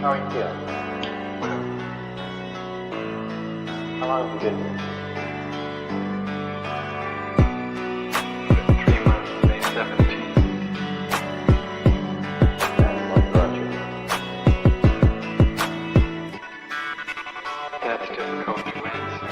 How are you feeling? How long have you been here? 3 months, May 17th. And what brought you? That's difficult to answer.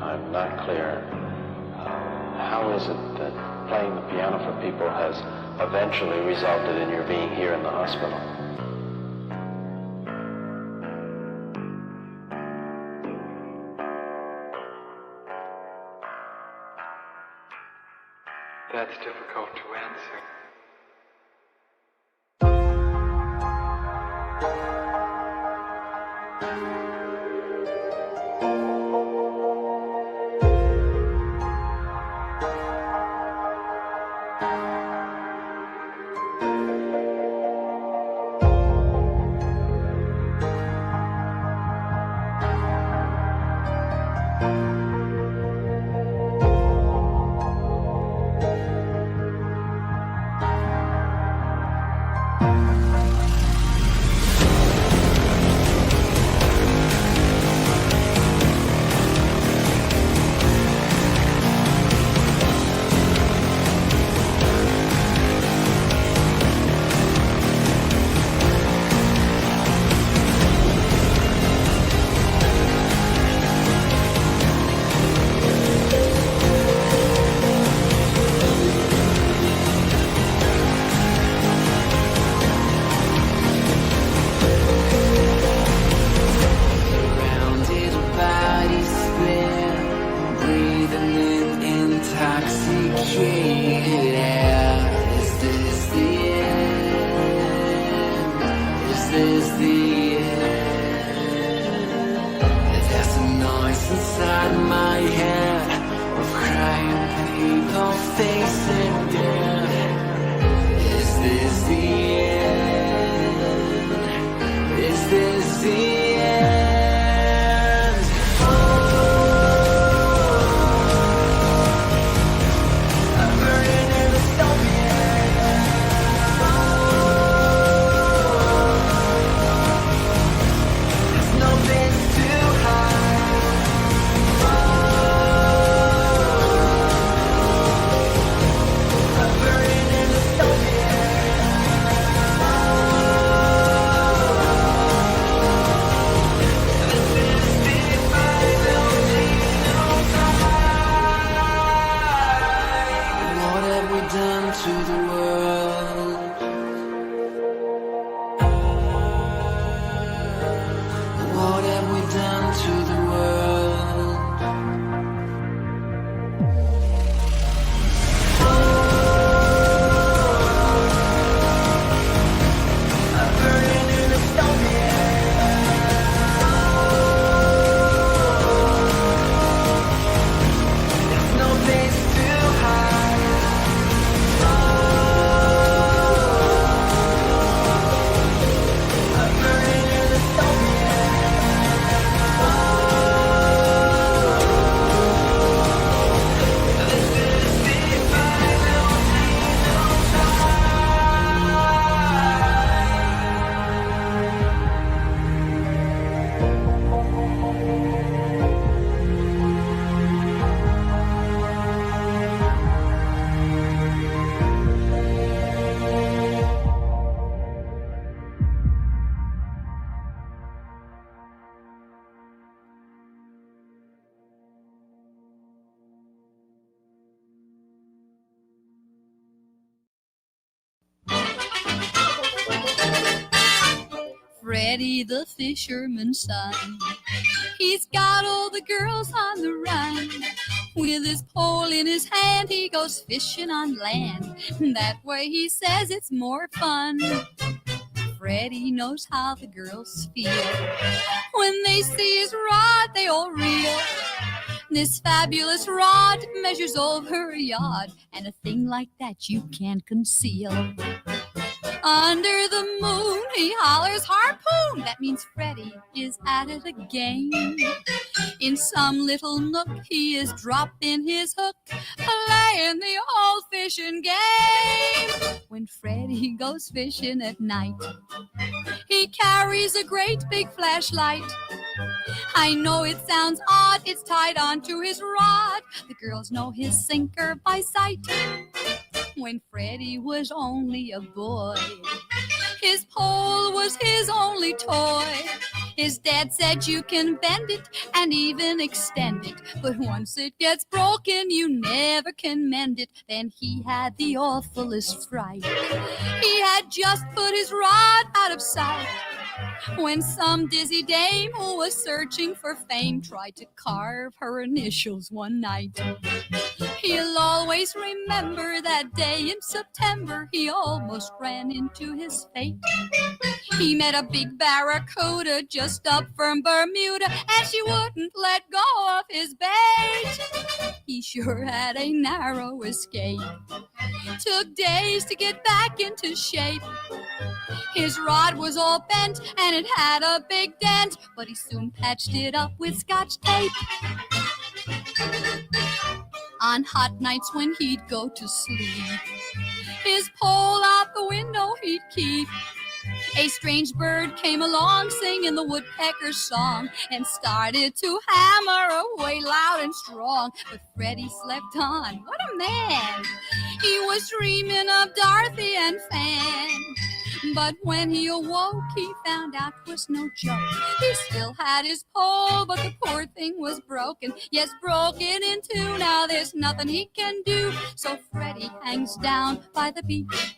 I'm not clear. How is it that playing the piano for people has eventually resulted in your being here in the hospital? That's difficult to answer. inside my head of crying people facing death. Is this the end? Is this the end? Oh, I'm burning in the stone. There's no place to hide. I'm burning in the stone. This is the final genocide. What have we done to the world? What have we done to the world? I'm burning in the stone. There's no place to hide. I'm burning in the stone. This is the final Freddie the fisherman's son. He's got all the girls on the run. With his pole in his hand, he goes fishing on land. That way he says it's more fun. Freddie knows how the girls feel. When they see his rod, they all reel. This fabulous rod measures over a yard, and a thing like that you can't conceal. Under the moon, he hollers harpoon. That means Freddie is at it again. In some little nook, he is dropping his hook, playing the old fishing game. When Freddie goes fishing at night, he carries a great big flashlight. I know it sounds odd, it's tied onto his rod. The girls know his sinker by sight. When Freddie was only a boy, his pole was his only toy. His dad said you can bend it and even extend it, but once it gets broken, you never can mend it. Then he had the awfulest fright. He had just put his rod out of sight when some dizzy dame who was searching for fame tried to carve her initials one night. He'll always remember that day in September he almost ran into his fate. He met a big barracuda just up from Bermuda, and she wouldn't let go of his bait. He sure had a narrow escape. Took days to get back into shape. His rod was all bent and it had a big dent, but he soon patched it up with Scotch tape. On hot nights when he'd go to sleep, his pole out the window he'd keep. A strange bird came along singing the woodpecker's song and started to hammer away loud and strong. But Freddie slept on. What a man! He was dreaming of Dorothy and Fan. But when he awoke, he found out 'twas no joke. He still had his pole, but the poor thing was broken. Yes, broken in two. Now there's nothing he can do. So Freddie hangs down by the beach.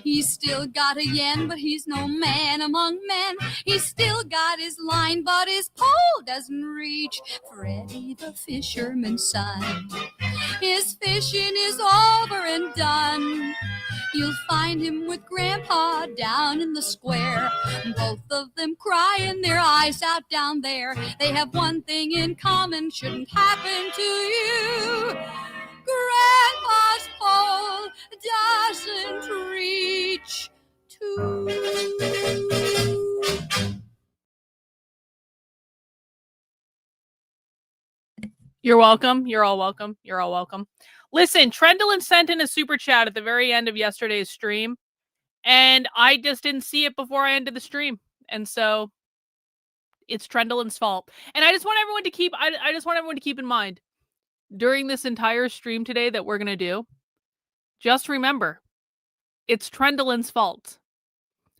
He's still got a yen, but he's no man among men. He's still got his line, but his pole doesn't reach. Freddie the fisherman's son His fishing is over and done. You'll find him with Grandpa down in the square. Both of them crying their eyes out down there. They have one thing in common, shouldn't happen to you. Grandpa's pole doesn't reach to. You're welcome. You're all welcome. You're all welcome. Listen, Trendlin sent in a super chat at the very end of yesterday's stream, and I just didn't see it before I ended the stream. And so it's Trendlin's fault. And I just want everyone to keep I just want everyone to keep in mind during this entire stream today that we're going to do, just remember, it's Trendlin's fault.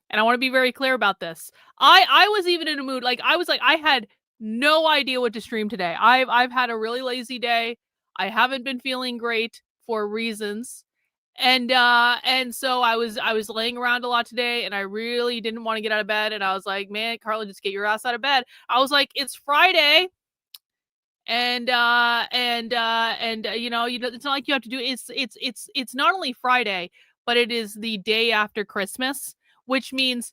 And I want to be very clear about this. I was even in a mood, I had no idea what to stream today. I've had a really lazy day. I haven't been feeling great for reasons. And so I was laying around a lot today, and I really didn't want to get out of bed. And I was like, man, Karlyn, just get your ass out of bed. I was like, it's Friday. And you know, it's not like you have to do it's not only Friday, but it is the day after Christmas, which means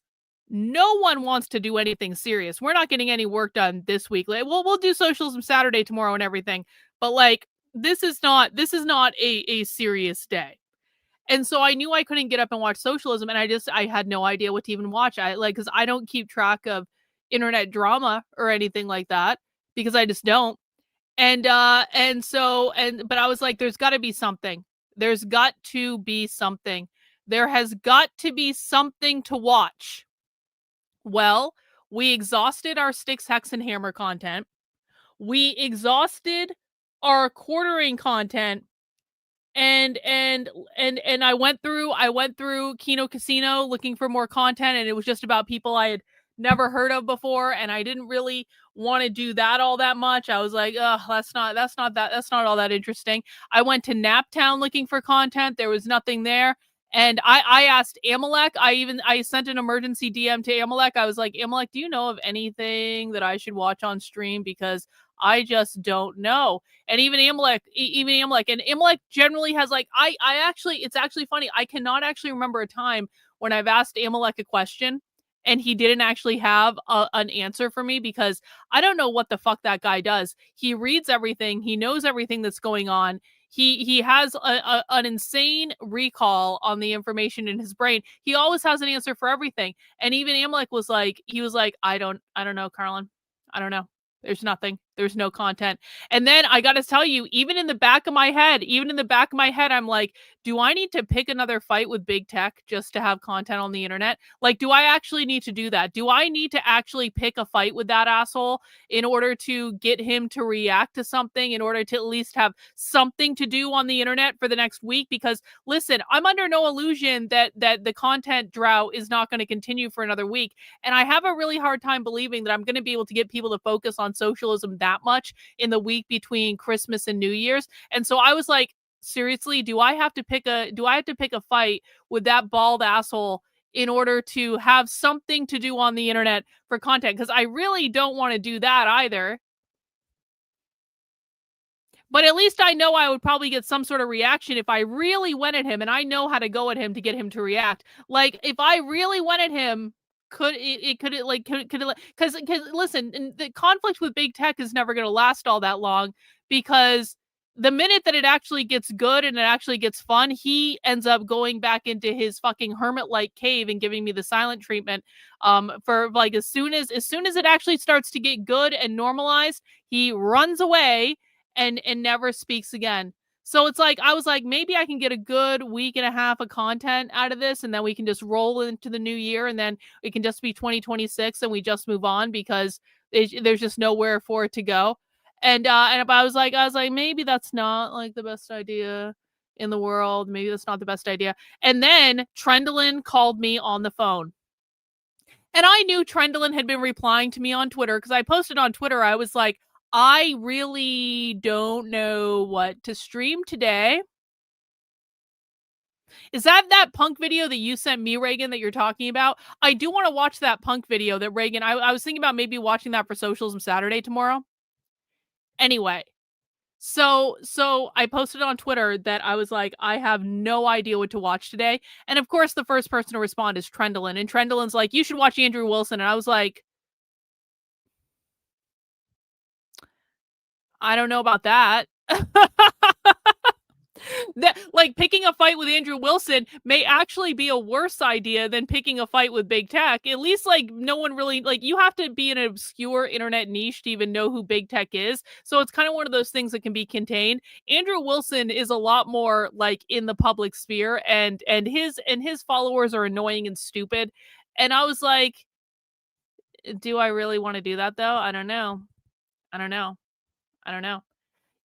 no one wants to do anything serious. We're not getting any work done this week. Like, we'll do Socialism Saturday tomorrow and everything, but like this is not a serious day. And so I knew I couldn't get up and watch Socialism, and I had no idea what to even watch. Because I don't keep track of internet drama or anything like that, because I just don't. But I was like, there's got to be something. There's got to be something. There has got to be something to watch. Well, we exhausted our Sticks, Hex, and Hammer content. We exhausted our quartering content. And I went through Kino Casino looking for more content, and it was just about people I had never heard of before, and I didn't really want to do that all that much. I was like, oh, that's not all that interesting. I went to Naptown looking for content. There was nothing there. And I asked Amalek. I sent an emergency DM to Amalek. I was like, Amalek, do you know of anything that I should watch on stream? Because I just don't know. And even Amalek, and Amalek generally has like, it's actually funny. I cannot actually remember a time when I've asked Amalek a question and he didn't actually have an answer for me, because I don't know what the fuck that guy does. He reads everything. He knows everything that's going on. He has an insane recall on the information in his brain. He always has an answer for everything. And even Amalek was like, I don't know, Karlyn. I don't know. There's nothing. There's no content. And then I got to tell you, even in the back of my head, I'm like, do I need to pick another fight with big tech just to have content on the internet? Like, do I actually need to do that? Do I need to actually pick a fight with that asshole in order to get him to react to something, in order to at least have something to do on the internet for the next week? Because listen, I'm under no illusion that the content drought is not going to continue for another week. And I have a really hard time believing that I'm going to be able to get people to focus on socialism that much in the week between Christmas and New Year's. And so I was like, seriously, do I have to pick a fight with that bald asshole in order to have something to do on the internet for content? Because I really don't want to do that either. But at least I know I would probably get some sort of reaction if I really went at him, and I know how to go at him to get him to react. Like, if I really went at him, could it because listen, the conflict with big tech is never going to last all that long, because the minute that it actually gets good and it actually gets fun, he ends up going back into his fucking hermit-like cave and giving me the silent treatment. For like, as soon as it actually starts to get good and normalized, he runs away and never speaks again. So it's like, I was like, maybe I can get a good week and a half of content out of this, and then we can just roll into the new year, and then it can just be 2026 and we just move on, because there's just nowhere for it to go. And I was like, maybe that's not like the best idea in the world. Maybe that's not the best idea. And then Trendlin called me on the phone. And I knew Trendlin had been replying to me on Twitter, because I posted on Twitter. I was like, I really don't know what to stream today. Is that punk video that you sent me, Reagan, that you're talking about? I do want to watch that punk video that Reagan, I was thinking about maybe watching that for Socialism Saturday tomorrow. Anyway, So I posted on Twitter that I was like, I have no idea what to watch today. And of course, the first person to respond is Trendlin. And Trendlin's like, you should watch Andrew Wilson. And I was like, I don't know about that. That, like, picking a fight with Andrew Wilson may actually be a worse idea than picking a fight with big tech. At least, like, no one really, like, you have to be in an obscure internet niche to even know who big tech is. So it's kind of one of those things that can be contained. Andrew Wilson is a lot more like in the public sphere, and his followers are annoying and stupid. And I was like, do I really want to do that though? I don't know. I don't know. I don't know.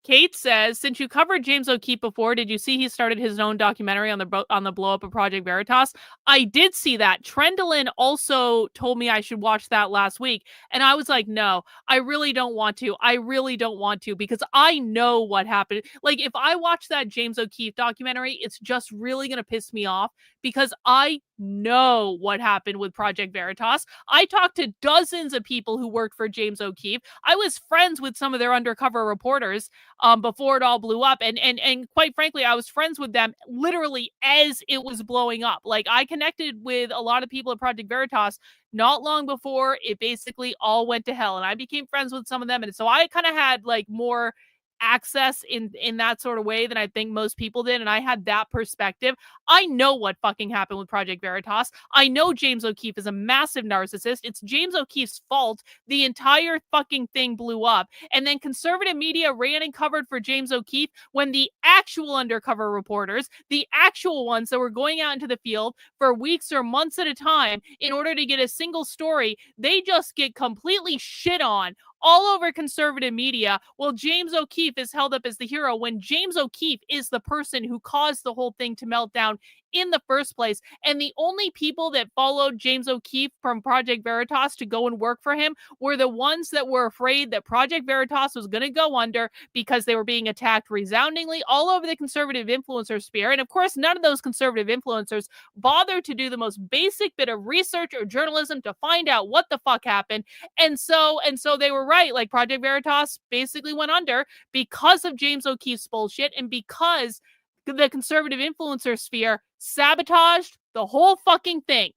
Kate says, since you covered James O'Keefe before, did you see he started his own documentary on the blow up of Project Veritas? I did see that. Trendlin also told me I should watch that last week. And I was like, no, I really don't want to. I really don't want to, because I know what happened. Like, if I watch that James O'Keefe documentary, it's just really going to piss me off, because I know what happened with Project Veritas. I talked to dozens of people who worked for James O'Keefe. I was friends with some of their undercover reporters before it all blew up. And quite frankly, I was friends with them literally as it was blowing up. Like, I connected with a lot of people at Project Veritas not long before it basically all went to hell. And I became friends with some of them. And so I kind of had like more access in that sort of way than I think most people did. And I had that perspective. I know what fucking happened with Project Veritas. I know James O'Keefe is a massive narcissist. It's James O'Keefe's fault the entire fucking thing blew up. And then conservative media ran and covered for James O'Keefe when the actual undercover reporters, the actual ones that were going out into the field for weeks or months at a time in order to get a single story, they just get completely shit on all over conservative media. Well, James O'Keefe is held up as the hero when James O'Keefe is the person who caused the whole thing to melt down in the first place. And the only people that followed James O'Keefe from Project Veritas to go and work for him were the ones that were afraid that Project Veritas was going to go under, because they were being attacked resoundingly all over the conservative influencer sphere. And of course, none of those conservative influencers bothered to do the most basic bit of research or journalism to find out what the fuck happened. And so they were right. Like, Project Veritas basically went under because of James O'Keefe's bullshit, and because the conservative influencer sphere sabotaged the whole fucking thing.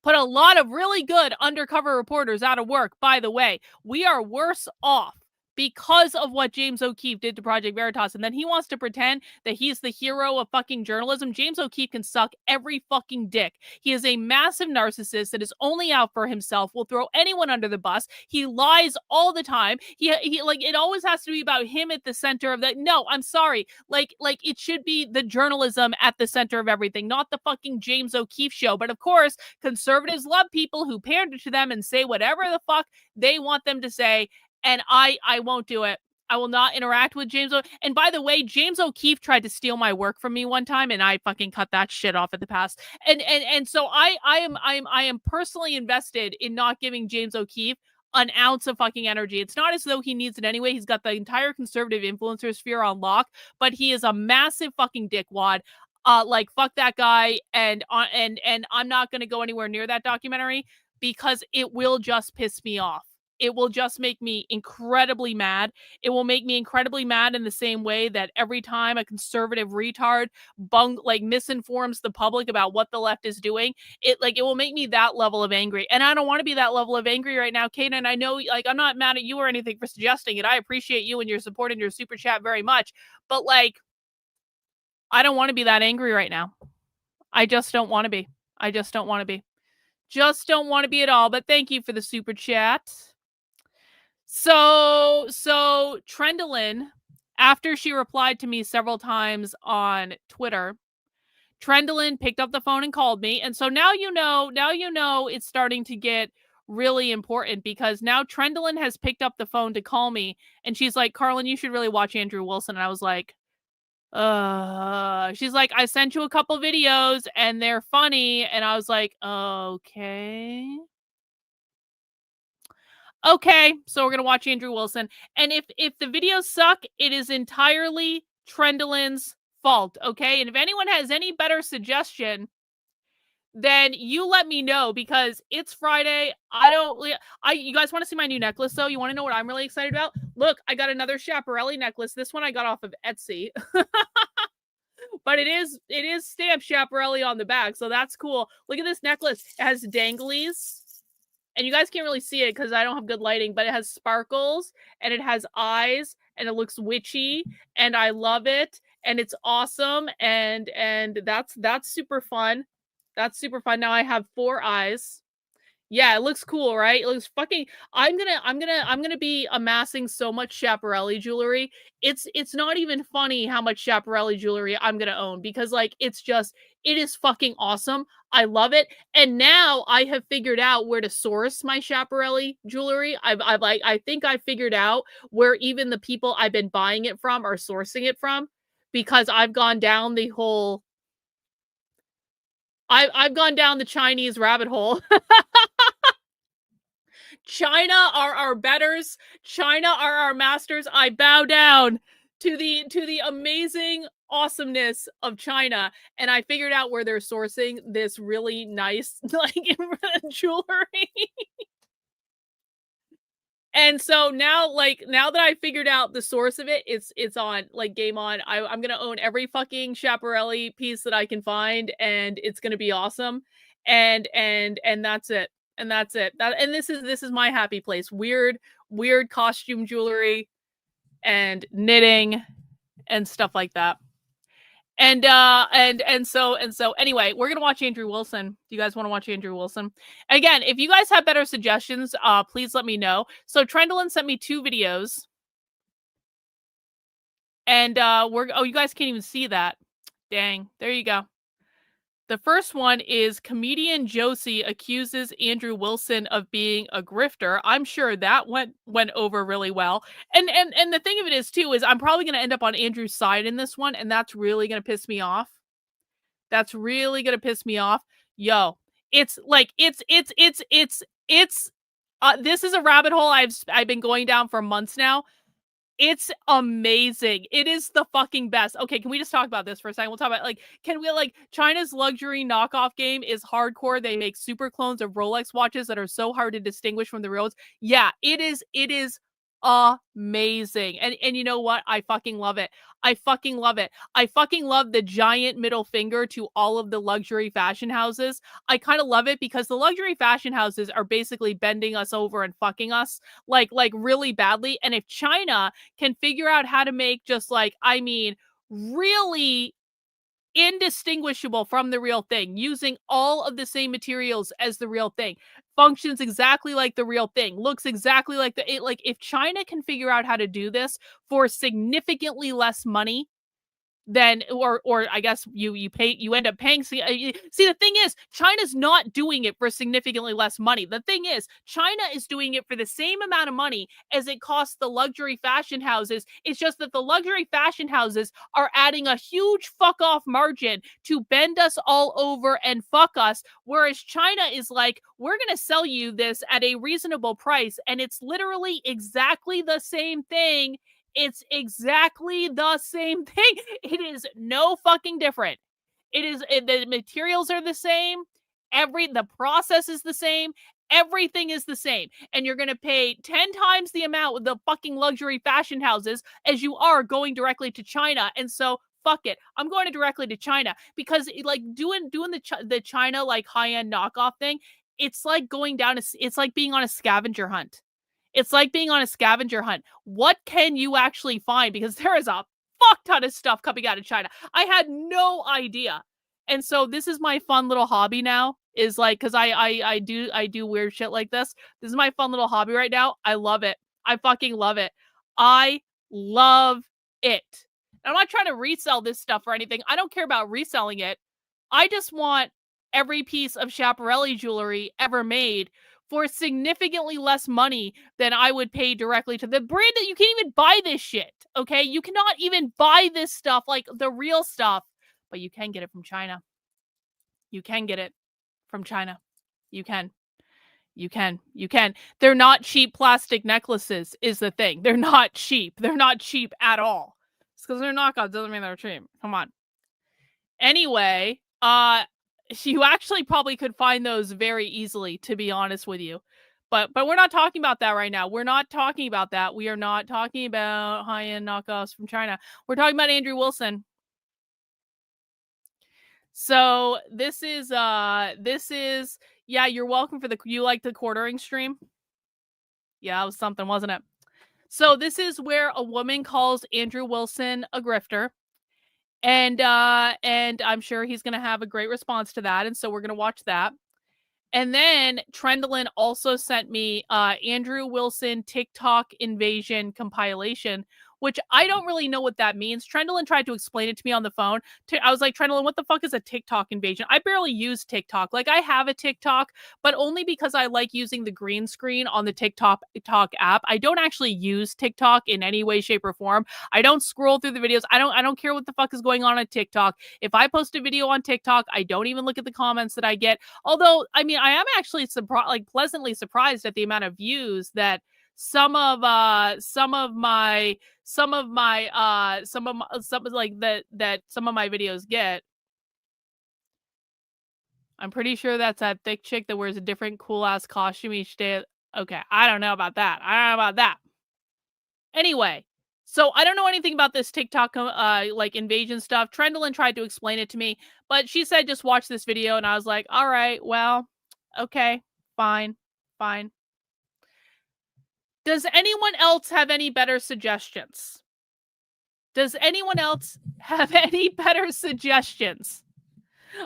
Put a lot of really good undercover reporters out of work, by the way. We are worse off because of what James O'Keefe did to Project Veritas. And then he wants to pretend that he's the hero of fucking journalism. James O'Keefe can suck every fucking dick. He is a massive narcissist that is only out for himself, will throw anyone under the bus. He lies all the time. He like, it always has to be about him at the center of that. No, I'm sorry. Like it should be the journalism at the center of everything, not the fucking James O'Keefe show. But of course, conservatives love people who pander to them and say whatever the fuck they want them to say. And I won't do it. I will not interact with James. And by the way, James O'Keefe tried to steal my work from me one time, and I fucking cut that shit off at the pass. And so I am personally invested in not giving James O'Keefe an ounce of fucking energy. It's not as though he needs it anyway. He's got the entire conservative influencer sphere on lock, but he is a massive fucking dickwad. Like, fuck that guy, and I'm not gonna go anywhere near that documentary, because it will just piss me off. It will just make me incredibly mad. It will make me incredibly mad in the same way that every time a conservative retard misinforms the public about what the left is doing, it will make me that level of angry. And I don't want to be that level of angry right now, Kate. And I know, like, I'm not mad at you or anything for suggesting it. I appreciate you and your support and your super chat very much. But, like, I don't want to be that angry right now. I just don't want to be. I just don't want to be. Just don't want to be at all. But thank you for the super chat. So Trendlin, after she replied to me several times on Twitter, Trendlin picked up the phone and called me. And so now you know it's starting to get really important, because now Trendlin has picked up the phone to call me, and she's like, Karlyn, you should really watch Andrew Wilson. And I was like, she's like, I sent you a couple videos and they're funny. And I was like, okay. Okay, so we're going to watch Andrew Wilson. And if the videos suck, it is entirely Trendlin's fault, okay? And if anyone has any better suggestion then you let me know, because it's Friday. You guys want to see my new necklace though? You want to know what I'm really excited about? Look, I got another Schiaparelli necklace. This one I got off of Etsy. But it is stamped Schiaparelli on the back, so that's cool. Look at this necklace. It has danglies. And you guys can't really see it because I don't have good lighting, but it has sparkles and it has eyes and it looks witchy and I love it and it's awesome and that's super fun. That's super fun. Now I have 4 eyes. Yeah, it looks cool, right? It looks fucking. I'm gonna be amassing so much Schiaparelli jewelry. It's not even funny how much Schiaparelli jewelry I'm gonna own, because like it is fucking awesome. I love it, and now I have figured out where to source my Schiaparelli jewelry. I think I figured out where even the people I've been buying it from are sourcing it from, because I've gone down the whole. I've gone down the Chinese rabbit hole. China are our betters. China are our masters. I bow down to the amazing awesomeness of China, and I figured out where they're sourcing this really nice like jewelry. And so now that I figured out the source of it, it's on, like, game on. I'm gonna own every fucking Schiaparelli piece that I can find, and it's gonna be awesome. And that's it. And that's it. And this is my happy place. Weird costume jewelry and knitting and stuff like that. And so anyway, we're gonna watch Andrew Wilson. Do you guys want to watch Andrew Wilson? Again, if you guys have better suggestions, please let me know. So Trendlin sent me 2 videos. And you guys can't even see that. Dang, there you go. The first one is comedian Josie accuses Andrew Wilson of being a grifter. I'm sure that went over really well. And the thing of it is too, is I'm probably going to end up on Andrew's side in this one, and that's really going to piss me off. That's really going to piss me off. Yo, it's like this is a rabbit hole I've been going down for months now. It's amazing. It is the fucking best. Okay, can we just talk about this for a second? We'll talk about, China's luxury knockoff game is hardcore. They make super clones of Rolex watches that are so hard to distinguish from the real ones. Yeah, it is amazing. And you know what? I fucking love it. I fucking love it. I fucking love the giant middle finger to all of the luxury fashion houses. I kind of love it because the luxury fashion houses are basically bending us over and fucking us like really badly. And if China can figure out how to make just really indistinguishable from the real thing, using all of the same materials as the real thing, functions exactly like the real thing, looks exactly like if China can figure out how to do this for significantly less money then or I guess you end up paying. See, the thing is, China's not doing it for significantly less money. The thing is, China is doing it for the same amount of money as it costs the luxury fashion houses. It's just that the luxury fashion houses are adding a huge fuck off margin to bend us all over and fuck us, whereas China is like, we're gonna sell you this at a reasonable price, and it's literally exactly the same thing. It's exactly the same thing. It is no fucking different. The materials are the same. The process is the same. Everything is the same. And you're going to pay 10 times the amount with the fucking luxury fashion houses as you are going directly to China. And so fuck it. I'm going directly to China because doing the China high-end knockoff thing, it's like it's like being on a scavenger hunt. It's like being on a scavenger hunt. What can you actually find? Because there is a fuck ton of stuff coming out of China. I had no idea. And so this is my fun little hobby now, is because I do weird shit like this. This is my fun little hobby right now. I love it. I fucking love it. I love it. I'm not trying to resell this stuff or anything. I don't care about reselling it. I just want every piece of Schiaparelli jewelry ever made for significantly less money than I would pay directly to the brand. That you can't even buy this shit, okay? You cannot even buy this stuff, like the real stuff, but you can get it from China. You can get it from China. You can. They're not cheap plastic necklaces is the thing. They're not cheap. They're not cheap at all. It's because they're knockoffs doesn't mean they're cheap. Come on. Anyway, You actually probably could find those very easily, to be honest with you. But we're not talking about that right now. We're not talking about that. We are not talking about high-end knockoffs from China. We're talking about Andrew Wilson. So this is yeah, you're welcome for you like the quartering stream? Yeah, it was something, wasn't it? So this is where a woman calls Andrew Wilson a grifter. And I'm sure he's going to have a great response to that. And so we're going to watch that. And then Trendlin also sent me Andrew Wilson TikTok invasion compilation, which I don't really know what that means. Trendlin tried to explain it to me on the phone. I was like, Trendlin, what the fuck is a TikTok invasion? I barely use TikTok. Like, I have a TikTok, but only because I like using the green screen on the TikTok app. I don't actually use TikTok in any way, shape, or form. I don't scroll through the videos. I don't care what the fuck is going on TikTok. If I post a video on TikTok, I don't even look at the comments that I get. Although, I mean, I am actually pleasantly surprised at the amount of views that some of my videos get. I'm pretty sure that's that thick chick that wears a different cool ass costume each day. Okay, I don't know about that. Anyway, so I don't know anything about this TikTok like invasion stuff. Trendlin tried to explain it to me, but she said just watch this video, and I was like, all right, well, okay, fine. Does anyone else have any better suggestions?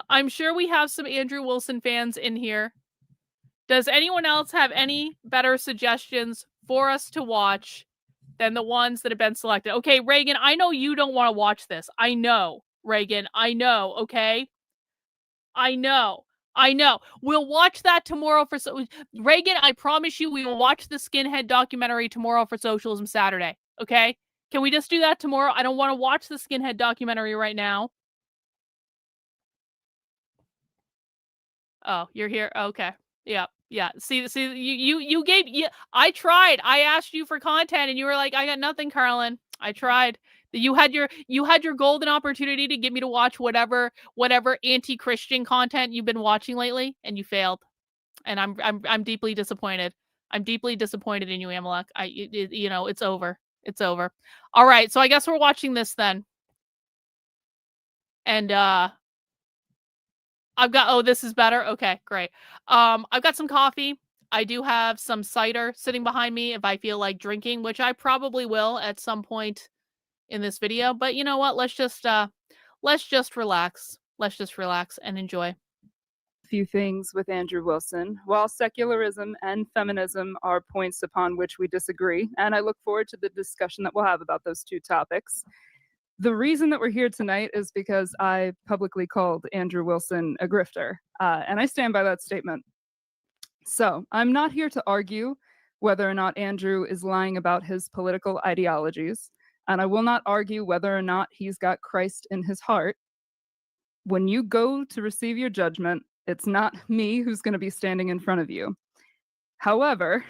I'm sure we have some Andrew Wilson fans in here. Does anyone else have any better suggestions for us to watch than the ones that have been selected? Okay, Reagan, I know you don't want to watch this. I know, Reagan. I know, okay? I know. We'll watch that tomorrow for Reagan, I promise you we will watch the Skinhead documentary tomorrow for Socialism Saturday, okay? Can we just do that tomorrow? I don't want to watch the Skinhead documentary right now. Oh, you're here? Okay. Yeah. See, you gave, I tried. I asked you for content and you were like, I got nothing, Karlyn. I tried. You had your golden opportunity to get me to watch whatever anti-Christian content you've been watching lately, and you failed. And I'm deeply disappointed. I'm deeply disappointed in you, Amalek. It's over. It's over. All right, so I guess we're watching this then. And I've got, this is better. Okay, great. I've got some coffee. I do have some cider sitting behind me if I feel like drinking, which I probably will at some point in this video. But you know what? Let's just relax. Let's just relax and enjoy. Few things with Andrew Wilson. While secularism and feminism are points upon which we disagree, and I look forward to the discussion that we'll have about those two topics. The reason that we're here tonight is because I publicly called Andrew Wilson a grifter, and I stand by that statement. So I'm not here to argue whether or not Andrew is lying about his political ideologies, and I will not argue whether or not he's got Christ in his heart. When you go to receive your judgment, it's not me who's going to be standing in front of you. However,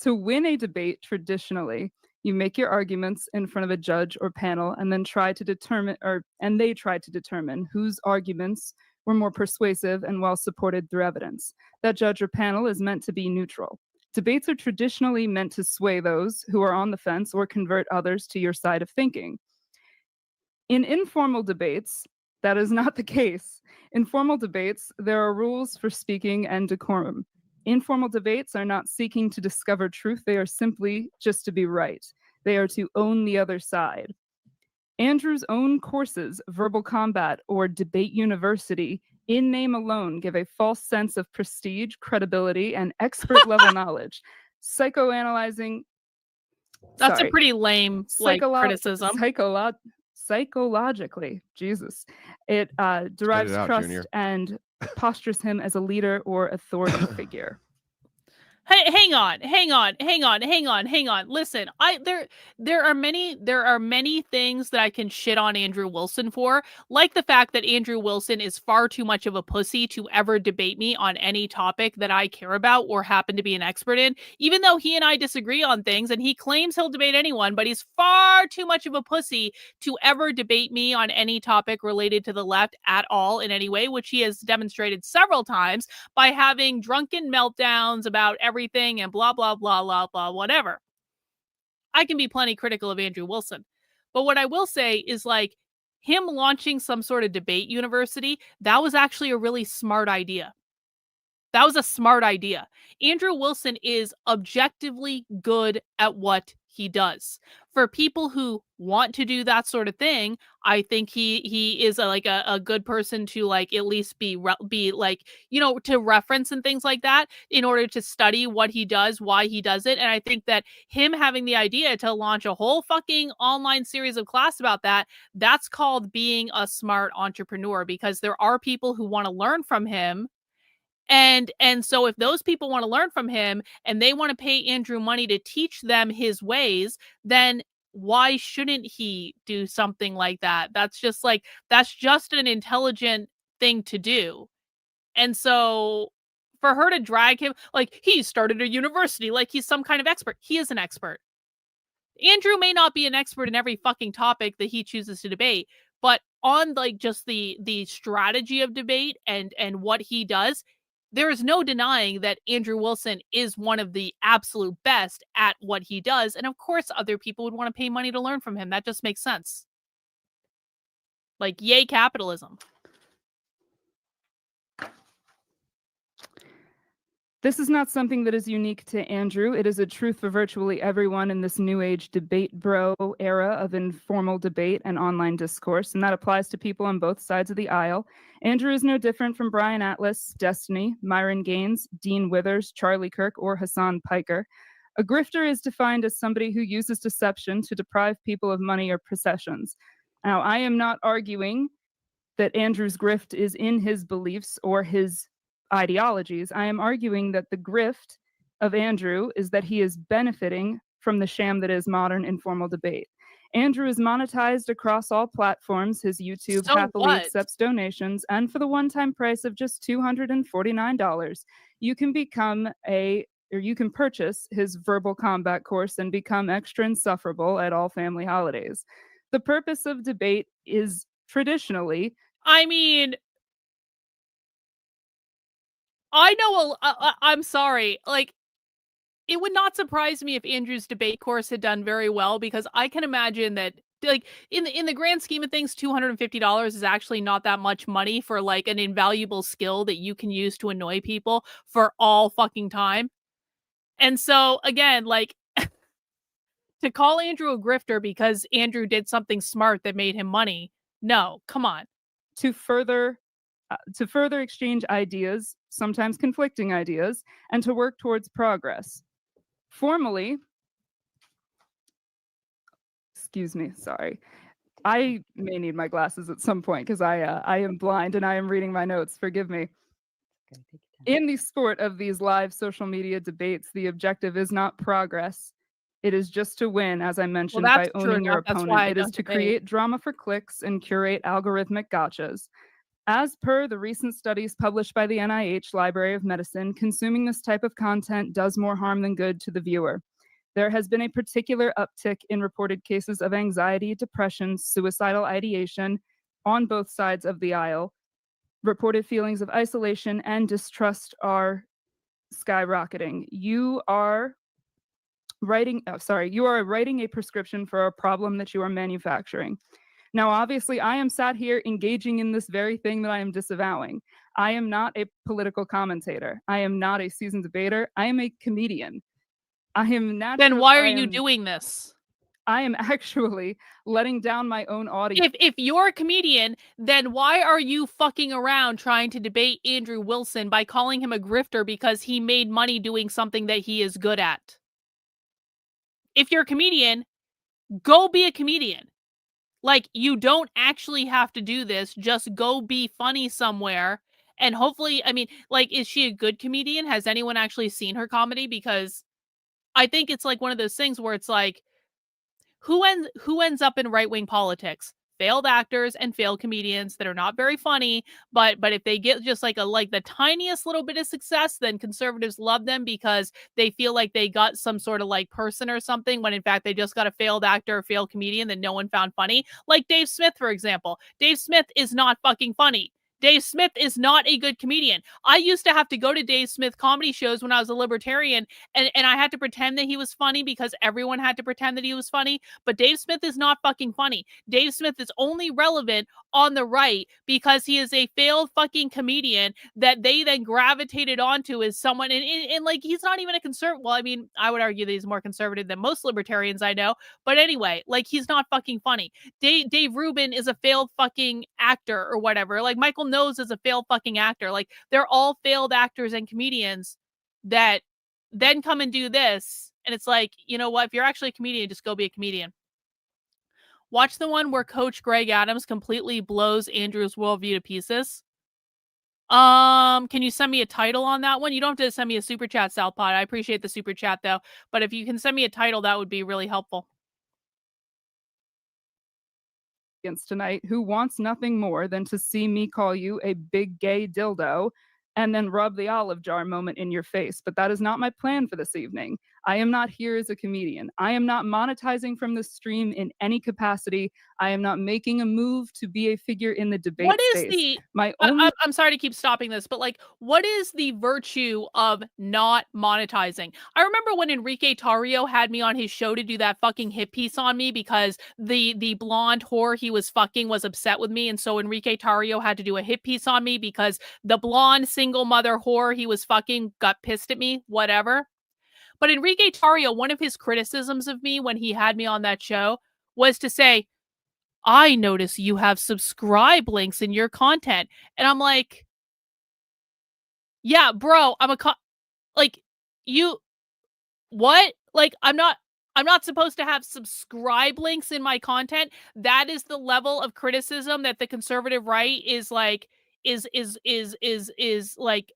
to win a debate traditionally, you make your arguments in front of a judge or panel and then try to determine whose arguments were more persuasive and well supported through evidence. That judge or panel is meant to be neutral. Debates are traditionally meant to sway those who are on the fence or convert others to your side of thinking. In informal debates, that is not the case. In formal debates, there are rules for speaking and decorum. Informal debates are not seeking to discover truth. They are simply just to be right. They are to own the other side. Andrew's own courses, Verbal Combat or Debate University, in name alone, give a false sense of prestige, credibility, and expert-level knowledge. Psychoanalyzing... That's a pretty lame criticism. Psychologically, Jesus. It derives trust Junior. And postures him as a leader or authority figure. Hey, hang on. Listen, there are many things that I can shit on Andrew Wilson for, like the fact that Andrew Wilson is far too much of a pussy to ever debate me on any topic that I care about or happen to be an expert in, even though he and I disagree on things and he claims he'll debate anyone, but he's far too much of a pussy to ever debate me on any topic related to the left at all in any way, which he has demonstrated several times by having drunken meltdowns about everything and blah, blah, blah, blah, blah, whatever. I can be plenty critical of Andrew Wilson. But what I will say is like him launching some sort of debate university, that was actually a really smart idea. That was a smart idea. Andrew Wilson is objectively good at what he does. For people who want to do that sort of thing, I think he is a good person to like at least be like, you know, to reference and things like that in order to study what he does, why he does it. And I think that him having the idea to launch a whole fucking online series of class about that, that's called being a smart entrepreneur, because there are people who want to learn from him. And so if those people want to learn from him and they want to pay Andrew money to teach them his ways, then why shouldn't he do something like that? That's just an intelligent thing to do. And so for her to drag him, like he started a university, like he's some kind of expert. He is an expert. Andrew may not be an expert in every fucking topic that he chooses to debate, but on like just the strategy of debate and what he does, there is no denying that Andrew Wilson is one of the absolute best at what he does. And of course, other people would want to pay money to learn from him. That just makes sense. Like, yay, capitalism. This is not something that is unique to Andrew. It is a truth for virtually everyone in this new age debate bro era of informal debate and online discourse, and that applies to people on both sides of the aisle. Andrew is no different from Brian Atlas, Destiny, Myron Gaines, Dean Withers, Charlie Kirk, or Hassan Piker. A grifter is defined as somebody who uses deception to deprive people of money or possessions. Now, I am not arguing that Andrew's grift is in his beliefs or his ideologies. I am arguing that the grift of Andrew is that he is benefiting from the sham that is modern informal debate. Andrew is monetized across all platforms. His YouTube happily accepts donations, and for the one-time price of just $249, you can purchase his verbal combat course and become extra insufferable at all family holidays. The purpose of debate is traditionally, I mean, I know, I'm sorry, like, it would not surprise me if Andrew's debate course had done very well, because I can imagine that, like, in the grand scheme of things, $250 is actually not that much money for, like, an invaluable skill that you can use to annoy people for all fucking time. And so, again, like, to call Andrew a grifter because Andrew did something smart that made him money, no, come on. to further exchange ideas, sometimes conflicting ideas, and to work towards progress. Formally, excuse me, sorry. I may need my glasses at some point because I am blind and I am reading my notes. Forgive me. In the sport of these live social media debates, the objective is not progress. It is just to win, as I mentioned, by owning your opponent. It is to create drama for clicks and curate algorithmic gotchas. As per the recent studies published by the NIH Library of Medicine, consuming this type of content does more harm than good to the viewer. There has been a particular uptick in reported cases of anxiety, depression, suicidal ideation on both sides of the aisle. Reported feelings of isolation and distrust are skyrocketing. You are writing a prescription for a problem that you are manufacturing. Now, obviously, I am sat here engaging in this very thing that I am disavowing. I am not a political commentator. I am not a seasoned debater. I am a comedian. Then why are you doing this? I am actually letting down my own audience. If you're a comedian, then why are you fucking around trying to debate Andrew Wilson by calling him a grifter because he made money doing something that he is good at? If you're a comedian, go be a comedian. Like, you don't actually have to do this. Just go be funny somewhere And hopefully, I mean, like, is she a good comedian? Has anyone actually seen her comedy? Because I think it's like one of those things where it's like, who ends up in right-wing politics? Failed actors and failed comedians that are not very funny, but if they get just like the tiniest little bit of success, then conservatives love them because they feel like they got some sort of like person or something, when in fact they just got a failed actor or failed comedian that no one found funny. Like Dave Smith, for example. Dave Smith is not fucking funny. Dave Smith is not a good comedian. I used to have to go to Dave Smith comedy shows when I was a libertarian, and I had to pretend that he was funny because everyone had to pretend that he was funny. But Dave Smith is not fucking funny. Dave Smith is only relevant on the right because he is a failed fucking comedian that they then gravitated onto as someone, and like, he's not even a conservative. Well, I mean, I would argue that he's more conservative than most libertarians I know. But anyway, like, he's not fucking funny. Dave Rubin is a failed fucking actor or whatever. Like, Michael Knowles is a failed fucking actor. Like, they're all failed actors and comedians that then come and do this. And it's like, you know what? If you're actually a comedian, just go be a comedian. Watch the one where Coach Greg Adams completely blows Andrew's worldview to pieces. Can you send me a title on that one? You don't have to send me a super chat, Southpod. I appreciate the super chat though. But if you can send me a title, that would be really helpful. Tonight, who wants nothing more than to see me call you a big gay dildo and then rub the olive jar moment in your face. But that is not my plan for this evening. I am not here as a comedian. I am not monetizing from this stream in any capacity. I am not making a move to be a figure in the debate What is space. I'm sorry to keep stopping this, but like, what is the virtue of not monetizing? I remember when Enrique Tarrio had me on his show to do that fucking hit piece on me because the blonde whore he was fucking was upset with me, and so Enrique Tarrio had to do a hit piece on me because the blonde single mother whore he was fucking got pissed at me, whatever. But Enrique Tarrio, one of his criticisms of me when he had me on that show was to say, I notice you have subscribe links in your content. And I'm like, yeah, bro, like, you, what? Like, I'm not supposed to have subscribe links in my content. That is the level of criticism that the conservative right is like, is like,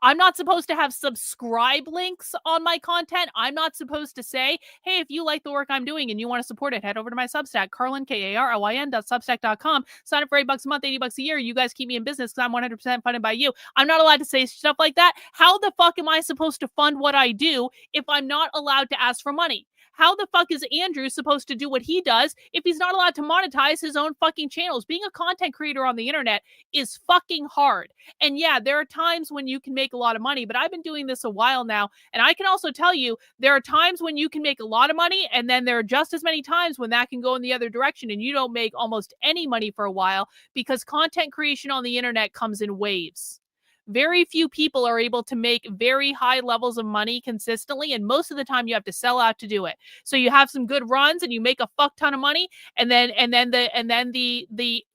I'm not supposed to have subscribe links on my content. I'm not supposed to say, hey, if you like the work I'm doing and you want to support it, head over to my Substack, Karlyn, KARLYN.substack.com. Sign up for $8 a month, $80 a year. You guys keep me in business because I'm 100% funded by you. I'm not allowed to say stuff like that. How the fuck am I supposed to fund what I do if I'm not allowed to ask for money? How the fuck is Andrew supposed to do what he does if he's not allowed to monetize his own fucking channels? Being a content creator on the internet is fucking hard. And yeah, there are times when you can make a lot of money, but I've been doing this a while now. And I can also tell you, there are times when you can make a lot of money, and then there are just as many times when that can go in the other direction and you don't make almost any money for a while, because content creation on the internet comes in waves. Very few people are able to make very high levels of money consistently, and most of the time you have to sell out to do it. So you have some good runs and you make a fuck ton of money, and then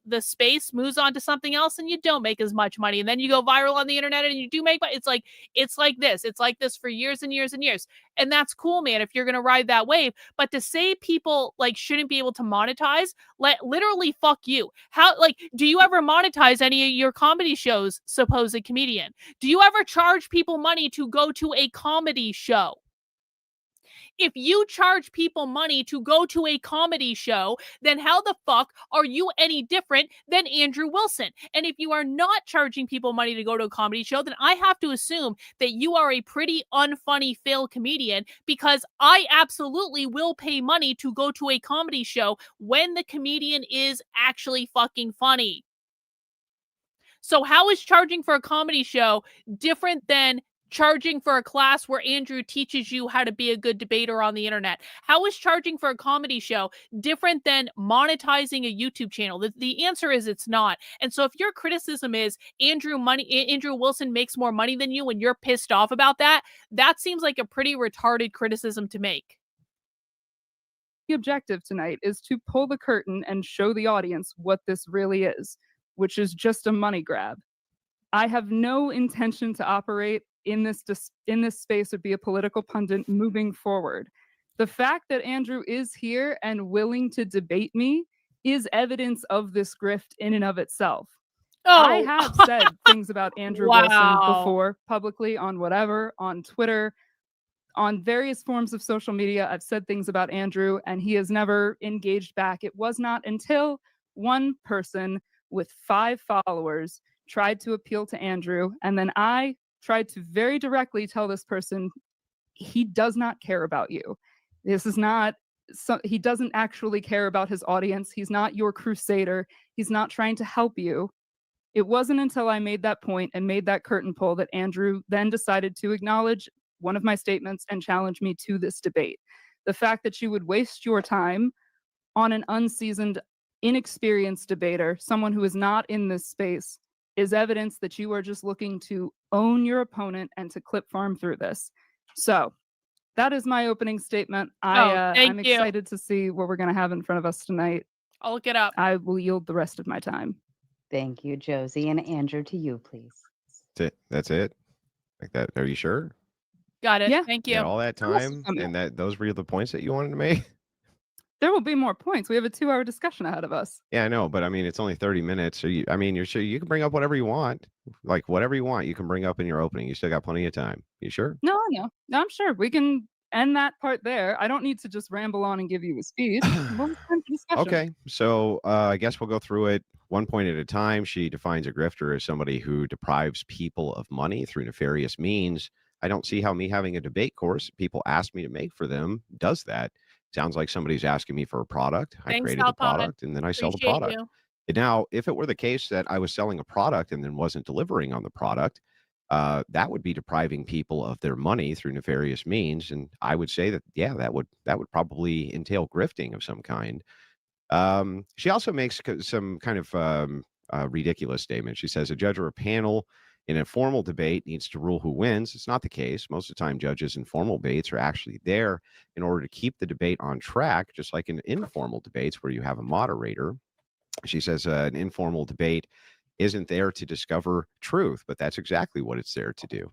the space moves on to something else and you don't make as much money, and then you go viral on the internet and you do make money. It's like this for years and years and years. And that's cool, man, if you're going to ride that wave. But to say people like shouldn't be able to monetize, literally fuck you. How, like, do you ever monetize any of your comedy shows, supposed comedian? Do you ever charge people money to go to a comedy show? If you charge people money to go to a comedy show, then how the fuck are you any different than Andrew Wilson? And if you are not charging people money to go to a comedy show, then I have to assume that you are a pretty unfunny failed comedian, because I absolutely will pay money to go to a comedy show when the comedian is actually fucking funny. So how is charging for a comedy show different than charging for a class where Andrew teaches you how to be a good debater on the internet? How is charging for a comedy show different than monetizing a YouTube channel? The answer is it's not. And so if your criticism is Andrew Wilson makes more money than you and you're pissed off about that, that seems like a pretty retarded criticism to make. The objective tonight is to pull the curtain and show the audience what this really is, which is just a money grab. I have no intention to operate in this space or be a political pundit moving forward. The fact that Andrew is here and willing to debate me is evidence of this grift in and of itself. I Oh, have said things about Andrew Wilson wow. before, publicly, on whatever, on Twitter, on various forms of social media. I've said things about Andrew, and he has never engaged back. It was not until one person with 5 followers tried to appeal to Andrew, and then I tried to very directly tell this person, he does not care about you. This is not he doesn't actually care about his audience. He's not your crusader. He's not trying to help you. It wasn't until I made that point and made that curtain pull that Andrew then decided to acknowledge one of my statements and challenge me to this debate. The fact that you would waste your time on an unseasoned, inexperienced debater, someone who is not in this space, is evidence that you are just looking to own your opponent and to clip farm through this. So that is my opening statement. I'm Thank you. excited to see what we're going to have in front of us tonight. I'll look it up. I will yield the rest of my time. Thank you, Josie. And Andrew, to you, please. That's it. Like that. Are you sure? Got it. Yeah. Thank You had you. all that time, and those were the points that you wanted to make. There will be more points. We have a 2-hour discussion ahead of us. Yeah, I know, but I mean, it's only 30 minutes. So you're sure you can bring up whatever you want, like whatever you want. You can bring up in your opening. You still got plenty of time. You sure? No, I'm sure we can end that part there. I don't need to just ramble on and give you a speech. We'll have time for discussion. Okay, so I guess we'll go through it one point at a time. She defines a grifter as somebody who deprives people of money through nefarious means. I don't see how me having a debate course people ask me to make for them does that. Sounds like somebody's asking me for a product. I Thanks, created the Alpod. product and then I sell the Appreciate product. you. And now, if it were the case that I was selling a product and then wasn't delivering on the product, that would be depriving people of their money through nefarious means. And I would say that, yeah, that would probably entail grifting of some kind. She also makes some kind of ridiculous statement. She says a judge or a panel in a formal debate needs to rule who wins. It's not the case. Most of the time, judges in formal debates are actually there in order to keep the debate on track, just like in informal debates where you have a moderator. She says an informal debate isn't there to discover truth, but that's exactly what it's there to do.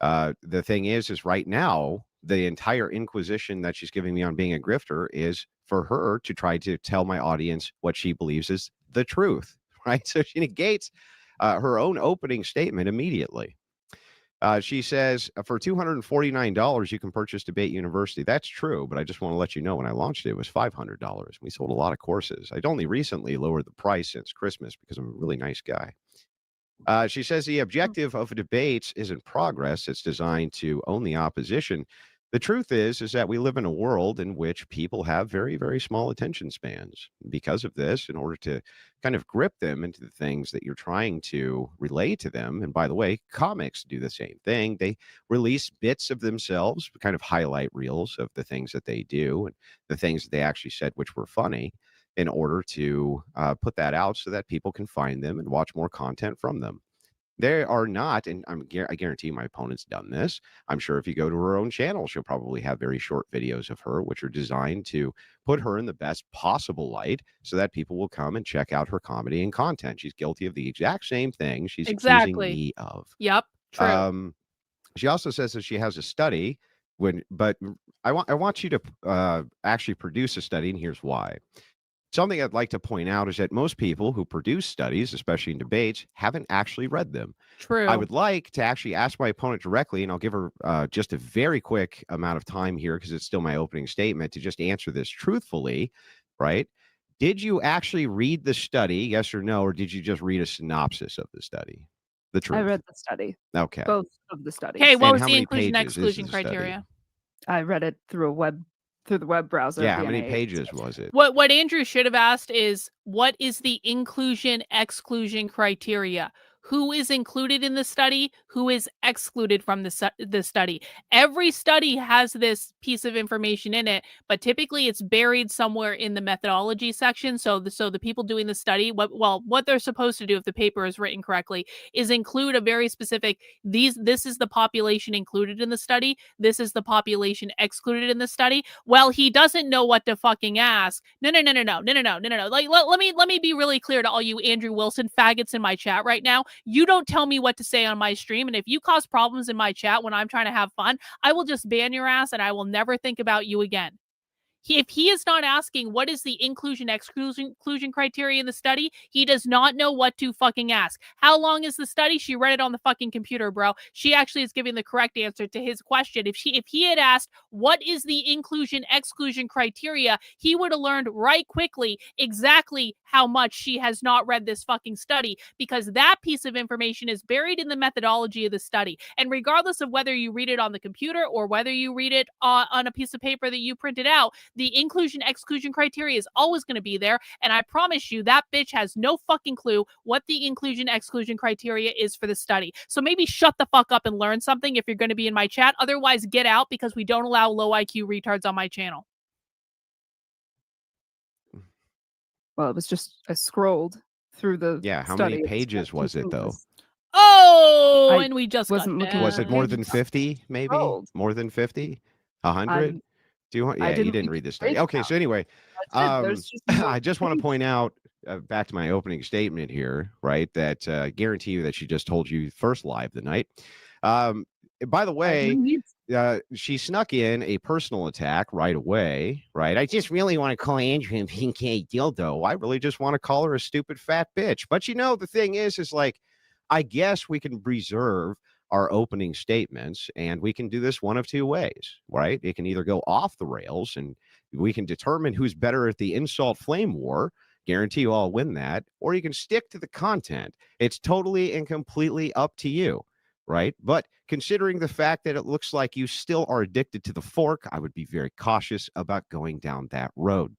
The thing is right now, the entire inquisition that she's giving me on being a grifter is for her to try to tell my audience what she believes is the truth, right? So she negates her own opening statement immediately. She says, for $249, you can purchase Debate University. That's true, but I just want to let you know when I launched it was $500. We sold a lot of courses. I'd only recently lowered the price since Christmas because I'm a really nice guy. She says the objective of debates isn't progress. It's designed to own the opposition. The truth is that we live in a world in which people have very, very small attention spans. Because of this, in order to kind of grip them into the things that you're trying to relay to them, and by the way, comics do the same thing. They release bits of themselves, kind of highlight reels of the things that they do and the things that they actually said which were funny, in order to put that out so that people can find them and watch more content from them. They are not, and I guarantee my opponent's done this. I'm sure if you go to her own channel, she'll probably have very short videos of her, which are designed to put her in the best possible light so that people will come and check out her comedy and content. She's guilty of the exact same thing she's accusing me of. Yep, true. She also says that she has a study, but I want you to actually produce a study, and here's why. Something I'd like to point out is that most people who produce studies, especially in debates, haven't actually read them. True. I would like to actually ask my opponent directly, and I'll give her just a very quick amount of time here because it's still my opening statement, to just answer this truthfully, right? Did you actually read the study, yes or no, or did you just read a synopsis of the study? The truth. I read the study. Okay. Both of the studies. Okay, what And was how the many inclusion pages is exclusion the study? criteria? I read it through the web browser. Yeah, how via many an pages was it? What Andrew should have asked is, what is the inclusion exclusion criteria? Who is included in the study? Who is excluded from the study? Every study has this piece of information in it, but typically it's buried somewhere in the methodology section. So the people doing the study, what they're supposed to do if the paper is written correctly is include a very specific, this is the population included in the study. This is the population excluded in the study. Well, he doesn't know what to fucking ask. No. Like, let me be really clear to all you Andrew Wilson faggots in my chat right now. You don't tell me what to say on my stream, and if you cause problems in my chat when I'm trying to have fun, I will just ban your ass and I will never think about you again. If he is not asking what is the inclusion exclusion criteria in the study, he does not know what to fucking ask. How long is the study? She read it on the fucking computer, bro. She actually is giving the correct answer to his question. If he had asked what is the inclusion exclusion criteria, he would have learned right quickly exactly how much she has not read this fucking study, because that piece of information is buried in the methodology of the study. And regardless of whether you read it on the computer or whether you read it on a piece of paper that you printed out, the inclusion exclusion criteria is always going to be there. And I promise you that bitch has no fucking clue what the inclusion exclusion criteria is for the study. So maybe shut the fuck up and learn something if you're going to be in my chat. Otherwise, get out, because we don't allow low IQ retards on my channel. Well, it was just, I scrolled through the How study. many pages was it, though? Oh, I and we just wasn't got looking. Was it more than pages. 50, maybe? Scrolled. More than 50? 100? 200? I Yeah, you didn't didn't read read the the study. breakdown. Okay, so anyway, That's it. There's just no I just want to page. point out, back to my opening statement here, right, that I guarantee you that she just told you first live the night. By the way, she snuck in a personal attack right away, right? I just really want to call Andrew a pink dildo. I really just want to call her a stupid fat bitch. But the thing is like, I guess we can reserve our opening statements, and we can do this one of two ways, right? It can either go off the rails and we can determine who's better at the insult flame war. Guarantee you I'll win that. Or you can stick to the content. It's totally and completely up to you, right? But considering the fact that it looks like you still are addicted to the fork, I would be very cautious about going down that road.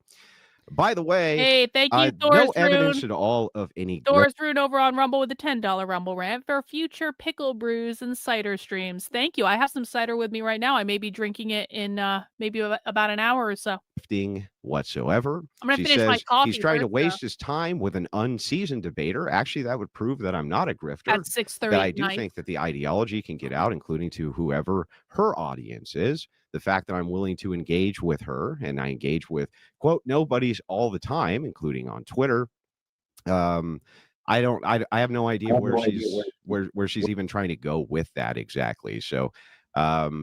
By the way, hey, thank you, no evidence at all of any. Thor's Rune over on Rumble with a $10 Rumble rant for future pickle brews and cider streams. Thank you. I have some cider with me right now. I may be drinking it in maybe about an hour or so. Whatsoever. I'm going to finish my coffee. He's trying to waste his time with an unseasoned debater. Actually, that would prove that I'm not a grifter. At 6:30 that I do think that the ideology can get out, including to whoever her audience is. The fact that I'm willing to engage with her, and I engage with, quote, nobodies all the time, including on Twitter. I have no idea where she's even trying to go with that exactly. So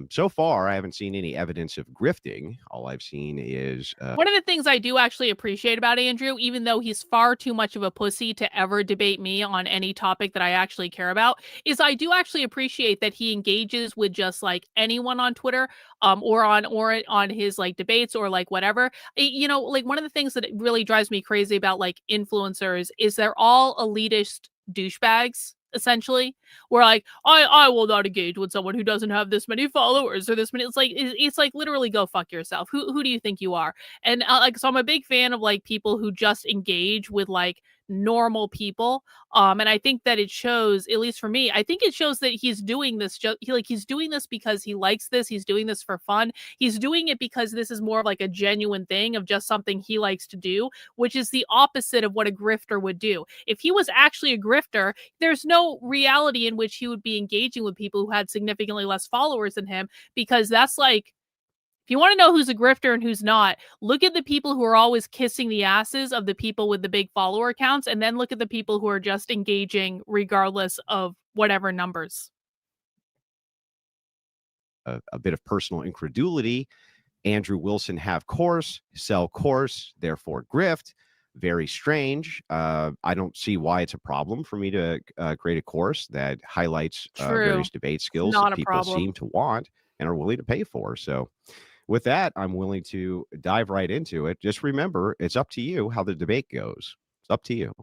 so far I haven't seen any evidence of grifting. All I've seen is one of the things I do actually appreciate about Andrew, even though he's far too much of a pussy to ever debate me on any topic that I actually care about, is I do actually appreciate that he engages with just like anyone on Twitter, or on his like debates or like whatever. Like one of the things that really drives me crazy about like influencers is they're all elitist douchebags. Essentially, we're like, I will not engage with someone who doesn't have this many followers or this many. It's like literally go fuck yourself. Who do you think you are? And so I'm a big fan of like people who just engage with like normal people. And I think that it shows, at least for me, I think it shows that he's doing this he's doing this because he likes this. He's doing this for fun. He's doing it because this is more of like a genuine thing of just something he likes to do, which is the opposite of what a grifter would do. If he was actually a grifter, there's no reality in which he would be engaging with people who had significantly less followers than him, because that's like, if you want to know who's a grifter and who's not, look at the people who are always kissing the asses of the people with the big follower counts, and then look at the people who are just engaging regardless of whatever numbers. A bit of personal incredulity. Andrew Wilson have course, sell course, therefore grift. Very strange. I don't see why it's a problem for me to create a course that highlights various debate skills that people seem to want and are willing to pay for. So with that, I'm willing to dive right into it. Just remember, it's up to you how the debate goes. It's up to you.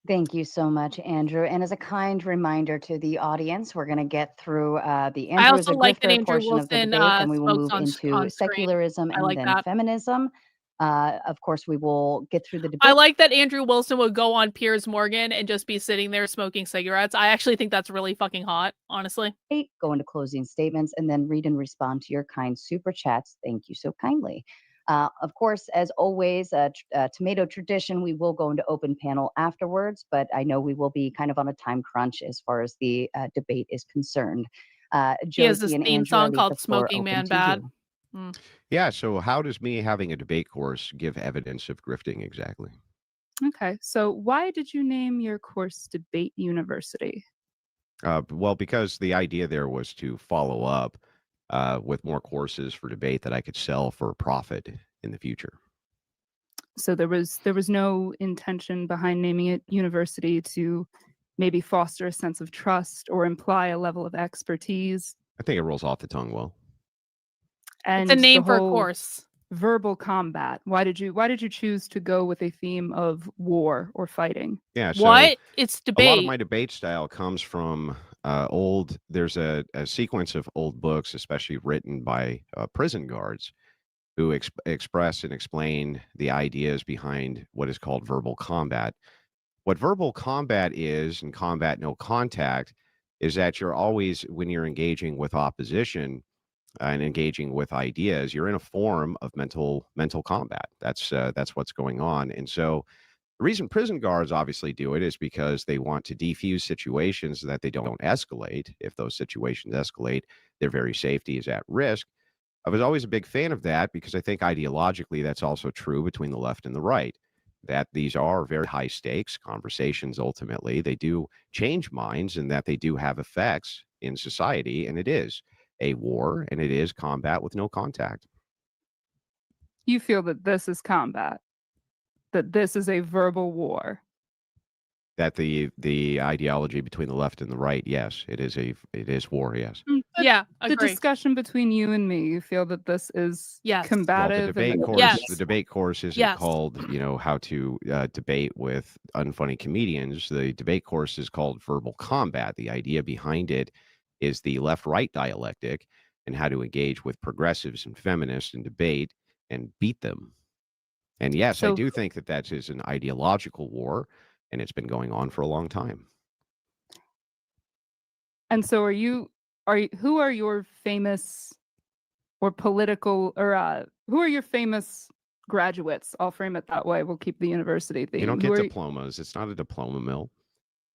Thank you so much, Andrew. And as a kind reminder to the audience, we're going to get through the Andrew is a grifter portion of the debate, then we will move into secularism and then feminism. Of course, we will get through the debate. I like that Andrew Wilson would go on Piers Morgan and just be sitting there smoking cigarettes. I actually think that's really fucking hot, honestly. Go into closing statements and then read and respond to your kind super chats. Thank you so kindly. Of course, as always, tomato tradition, we will go into open panel afterwards, but I know we will be kind of on a time crunch as far as the debate is concerned. He has this theme song called Smoking Man Bad. Yeah, so how does me having a debate course give evidence of grifting exactly? Okay, so why did you name your course Debate University? Well, because the idea there was to follow up with more courses for debate that I could sell for a profit in the future. So there was no intention behind naming it university to maybe foster a sense of trust or imply a level of expertise. I think it rolls off the tongue well. And It's a name the for a whole course. verbal combat. Why did you choose to go with a theme of war or fighting? Yeah. So What? It's a lot of debate. my debate style comes from there's a sequence of old books, especially written by prison guards, who express and explain the ideas behind what is called verbal combat. What verbal combat is, and combat no contact, is that you're always, when you're engaging with opposition and engaging with ideas, you're in a form of mental combat. That's what's going on. And so the reason prison guards obviously do it is because they want to defuse situations so that they don't escalate. If those situations escalate, their very safety is at risk. I was always a big fan of that because I think ideologically that's also true between the left and the right, that these are very high stakes conversations. Ultimately, they do change minds and that they do have effects in society. And it is a war and it is combat with no contact. You feel that this is combat, that this is a verbal war. That the ideology between the left and the right, yes, it is war, yes. But Yeah, the agree. discussion between you and me, you feel that this is Yes. Well, the combative debate and course, Yes. the debate course isn't Yes. called, how to debate with unfunny comedians. The debate course is called verbal combat. The idea behind it is the left-right dialectic and how to engage with progressives and feminists in debate and beat them. And yes, I So- do think that is an ideological war, and it's been going on for a long time. And so who are your famous or political or who are your famous graduates? I'll frame it that way. We'll keep the university theme. You don't Who get are diplomas. It's not a diploma mill.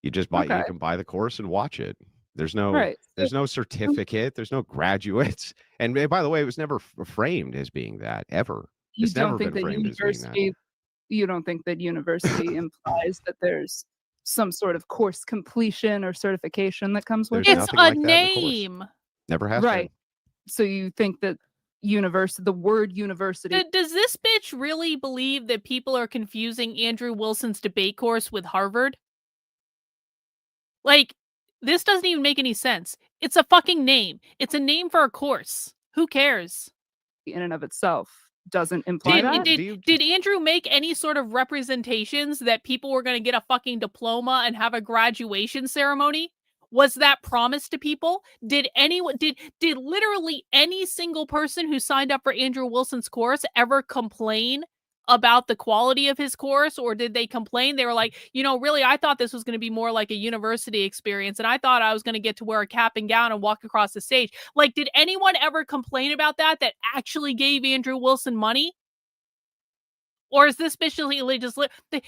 You just buy. Okay. You can buy the course and watch it. There's no. Right. There's no certificate. There's no graduates. And by the way, it was never framed as being that ever. You It's never don't think been that framed as being that. university you don't think that university implies that there's some sort of course completion or certification that comes with There's it? It's nothing a like that in the course. name. Never has Right. So you think that the word university Does this bitch really believe that people are confusing Andrew Wilson's debate course with Harvard? Like, this doesn't even make any sense. It's a fucking name. It's a name for a course. Who cares? in and of itself doesn't imply that? Did Andrew make any sort of representations that people were going to get a fucking diploma and have a graduation ceremony? Was that promised to people? Did literally any single person who signed up for Andrew Wilson's course ever complain about the quality of his course? Or did they complain? They were like, really, I thought this was going to be more like a university experience, and I thought I was going to get to wear a cap and gown and walk across the stage. Like, did anyone ever complain about that actually gave Andrew Wilson money? Or is this basically just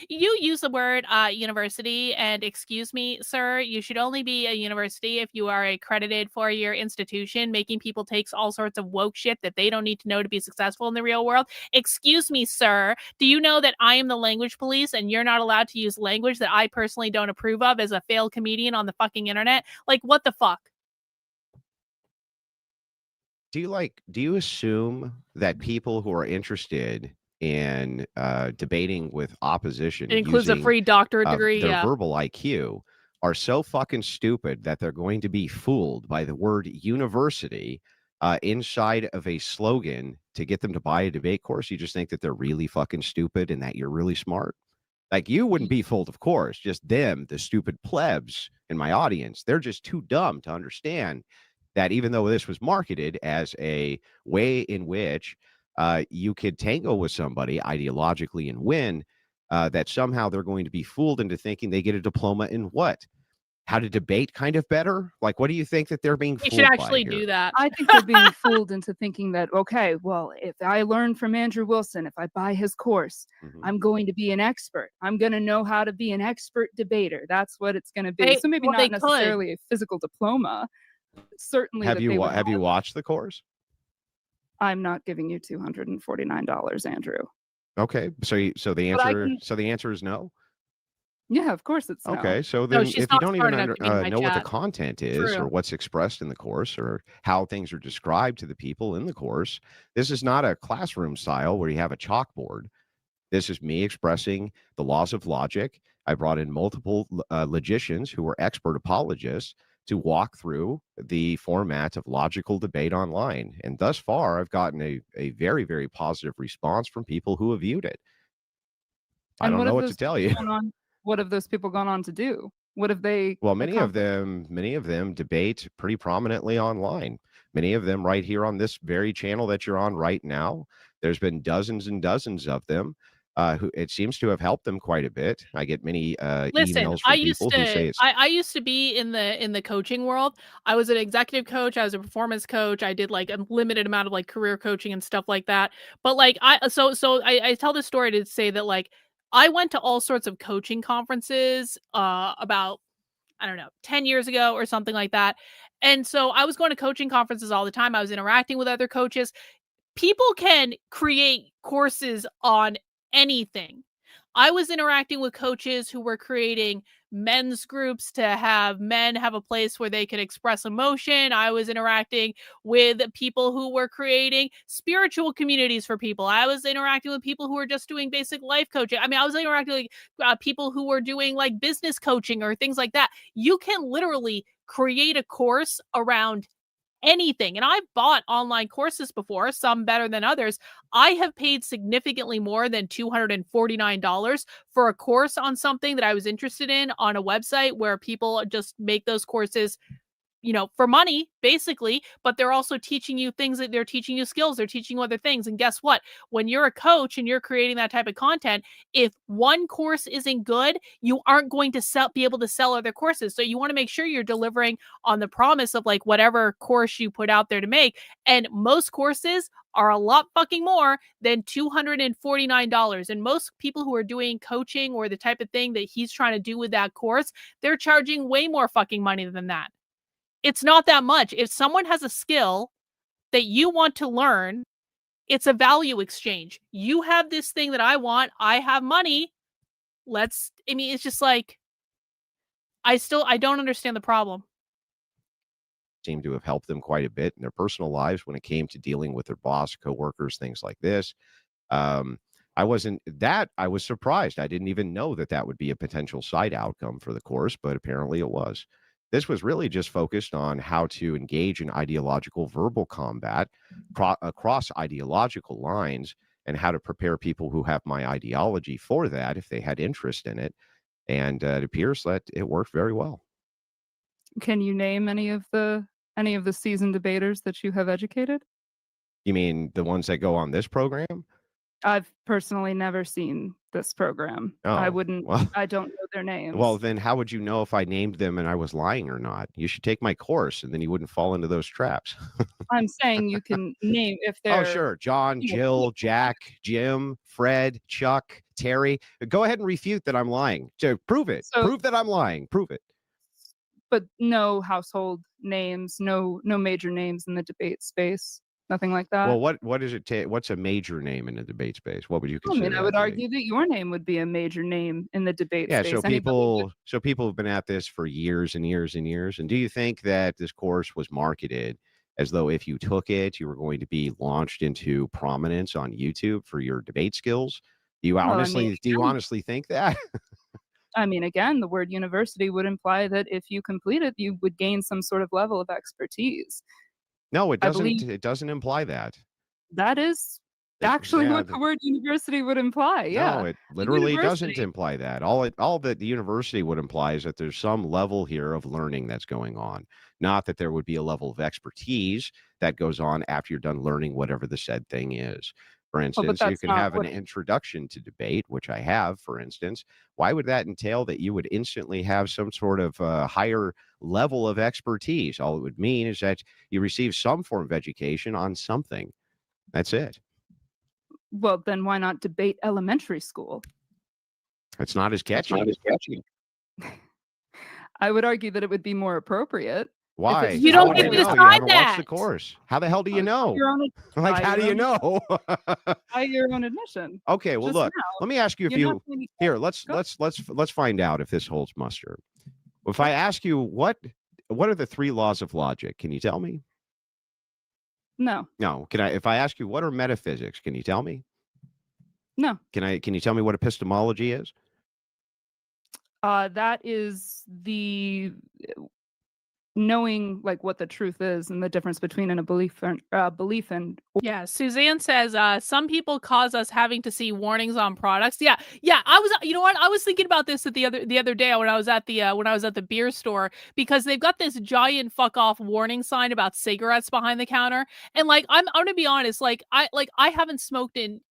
you use the word university, and excuse me, sir, you should only be a university if you are accredited for your institution, making people take all sorts of woke shit that they don't need to know to be successful in the real world. Excuse me, sir, do you know that I am the language police and you're not allowed to use language that I personally don't approve of as a failed comedian on the fucking internet? Like, what the fuck? Do you assume that people who are interested in debating with opposition It includes a using, free doctorate degree, their yeah. verbal IQ are so fucking stupid that they're going to be fooled by the word university inside of a slogan to get them to buy a debate course? You just think that they're really fucking stupid and that you're really smart? Like, you wouldn't be fooled, of course, just them, the stupid plebs in my audience. They're just too dumb to understand that even though this was marketed as a way in which you could tango with somebody ideologically and win, that somehow they're going to be fooled into thinking they get a diploma in what? How to debate kind of better? Like, what do you think that they're being fooled by? You should actually do that. I think they're being fooled into thinking that, okay, well, if I learn from Andrew Wilson, if I buy his course, I'm going to be an expert. I'm going to know how to be an expert debater. That's what it's going to be. So maybe not necessarily a physical diploma. Certainly. Have you watched the course? I'm not giving you $249, Andrew. Okay, so the answer is no. Yeah, of course it's no. Okay, so No, then she's if you not don't smart even enough to be in my know what the chat. content is or True. what's expressed in the course or how things are described to the people in the course, this is not a classroom style where you have a chalkboard. This is me expressing the laws of logic. I brought in multiple logicians who were expert apologists to walk through the format of logical debate online. And thus far, I've gotten a very, very positive response from people who have viewed it. I And don't what know have what to those tell people you. gone on what have those people gone on to do? What have they Well, accomplished? many of them debate pretty prominently online. Many of them right here on this very channel that you're on right now. There's been dozens and dozens of them. Who it seems to have helped them quite a bit. I get many Listen, emails from people who say it's I used to be in the coaching world. I was an executive coach, I was a performance coach, I did, like, a limited amount of, like, career coaching and stuff like that. But, like, I tell this story to say that, like, I went to all sorts of coaching conferences, about, I don't know, 10 years ago or something like that. And so I was going to coaching conferences all the time. I was interacting with other coaches. People can create courses on anything. I was interacting with coaches who were creating men's groups to have men have a place where they could express emotion. I was interacting with people who were creating spiritual communities for people. I was interacting with people who were just doing basic life coaching. I mean, I was interacting with people who were doing like business coaching or things like that. You can literally create a course around anything. And I've bought online courses before, some better than others. I have paid significantly more than $249 for a course on something that I was interested in on a website where people just make those courses, you know, for money, basically, but they're also teaching you things, that they're teaching you skills, they're teaching you other things. And guess what? When you're a coach and you're creating that type of content, if one course isn't good, you aren't going to be able to sell other courses. So you want to make sure you're delivering on the promise of like whatever course you put out there to make. And most courses are a lot fucking more than $249. And most people who are doing coaching or the type of thing that he's trying to do with that course, they're charging way more fucking money than that. It's not that much. If someone has a skill that you want to learn, it's a value exchange. You have this thing that I want, I have money. I mean, it's just like, I don't understand the problem. seem to have helped them quite a bit in their personal lives when it came to dealing with their boss, coworkers, things like this. Um, I was surprised. I didn't even know that that would be a potential side outcome for the course, but apparently it was. This was really just focused on how to engage in ideological verbal combat across ideological lines and how to prepare people who have my ideology for that if they had interest in it. And it appears that it worked very well. Can you name any of the seasoned debaters that you have educated? You mean the ones that go on this program? I've personally never seen this program. Oh, well, I don't know their well, names. then how would you know if I named them and I was lying or not? You should take my course and then you wouldn't fall into those traps. I'm saying you can name if Oh, they're, sure. John, you know, Jill, Jack, Jim, Fred, Chuck, Terry. Go ahead and refute that I'm lying. So prove it. so Prove that I'm lying. Prove it. but no household names, no major names in the debate space, nothing like that. Well, what does it take? What's a major name in the debate space? What would you I mean, consider I that would to be? argue that your name would be a major name in the debate Yeah, space. Anybody would. so people have been at this for years and years and years. And do you think that this course was marketed as though if you took it, you were going to be launched into prominence on YouTube for your debate skills? Well, Do you honestly think that? again, the word university would imply that if you complete it, you would gain some sort of level of expertise. No, it I doesn't. believe It doesn't imply that. that is actually Yeah, what the word university would imply. no, Yeah. it A literally doesn't university. imply that. All that the university would imply is that there's some level here of learning that's going on, not that there would be a level of expertise that goes on after you're done learning whatever the said thing is. For Oh, but instance, you that's can not have an what introduction to debate, which I have, for instance. Why would that entail that you would instantly have some sort of higher level of expertise? All it would mean is that you receive some form of education on something. That's it. well, then why not debate elementary school? It's not as catchy. I would argue that it would be more appropriate. Why? it's You How don't would get you to know? decide You haven't watched that. the course. How the hell do you know? Your own, Like, by how do your you own- know? by your own admission. Okay, well, Just look. now, Let me ask you a you're not few. saying Here, let's Go. let's find out if this holds muster. If I ask you what are the 3 laws of logic? Can you tell me? No, No. Can I? If I ask you what are metaphysics? Can you tell me? no. Can you tell me what epistemology is? That is the knowing like what the truth is and the difference between a belief and Yeah, Suzanne says some people cause us having to see warnings on products. Yeah, I was, you know what? I was thinking about this the other day when I was at the beer store, because they've got this giant fuck off warning sign about cigarettes behind the counter, and like I'm gonna be honest, I haven't smoked in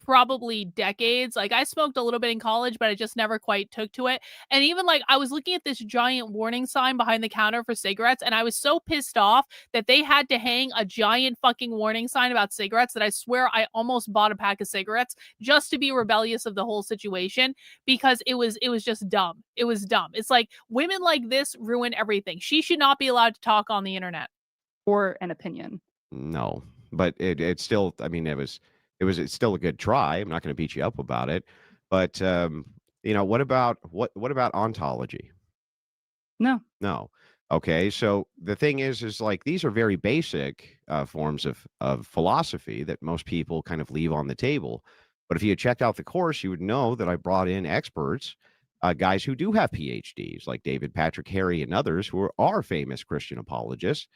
probably decades. Like I smoked a little bit in college, but I just never quite took to it. And even like I was looking at this giant warning sign behind the counter for cigarettes, and I was so pissed off that they had to hang a giant fucking warning sign about cigarettes that I swear I almost bought a pack of cigarettes just to be rebellious of the whole situation, because it was just dumb. It was dumb. It's like women like this ruin everything. She should not be allowed to talk on the internet. or an opinion. No, but it's still. I mean, it's still a good try. I'm not going to beat you up about it. But what about ontology? No. No. Okay. So the thing is like these are very basic forms of philosophy that most people kind of leave on the table. But if you had checked out the course, you would know that I brought in experts, guys who do have PhDs, like David Patrick Harry and others who are famous Christian apologists.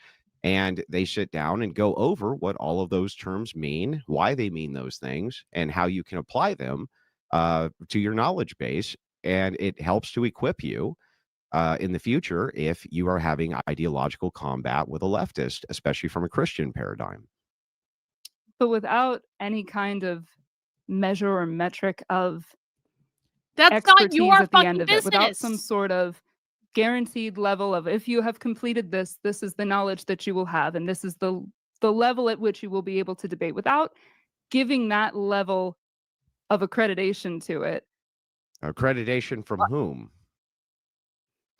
And they sit down and go over what all of those terms mean, why they mean those things, and how you can apply them to your knowledge base. And it helps to equip you in the future if you are having ideological combat with a leftist, especially from a Christian paradigm. But without any kind of measure or metric of That's not expertise your at the end fucking of it, without some business. sort of guaranteed level of, if you have completed this, this is the knowledge that you will have, and this is the level at which you will be able to debate, without giving that level of accreditation to it. Accreditation from whom?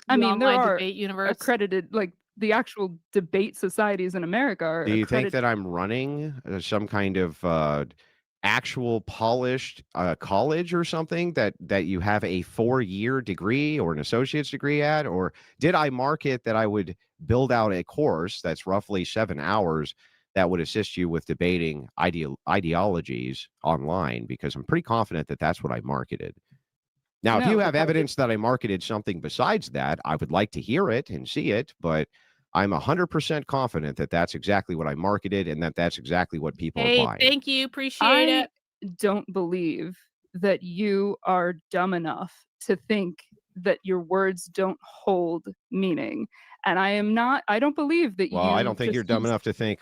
I The mean, there online are debate universe. accredited, like the actual debate societies in America are Do you think accredited. that I'm running some kind of actual polished college or something that you have a 4-year degree or an associate's degree at? Or did I market that I would build out a course that's roughly 7 hours that would assist you with debating ideologies online? Because I'm pretty confident that that's what I marketed. Now, if No, you have because evidence that I marketed something besides that, I would like to hear it and see it, but I'm 100% confident that that's exactly what I marketed and that that's exactly what people are Hey, buying. thank you. Appreciate I it. don't believe that you are dumb enough to think that your words don't hold meaning. And I don't believe that Well, I you don't think just you're dumb use, enough to think,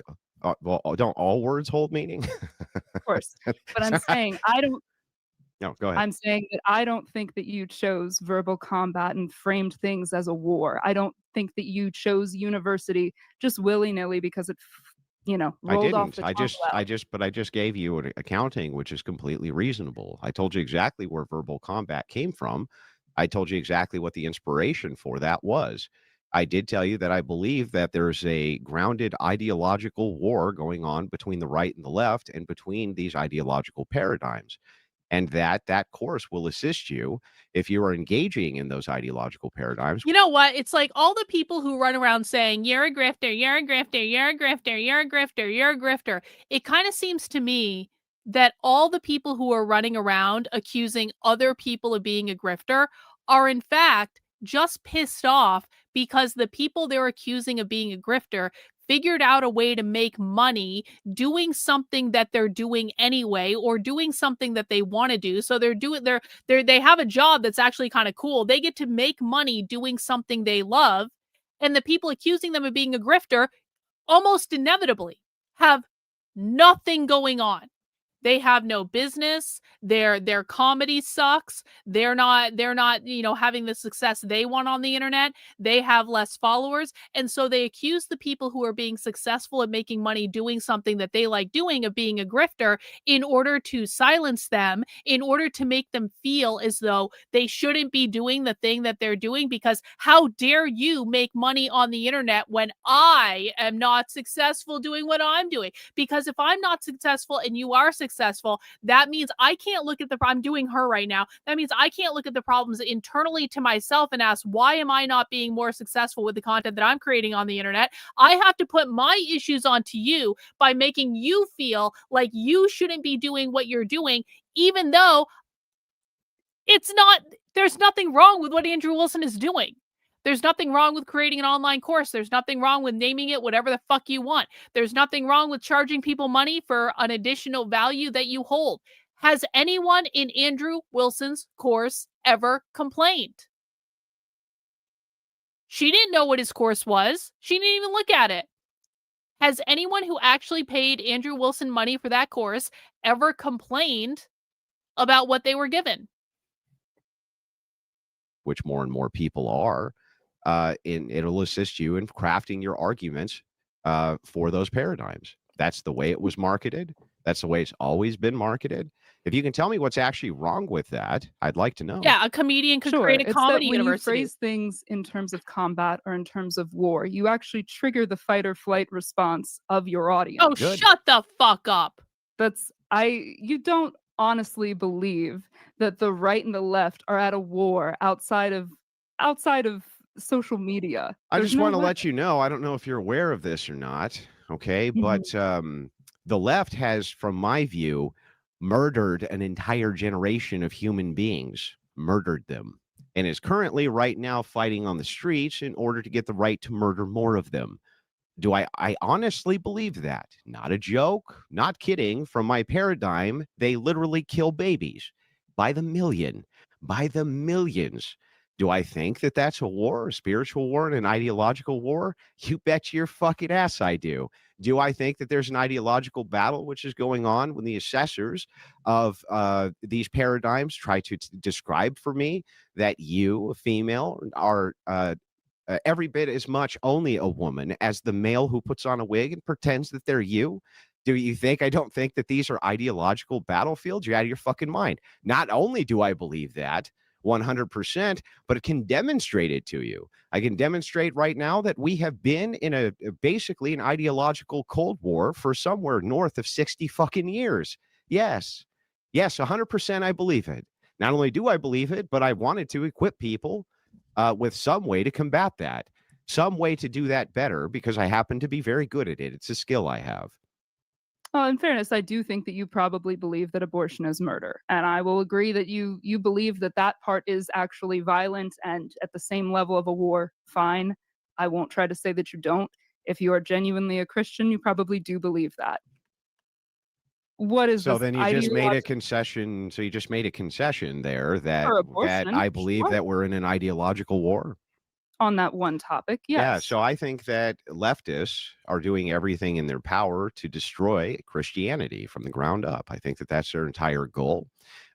well, don't all words hold meaning? of course. But I'm saying No, go ahead. I'm saying that I don't think that you chose verbal combat and framed things as a war. I don't think that you chose university just willy-nilly because it, I rolled off didn't. the tongue well. But I just gave you an accounting, which is completely reasonable. I told you exactly where verbal combat came from. I told you exactly what the inspiration for that was. I did tell you that I believe that there's a grounded ideological war going on between the right and the left and between these ideological paradigms. And that course will assist you if you are engaging in those ideological paradigms. You know what? It's like all the people who run around saying, you're a grifter, you're a grifter, you're a grifter, you're a grifter, you're a grifter. It kind of seems to me that all the people who are running around accusing other people of being a grifter are in fact just pissed off because the people they're accusing of being a grifter figured out a way to make money doing something that they're doing anyway, or doing something that they want to do. So they have a job that's actually kind of cool. They get to make money doing something they love. And the people accusing them of being a grifter almost inevitably have nothing going on. They have no business. Their comedy sucks. They're not, having the success they want on the internet. They have less followers. And so they accuse the people who are being successful at making money doing something that they like doing of being a grifter in order to silence them, in order to make them feel as though they shouldn't be doing the thing that they're doing, because how dare you make money on the internet when I am not successful doing what I'm doing? Because if I'm not successful and you are successful, that means I can't look at I'm doing her right now. That means I can't look at the problems internally to myself and ask, why am I not being more successful with the content that I'm creating on the internet? I have to put my issues onto you by making you feel like you shouldn't be doing what you're doing, even though there's nothing wrong with what Andrew Wilson is doing. There's nothing wrong with creating an online course. There's nothing wrong with naming it whatever the fuck you want. There's nothing wrong with charging people money for an additional value that you hold. Has anyone in Andrew Wilson's course ever complained? She didn't know what his course was. She didn't even look at it. Has anyone who actually paid Andrew Wilson money for that course ever complained about what they were given? Which more and more people are. It'll assist you in crafting your arguments for those paradigms. That's the way it was marketed. That's the way it's always been marketed. If you can tell me what's actually wrong with that, I'd like to know. Yeah, a comedian could create a It's comedy that when university. you phrase things in terms of combat or in terms of war, you actually trigger the fight or flight response of your audience. Oh, shut the fuck up. You don't honestly believe that the right and the left are at a war outside of social media. I just want to let you know, I don't know if you're aware of this or not, okay? But the left has, from my view, murdered an entire generation of human beings, murdered them, and is currently right now fighting on the streets in order to get the right to murder more of them. Do I honestly believe that? Not a joke, not kidding. From my paradigm, they literally kill babies by the million, by the millions. Do I think that that's a war, a spiritual war, and an ideological war? You bet your fucking ass I do. Do I think that there's an ideological battle which is going on when the assessors of these paradigms try to describe for me that you, a female, are every bit as much only a woman as the male who puts on a wig and pretends that they're you? Do you think I don't think that these are ideological battlefields? You're out of your fucking mind. Not only do I believe that 100%, but it can demonstrate it to you. I can demonstrate right now that we have been in basically an ideological Cold War for somewhere north of 60 fucking years. Yes, 100% I believe it. Not only do I believe it, but I wanted to equip people with some way to combat that, some way to do that better, because I happen to be very good at it. It's a skill I have. Well, in fairness, I do think that you probably believe that abortion is murder. And I will agree that you believe that that part is actually violent and at the same level of a war. Fine. I won't try to say that you don't. If you are genuinely a Christian, you probably do believe that. What is so then you just made a concession. So you just made a concession there that I believe that we're in an ideological war on that one topic. Yes. Yeah. So I think that leftists are doing everything in their power to destroy Christianity from the ground up. I think that that's their entire goal.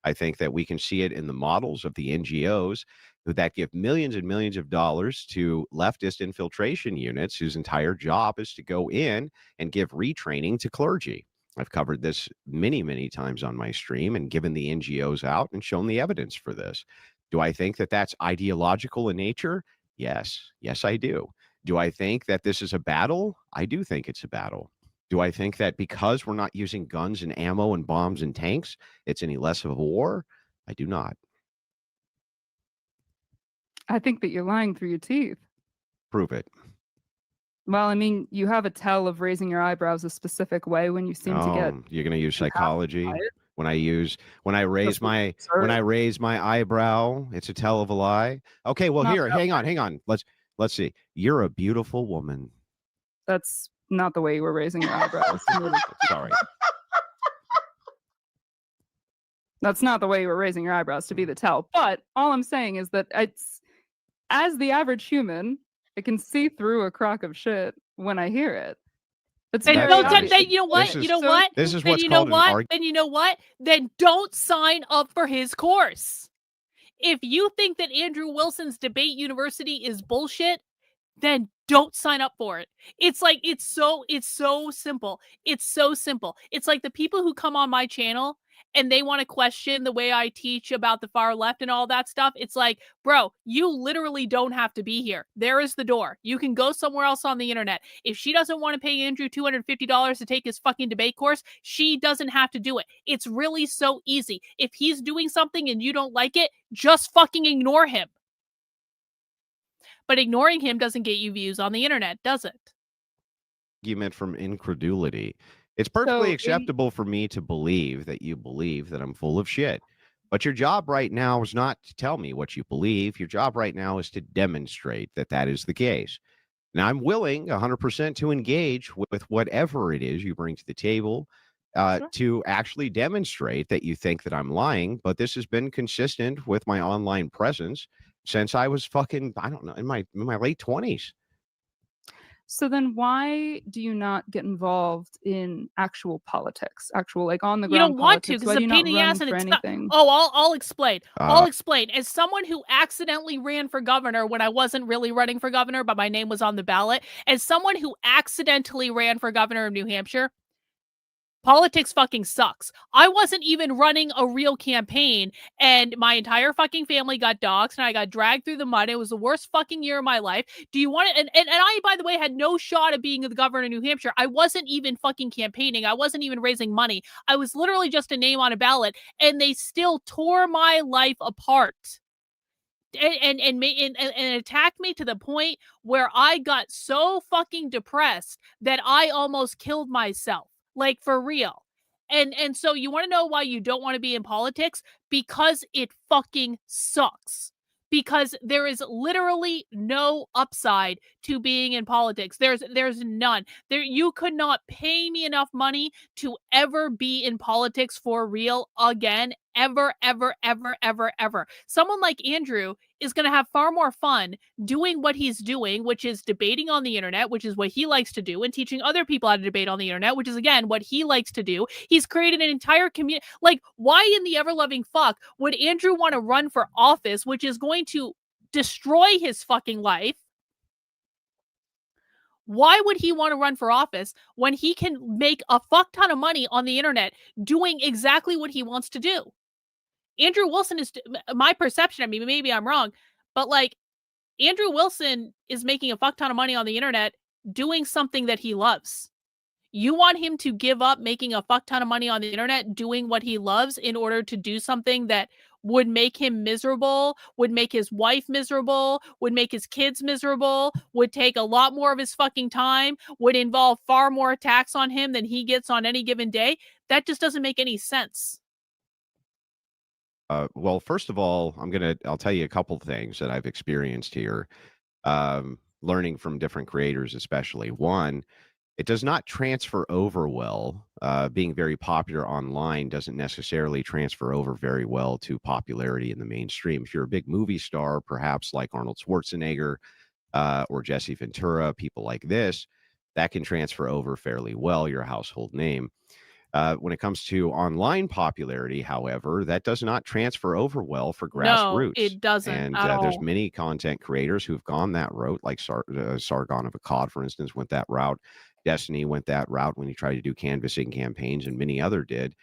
I think that we can see it in the models of the NGOs that give millions and millions of dollars to leftist infiltration units whose entire job is to go in and give retraining to clergy. I've covered this many, many times on my stream and given the NGOs out and shown the evidence for this. Do I think that that's ideological in nature? Yes, I do. Do I think that this is a battle? I do think it's a battle. Do I think that because we're not using guns and ammo and bombs and tanks, it's any less of a war? I do not. I think that you're lying through your teeth. Prove it. Well, I mean, you have a tell of raising your eyebrows a specific way when you seem to get. You're going to use psychology. When I raise my eyebrow, it's a tell of a lie. Okay, well, here, hang on. Let's see. You're a beautiful woman. That's not the way you were raising your eyebrows. Sorry. That's not the way you were raising your eyebrows to be the tell. But all I'm saying is that it's, as the average human, I can see through a crock of shit when I hear it. It's Then very don't obvious. then you know what? This is- You know So- what? This is Then what's you know called an what? argument. Then you know what? Then don't sign up for his course. If you think that Andrew Wilson's debate university is bullshit, then don't sign up for it. It's like it's so simple. It's so simple. It's like the people who come on my channel and they want to question the way I teach about the far left and all that stuff. It's like, bro, you literally don't have to be here. There is the door. You can go somewhere else on the internet. If she doesn't want to pay Andrew $250 to take his fucking debate course, she doesn't have to do it. It's really so easy. If he's doing something and you don't like it, just fucking ignore him. But ignoring him doesn't get you views on the internet, does it? Argument from incredulity. It's perfectly So, acceptable for me to believe that you believe that I'm full of shit. But your job right now is not to tell me what you believe. Your job right now is to demonstrate that that is the case. And I'm willing 100% to engage with whatever it is you bring to the table Sure. to actually demonstrate that you think that I'm lying. But this has been consistent with my online presence since I was fucking, I don't know, in my late 20s. So then why do you not get involved in actual politics? Actual, like, on the You ground don't want to politics? because Why it's do a you pain not in the run ass and for it's not. anything? Oh, I'll explain. I'll Uh, explain. As someone who accidentally ran for governor when I wasn't really running for governor, but my name was on the ballot, as someone who accidentally ran for governor of New Hampshire, politics fucking sucks. I wasn't even running a real campaign, and my entire fucking family got doxxed, and I got dragged through the mud. It was the worst fucking year of my life. Do you want it? And I, by the way, had no shot of being the governor of New Hampshire. I wasn't even fucking campaigning. I wasn't even raising money. I was literally just a name on a ballot, and they still tore my life apart. And attacked me to the point where I got so fucking depressed that I almost killed myself. Like, for real. And so you want to know why you don't want to be in politics? Because it fucking sucks. Because there is literally no upside to being in politics. There's none. You could not pay me enough money to ever be in politics for real again. Ever. Someone like Andrew is going to have far more fun doing what he's doing, which is debating on the internet, which is what he likes to do, and teaching other people how to debate on the internet, which is, again, what he likes to do. He's created an entire community. Like, why in the ever-loving fuck would Andrew want to run for office, which is going to destroy his fucking life? Why would he want to run for office when he can make a fuck ton of money on the internet doing exactly what he wants to do? Andrew Wilson is, my perception, I mean, maybe I'm wrong, but like, Andrew Wilson is making a fuck ton of money on the internet doing something that he loves. You want him to give up making a fuck ton of money on the internet doing what he loves in order to do something that would make him miserable, would make his wife miserable, would make his kids miserable, would take a lot more of his fucking time, would involve far more attacks on him than he gets on any given day? That just doesn't make any sense. Well, first of all, I'll tell you a couple things that I've experienced here, learning from different creators, especially. One, it does not transfer over well. Being very popular online doesn't necessarily transfer over very well to popularity in the mainstream. If you're a big movie star, perhaps like Arnold Schwarzenegger or Jesse Ventura, people like this, that can transfer over fairly well. You're a household name. When it comes to online popularity, however, that does not transfer over well for grassroots. No, it doesn't And at all. there's many content creators who've gone that route, like Sargon of Akkad, for instance, went that route. Destiny went that route when he tried to do canvassing campaigns, and many other did.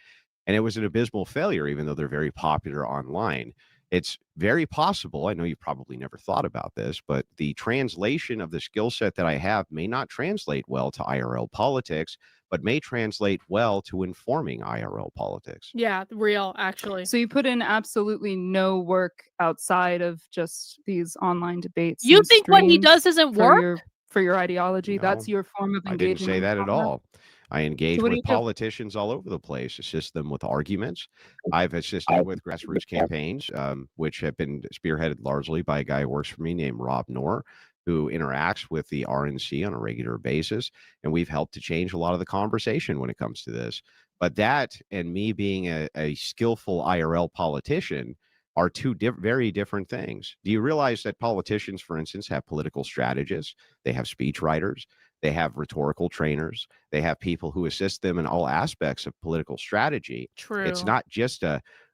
And it was an abysmal failure, even though they're very popular online. It's very possible, I know you probably never thought about this, but the translation of the skill set that I have may not translate well to IRL politics, but may translate well to informing IRL politics. Yeah, real, actually. So you put in absolutely no work outside of just these online debates. You and think what he streams does isn't work? for your ideology? No, That's your form of I engaging. didn't say with that at content? all. I engage So what do with you do? politicians all over the place, assist them with arguments. I've assisted with grassroots campaigns, which have been spearheaded largely by a guy who works for me named Rob Knorr, who interacts with the RNC on a regular basis. And we've helped to change a lot of the conversation when it comes to this. But that and me being a skillful IRL politician are two very different things. Do you realize that politicians, for instance, have political strategists? They have speech writers. They have rhetorical trainers. They have people who assist them in all aspects of political strategy. True. It's not just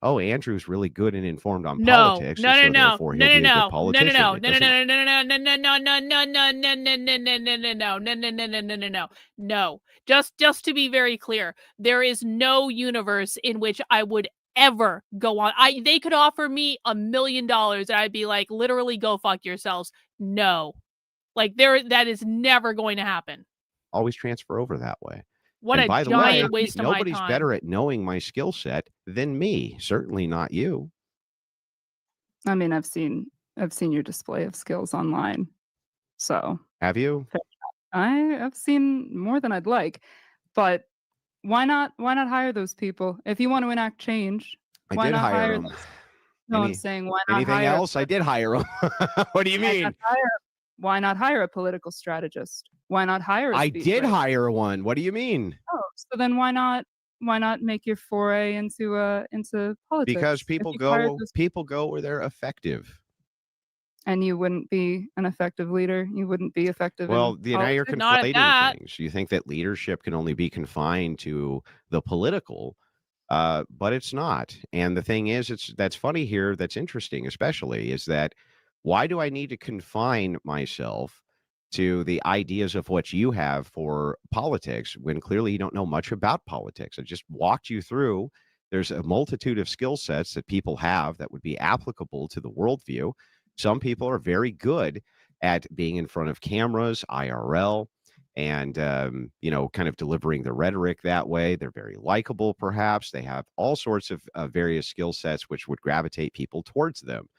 oh, Andrew's really good and informed on No, politics, no, and no, so no, therefore no, he'll no, be a good no, no, no, politician. no, It no, no, doesn't- no, no, no, no, no, no, no, no, no, no, no, no, no, no, no, no. No. Just to be very clear, there is no universe in which I would ever go on. They could offer me $1 million and I'd be like, literally, go fuck yourselves. No. Like that is never going to happen. Always transfer over that way. What And a by the way, giant waste of my nobody's time. better at knowing my skill set than me. Certainly not you. I mean, I've seen your display of skills online. So Have you? I've seen more than I'd like. But why not hire those people? If you want to enact change, I why did not hire them. those? No, I'm saying why not Anything hire else? I did hire them. What do you mean? Why not hire a political strategist? Why not hire a I speechwriter? did hire one. What do you mean? Oh, so then why not make your foray into politics? Because If people you hired go where they're effective. and you wouldn't be an effective leader. You wouldn't be effective. Well, now you're politics. Not at conflating that. things. You think that leadership can only be confined to the political, but it's not. And the thing is, that's funny here. That's interesting, especially, is that why do I need to confine myself to the ideas of what you have for politics when clearly you don't know much about politics? I just walked you through. There's a multitude of skill sets that people have that would be applicable to the worldview. Some people are very good at being in front of cameras, IRL, and kind of delivering the rhetoric that way. They're very likable, perhaps. They have all sorts of various skill sets which would gravitate people towards them.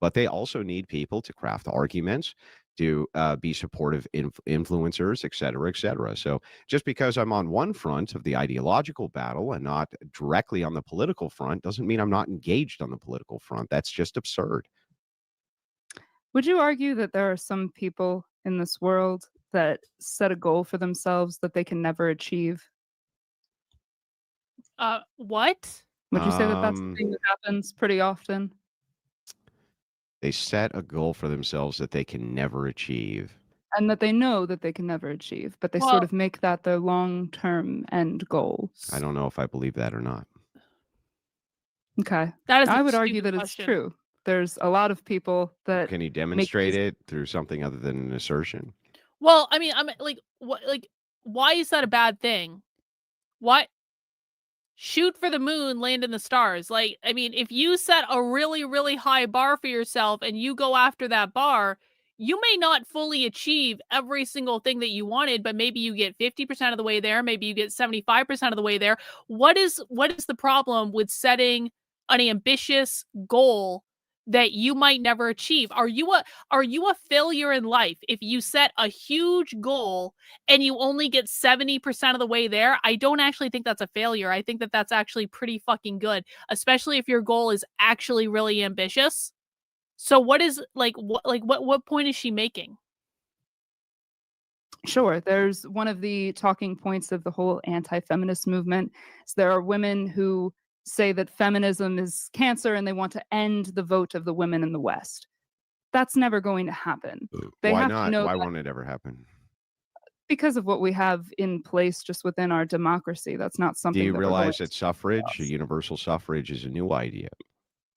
But they also need people to craft arguments, to be supportive influencers, et cetera, et cetera. So just because I'm on one front of the ideological battle and not directly on the political front doesn't mean I'm not engaged on the political front. That's just absurd. Would you argue that there are some people in this world that set a goal for themselves that they can never achieve? What? Would you say that that's a thing that happens pretty often? They set a goal for themselves that they can never achieve. And that they know that they can never achieve, but they sort of make that their long-term end goal. I don't know if I believe that or not. Okay. That is I a would argue stupid that question. it's true. There's a lot of people that Can you demonstrate it through something other than an assertion? Well, I mean, I'm like, what? Like, why is that a bad thing? Why? Shoot for the moon, land in the stars. Like, I mean, if you set a really, really high bar for yourself and you go after that bar, you may not fully achieve every single thing that you wanted, but maybe you get 50% of the way there. Maybe you get 75% of the way there. What is the problem with setting an ambitious goal that you might never achieve? Are you a failure in life if you set a huge goal and you only get 70% of the way there? I don't actually think that's a failure. I think that that's actually pretty fucking good, especially if your goal is actually really ambitious. So what is what point is she making? Sure. There's one of the talking points of the whole anti-feminist movement. So there are women who say that feminism is cancer and they want to end the vote of the women in the West. That's never going to happen. They Why have not? to know Why that won't it ever happen? because of what we have in place just within our democracy. That's not something. Do you that realize that suffrage, universal suffrage, is a new idea?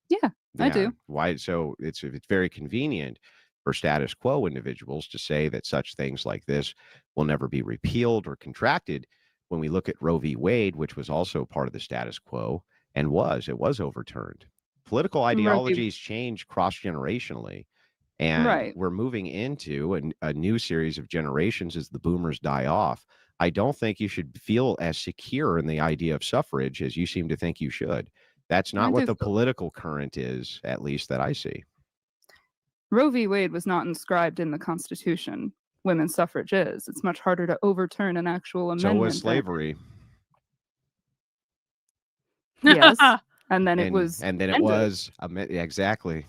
Yeah, I do. Why? So it's very convenient for status quo individuals to say that such things like this will never be repealed or contracted. When we look at Roe v. Wade, which was also part of the status quo and it was overturned. Political ideologies change cross-generationally. And we're moving into a new series of generations as the boomers die off. I don't think you should feel as secure in the idea of suffrage as you seem to think you should. That's not what the political current is, at least that I see. Roe v. Wade was not inscribed in the Constitution. Women's suffrage is. It's much harder to overturn an actual amendment. So was slavery. Yes. And then it was. And then it was exactly.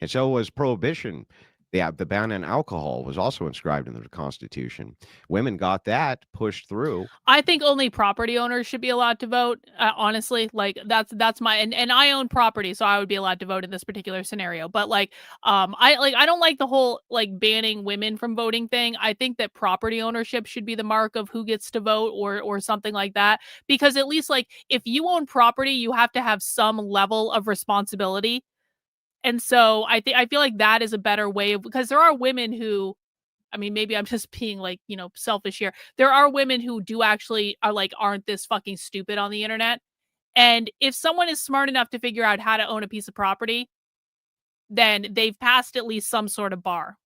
And so was prohibition. The ban on alcohol was also inscribed in the Constitution. Women got that pushed through. I think only property owners should be allowed to vote. Honestly, like that's my and I own property, so I would be allowed to vote in this particular scenario. But I don't like the whole like banning women from voting thing. I think that property ownership should be the mark of who gets to vote or something like that. Because at least like if you own property, you have to have some level of responsibility. And so I feel like that is a better way of, because there are women who, I mean, maybe I'm just being like, selfish here. There are women who do actually are like, aren't this fucking stupid on the internet. And if someone is smart enough to figure out how to own a piece of property, then they've passed at least some sort of bar.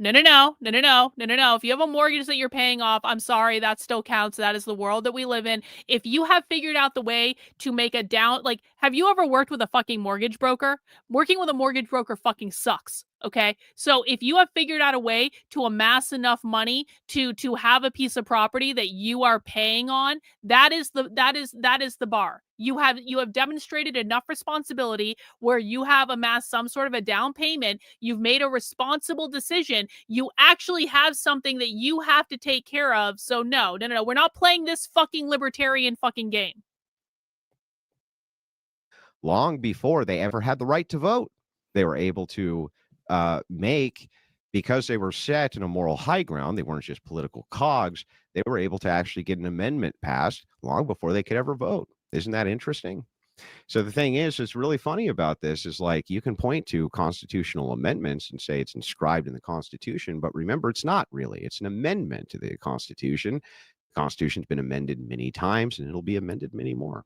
No. If you have a mortgage that you're paying off, I'm sorry, that still counts. That is the world that we live in. If you have figured out the way to make a down, like, have you ever worked with a fucking mortgage broker? Working with a mortgage broker fucking sucks. Okay. So if you have figured out a way to amass enough money to have a piece of property that you are paying on, that is the bar. You have demonstrated enough responsibility where you have amassed some sort of a down payment. You've made a responsible decision. You actually have something that you have to take care of. So no. We're not playing this fucking libertarian fucking game. Long before they ever had the right to vote, they were able to make, because they were set in a moral high ground, they weren't just political cogs, they were able to actually get an amendment passed long before they could ever vote. Isn't that interesting? So the thing is, it's really funny about this is like you can point to constitutional amendments and say it's inscribed in the Constitution, but remember, it's not really. It's an amendment to the Constitution. The Constitution's been amended many times, and it'll be amended many more.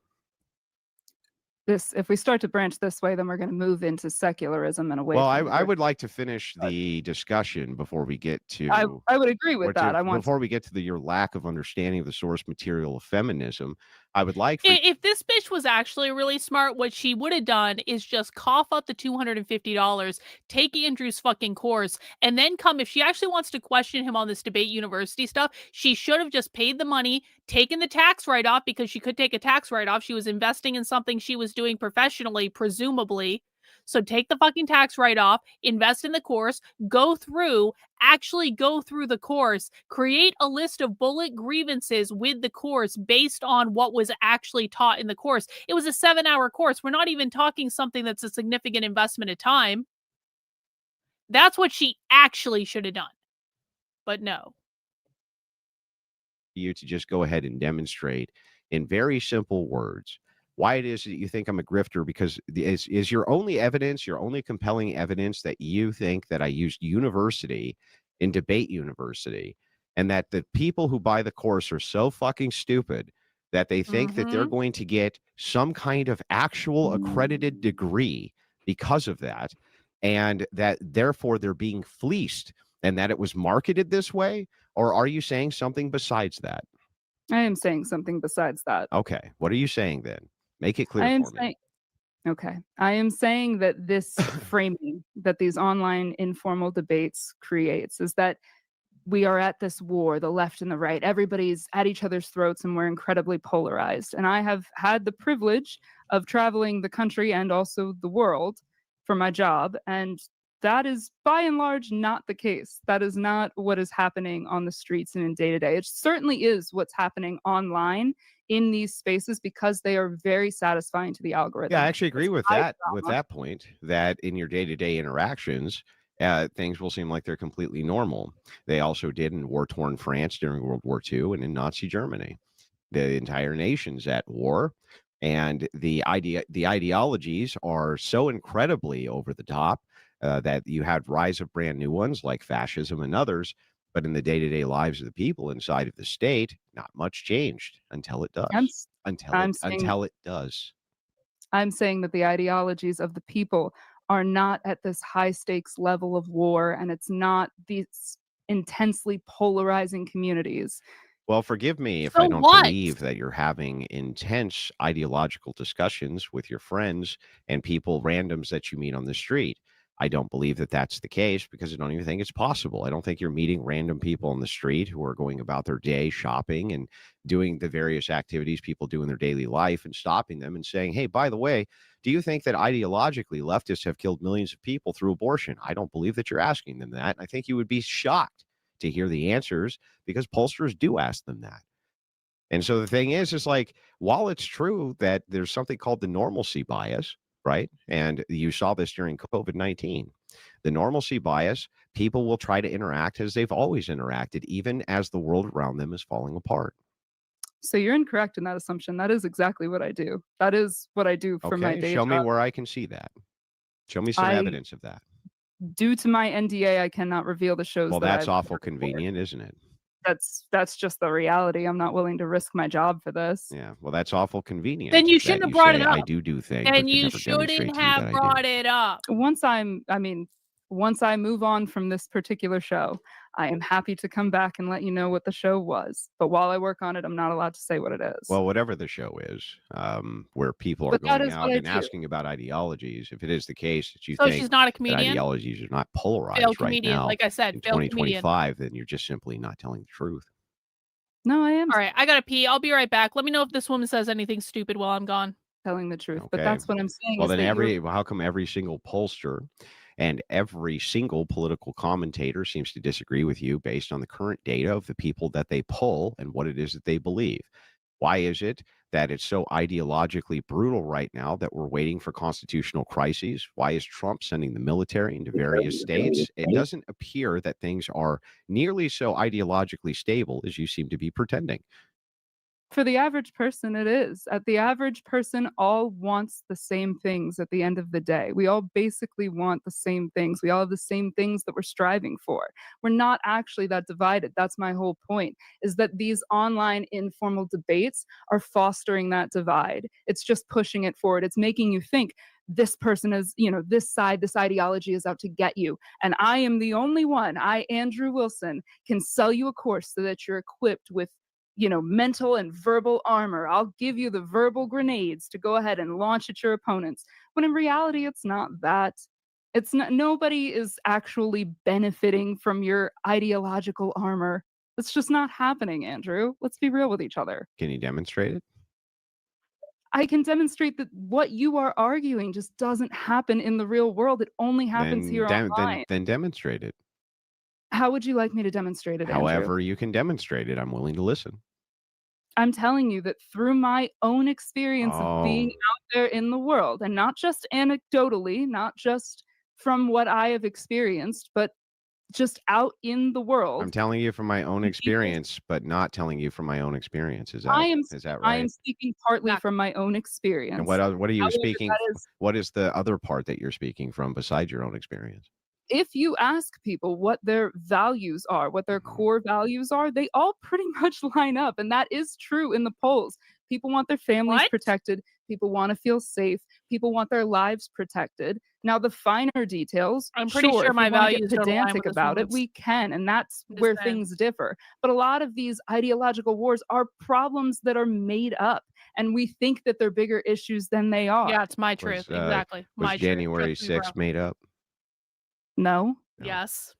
If we start to branch this way, then we're going to move into secularism and away. Well, I would like to finish the discussion before we get to. I would agree with that. Before we get to your lack of understanding of the source material of feminism, I would like. If this bitch was actually really smart, what she would have done is just cough up the $250, take Andrew's fucking course, and then come. If she actually wants to question him on this debate university stuff, she should have just paid the money, taken the tax write-off, because she could take a tax write-off. She was investing in something she was doing professionally, presumably. So take the fucking tax write-off, invest in the course, actually go through the course, create a list of bullet grievances with the course based on what was actually taught in the course. It was a 7-hour course. We're not even talking something that's a significant investment of time. That's what she actually should have done. But no. You to just go ahead and demonstrate in very simple words why it is that you think I'm a grifter, because is your only evidence, your only compelling evidence that you think that I used university in debate university, and that the people who buy the course are so fucking stupid that they think that they're going to get some kind of actual accredited degree because of that, and that therefore they're being fleeced, and that it was marketed this way? Or are you saying something besides that? I am saying something besides that. Okay. What are you saying then? Make it clear for me. Okay. I am saying that this framing that these online informal debates creates is that we are at this war, the left and the right. Everybody's at each other's throats and we're incredibly polarized. And I have had the privilege of traveling the country and also the world for my job. And that is by and large not the case. That is not what is happening on the streets and in day to day. It certainly is what's happening online in these spaces because they are very satisfying to the algorithm. Yeah, I actually agree with that point, that in your day-to-day interactions, things will seem like they're completely normal. They also did in war-torn France during World War II and in Nazi Germany. The entire nation's at war, and the ideologies are so incredibly over the top that you had rise of brand new ones like fascism and others. But in the day-to-day lives of the people inside of the state, not much changed until it does. Until it does. I'm saying that the ideologies of the people are not at this high-stakes level of war, and it's not these intensely polarizing communities. Well, forgive me if I don't believe that you're having intense ideological discussions with your friends and people, randoms that you meet on the street. I don't believe that that's the case because I don't even think it's possible. I don't think you're meeting random people on the street who are going about their day shopping and doing the various activities people do in their daily life and stopping them and saying, hey, by the way, do you think that ideologically leftists have killed millions of people through abortion? I don't believe that you're asking them that. I think you would be shocked to hear the answers because pollsters do ask them that. And so the thing is like, while it's true that there's something called the normalcy bias, right? And you saw this during COVID-19. The normalcy bias, people will try to interact as they've always interacted, even as the world around them is falling apart. So you're incorrect in that assumption. That is exactly what I do. That is what I do for my Okay, day show me job. where I can see that. Show me some I, evidence of that. due to my NDA, I cannot reveal the shows Well, that that's I've awful worked for. convenient, isn't it? That's just the reality. I'm not willing to risk my job for this. Yeah, well, that's awful convenient. Then you that shouldn't have you brought say, it I up. do things, but And can you never demonstrate shouldn't to you have that brought I do. it up. Once I move on from this particular show, I am happy to come back and let you know what the show was. But while I work on it, I'm not allowed to say what it is. Well, whatever the show is, where people are But that going is out what I and do. asking about ideologies, if it is the case that you So think she's not a that comedian? ideologies are not polarized Failed right comedian. now Like I said, in failed comedian. 2025, then you're just simply not telling the truth. No, I am All right, I gotta pee. I'll be right back. Let me know if this woman says anything stupid while I'm gone. telling the truth. But Okay. that's what I'm saying. Well, is then that how come every single pollster and every single political commentator seems to disagree with you based on the current data of the people that they poll and what it is that they believe? Why is it that it's so ideologically brutal right now that we're waiting for constitutional crises? Why is Trump sending the military into various states? It doesn't appear that things are nearly so ideologically stable as you seem to be pretending. for the average person, it is. The average person all wants the same things at the end of the day. We all basically want the same things. We all have the same things that we're striving for. We're not actually that divided. That's my whole point, is that these online informal debates are fostering that divide. It's just pushing it forward. It's making you think this person is, this side, this ideology is out to get you. And I am the only one, Andrew Wilson, can sell you a course so that you're equipped with mental and verbal armor. I'll give you the verbal grenades to go ahead and launch at your opponents. When in reality, it's not that. It's not, nobody is actually benefiting from your ideological armor. It's just not happening, Andrew. Let's be real with each other. Can you demonstrate it? I can demonstrate that what you are arguing just doesn't happen in the real world. It only happens here online. Then demonstrate it. How would you like me to demonstrate it, Andrew? However you can demonstrate it, I'm willing to listen. I'm telling you that through my own experience of being out there in the world, and not just anecdotally, not just from what I have experienced, but just out in the world. I'm telling you from my own experience, but not telling you from my own experience. Is that right? I am speaking partly from my own experience. And what are you However, speaking? that is, What is the other part that you're speaking from besides your own experience? if you ask people what their values are, what their core values are, they all pretty much line up. And that is true in the polls. People want their families protected. People want to feel safe. People want their lives protected. Now, the finer details, I'm pretty sure if my we want to values get don't align pedantic with about it, women's. we can. And that's where things differ. But a lot of these ideological wars are problems that are made up. And we think that they're bigger issues than they are. Yeah, it's my truth. Exactly. Was January 6th made up? No. Yes.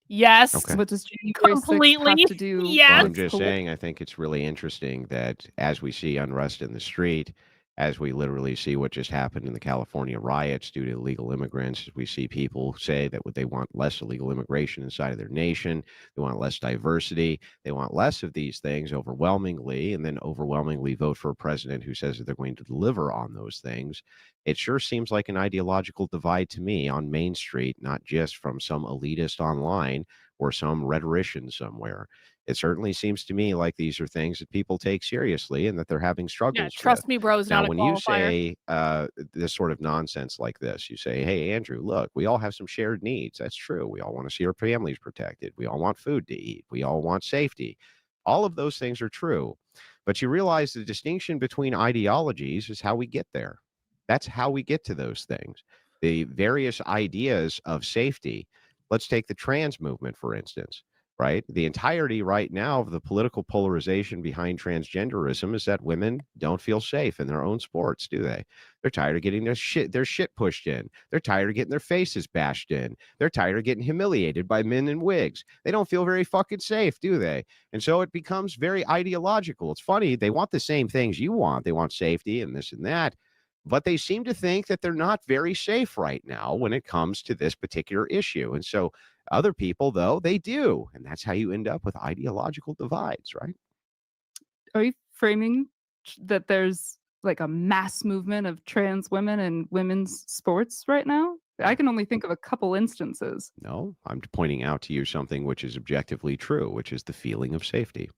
Yes. Okay. What does January 6th have to do? Yes. Well, I'm just saying, I think it's really interesting that as we see unrest in the street, as we literally see what just happened in the California riots due to illegal immigrants, we see people say that they want less illegal immigration inside of their nation. They want less diversity. They want less of these things overwhelmingly, and then overwhelmingly vote for a president who says that they're going to deliver on those things. It sure seems like an ideological divide to me on Main Street, not just from some elitist online or some rhetorician somewhere. It certainly seems to me like these are things that people take seriously and that they're having struggles Yeah, trust with. me, bro, is Now, not a when you qualifier. say this sort of nonsense like this, you say, hey, Andrew, look, we all have some shared needs. That's true. We all want to see our families protected. We all want food to eat. We all want safety. All of those things are true. But you realize the distinction between ideologies is how we get there. That's how we get to those things. The various ideas of safety. Let's take the trans movement, for instance. right? The entirety right now of the political polarization behind transgenderism is that women don't feel safe in their own sports, do they? They're tired of getting their shit pushed in. They're tired of getting their faces bashed in. They're tired of getting humiliated by men in wigs. They don't feel very fucking safe, do they? And so it becomes very ideological. It's funny, they want the same things you want. They want safety and this and that. But they seem to think that they're not very safe right now when it comes to this particular issue. And so other people, though, they do. And that's how you end up with ideological divides, right? Are you framing that there's like a mass movement of trans women in women's sports right now? I can only think of a couple instances. No, I'm pointing out to you something which is objectively true, which is the feeling of safety.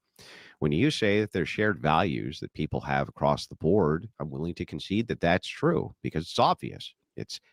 When you say that there's shared values that people have across the board, I'm willing to concede that that's true because it's obvious.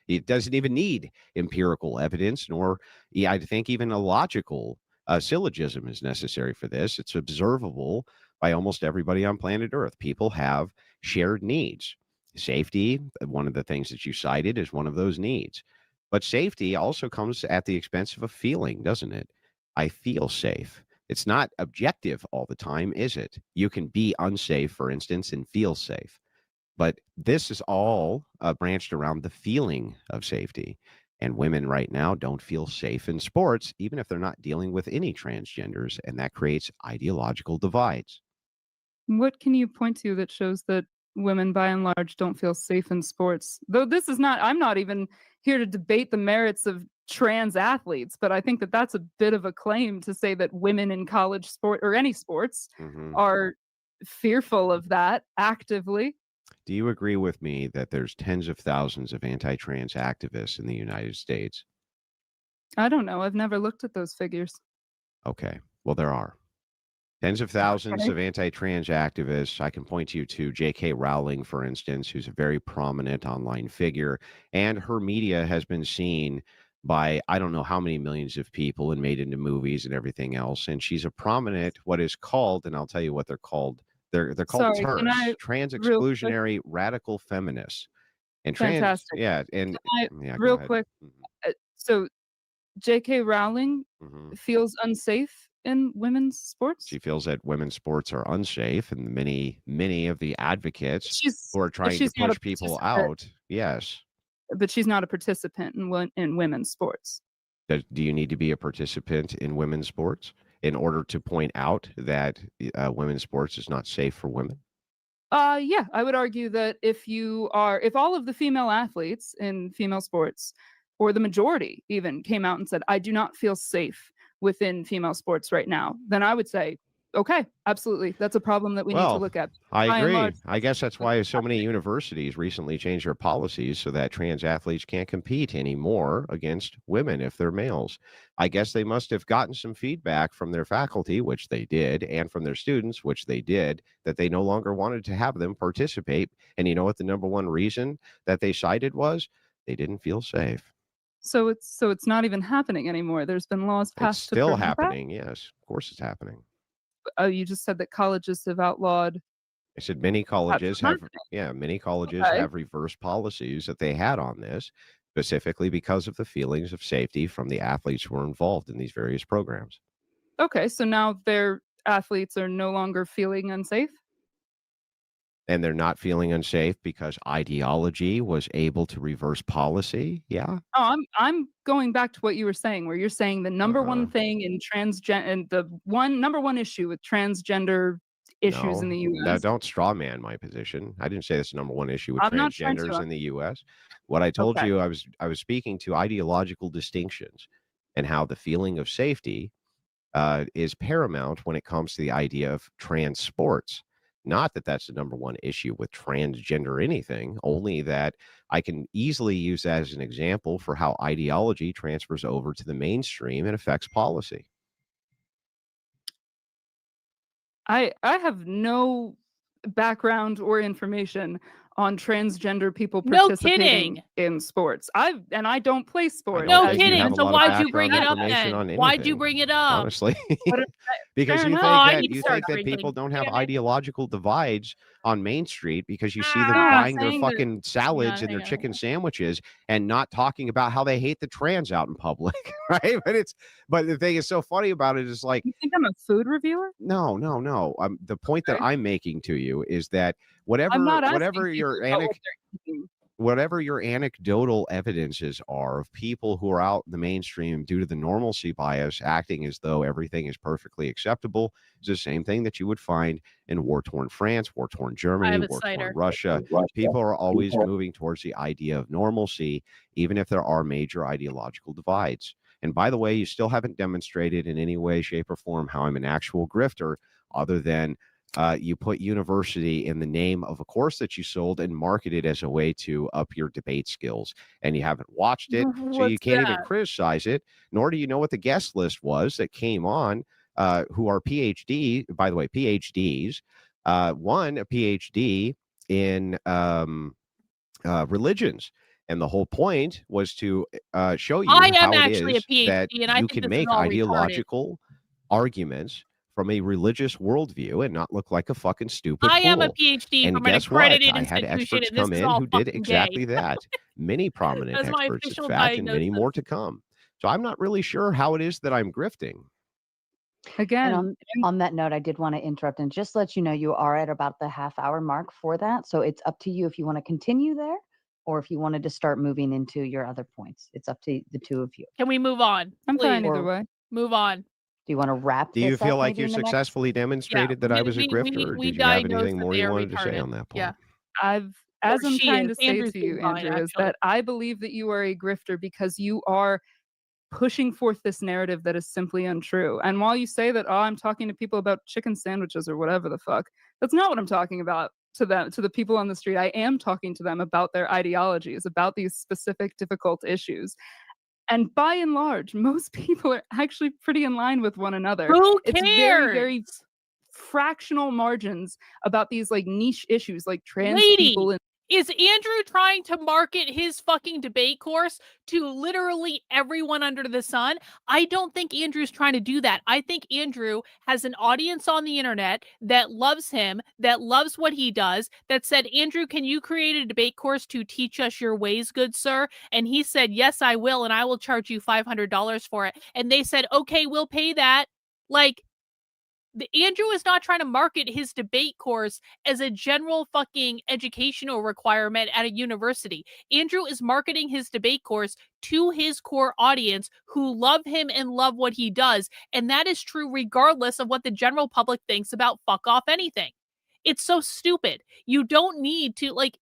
It doesn't even need empirical evidence, nor I think even a logical syllogism is necessary for this. It's observable by almost everybody on planet Earth. People have shared needs. Safety, one of the things that you cited, is one of those needs. But safety also comes at the expense of a feeling, doesn't it? I feel safe. It's not objective all the time, is it? You can be unsafe, for instance, and feel safe. But this is all branched around the feeling of safety. And women right now don't feel safe in sports, even if they're not dealing with any transgenders. And that creates ideological divides. What can you point to that shows that women by and large don't feel safe in sports? Though this is not, I'm not even here to debate the merits of trans athletes, but I think that that's a bit of a claim to say that women in college sport or any sports hmm are fearful of that actively. Do you agree with me that there's tens of thousands of anti-trans activists in the United States? I don't know. I've never looked at those figures. Okay. Well, there are. Tens of thousands Okay. of anti-trans activists. I can point you to J.K. Rowling, for instance, who's a very prominent online figure, and her media has been seen by I don't know how many millions of people and made into movies and everything else. And she's a prominent, what is called, and I'll tell you what they're called. They're called Sorry, can TERFs, I trans real quick? exclusionary radical feminists. And trans, Fantastic. yeah, and Can I yeah, go real ahead. quick? So J.K. Rowling hmm feels unsafe in women's sports? She feels that women's sports are unsafe, and many of the advocates She's who are but trying to she's not a push people participant out, yes. but she's not a participant in women's sports. Do you need to be a participant in women's sports in order to point out that women's sports is not safe for women? Yeah, I would argue that if all of the female athletes in female sports, or the majority even, came out and said, "I do not feel safe within female sports right now," then I would say, "Okay, absolutely, that's a problem that we need to Well, look at." I By and large, agree. I guess that's why so many universities recently changed their policies so that trans athletes can't compete anymore against women if they're males. I guess they must have gotten some feedback from their faculty, which they did, and from their students, which they did, that they no longer wanted to have them participate. And you know what the number one reason that they cited was? They didn't feel safe. so it's not even happening anymore. There's been laws It's passed to still prevent that? happening. Yes, of course it's happening. You just said that colleges have outlawed I said many that colleges from have, happening. yeah, many colleges Okay. have reversed policies that they had on this, specifically because of the feelings of safety from the athletes who were involved in these various programs. Okay, so now their athletes are no longer feeling unsafe? And they're not feeling unsafe because ideology was able to reverse policy. Yeah. Oh, I'm going back to what you were saying, where you're saying the number one Uh-uh. thing in transgen and the number one issue with transgender issues in No, the no, US. don't straw man my position. I didn't say that's the number one issue with I'm not trying transgenders to. in the U.S. What I told Okay. you, I was speaking to ideological distinctions and how the feeling of safety is paramount when it comes to the idea of trans sports. Not that that's the number one issue with transgender anything, only that I can easily use that as an example for how ideology transfers over to the mainstream and affects policy. I have no background or information on transgender people No participating kidding. in sports. I don't play sports. No think you kidding. have a So lot of why'd you bring it background up information then? on Why'd you anything, bring it up? honestly. But Because fair you enough. Oh, I think need that to start people drinking. don't have Damn it. ideological divides on Main Street because you see them Ah, buying their saying that- fucking salads and their chicken sandwiches and not talking about how they hate the trans out in public, right? But the thing is so funny about it is like, You think I'm a food reviewer? no. The point that Okay. I'm making to you is that I'm not asking whatever people your about what they're eating. whatever your anecdotal evidences are of people who are out in the mainstream due to the normalcy bias acting as though everything is perfectly acceptable is the same thing that you would find in war-torn France, war-torn Germany, have a war-torn cider. Russia. People are always moving towards the idea of normalcy, even if there are major ideological divides. And by the way, you still haven't demonstrated in any way, shape, or form how I'm an actual grifter, other than you put university in the name of a course that you sold and marketed as a way to up your debate skills. And you haven't watched it, so you What's can't even that? criticize it, nor do you know what the guest list was that came on, who are PhD, by the way, PhDs. One, a PhD in religions. And the whole point was to show you I am how it actually a is that PhD, and I you think can this is make all retarded. ideological arguments from a religious worldview and not look like a fucking stupid I am a fool. PhD And from an guess what? accredited I had institution, experts and this come is in all who did fucking gay. exactly that. Many prominent That's my experts, in official fact, and many more diagnosis. to come. So I'm not really sure how it is that I'm grifting. Again, And on that note, I did want to interrupt and just let you know you are at about the half-hour mark for that. So it's up to you if you want to continue there or if you wanted to start moving into your other points. It's up to the two of you. Can we move on? I'm fine Please either way. move on. Do you want to wrap Do you this feel up like maybe you in the next? successfully demonstrated that I was a grifter, or we did you have diagnosed anything that more they you are wanted to say retarded. on that point? Yeah. As I'm she trying is. to say Andrew's to you, being fine, Andrew, is actually. that I believe that you are a grifter because you are pushing forth this narrative that is simply untrue. And while you say that, oh, I'm talking to people about chicken sandwiches or whatever the fuck, that's not what I'm talking about to them, to the people on the street. I am talking to them about their ideologies, about these specific difficult issues. And by and large, most people are actually pretty in line with one another. Who It's very, cares? very fractional margins about these like niche issues like trans Lady, people and is Andrew trying to market his fucking debate course to literally everyone under the sun? I don't think Andrew's trying to do that. I think Andrew has an audience on the internet that loves him, that loves what he does, that said, Andrew, can you create a debate course to teach us your ways, good sir? And he said, yes, I will, and I will charge you $500 for it. And they said, okay, we'll pay that. Like, Andrew is not trying to market his debate course as a general fucking educational requirement at a university. Andrew is marketing his debate course to his core audience who love him and love what he does. And that is true regardless of what the general public thinks about fuck off anything. It's so stupid. You don't need to, like,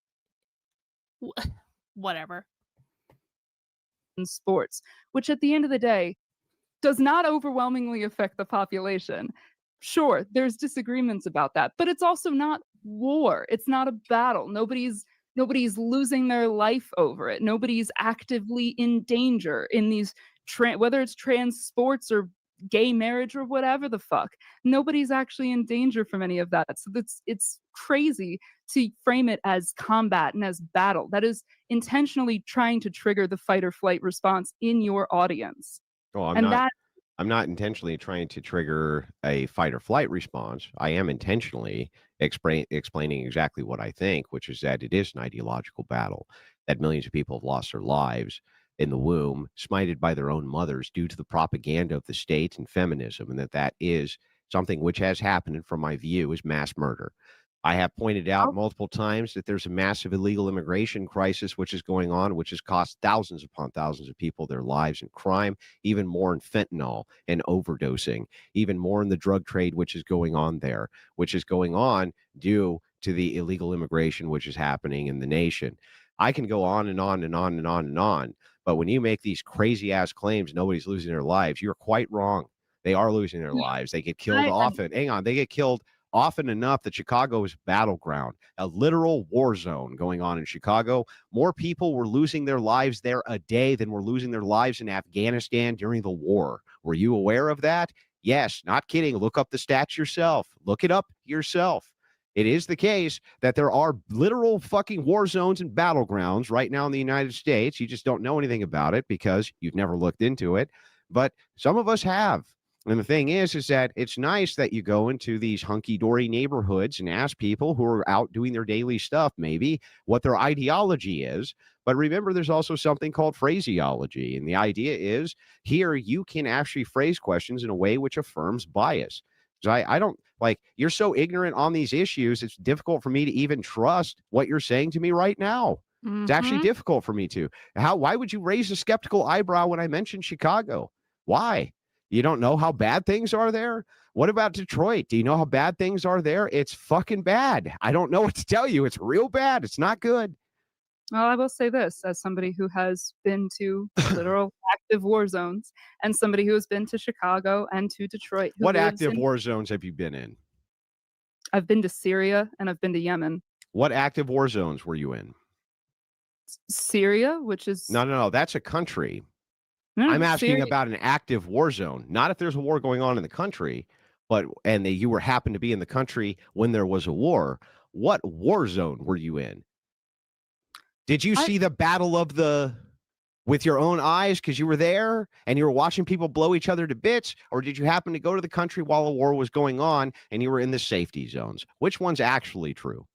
whatever. sports, which at the end of the day does not overwhelmingly affect the population. Sure, there's disagreements about that, but it's also not war. It's not a battle. Nobody's losing their life over it. Nobody's actively in danger in these whether it's trans sports or gay marriage or whatever the fuck. Nobody's actually in danger from any of that. So it's crazy to frame it as combat and as battle. That is intentionally trying to trigger the fight or flight response in your audience. Oh, I'm not intentionally trying to trigger a fight or flight response. I am intentionally explaining exactly what I think, which is that it is an ideological battle, that millions of people have lost their lives in the womb, smited by their own mothers due to the propaganda of the state and feminism, and that is something which has happened, and from my view, is mass murder. I have pointed out multiple times that there's a massive illegal immigration crisis which is going on, which has cost thousands upon thousands of people their lives in crime, even more in fentanyl and overdosing, even more in the drug trade which is going on there, which is going on due to the illegal immigration which is happening in the nation. I can go on and on and on and on and on, but when you make these crazy ass claims, nobody's losing their lives, you're quite wrong. They are losing their lives. They get killed often. Hang on, they get killed often enough that Chicago is a battleground, a literal war zone going on in Chicago. More people were losing their lives there a day than were losing their lives in Afghanistan during the war. Were you aware of that? Yes, not kidding. Look up the stats yourself. Look it up yourself. It is the case that there are literal fucking war zones and battlegrounds right now in the United States. You just don't know anything about it because you've never looked into it. But some of us have. And the thing is that it's nice that you go into these hunky-dory neighborhoods and ask people who are out doing their daily stuff, maybe, what their ideology is. But remember, there's also something called phraseology. And the idea is here you can actually phrase questions in a way which affirms bias. So I don't like, you're so ignorant on these issues, it's difficult for me to even trust what you're saying to me right now. It's actually difficult for me to. Why would you raise a skeptical eyebrow when I mentioned Chicago? Why? You don't know how bad things are there? What about Detroit? Do you know how bad things are there? It's fucking bad. I don't know what to tell you. It's real bad. It's not good. Well, I will say this as somebody who has been to literal active war zones and somebody who has been to Chicago and to Detroit. What active war zones have you been in? I've been to Syria and I've been to Yemen. What active war zones were you in? Syria, which is... No. That's a country. I'm asking Syria. about an active war zone, not if there's a war going on in the country, but you happened to be in the country when there was a war. What war zone were you in? Did you see the battle with your own eyes because you were there and you were watching people blow each other to bits, or did you happen to go to the country while a war was going on and you were in the safety zones? Which one's actually true?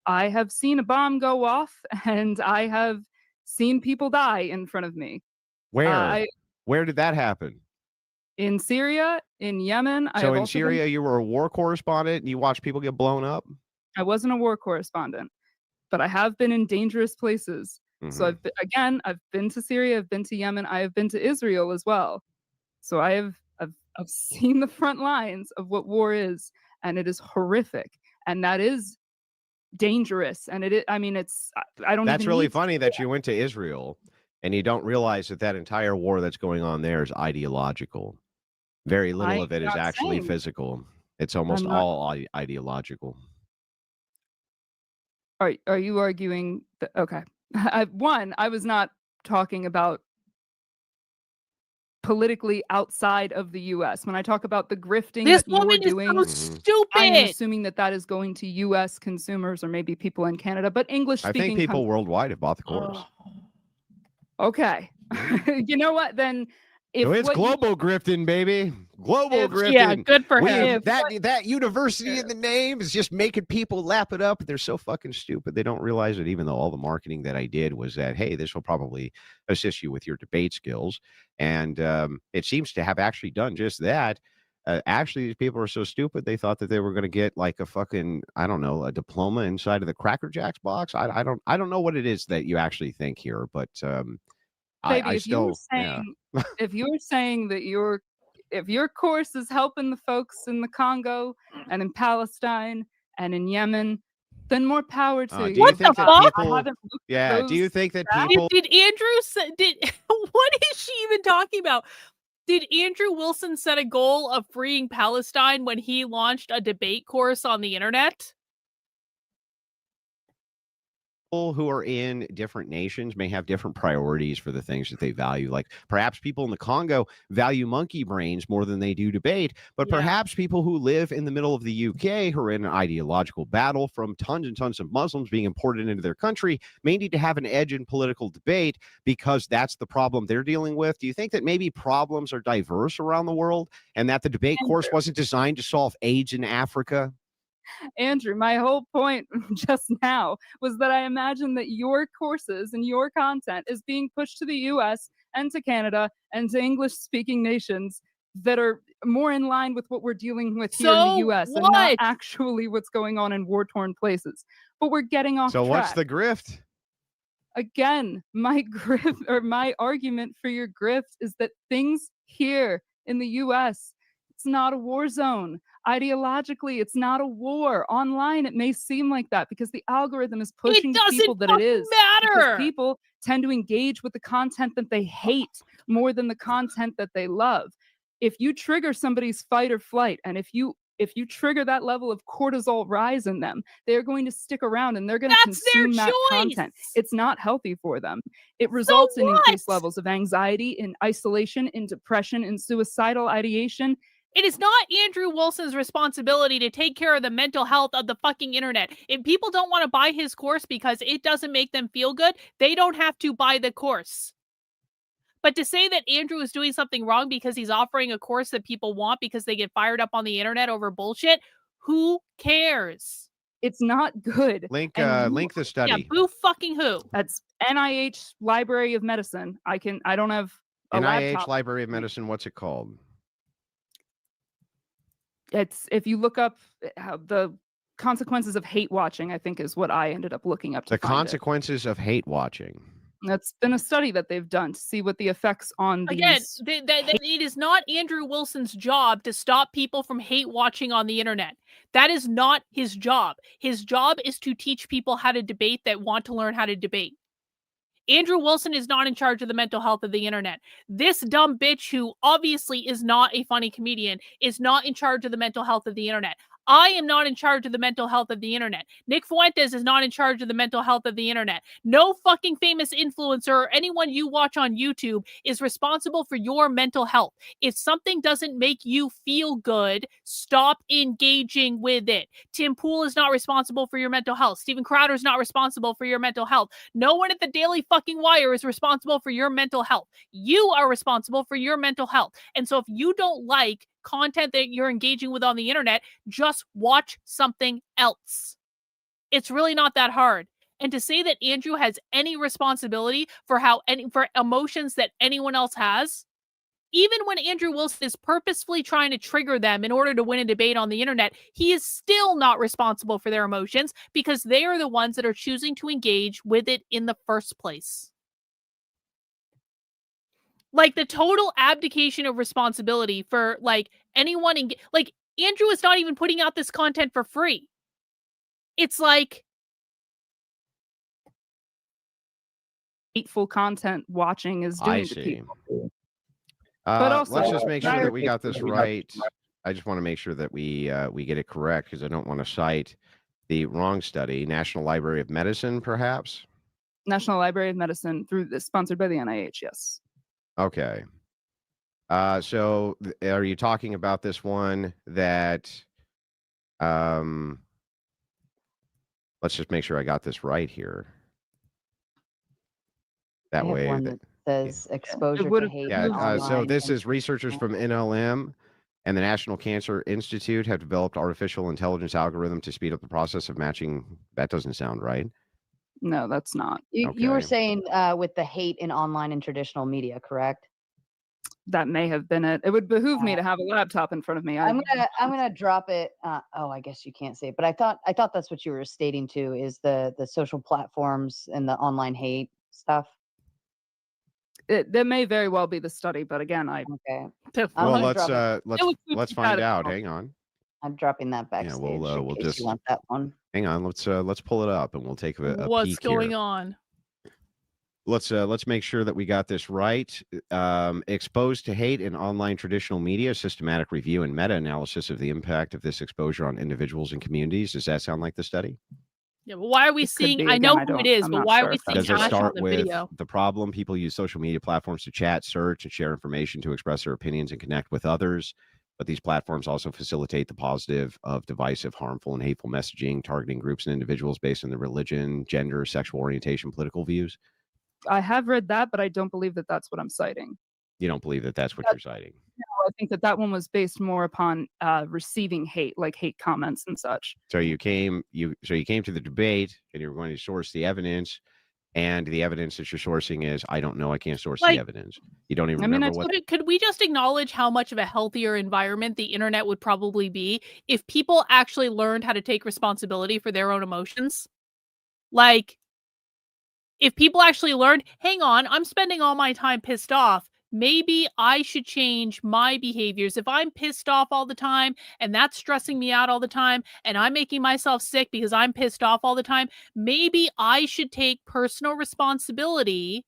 I have seen a bomb go off and I have seen people die in front of me. Where? Where did that happen? In Syria, in Yemen. So in Syria, you were a war correspondent and you watched people get blown up? I wasn't a war correspondent, but I have been in dangerous places. So I've been to Syria, I've been to Yemen, I have been to Israel as well. So I've seen the front lines of what war is, and it is horrific, and that is dangerous. And That's really funny that you went to Israel and you don't realize that entire war that's going on there is ideological. Very little of it is actually physical. It's almost all ideological. Are you arguing that, okay. I was not talking about politically outside of the U.S. When I talk about the grifting this that you're doing, doing, stupid. I'm assuming that is going to U.S. consumers or maybe people in Canada, but English-speaking. I think people worldwide have bought the course. Okay. You know what? Then it's global grifting, baby. Global grifting. Yeah, good for him. That university in the name is just making people lap it up. They're so fucking stupid. They don't realize it, even though all the marketing that I did was that, hey, this will probably assist you with your debate skills. And it seems to have actually done just that. Actually, these people are so stupid, they thought that they were going to get like a fucking, I don't know, a diploma inside of the Cracker Jacks box. I don't know what it is that you actually think here, but Baby, if you were saying that if your course is helping the folks in the Congo and in Palestine and in Yemen, then more power to you. What the fuck? Do you think that people... Did Andrew say... What is she even talking about? Did Andrew Wilson set a goal of freeing Palestine when he launched a debate course on the internet? People who are in different nations may have different priorities for the things that they value. Like perhaps people in the Congo value monkey brains more than they do debate, but perhaps people who live in the middle of the UK who are in an ideological battle from tons and tons of Muslims being imported into their country may need to have an edge in political debate because that's the problem they're dealing with. Do you think that maybe problems are diverse around the world and that the debate course wasn't designed to solve AIDS in Africa? Andrew, my whole point just now was that I imagine that your courses and your content is being pushed to the US and to Canada and to English-speaking nations that are more in line with what we're dealing with here in the US and not actually what's going on in war-torn places. But we're getting off track. So what's the grift? Again, my argument for your grift is that things here in the US, it's not a war zone. Ideologically, it's not a war. Online, it may seem like that because the algorithm is pushing to people that it is. Because people tend to engage with the content that they hate more than the content that they love. If you trigger somebody's fight or flight, and if you trigger that level of cortisol rise in them, they're going to stick around and they're going to consume that content. It's not healthy for them. It results in increased levels of anxiety, in isolation, in depression, in suicidal ideation. It is not Andrew Wilson's responsibility to take care of the mental health of the fucking internet. If people don't want to buy his course because it doesn't make them feel good, they don't have to buy the course. But to say that Andrew is doing something wrong because he's offering a course that people want because they get fired up on the internet over bullshit, who cares? It's not good. Link And link the Yeah, study. boo fucking who? That's NIH Library of Medicine. I don't have a NIH laptop. Library of Medicine, what's it called? It's, if you look up how the consequences of hate watching, I think is what I ended up looking up to The find it. consequences of hate watching. That's been a study that they've done to see what the effects on Again, these. it is not Andrew Wilson's job to stop people from hate watching on the internet. That is not his job. His job is to teach people how to debate that want to learn how to debate. Andrew Wilson is not in charge of the mental health of the internet. This dumb bitch, who obviously is not a funny comedian, is not in charge of the mental health of the internet. I am not in charge of the mental health of the internet. Nick Fuentes is not in charge of the mental health of the internet. No fucking famous influencer or anyone you watch on YouTube is responsible for your mental health. If something doesn't make you feel good, stop engaging with it. Tim Pool is not responsible for your mental health. Steven Crowder is not responsible for your mental health. No one at the Daily fucking Wire is responsible for your mental health. You are responsible for your mental health. And so if you don't like content that you're engaging with on the internet, just watch something else. It's really not that hard. And to say that Andrew has any responsibility for for emotions that anyone else has, even when Andrew Wilson is purposefully trying to trigger them in order to win a debate on the internet, he is still not responsible for their emotions because they are the ones that are choosing to engage with it in the first place. Like, the total abdication of responsibility for, like, anyone, like, Andrew is not even putting out this content for free. It's like, hateful content watching is doing I to see. people. But also, let's just make sure that we got this we got- right. I just want to make sure that we get it correct because I don't want to cite the wrong study. National Library of Medicine, perhaps. National Library of Medicine, sponsored by the NIH. Yes. Okay. So are you talking about this one that let's just make sure I got this right here. I That have way one that, that says exposure to would've- hate. yeah, so online this and- is researchers from NLM and the National Cancer Institute have developed artificial intelligence algorithm to speed up the process of matching. That doesn't sound right. No, that's not. You were Okay. saying with the hate in online and traditional media, correct? That may have been it. It would behoove me to have a laptop in front of me. I'm gonna drop it. Oh, I guess you can't say it, but I thought that's what you were stating too. Is the social platforms and the online hate stuff? There may very well be the study, but again, Okay, the I'm Well, gonna drop it. let's find out. Hang on. I'm dropping that Yeah, backstage we'll in case just you want that one. hang on. Let's pull it up and we'll take a what's peek going here. on? Let's make sure that we got this right. Exposed to hate in online traditional media, systematic review and meta-analysis of the impact of this exposure on individuals and communities. Does that sound like the study? Yeah, but why are we It could seeing? be. I know Again, who it is, I'm but not why sure are we if seeing Does it that's Ash on start the with video? the problem? People use social media platforms to chat, search, and share information to express their opinions and connect with others. But these platforms also facilitate the positive of divisive, harmful, and hateful messaging, targeting groups and individuals based on their religion, gender, sexual orientation, political views. I have read that, but I don't believe that that's what I'm citing. You don't believe that that's what you're citing? I think that one was based more upon receiving hate, like hate comments and such. So you came to the debate and you were going to source the evidence, and the evidence that you're sourcing is, I don't know, I can't source the evidence. You don't even remember what. Could we just acknowledge how much of a healthier environment the internet would probably be if people actually learned how to take responsibility for their own emotions? Like, if people actually learned, hang on, I'm spending all my time pissed off. Maybe I should change my behaviors. If I'm pissed off all the time and that's stressing me out all the time and I'm making myself sick because I'm pissed off all the time, maybe I should take personal responsibility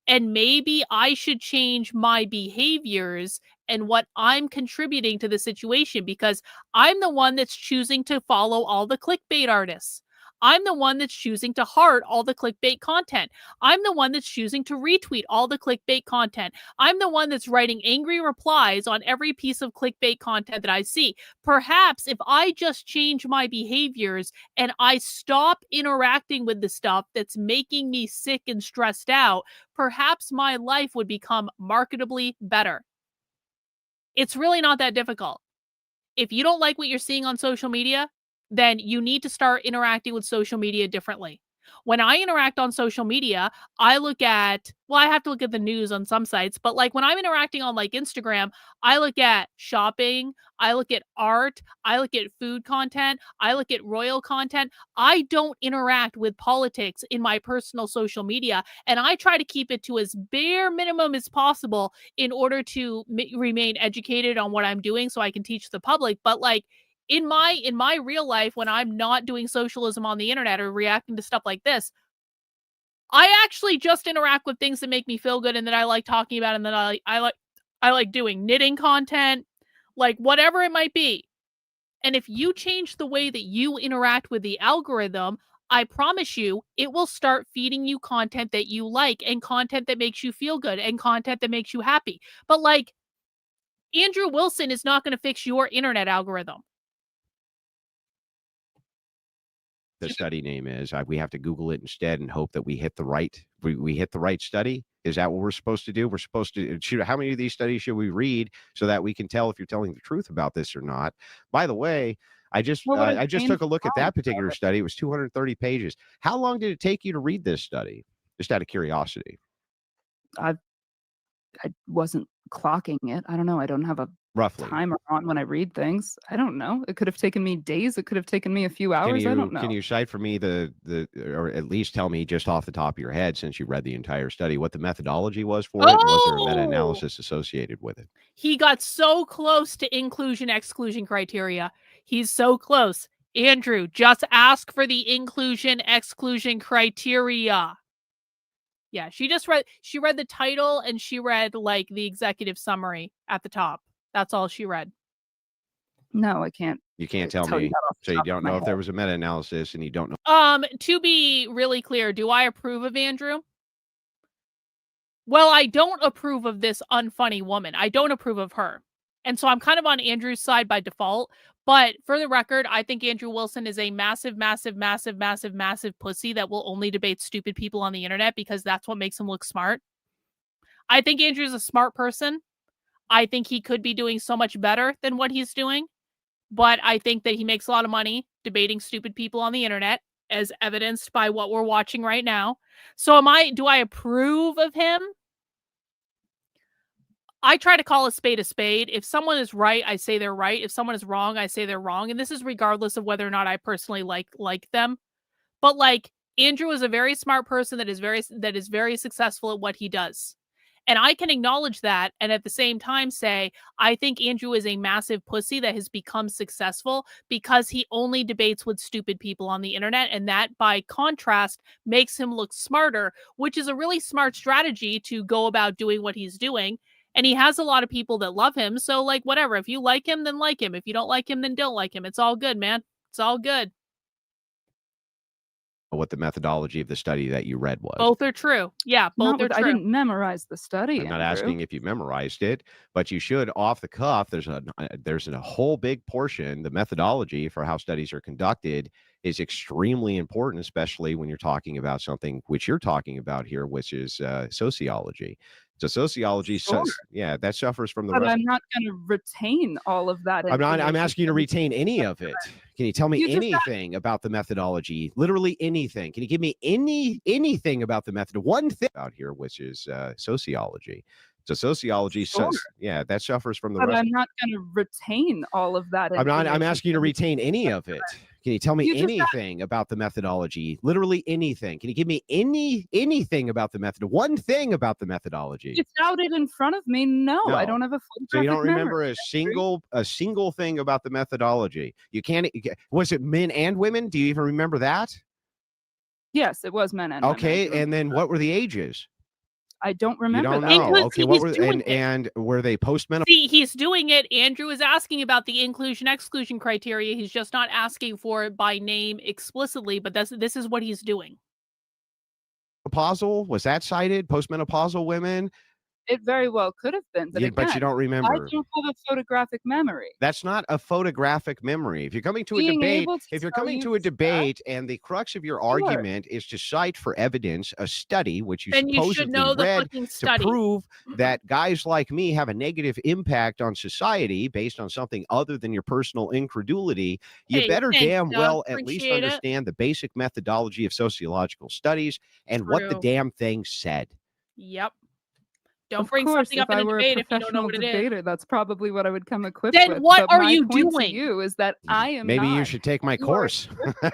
and maybe I should change my behaviors and what I'm contributing to the situation because I'm the one that's choosing to follow all the clickbait artists. I'm the one that's choosing to heart all the clickbait content. I'm the one that's choosing to retweet all the clickbait content. I'm the one that's writing angry replies on every piece of clickbait content that I see. Perhaps if I just change my behaviors and I stop interacting with the stuff that's making me sick and stressed out, perhaps my life would become marketably better. It's really not that difficult. If you don't like what you're seeing on social media, then you need to start interacting with social media differently. When I interact on social media, I have to look at the news on some sites, but like when I'm interacting on like Instagram, I look at shopping, I look at art, I look at food content, I look at royal content. I don't interact with politics in my personal social media, and I try to keep it to as bare minimum as possible in order to remain educated on what I'm doing so I can teach the public. But like in my real life, when I'm not doing socialism on the internet or reacting to stuff like this, I actually just interact with things that make me feel good and that I like talking about and that I like doing knitting content, like whatever it might be. And if you change the way that you interact with the algorithm, I promise you, it will start feeding you content that you like and content that makes you feel good and content that makes you happy. But like Andrew Wilson is not going to fix your internet algorithm. The study name is. We have to Google it instead and hope that we hit the right study. Is that what we're supposed to do? We're supposed to shoot. How many of these studies should we read so that we can tell if you're telling the truth about this or not? By the way, I just took a look at that particular study. It was 230 pages. How long did it take you to read this study? Just out of curiosity. I wasn't clocking it. I don't know. I don't have a roughly timer on when I read things. I don't know. It could have taken me days. It could have taken me a few hours. I don't know. Can you cite for me or at least tell me just off the top of your head, since you read the entire study, what the methodology was for it? Was there a meta-analysis associated with it? He got so close to inclusion-exclusion criteria. He's so close. Andrew, just ask for the inclusion-exclusion criteria. Yeah, she read the title and she read like the executive summary at the top. That's all she read. No, I can't. You can't tell me. So you don't know if there was a meta-analysis and you don't know. To be really clear, do I approve of Andrew? Well, I don't approve of this unfunny woman. I don't approve of her. And so I'm kind of on Andrew's side by default. But for the record, I think Andrew Wilson is a massive, massive, massive, massive, massive pussy that will only debate stupid people on the internet because that's what makes him look smart. I think Andrew's a smart person. I think he could be doing so much better than what he's doing. But I think that he makes a lot of money debating stupid people on the internet, as evidenced by what we're watching right now. So do I approve of him? I try to call a spade a spade. If someone is right, I say they're right. If someone is wrong, I say they're wrong. And this is regardless of whether or not I personally like them. But like Andrew is a very smart person that is very successful at what he does. And I can acknowledge that and at the same time say, I think Andrew is a massive pussy that has become successful because he only debates with stupid people on the internet. And that, by contrast, makes him look smarter, which is a really smart strategy to go about doing what he's doing. And he has a lot of people that love him. So, like, whatever. If you like him, then like him. If you don't like him, then don't like him. It's all good, man. It's all good. What the methodology of the study that you read was. Both are true. Yeah, both are true. I didn't memorize the study. I'm not asking if you memorized it, but you should off the cuff. There's a whole big portion. The methodology for how studies are conducted is extremely important, especially when you're talking about something which you're talking about here, which is sociology. So sociology, that suffers from the. But I'm not going to retain all of that. I'm asking you to retain any of it. Can you tell me anything about the methodology? Literally anything. Can you give me anything about the method? One thing out here, which is sociology. So sociology, that suffers from the. But I'm not going to retain all of that. I'm asking you to retain any of it. Can you tell me anything about the methodology? Literally anything. Can you give me anything about the method? One thing about the methodology. It's out in front of me. No, I don't have a full. So you don't remember a single thing about the methodology. You can't. Was it men and women? Do you even remember that? Yes, it was men and women. Okay, and then what were the ages? I don't You remember don't that. know. Inclusive, Okay, what he's were doing it. and were they postmenopause? See, he's doing it. Andrew is asking about the inclusion-exclusion criteria. He's just not asking for it by name explicitly, but this is what he's doing. Menopausal? Was that cited? Postmenopausal women? It very well could have been, but Yeah, but you again, don't I remember. don't have a photographic memory. That's not a photographic memory. If you're coming to a Being debate, able to if you're tell coming you to a this debate and the crux of your argument is to cite for evidence a study which you Then you should supposedly know the read fucking to study. prove that guys like me have a negative impact on society based on something other than your personal incredulity, you Hey, better thanks, damn Doug. well at least Appreciate it. understand the basic methodology of sociological studies and what the True. damn thing said. Yep. Don't Of bring course, something if up in I a were a debate if you don't know professional what it is. debater, that's probably what I would come equipped Then with. what But are my you point doing? to you is that I am Maybe you not. should take my You are course.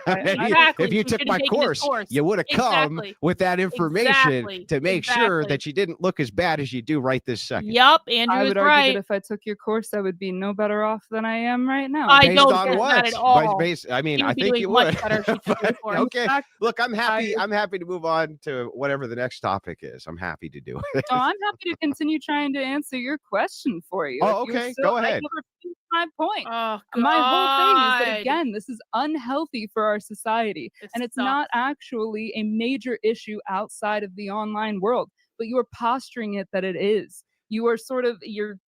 Exactly. If you You took should have my taken his course, course. you would have come Exactly. with that information Exactly. to make sure Exactly. that you didn't look as bad as you do right this second. Yup, Andrew I is would argue right. that if I took your course, I would be no better off than I am right now. I Based don't on think what? that at all. I mean, She I would be think doing you much would. better if she took your But, course. okay. In fact, Look, I'm happy. I'm happy to move on to whatever the next topic is. I'm happy to do it. No, I'm happy to continue trying to answer your question for you. Oh, If you're okay. still, Go I ahead. can repeat my point. Oh, God. My whole thing is that, again, this is unhealthy for our society. It And it's sucks. not actually a major issue outside of the online world, but you are posturing it that it is. You are sort of, you're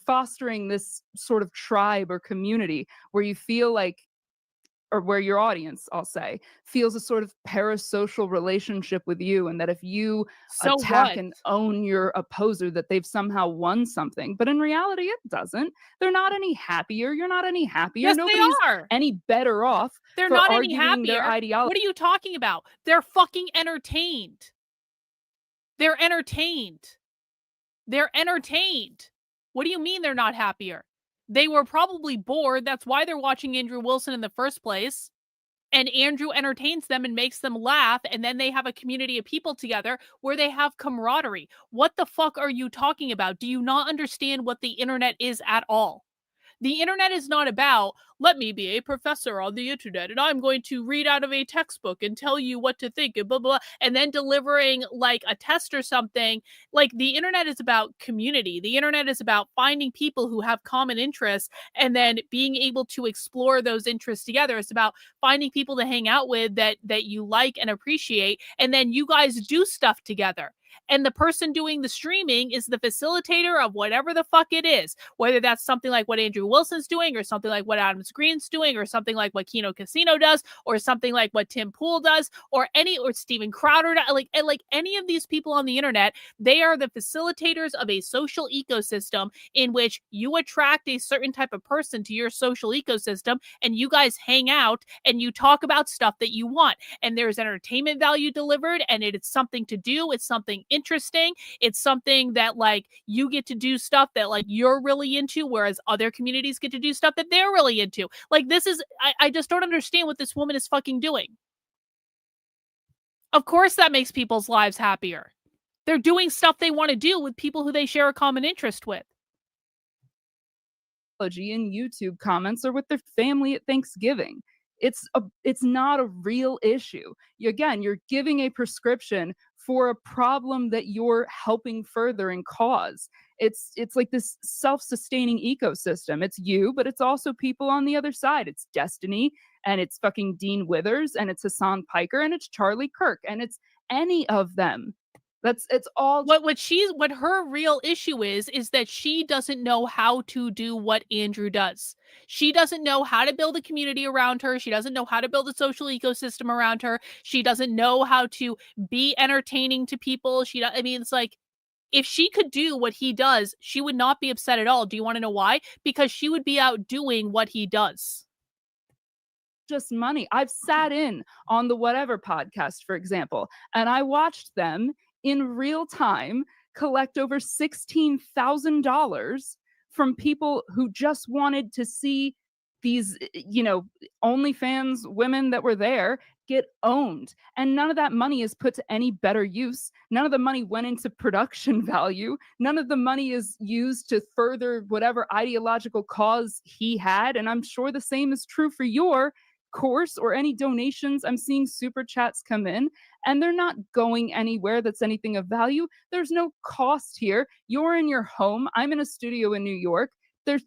fostering this sort of tribe or community where you feel like, or where your audience, I'll say, feels a sort of parasocial relationship with you, and that if you So attack what? and own your opposer, that they've somehow won something. But in reality, it doesn't. They're not any happier. You're not any happier. Yes, Nobody's they are. any better off They're for not any arguing their happier. ideology. What are you talking about? They're fucking entertained. They're entertained. They're entertained. What do you mean they're not happier? They were probably bored. That's why they're watching Andrew Wilson in the first place. And Andrew entertains them and makes them laugh. And then they have a community of people together where they have camaraderie. What the fuck are you talking about? Do you not understand what the internet is at all? The internet is not about, let me be a professor on the internet and I'm going to read out of a textbook and tell you what to think and blah, blah, and then delivering like a test or something. Like the internet is about community. The internet is about finding people who have common interests and then being able to explore those interests together. It's about finding people to hang out with that you like and appreciate. And then you guys do stuff together. And the person doing the streaming is the facilitator of whatever the fuck it is, whether that's something like what Andrew Wilson's doing or something like what Adam Green's doing or something like what Kino Casino does or something like what Tim Pool does or Steven Crowder does. Like any of these people on the internet, they are the facilitators of a social ecosystem in which you attract a certain type of person to your social ecosystem and you guys hang out and you talk about stuff that you want. And there's entertainment value delivered and it's something to do. It's something interesting. It's something that like you get to do stuff that like you're really into, whereas other communities get to do stuff that they're really into. Like this is, I just don't understand what this woman is fucking doing. Of course that makes people's lives happier. They're doing stuff they want to do with people who they share a common interest with. In YouTube comments or with their family at Thanksgiving. It's not a real issue. You're giving a prescription for a problem that you're helping further and cause. It's like this self-sustaining ecosystem. It's you, but it's also people on the other side. It's Destiny, and it's fucking Dean Withers, and it's Hassan Piker, and it's Charlie Kirk, and it's any of them. It's all what her real issue is that she doesn't know how to do what Andrew does. She doesn't know how to build a community around her. She doesn't know how to build a social ecosystem around her. She doesn't know how to be entertaining to people. It's like if she could do what he does, she would not be upset at all. Do you want to know why? Because she would be out doing what he does. Just money. I've sat in on the Whatever podcast, for example, and I watched them in real time collect over $16,000 from people who just wanted to see these, OnlyFans women that were there get owned. And none of that money is put to any better use. None of the money went into production value. None of the money is used to further whatever ideological cause he had. And I'm sure the same is true for your course, or any donations. I'm seeing super chats come in, and they're not going anywhere that's anything of value. There's no cost here. You're in your home. I'm in a studio in New York. There's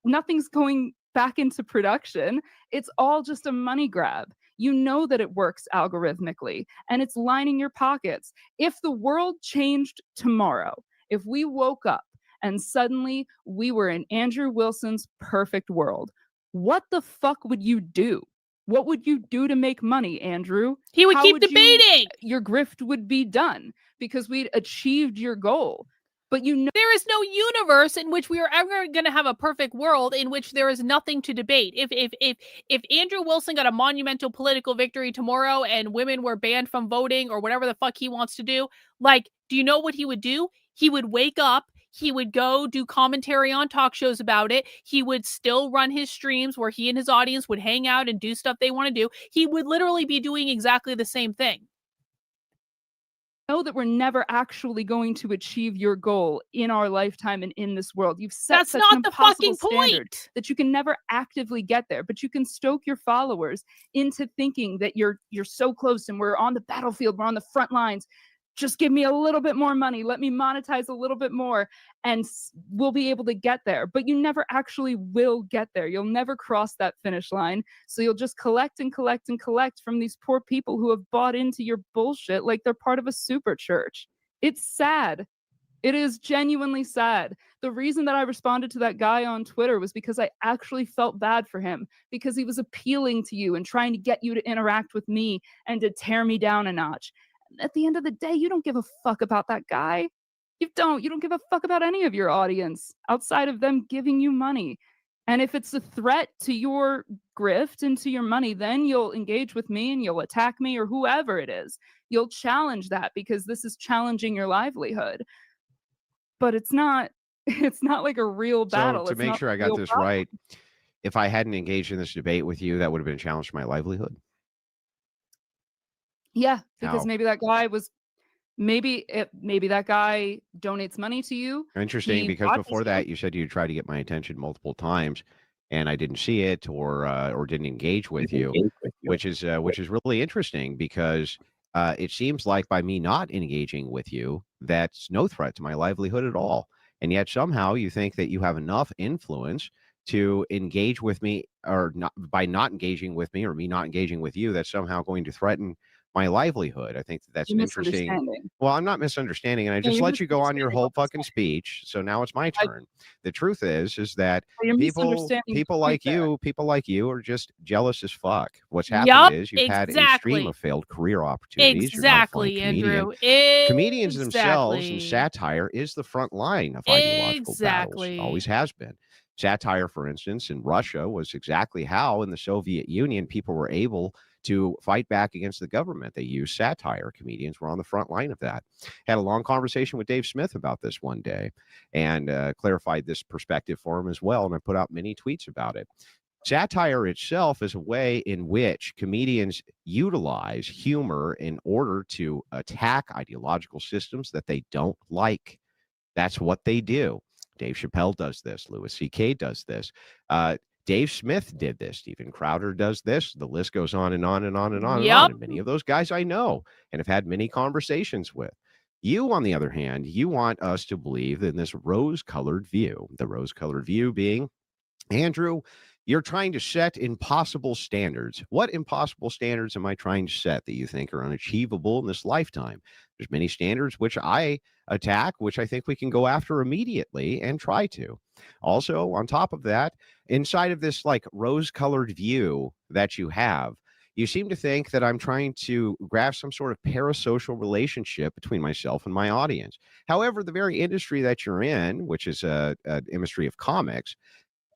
nothing's going back into production. It's all just a money grab. You know that it works algorithmically, and it's lining your pockets. If the world changed tomorrow, if we woke up and suddenly we were in Andrew Wilson's perfect world, what the fuck would you do? What would you do to make money, Andrew? He would How keep would you- debating. Your grift would be done because we'd achieved your goal. But you know, There is no universe in which we are ever going to have a perfect world in which there is nothing to debate. If Andrew Wilson got a monumental political victory tomorrow and women were banned from voting or whatever the fuck he wants to do, like, do you know what he would do? He would wake up. He would go do commentary on talk shows about it. He would still run his streams where he and his audience would hang out and do stuff they want to do. He would literally be doing exactly the same thing. know that we're never actually going to achieve your goal in our lifetime and in this world. You've set That's such not an the fucking impossible standard point. that you can never actively get there, but you can stoke your followers into thinking that you're so close and we're on the battlefield, we're on the front lines. Just give me a little bit more money. Let me monetize a little bit more and we'll be able to get there. But you never actually will get there. You'll never cross that finish line. So you'll just collect and collect and collect from these poor people who have bought into your bullshit like they're part of a super church. It's sad. It is genuinely sad. The reason that I responded to that guy on Twitter was because I actually felt bad for him, because he was appealing to you and trying to get you to interact with me and to tear me down a notch. At the end of the day, you don't give a fuck about that guy. You don't give a fuck about any of your audience outside of them giving you money. And if it's a threat to your grift and to your money, then you'll engage with me and you'll attack me or whoever it is. You'll challenge that because this is challenging your livelihood. But it's not like a real battle. So to make sure I got this right, if I hadn't engaged in this debate with you, that would have been a challenge to my livelihood. Yeah, because How? maybe that guy maybe that guy donates money to you. Interesting, He because watches before you. that you said you tried to get my attention multiple times, and I didn't see it or didn't engage with you, which is really interesting because it seems like by me not engaging with you, that's no threat to my livelihood at all, and yet somehow you think that you have enough influence to engage with me, or not by not engaging with me or me not engaging with you, that's somehow going to threaten my livelihood. I think that's You're an interesting. misunderstanding. Well, I'm not misunderstanding, and I just you're let you go on your misunderstanding whole what I'm fucking speech. So now it's my turn. The truth is that You're people misunderstanding the people point like there. people like you are just jealous as fuck. What's Yup, happened is you've had a stream exactly. of failed career opportunities. You're not a fine Exactly, comedian. Andrew. Comedians themselves and Exactly. satire is the front line of ideological battles. Exactly. Always has been. Satire, for instance, in Russia was exactly how in the Soviet Union people were able to fight back against the government. They used satire. Comedians were on the front line of that. Had a long conversation with Dave Smith about this one day and clarified this perspective for him as well. And I put out many tweets about it. Satire itself is a way in which comedians utilize humor in order to attack ideological systems that they don't like. That's what they do. Dave Chappelle does this. Louis C.K. does this. Dave Smith did this. Steven Crowder does this. The list goes on and on and on and on and on. Yep. And many of those guys I know and have had many conversations with. You, on the other hand, you want us to believe in this rose-colored view. The rose-colored view being, Andrew, you're trying to set impossible standards. What impossible standards am I trying to set that you think are unachievable in this lifetime? There's many standards which I attack, which I think we can go after immediately and try to. Also, on top of that, inside of this like rose-colored view that you have, you seem to think that I'm trying to grasp some sort of parasocial relationship between myself and my audience. However, the very industry that you're in, which is an industry of comics,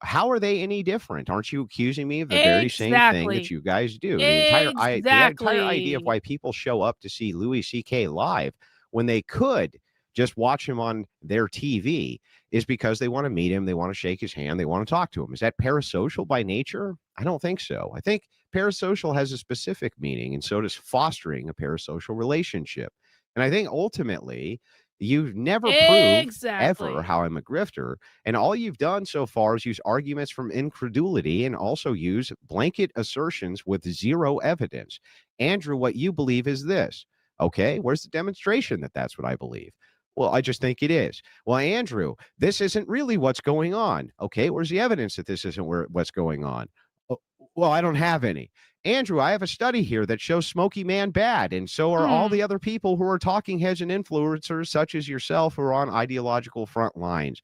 how are they any different? Aren't you accusing me of the very same thing that you guys do? The entire idea of why people show up to see Louis C.K. live when they could just watch him on their TV is because they want to meet him, they want to shake his hand, they want to talk to him. Is that parasocial by nature? I don't think so. I think parasocial has a specific meaning, and so does fostering a parasocial relationship. And I think ultimately, You've never proved Exactly. ever how I'm a grifter. And all you've done so far is use arguments from incredulity and also use blanket assertions with zero evidence. Andrew, what you believe is this. Okay, where's the demonstration that that's what I believe? Well, I just think it is. Well, Andrew, this isn't really what's going on. Okay, where's the evidence that this isn't what's going on? "Oh, well, I don't have any. Andrew, I have a study here that shows Smoky Man bad, and so are all the other people who are talking heads and influencers, such as yourself, who are on ideological front lines.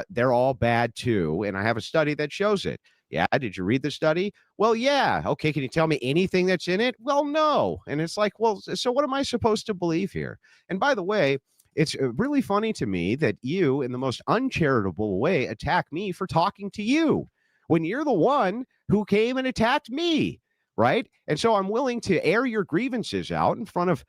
They're all bad too, and I have a study that shows it. Yeah, did you read the study? Well, yeah. Okay, can you tell me anything that's in it? Well, no. And it's like, well, so what am I supposed to believe here? And by the way, it's really funny to me that you, in the most uncharitable way, attack me for talking to you when you're the one who came and attacked me. Right. And so I'm willing to air your grievances out in front of,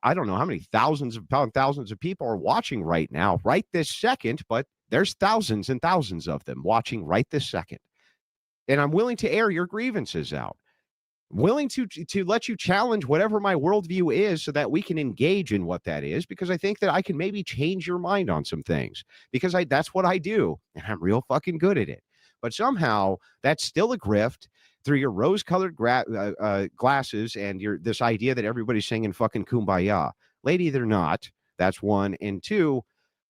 I don't know how many thousands of people are watching right now, right this second, but there's thousands and thousands of them watching right this second. And I'm willing to air your grievances out, willing to let you challenge whatever my worldview is so that we can engage in what that is, because I think that I can maybe change your mind on some things, because that's what I do, and I'm real fucking good at it. But somehow that's still a grift through your rose-colored glasses and this idea that everybody's singing fucking Kumbaya. Lady, they're not. That's one. And two,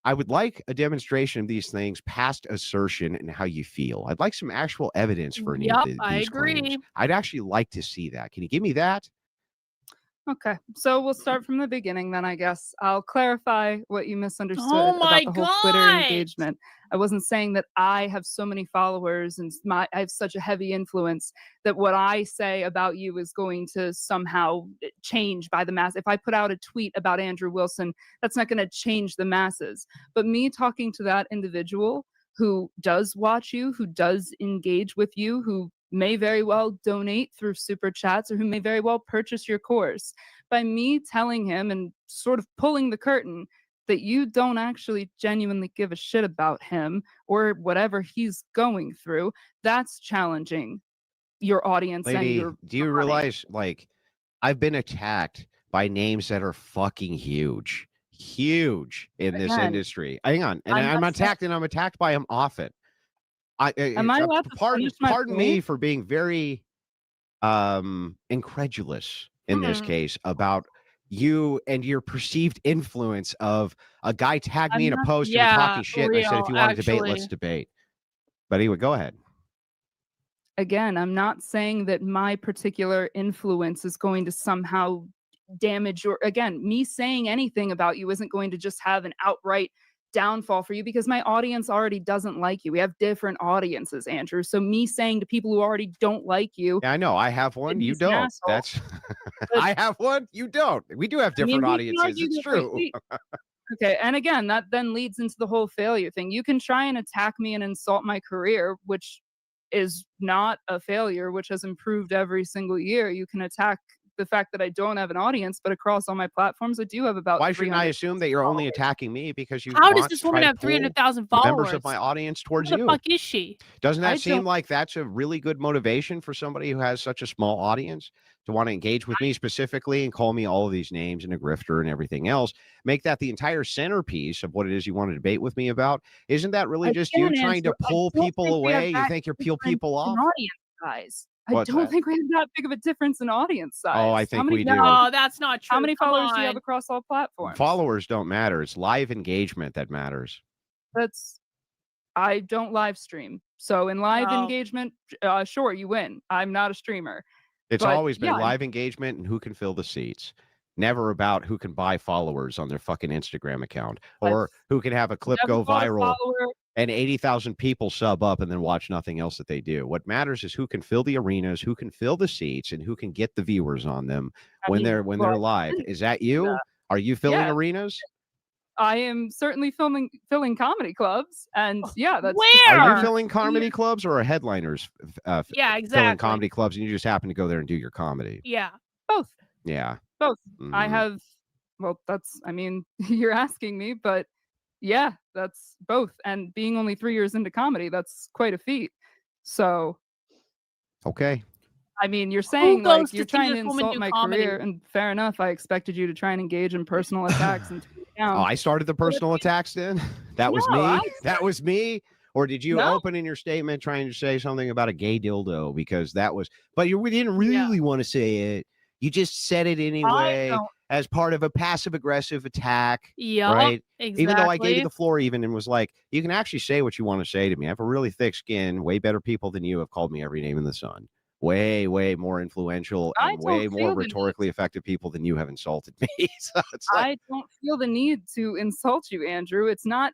I would like a demonstration of these things past assertion and how you feel. I'd like some actual evidence for any of I these agree. claims. I'd actually like to see that. Can you give me that? Okay, so we'll start from the beginning then, I guess. I'll clarify what you misunderstood Oh my about the whole Twitter God. engagement. I wasn't saying that I have so many followers and I have such a heavy influence that what I say about you is going to somehow change by the mass. If I put out a tweet about Andrew Wilson, that's not going to change the masses. But me talking to that individual who does watch you, who does engage with you, who may very well donate through super chats, or who may very well purchase your course, by me telling him and sort of pulling the curtain that you don't actually genuinely give a shit about him or whatever he's going through, that's challenging your audience. Lady, and do you realize, like, I've been attacked by names that are fucking huge in this industry. Hang on. And I'm attacked by them often. Am I allowed to finish my pardon me point? for being very incredulous in this case about you and your perceived influence of a guy tagged me in a post and Yeah, talking shit. And I said, if you want to debate, let's actually. debate. But anyway, go ahead. Again, I'm not saying that my particular influence is going to somehow damage your, again, me saying anything about you isn't going to just have an outright downfall for you, because my audience already doesn't like you. We have different audiences, Andrew. So me saying to people who already don't like you, Yeah, I know. I have one. You don't. That's I have one. You don't. We do have different audiences. It's true. Okay, and again, that then leads into the whole failure thing. You can try and attack me and insult my career, which is not a failure, which has improved every single year. You can attack the fact that I don't have an audience, but across all my platforms, I do have about. Why shouldn't I assume that you're only attacking me because you How want does this to woman try have to pull 300,000 followers? members of my audience towards Who the you? fuck is she? Doesn't that seem like that's a really good motivation for somebody who has such a small audience to want to engage with me specifically and call me all of these names and a grifter and everything else? Make that the entire centerpiece of what it is you want to debate with me about. Isn't that really just you trying to pull people away? You think you're peel people off? Audience size. What's I don't that? think we have that big of a difference in audience size. Oh, I think we do. No, that's not true. How many Come followers do you have on. across all platforms? Followers don't matter. It's live engagement that matters. I don't live stream. So in live No. engagement, sure, you win. I'm not a streamer. It's But, always been yeah, live engagement and who can fill the seats. Never about who can buy followers on their fucking Instagram account or who can have a clip never go bought a viral follower. and 80,000 people sub up and then watch nothing else that they do. What matters is who can fill the arenas, who can fill the seats, and who can get the viewers on them when they're live. Is that you? Are you filling arenas? I am certainly filling comedy clubs, and yeah, that's Where? Are you filling comedy clubs or are headliners Yeah, filling exactly. comedy clubs and you just happen to go there and do your comedy? Yeah. both. Yeah. Both. Mhm. I have, well, you're asking me, but yeah, that's both. And being only 3 years into comedy, that's quite a feat. So, Okay. I mean, you're saying goes like to you're see trying to this woman insult do my comedy? career, and fair enough. I expected you to try and engage in personal attacks and tweet down. I started the personal attacks then? That was No, me? I That was me? Or did you No. open in your statement trying to say something about a gay dildo? Because that was, but we didn't Yeah. really want to say it. You just said it I anyway don't. as part of a passive aggressive attack, Yeah, right? exactly. Even though I gave you the floor even and was like, you can actually say what you want to say to me. I have a really thick skin. Way better people than you have called me every name in the sun. Way, way more influential I and don't way feel more the need. rhetorically effective people than you have insulted me. So it's like, I don't feel the need to insult you, Andrew. It's not.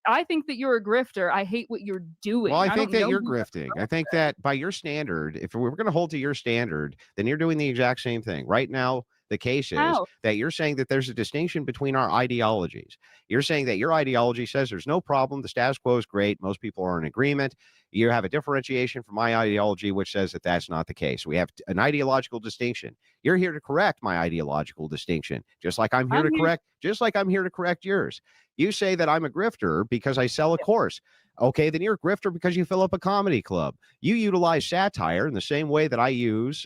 I think that you're a grifter. I hate what you're doing. well, I think don't that know you're who grifting. I think that by your standard, if we're going to hold to your standard, then you're doing the exact same thing. Right now, the case is How? that you're saying that there's a distinction between our ideologies. You're saying that your ideology says there's no problem. The status quo is great. Most people are in agreement. You have a differentiation from my ideology, which says that that's not the case. We have an ideological distinction. You're here to correct my ideological distinction, just like I'm here to correct, just like I'm here to correct yours. You say that I'm a grifter because I sell a course. Okay, then you're a grifter because you fill up a comedy club. You utilize satire in the same way that I use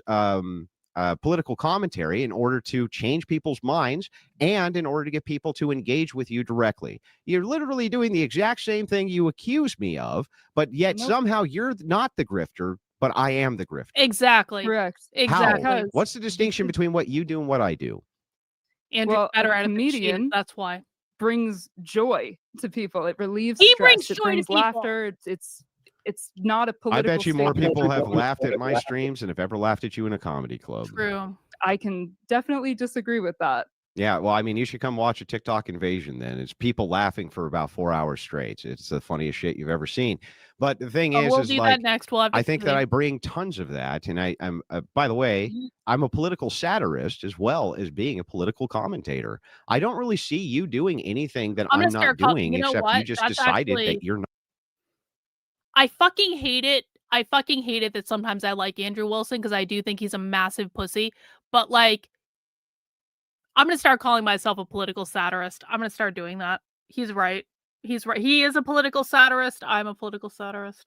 political commentary in order to change people's minds and in order to get people to engage with you directly. You're literally doing the exact same thing you accuse me of, but yet somehow you're not the grifter, but I am the grifter. Exactly. Correct. Exactly. How? What's the distinction between what you do and what I do? Andrew's Well, better a at it than she is, comedian that's why. brings joy to people. It relieves He stress. brings It joy to brings people. laughter. It's not a political. I bet you more statement. people have laughed at my streams than have ever laughed at you in a comedy club. True. I can definitely disagree with that. Yeah, well, I mean, you should come watch a TikTok invasion then. It's people laughing for about 4 hours straight. It's the funniest shit you've ever seen. But the thing is, we'll is do like, that next. We'll have I think that I bring tons of that. And I'm, by the way, I'm a political satirist as well as being a political commentator. I don't really see you doing anything that I'm not doing, except you just decided that you're not. I fucking hate it. I fucking hate it that sometimes I like Andrew Wilson because I do think he's a massive pussy. But like, I'm going to start calling myself a political satirist. I'm going to start doing that. He's right. He's right. He is a political satirist. I'm a political satirist.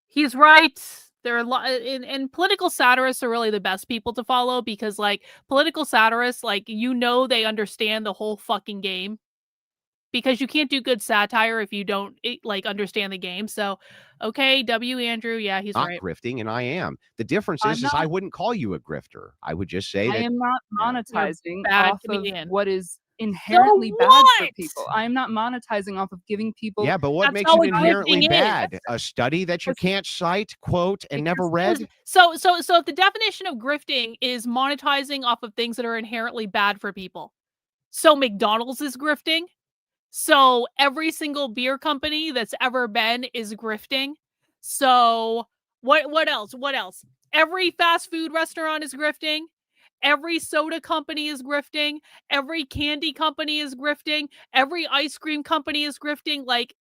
He's right. There are a lot, and political satirists are really the best people to follow because, like, political satirists, like, they understand the whole fucking game. Because you can't do good satire if you don't understand the game. So, okay, Andrew, yeah, he's not right. grifting, and I am. The difference is I wouldn't call you a grifter. I would just say that I am not monetizing bad off comedian. of what is inherently bad for people. I am not monetizing off of giving people. Yeah, but what makes it inherently bad? A study that you can't cite, quote, and never read? So if the definition of grifting is monetizing off of things that are inherently bad for people, so McDonald's is grifting. So every single beer company that's ever been is grifting. So what else? What else? Every fast food restaurant is grifting. Every soda company is grifting. Every candy company is grifting. Every ice cream company is grifting. Like,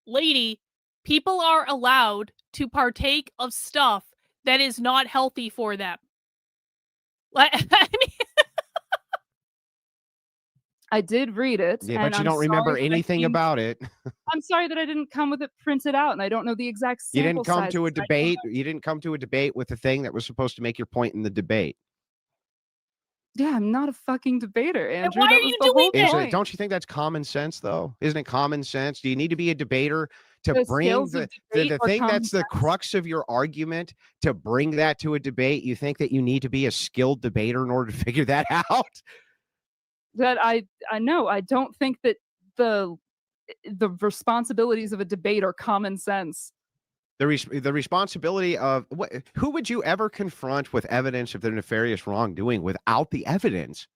lady, people are allowed to partake of stuff that is not healthy for them. Like, I mean, I did read it. Yeah, but you don't remember anything about it. I'm sorry that I didn't come with it printed out, and I don't know the exact sample You didn't come sizes. to a debate. You didn't come to a debate with the thing that was supposed to make your point in the debate. Yeah, I'm not a fucking debater, Andrew. why That are was you the whole doing point. Don't you think that's common sense, though? Isn't it common sense? Do you need to be a debater to bring the thing that's the crux of your argument, to bring that to a debate? You think that you need to be a skilled debater in order to figure that out? That I know. I don't think that the responsibilities of a debate are common sense. The responsibility of who would you ever confront with evidence of their nefarious wrongdoing without the evidence?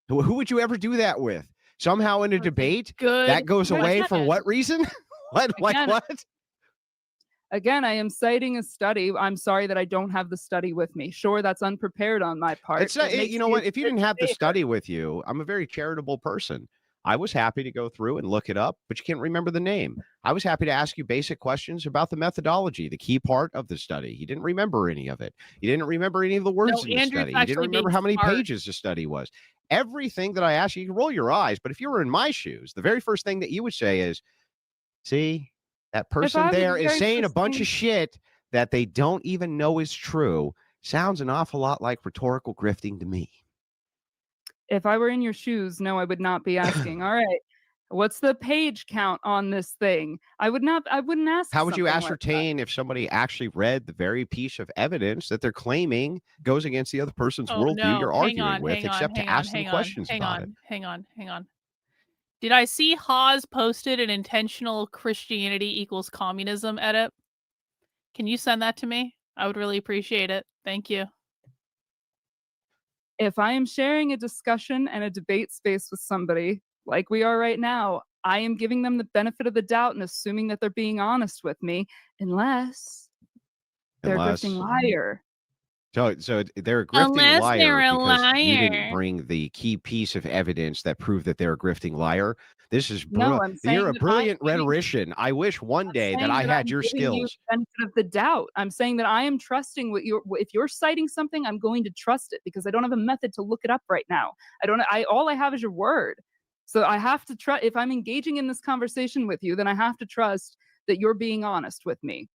Who would you ever do that with? Somehow in a debate that goes away for what reason? What? Again, I am citing a study. I'm sorry that I don't have the study with me. Sure, that's unprepared on my part. It's not, you know what? If you didn't have the study with you, I'm a very charitable person. I was happy to go through and look it up, but you can't remember the name. I was happy to ask you basic questions about the methodology, the key part of the study. He didn't remember any of it. He didn't remember any of the words in the study. He didn't remember how many pages the study was. Everything that I asked you can roll your eyes, but if you were in my shoes, the very first thing that you would say is, see, that person there is saying a bunch of shit that they don't even know is true. Sounds an awful lot like rhetorical grifting to me. If I were in your shoes, no, I would not be asking, all right, what's the page count on this thing? I wouldn't ask How would you something like that. ascertain if somebody actually read the very piece of evidence that they're claiming goes against the other person's Oh worldview no, you're hang arguing on, with, hang on, except to hang on, ask them hang on, questions hang about it? on, hang on, hang on. Did I see Haas posted an intentional Christianity equals communism edit? Can you send that to me? I would really appreciate it. Thank you. If I am sharing a discussion and a debate space with somebody, like we are right now, I am giving them the benefit of the doubt and assuming that they're being honest with me, unless they're a grifting liar. So they're a grifting Unless liar they're a because you didn't liar. bring the key piece of evidence that proved that they're a grifting liar. This is No, I'm saying you're a that brilliant I'm giving- rhetorician. I wish one I'm day that saying I had I'm your giving you skills. the benefit of the doubt. I'm saying that I am trusting if you're citing something, I'm going to trust it because I don't have a method to look it up right now. All I have is your word. So I have to trust. If I'm engaging in this conversation with you, then I have to trust that you're being honest with me.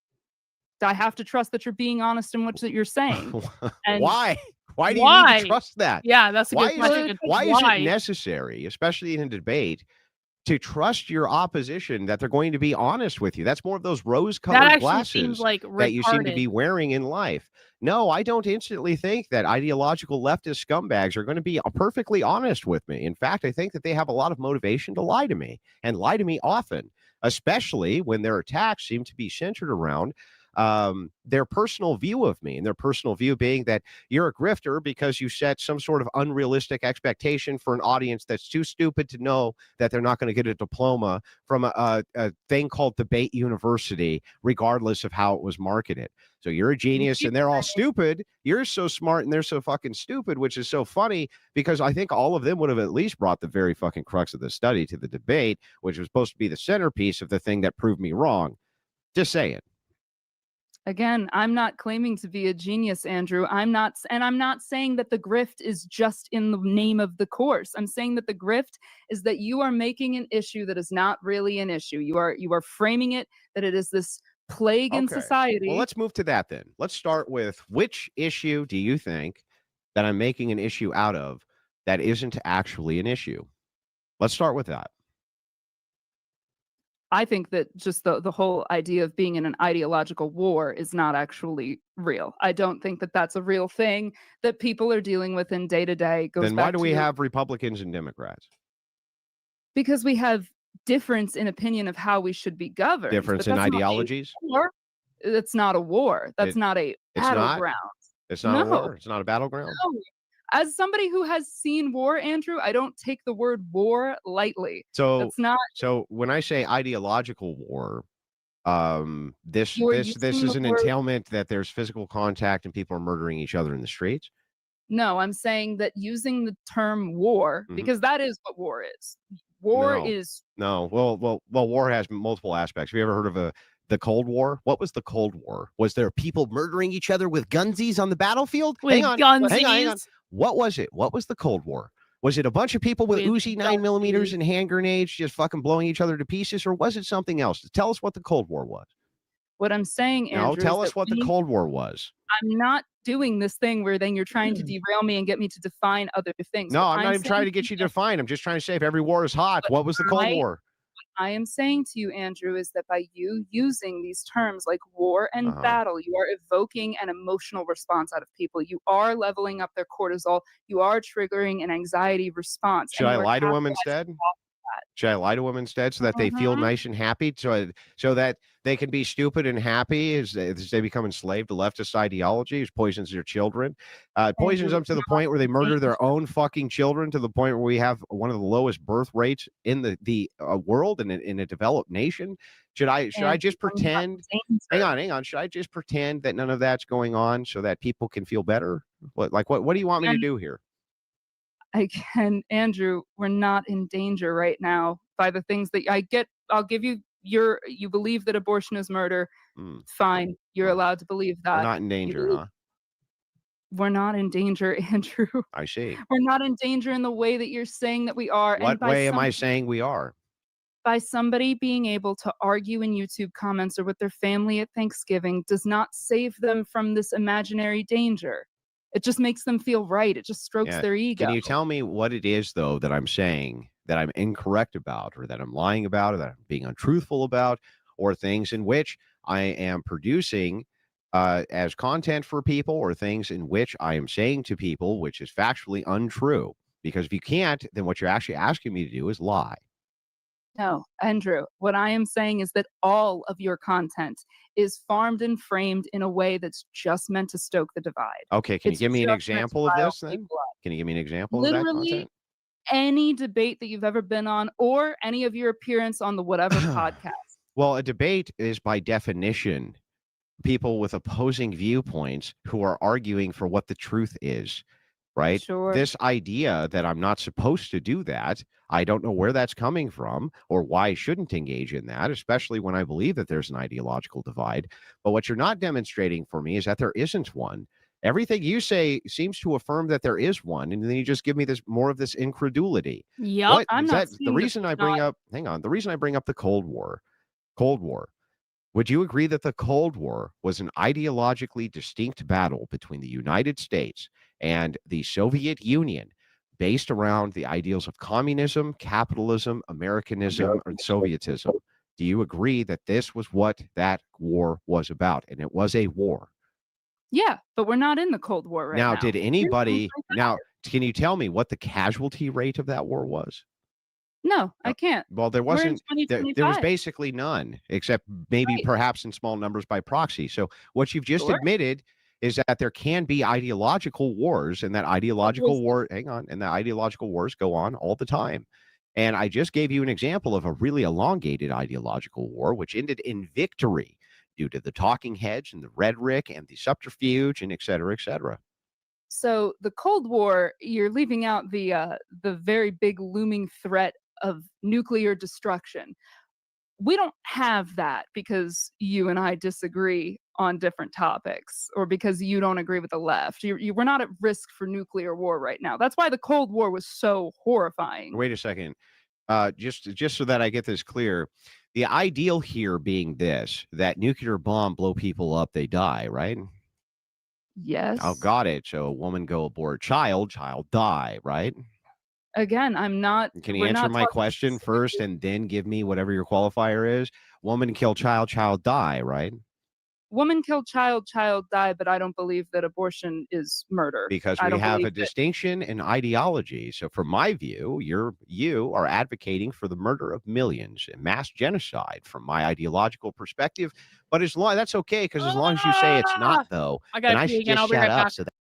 I have to trust that you're being honest in what you're saying. And Why? Why do you need to trust that? Yeah, that's a Why good question. why is it necessary, especially in a debate, to trust your opposition that they're going to be honest with you? That's more of those rose-colored That actually glasses seems like that you seem to retarded. be wearing in life. No, I don't instantly think that ideological leftist scumbags are going to be perfectly honest with me. In fact, I think that they have a lot of motivation to lie to me and lie to me often, especially when their attacks seem to be centered around their personal view of me, and their personal view being that you're a grifter because you set some sort of unrealistic expectation for an audience that's too stupid to know that they're not going to get a diploma from a thing called Debate University, regardless of how it was marketed. So you're a genius and they're all stupid. You're so smart and they're so fucking stupid, which is so funny because I think all of them would have at least brought the very fucking crux of the study to the debate, which was supposed to be the centerpiece of the thing that proved me wrong. Just saying. Again, I'm not claiming to be a genius, Andrew. I'm not saying that the grift is just in the name of the course. I'm saying that the grift is that you are making an issue that is not really an issue. You are framing it that it is this plague in society. Well, let's move to that then. Let's start with, which issue do you think that I'm making an issue out of that isn't actually an issue? Let's start with that. I think that just the whole idea of being in an ideological war is not actually real. I don't think that that's a real thing that people are dealing with in day to day. Then why do we have Republicans and Democrats? Because we have difference in opinion of how we should be governed. Difference in ideologies? It's not a war. That's not a battleground. It's not a war. It's not a battleground. No. As somebody who has seen war, Andrew, I don't take the word war lightly. So when I say ideological war, this is an entailment that there's physical contact and people are murdering each other in the streets. No, I'm saying that using the term war, because that is what war is. War is war has multiple aspects. Have you ever heard of the Cold War? What was the Cold War? Was there people murdering each other with gunsies on the battlefield? Hang on. What was it? What was the Cold War? Was it a bunch of people with Uzi 9mm and hand grenades just fucking blowing each other to pieces, or was it something else? Tell us what the Cold War was. What I'm saying, Andrew, tell us what the Cold War was. I'm not doing this thing where then you're trying to derail me and get me to define other things. No, I'm not even trying to get you to define. I'm just trying to say if every war is hot, what was the Cold War? What I am saying to you, Andrew, is that by you using these terms like war and battle, you are evoking an emotional response out of people. You are leveling up their cortisol. You are triggering an anxiety response. Should I lie to them instead? Should I lie to them instead so that they feel nice and happy, so that they can be stupid and happy as they become enslaved to leftist ideology, which poisons their children, poisons them to the point where they murder their own fucking children, to the point where we have one of the lowest birth rates in the world and in a developed nation? Should I just pretend? Hang on. Should I just pretend that none of that's going on so that people can feel better? What do you want me to do here? Again, Andrew, we're not in danger right now by the things that I get. I'll give you you believe that abortion is murder. Fine. You're allowed to believe that. We're not in danger, huh? We're not in danger, Andrew. I see. We're not in danger in the way that you're saying that we are. What way am I saying we are? By somebody being able to argue in YouTube comments or with their family at Thanksgiving does not save them from this imaginary danger. It just makes them feel right. It just strokes Yeah. their ego. Can you tell me what it is, though, that I'm saying that I'm incorrect about, or that I'm lying about, or that I'm being untruthful about, or things in which I am producing as content for people, or things in which I am saying to people which is factually untrue? Because if you can't, then what you're actually asking me to do is lie. No, Andrew, what I am saying is that all of your content is farmed and framed in a way that's just meant to stoke the divide. Okay, can you It's give me an just meant to example of rile this then? people up. Can you give me an example of that Literally, content? any debate that you've ever been on, or any of your appearance on the whatever podcast. Well, a debate is by definition people with opposing viewpoints who are arguing for what the truth is, right? Sure. This idea that I'm not supposed to do that, I don't know where that's coming from or why I shouldn't engage in that, especially when I believe that there's an ideological divide. But what you're not demonstrating for me is that there isn't one. Everything you say seems to affirm that there is one, and then you just give me this more of this incredulity. Yep. What I'm is not that? The seeing that reason I there's bring not- up, hang on, the reason I bring up the Cold War. Would you agree that the Cold War was an ideologically distinct battle between the United States and the Soviet Union based around the ideals of communism, capitalism, Americanism, and Sovietism? Do you agree that this was what that war was about? And it was a war. Yeah, but we're not in the Cold War right now. Now, did anybody, now, can you tell me what the casualty rate of that war was? No, I can't. Well, there We're in wasn't, there was 2025. basically none, except maybe Right. perhaps in small numbers by proxy. So what you've just Sure. admitted is that there can be ideological wars, and that ideological war, hang on, and the ideological wars go on all the time. And I just gave you an example of a really elongated ideological war, which ended in victory due to the talking heads and the rhetoric and the subterfuge and et cetera, et cetera. So the Cold War, you're leaving out the very big looming threat of nuclear destruction. We don't have that because you and I disagree on different topics, or because you don't agree with the left. We're not at risk for nuclear war right now. That's why the Cold War was so horrifying. Wait a second. Just so that I get this clear, the ideal here being this, that nuclear bomb blow people up, they die, right? Yes. Oh, got it. So a woman go abort child die, right? Again, I'm not. Can you we're answer not my talking question specifically- first and then give me whatever your qualifier is? Woman kill child die, right? Woman kill child die, but I don't believe that abortion is murder. Because I we don't have a believe that- distinction in ideology. So from my view, you are advocating for the murder of millions and mass genocide from my ideological perspective. But as long that's okay, because as long as you say it's not, though, I then gotta I pee should again. just I'll be shut right up. back. So that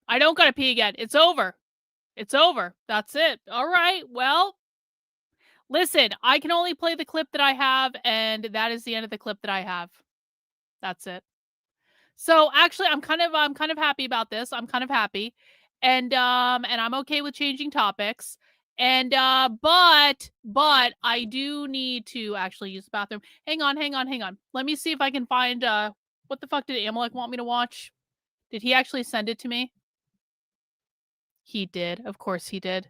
I don't gotta pee again. It's over. It's over. That's it. All right. Well, listen, I can only play the clip that I have, and that is the end of the clip that I have. That's it. So actually, I'm kind of happy about this. I'm kind of happy, and I'm okay with changing topics. And but I do need to actually use the bathroom. Hang on. Let me see if I can find what the fuck did Amalek want me to watch? Did he actually send it to me? He did. Of course he did.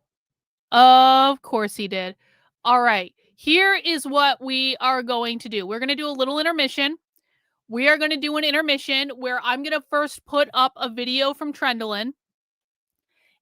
Of course he did. All right. Here is what we are going to do. We're going to do a little intermission. We are going to do an intermission where I'm going to first put up a video from Trendlin.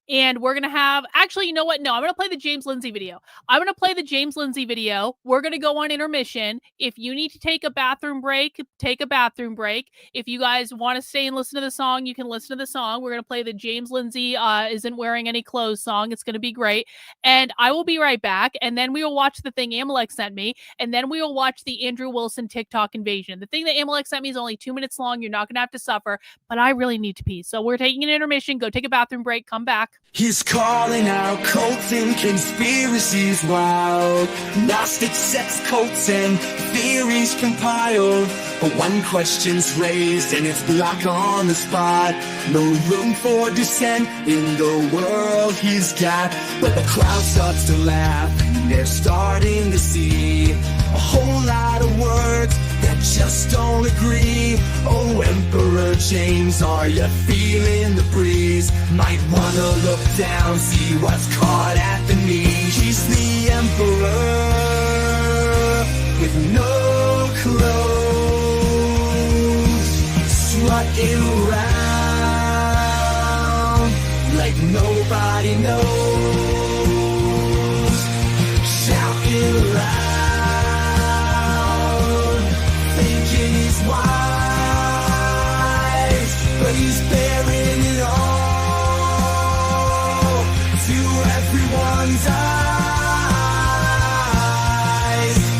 And we're going to have, actually, you know what? No, I'm going to play the James Lindsay video. I'm going to play the James Lindsay video. We're going to go on intermission. If you need to take a bathroom break, take a bathroom break. If you guys want to stay and listen to the song, you can listen to the song. We're going to play the James Lindsay Isn't Wearing Any Clothes song. It's going to be great. And I will be right back. And then we will watch the thing Amalek sent me. And then we will watch the Andrew Wilson TikTok invasion. The thing that Amalek sent me is only 2 minutes long. You're not going to have to suffer. But I really need to pee. So we're taking an intermission. Go take a bathroom break. Come back. He's calling out cults and conspiracies wild. Gnostic sects, cults, and theories compiled. But one question's raised and it's blocked on the spot. No room for dissent in the world he's got. But the crowd starts to laugh. They're starting to see a whole lot of words that just don't agree. Oh, Emperor James, are you feeling the breeze? Might wanna look down, see what's caught at the knee. He's the Emperor with no clothes, strutting around like nobody knows. Shouting loud, thinking he's wise, but he's bearing it all to everyone's eyes.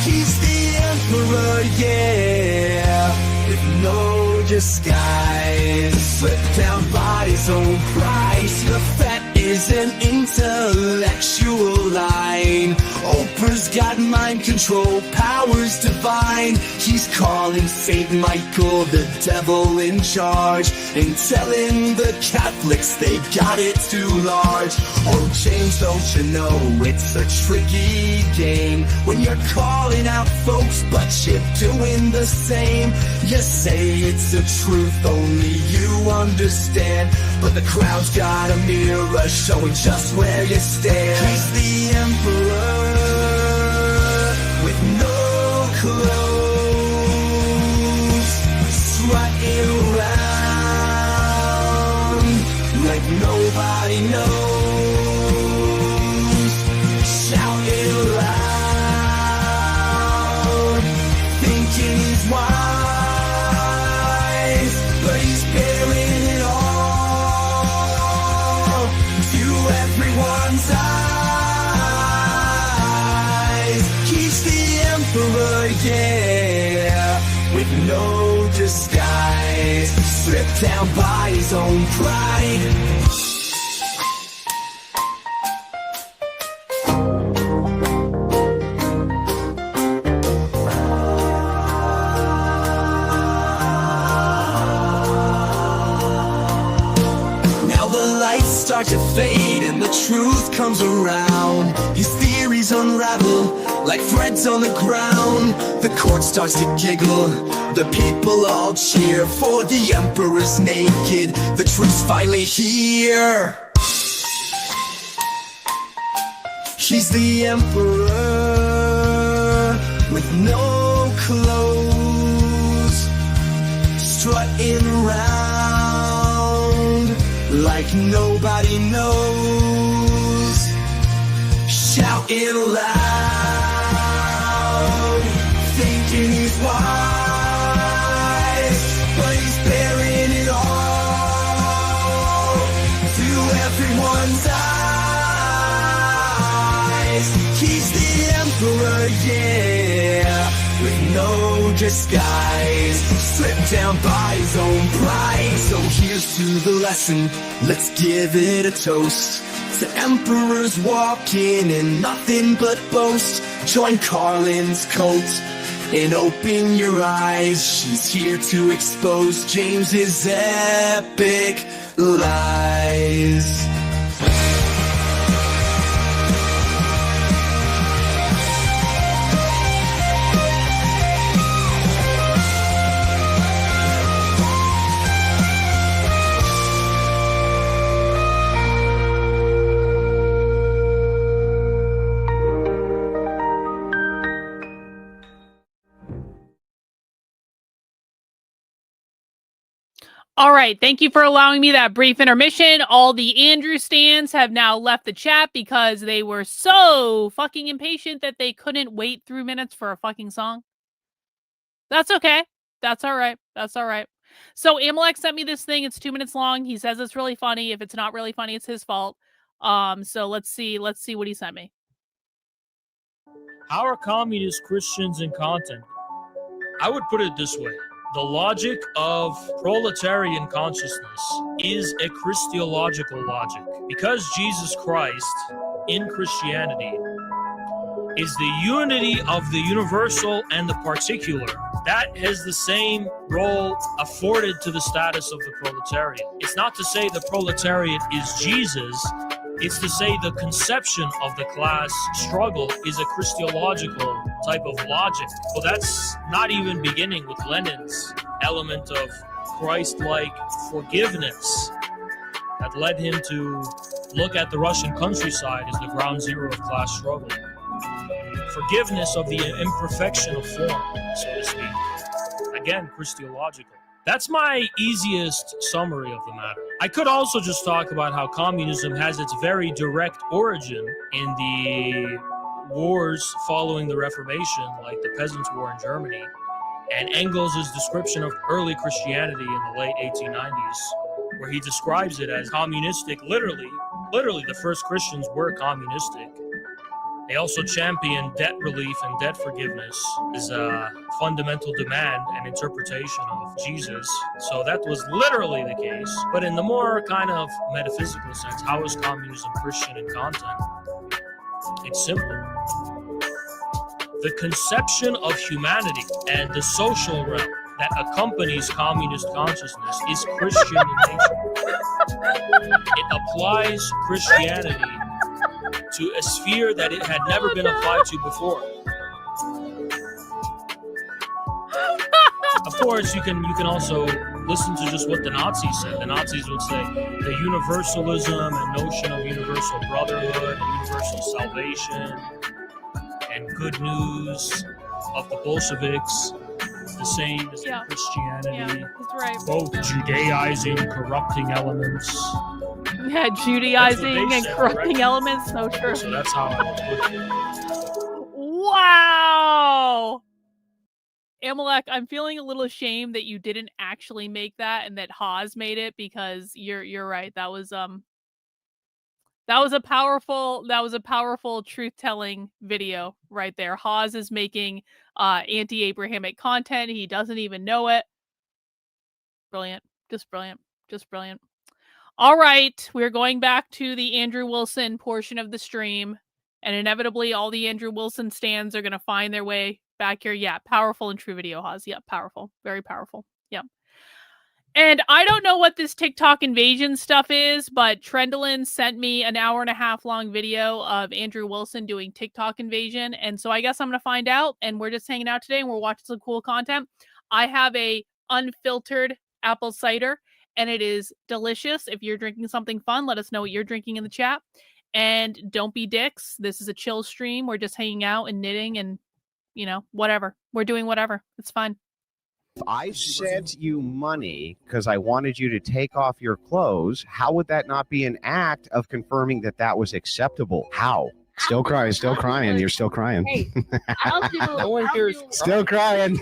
He's the emperor, yeah, with no disguise, slipped down by his own price. The fat is an intellectual line. Oprah's got mind control, powers divine. He's calling Saint Michael the devil in charge, and telling the Catholics they got it too large. Oh James, don't you know it's a tricky game when you're calling out folks but you're doing the same. You say it's the truth only you understand, but the crowd's got a mirror showing just where you stand. He's the emperor with no clothes, strutting around like nobody knows. Shouting loud, thinking he's wise, but he's bearing it all to everyone's eyes. He's the emperor, yeah, with no disguise, stripped down by his own pride. Start to fade and the truth comes around. His theories unravel like threads on the ground. The court starts to giggle, the people all cheer, for the emperor's naked, the truth's finally here. He's the emperor with no clothes, strutting around like nobody knows. Shouting loud, thinking he's wise, but he's bearing it all to everyone's eyes. He's the emperor, yeah, with no disguise, stripped down by his own pride. So here's to the lesson, let's give it a toast to emperors walking in nothing but boast. Join Karlyn's cult and open your eyes. She's here to expose James's epic lies. All right. Thank you for allowing me that brief intermission. All the Andrew stands have now left the chat because they were so fucking impatient that they couldn't wait 3 minutes for a fucking song. That's okay. That's all right. That's all right. So Amalek sent me this thing. It's 2 minutes long. He says it's really funny. If it's not really funny, it's his fault. So let's see what he sent me. How are communist Christians in content? I would put it this way. The logic of proletarian consciousness is a Christological logic. Because Jesus Christ, in Christianity, is the unity of the universal and the particular, that has the same role afforded to the status of the proletariat. It's not to say the proletariat is Jesus, it's to say the conception of the class struggle is a Christological type of logic. Well, that's not even beginning with Lenin's element of Christ-like forgiveness that led him to look at the Russian countryside as the ground zero of class struggle. Forgiveness of the imperfection of form, so to speak. Again, Christological. That's my easiest summary of the matter. I could also just talk about how communism has its very direct origin in the wars following the Reformation, like the Peasants' War in Germany, and Engels' description of early Christianity in the late 1890s, where he describes it as communistic. Literally, the first Christians were communistic. They also championed debt relief and debt forgiveness as a fundamental demand and interpretation of Jesus. So that was literally the case. But in the more kind of metaphysical sense, how is communism Christian in content? It's simple. The conception of humanity and the social realm that accompanies communist consciousness is Christian in nature. It applies Christianity to a sphere that it had never been applied to before. Of course, you can also listen to just what the Nazis said. The Nazis would say the universalism and notion of universal brotherhood and universal salvation and good news of the Bolsheviks, the same as in Christianity. Yeah, that's right. Both Judaizing, corrupting elements. Yeah, Judaizing and corrupting elements. So true. So that's how I would put it. Wow. Amalek, I'm feeling a little ashamed that you didn't actually make that and that Haas made it, because you're right. That was a powerful truth-telling video right there. Haas is making anti-Abrahamic content. He doesn't even know it. Brilliant. Just brilliant. Just brilliant. All right, we're going back to the Andrew Wilson portion of the stream, and inevitably all the Andrew Wilson stands are going to find their way back here. Yeah, powerful and true video, Haas. Yeah, powerful. Very powerful. Yeah. And I don't know what this TikTok invasion stuff is, but Trendlin sent me an 1.5 hour long video of Andrew Wilson doing TikTok invasion. And so I guess I'm going to find out, and we're just hanging out today and we're watching some cool content. I have a unfiltered apple cider, and it is delicious. If you're drinking something fun, let us know what you're drinking in the chat. And don't be dicks. This is a chill stream. We're just hanging out and knitting and, whatever. We're doing whatever. It's fun. If I sent you money because I wanted you to take off your clothes, how would that not be an act of confirming that that was acceptable? How? Still crying. You're still crying. Hey, Still crying.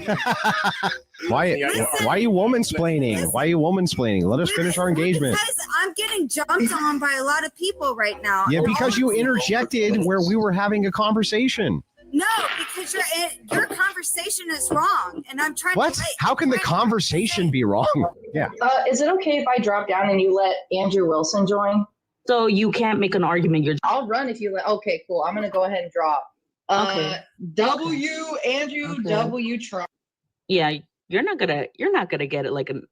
Why are you woman-splaining? Let us finish our engagement. Because I'm getting jumped on by a lot of people right now. Yeah, because you interjected where we were having a conversation. No, because your conversation is wrong, and I'm trying to. How can the conversation be wrong? Yeah. Is it okay if I drop down and you let Andrew Wilson join? So you can't make an argument. I'll run if you let. Okay, cool. I'm gonna go ahead and drop. Okay. Andrew Okay. W Trump. Yeah, you're not gonna get it like an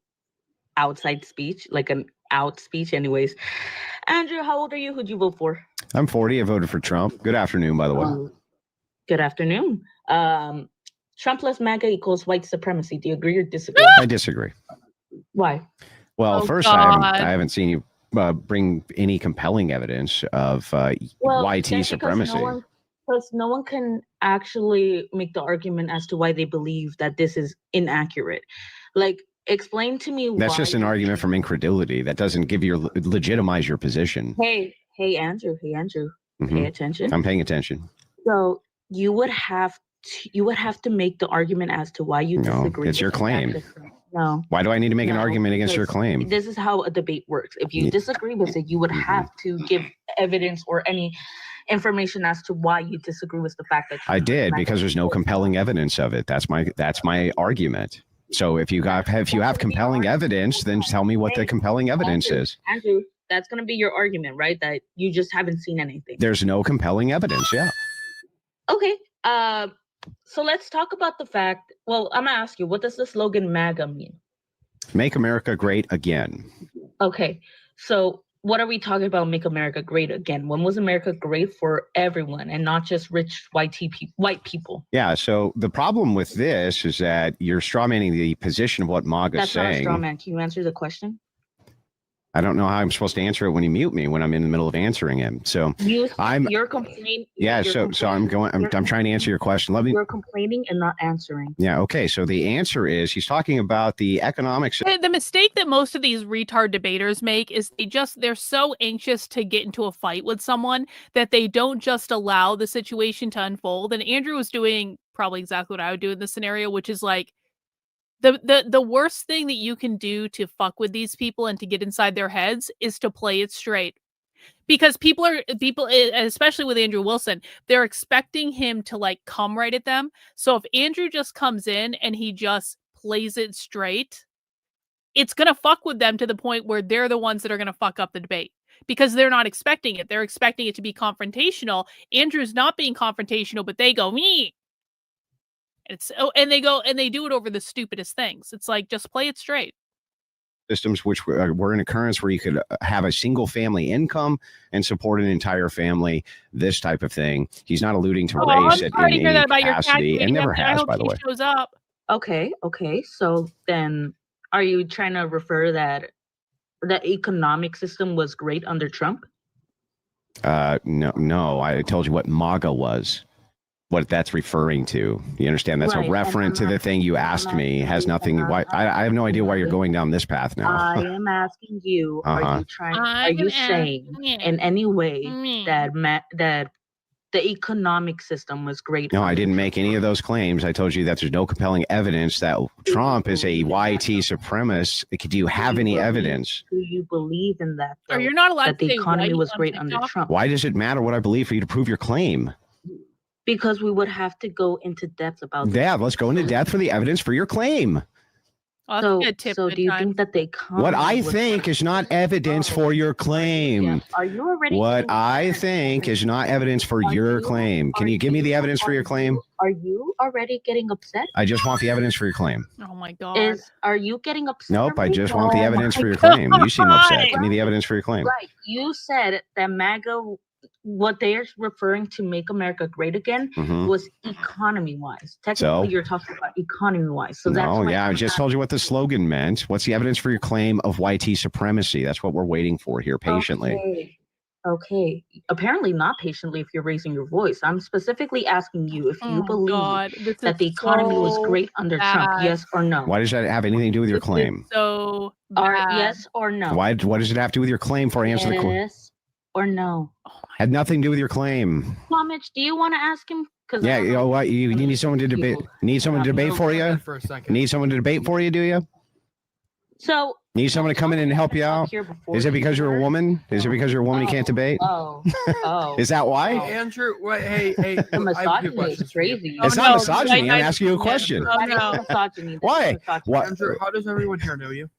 outside speech, like an out speech, anyways. Andrew, how old are you? Who'd you vote for? I'm 40. I voted for Trump. Good afternoon, by the way. Good afternoon. Trump plus MAGA equals white supremacy. Do you agree or disagree? I disagree. Why? Well, first, I haven't seen you bring any compelling evidence of YT supremacy. Because no one can actually make the argument as to why they believe that this is inaccurate. Like, explain to me That's just an argument from incredulity. That doesn't legitimize your position. Hey, Andrew. Mm-hmm. Pay attention. I'm paying attention. So you would have to make the argument as to why you disagree. No, it's your claim. No. Why do I need to make an argument against your claim? This is how a debate works. If you disagree with it, you would have to give evidence or any information as to why you disagree with the fact that I did, because there's no compelling evidence of it. That's my argument. So if you have compelling evidence, then tell me what the compelling evidence is. Andrew, that's going to be your argument, right? That you just haven't seen anything. There's no compelling evidence. Yeah. Okay. So let's talk about the fact. Well, I'm gonna ask you, what does the slogan MAGA mean? Make America Great Again. Okay. So what are we talking about? Make America Great Again. When was America great for everyone and not just rich white people? Yeah. So the problem with this is that you're strawmanning the position of what MAGA is saying. That's not a straw man. Can you answer the question? I don't know how I'm supposed to answer it when you mute me when I'm in the middle of answering him. So You're complaining. yeah. You're So I'm trying to answer your question. You're complaining and not answering. Yeah. Okay. So the answer is he's talking about the economics. The mistake that most of these retard debaters make is they're so anxious to get into a fight with someone that they don't just allow the situation to unfold. And Andrew was doing probably exactly what I would do in this scenario, which is like the worst thing that you can do to fuck with these people and to get inside their heads is to play it straight. Because people, especially with Andrew Wilson, they're expecting him to like come right at them. So if Andrew just comes in and he just plays it straight, it's going to fuck with them to the point where they're the ones that are going to fuck up the debate because they're not expecting it. They're expecting it to be confrontational. Andrew's not being confrontational, but they go, me. And they do it over the stupidest things. It's like, just play it straight. Systems which were in occurrence where you could have a single family income and support an entire family, this type of thing. He's not alluding to race in any capacity, and never has, by the way. Shows up. Okay. So then are you trying to refer that the economic system was great under Trump? No. I told you what MAGA was. What that's referring to. You understand? That's a reference to the thing you asked me. Has nothing. Why? I have no idea why you're going down this path now. I am asking you. Are you saying in any way that the economic system was great? No, I didn't make any of those claims. I told you that there's no compelling evidence that Trump is a YT supremacist. Do you have any evidence? Do you believe in that? Or you're not allowed that the economy was great under Trump. Why does it matter what I believe for you to prove your claim? Because we would have to go into depth about that. Yeah, let's go into depth for the evidence for your claim. So do you think that the economy what I think is not evidence for your claim? Yeah. Are you already? What I think is not evidence for your claim. Can you give me the evidence for your claim? Are you already getting upset? I just want the evidence for your claim. Oh my God. Are you getting upset? Nope, I just want the evidence for your claim. You seem upset. Give me the evidence for your claim. Right. You said that MAGA, what they're referring to make America great again was economy-wise. Technically, you're talking about economy-wise. So I just told you what the slogan meant. What's the evidence for your claim of YT supremacy? That's what we're waiting for here patiently. Okay. Apparently not patiently if you're raising your voice. I'm specifically asking you if you believe that the economy was great under Trump, yes or no? Why does that have anything to do with your claim? So yes or no? What does it have to do with your claim for answer the question? Yes or no? Had nothing to do with your claim. Mitch, do you want to ask him? Yeah, you know what? You need someone to debate. Need someone to debate for you? Need someone to debate for you, do you? So need someone to come in and help you out? Is it because you're a woman? Is it because you're a woman you can't debate? Is that why? Hey, Andrew, hey. The misogyny is crazy. It's not misogyny. I'm asking you a question. Misogyny. Why? What? Andrew, how does everyone here know you?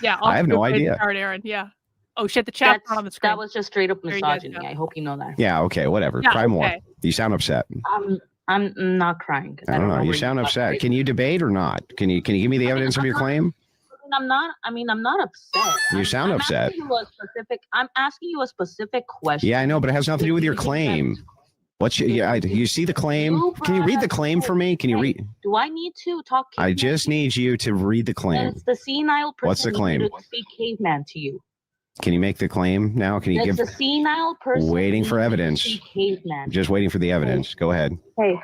Yeah, I have no idea. Aaron. Yeah. Oh shit, the chat's not on the screen. That was just straight up misogyny. I hope you know that. Yeah, okay, whatever. Yeah, Cry more. You sound upset. I'm not crying. I don't know. You sound upset. Can you debate or not? Can you give me the evidence of your claim? I'm not upset. You sound upset. I'm asking you a specific question. Yeah, I know, but it has nothing to do with your claim. You see the claim? Can you read the claim for me? Can you read? Do I need to talk? I just need you to read the claim. It's the senile person. What's the claim? To speak caveman to you. Can you make the claim now? Can you give? It's a senile person. Waiting for evidence. Caveman. Just waiting for the evidence. Go ahead. Hey,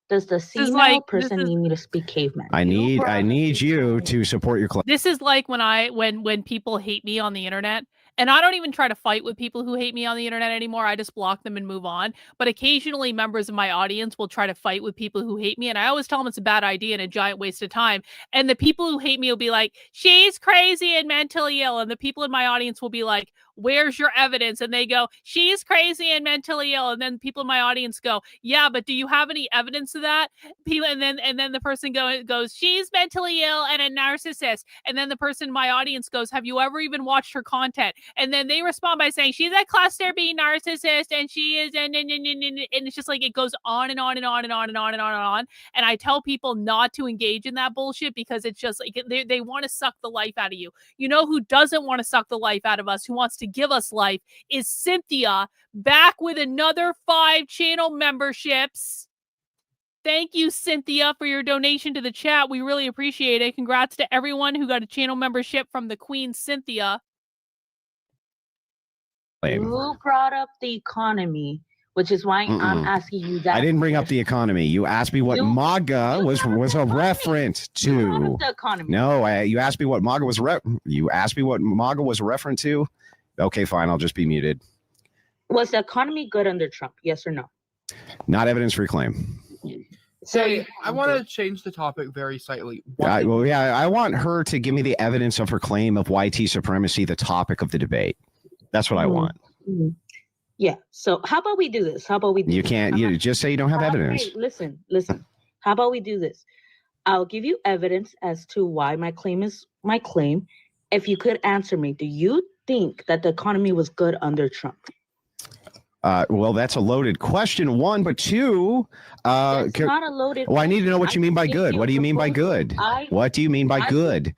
does the senile person need me to speak caveman? I need you to support your claim. This is like when people hate me on the internet. And I don't even try to fight with people who hate me on the internet anymore. I just block them and move on. But occasionally members of my audience will try to fight with people who hate me. And I always tell them it's a bad idea and a giant waste of time. And the people who hate me will be like, she's crazy and mentally ill. And the people in my audience will be like, where's your evidence? And they go, she's crazy and mentally ill. And then people in my audience go, yeah, but do you have any evidence of that? And then the person goes, she's mentally ill and a narcissist. And then the person in my audience goes, have you ever even watched her content? And then they respond by saying, she's a cluster B narcissist and she is, and it's just like, it goes on and on and on and on and on and on and on. And I tell people not to engage in that bullshit because it's just like, they want to suck the life out of you. You know who doesn't want to suck the life out of us, who wants to give us life, is Cynthia, back with another 5 channel memberships. Thank you, Cynthia, for your donation to the chat. We really appreciate it. Congrats to everyone who got a channel membership from the Queen Cynthia. You brought up the economy, which is why I'm asking you that. I didn't bring up the economy. You asked me what MAGA was a reference to. The economy. No, you asked me what MAGA was. You asked me what MAGA was a reference to. Okay, fine. I'll just be muted. Was the economy good under Trump? Yes or no? Not evidence-free claim. So I want to change the topic very slightly. I want her to give me the evidence of her claim of YT supremacy, the topic of the debate. That's what I want. Yeah. So how about we do this? You can't. You just say you don't have evidence. Hey, listen. How about we do this? I'll give you evidence as to why my claim is my claim. If you could answer me, do you think that the economy was good under Trump? Well, that's a loaded question, one, but two. It's not a loaded. Well, I need to know what you mean by good. What do you mean by good? What do you mean by good?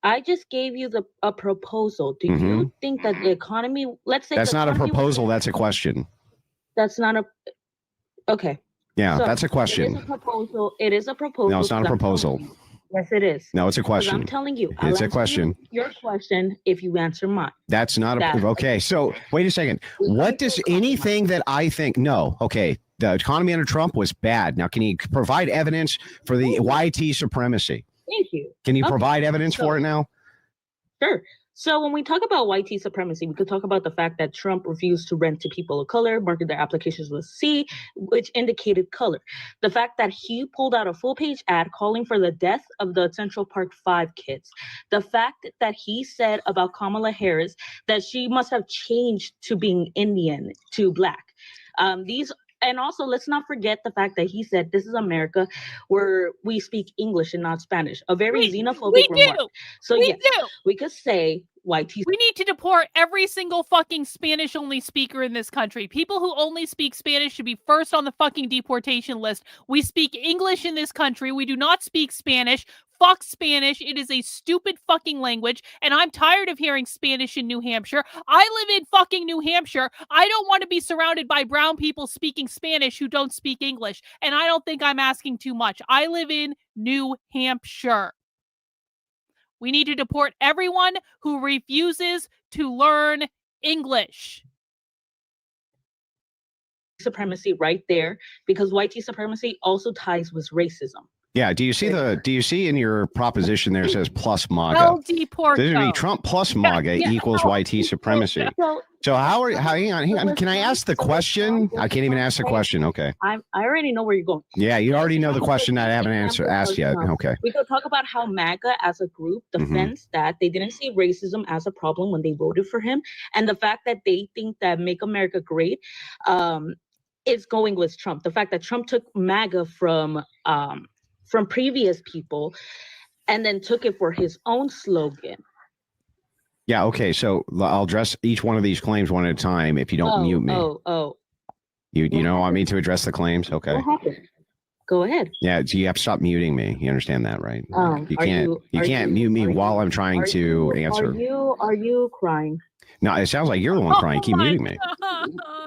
I just gave you a proposal. Do you think that the economy? Let's say that's not a proposal. That's a question. That's not a. Okay. Yeah, so that's a question. It is a proposal. It is a proposal. No, it's not a proposal. Yes, it is. No, it's a question. I'm telling you. It's a question. Your question, if you answer mine. That's not a. Okay, so wait a second. What does anything that I think? No. Okay, the economy under Trump was bad. Now, can you provide evidence for the YT supremacy? Thank you. Can you provide evidence for it now? Sure. So when we talk about YT supremacy, we could talk about the fact that Trump refused to rent to people of color, marked their applications with C, which indicated color. The fact that he pulled out a full-page ad calling for the death of the Central Park 5 kids. The fact that he said about Kamala Harris that she must have changed to being Indian to Black. And also, let's not forget the fact that he said this is America where we speak English and not Spanish. A very xenophobic remark. So yes, we could say YT. We need to deport every single fucking Spanish-only speaker in this country. People who only speak Spanish should be first on the fucking deportation list. We speak English in this country. We do not speak Spanish. Fuck Spanish. It is a stupid fucking language, and I'm tired of hearing Spanish in New Hampshire. I live in fucking New Hampshire. I don't want to be surrounded by brown people speaking Spanish who don't speak English, and I don't think I'm asking too much. I live in New Hampshire. We need to deport everyone who refuses to learn English. Supremacy right there, because YT supremacy also ties with racism. Yeah. Do you see in your proposition there it says plus MAGA? There's going to be Trump plus MAGA equals YT supremacy. So hang on. Can I ask the question? I can't even ask the question. Okay. I already know where you're going. Yeah, you already know the question that I haven't asked yet. Okay. We could talk about how MAGA as a group defends that they didn't see racism as a problem when they voted for him, and the fact that they think that Make America Great is going with Trump. The fact that Trump took MAGA from previous people and then took it for his own slogan. Yeah, okay. So I'll address each one of these claims one at a time if you don't mute me. You don't want me to address the claims? Okay. What happened? Go ahead. Yeah, so you have to stop muting me. You understand that, right? You can't mute me while I'm trying to answer. Are you crying? No, it sounds like you're the one crying. Keep muting me.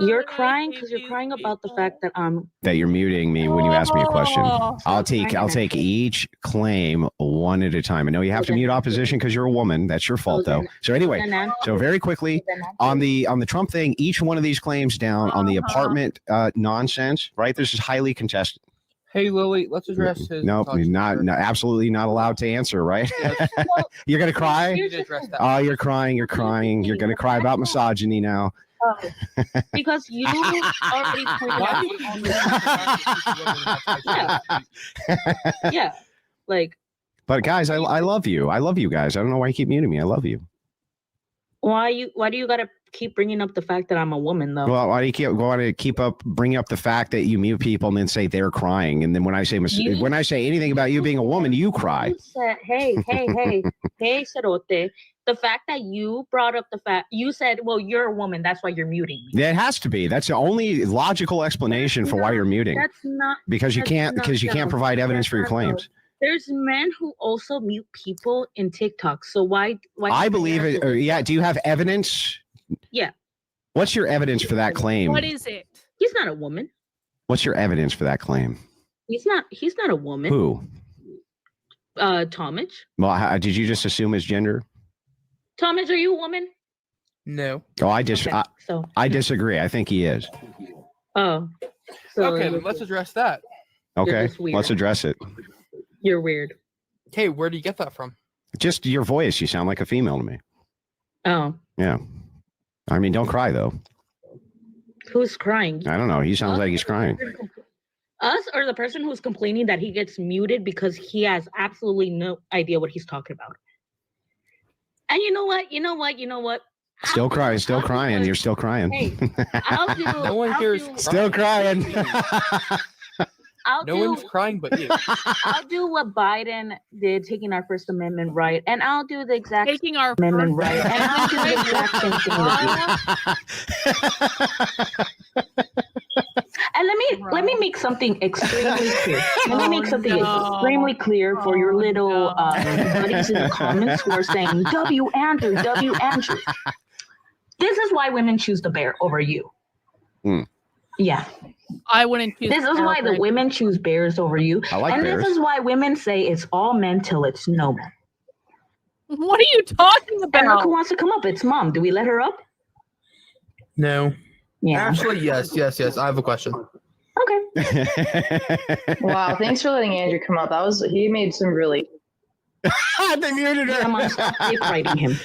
You're crying because you're crying about the fact that you're muting me when you ask me a question. I'll take each claim one at a time. I know you have to mute opposition because you're a woman. That's your fault, though. So anyway, so very quickly on the Trump thing, each one of these claims down on the apartment nonsense, right? This is highly contested. Hey, Lily, let's address his. Nope, absolutely not allowed to answer, right? Yes. You're going to cry? Oh, you're crying. You're crying. You're going to cry about misogyny now. Because you already pointed out. Yeah. Like. But guys, I love you. I love you guys. I don't know why you keep muting me. I love you. Why do you gotta keep bringing up the fact that I'm a woman, though? Well, why do you keep bringing up the fact that you mute people and then say they're crying, and then when I say anything about you being a woman, you cry? You said, hey, Cerote. The fact that you brought up the fact you said, well, you're a woman, that's why you're muting me. That has to be. That's the only logical explanation for why you're muting. That's not because you can't provide evidence for your claims. There's men who also mute people in TikTok. So why I believe it. Yeah. Do you have evidence? Yeah. What's your evidence for that claim? What is it? He's not a woman. What's your evidence for that claim? He's not a woman. Who? Tomich. Well, did you just assume his gender? Tomich, are you a woman? No. Oh, I disagree. I think he is. Oh. So Okay, then let's address that. Okay, just weird. let's address it. You're weird. Okay, where do you get that from? Just your voice. You sound like a female to me. Oh. Yeah. I mean, don't cry, though. Who's crying? I don't know. He sounds like he's crying. Us or the person who's complaining that he gets muted because he has absolutely no idea what he's talking about. And you know what? Still crying. You're still crying. Hey, I'll do. No one here is Still crying. No one's crying but you. I'll do what Biden did, taking our First Amendment right, and I'll do the exact Taking our Amendment right, and I'll do the exact same thing with you. And let me make something extremely clear. Let me make something extremely clear for your little buddies in the comments who are saying, W. Andrew. This is why women choose the bear over you. Yeah. I wouldn't choose. This is why the women choose bears over you. I like bears. This is why women say it's all men till it's no men. What are you talking about? And look who wants to come up. It's Mom. Do we let her up? No. Yeah. Actually, yes. I have a question. Okay. Wow, thanks for letting Andrew come up. He made some really. They muted her. Come on, stop dick writing him.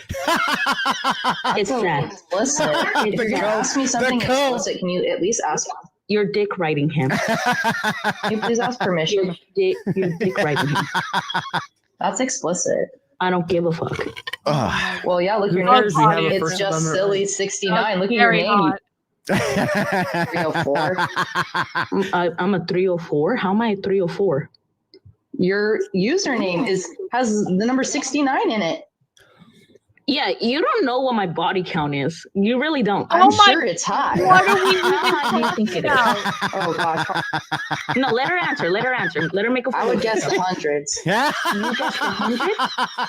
It's sad. Explicit. If you're gonna ask me something explicit, can you at least ask? You're dick writing him. Can you please ask permission? You're dick writing him. That's explicit. I don't give a fuck. Well, yeah, look, your name. It's just silly 69. Look at your name. 304. I'm a 304. How am I a 304? Your username has the number 69 in it. Yeah, you don't know what my body count is. You really don't. I'm sure it's high. What are we How do you think it is? Oh gosh. No, let her answer. Let her make a. I would guess hundreds. You guess 100?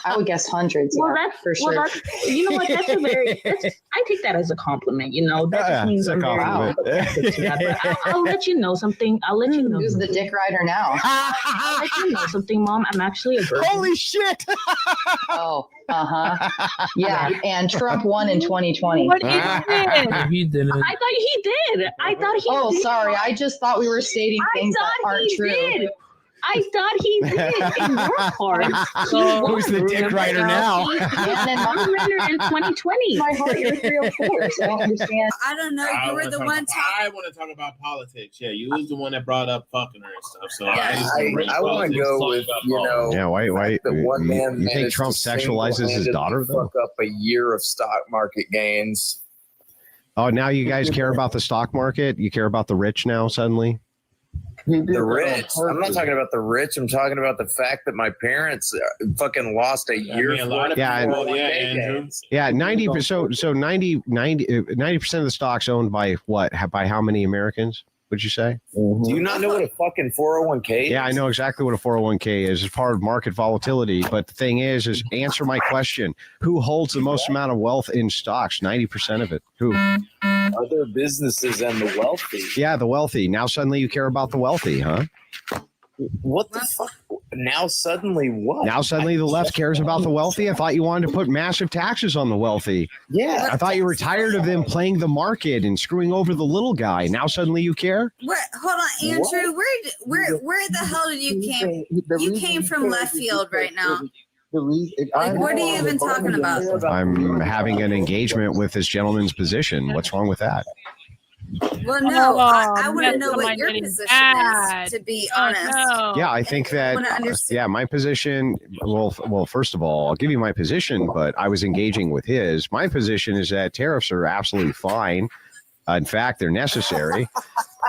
I would guess hundreds. Well, yeah, that's for sure. Well, you know what? I take that as a compliment. You know, that just means I'm very sympathetic to that. But I'll let you know something. Who's the dick rider now? I'll let you know something, Mom. I'm actually a virgin. Holy shit! Oh, yeah. And Trump won in 2020. What is this? He didn't. I thought he did. Oh, sorry. I just thought we were stating things that aren't true. Did. I thought he did in your cards. Who's the dick writer now? And then I'm rendered in 2020. My heart, you're 304, so I don't understand. I don't know. You were the one I want to talk about politics. Yeah, you was the one that brought up fucking her and stuff. So I want to go with, Yeah, why the one man you think Trump sexualizes his daughter, though? Fuck up a year of stock market gains. Oh, now you guys care about the stock market? You care about the rich now suddenly? The rich. I'm not talking about the rich. I'm talking about the fact that my parents fucking lost a year. Yeah, 90. So 90% of the stocks owned by what? By how many Americans? Would you say? Do you not know what a fucking 401k is? Yeah, I know exactly what a 401k is. It's part of market volatility. But the thing is answer my question. Who holds the most amount of wealth in stocks? 90% of it. Who? Other businesses and the wealthy. Yeah, the wealthy. Now suddenly you care about the wealthy, huh? What the fuck? Now suddenly what? Now suddenly the left cares about the wealthy? I thought you wanted to put massive taxes on the wealthy. Yeah. I thought you were tired of them playing the market and screwing over the little guy. Now suddenly you care? Hold on, Andrew. Where the hell did you came? You came from left field right now. Like, what are you even talking about? I'm having an engagement with this gentleman's position. What's wrong with that? Well, no, I want to know what your position is, to be honest. No. Yeah, I think that, my position, well, first of all, I'll give you my position, but I was engaging with his. My position is that tariffs are absolutely fine. In fact, they're necessary.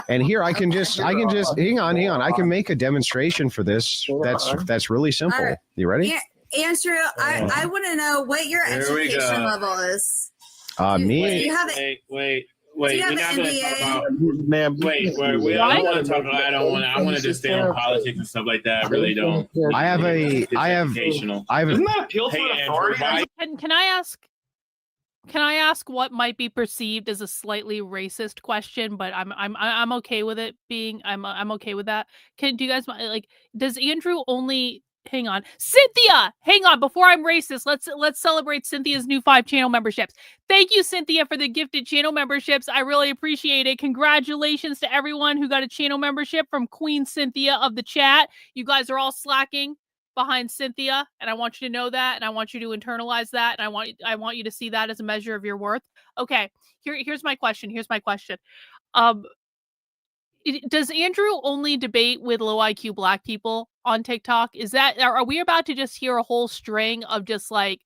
And here I can just hang on. I can make a demonstration for this. That's really simple. Right. You ready? Yeah, Andrew, I want to know what your education level is. Me? Do you have Wait. Do you have We're not an going to MBA? talk about. Wait. I don't want to talk about. I want to just stay on politics and stuff like that. I really don't. Can I ask what might be perceived as a slightly racist question, but I'm okay with it being I'm okay with that. Do you guys does Andrew only hang on. Cynthia, hang on. Before I'm racist, let's celebrate Cynthia's new 5 channel memberships. Thank you, Cynthia, for the gifted channel memberships. I really appreciate it. Congratulations to everyone who got a channel membership from Queen Cynthia of the chat. You guys are all slacking behind Cynthia, and I want you to know that, and I want you to internalize that, and I want you to see that as a measure of your worth. Okay, here's my question. Does Andrew only debate with low IQ Black people on TikTok? Are we about to just hear a whole string of just like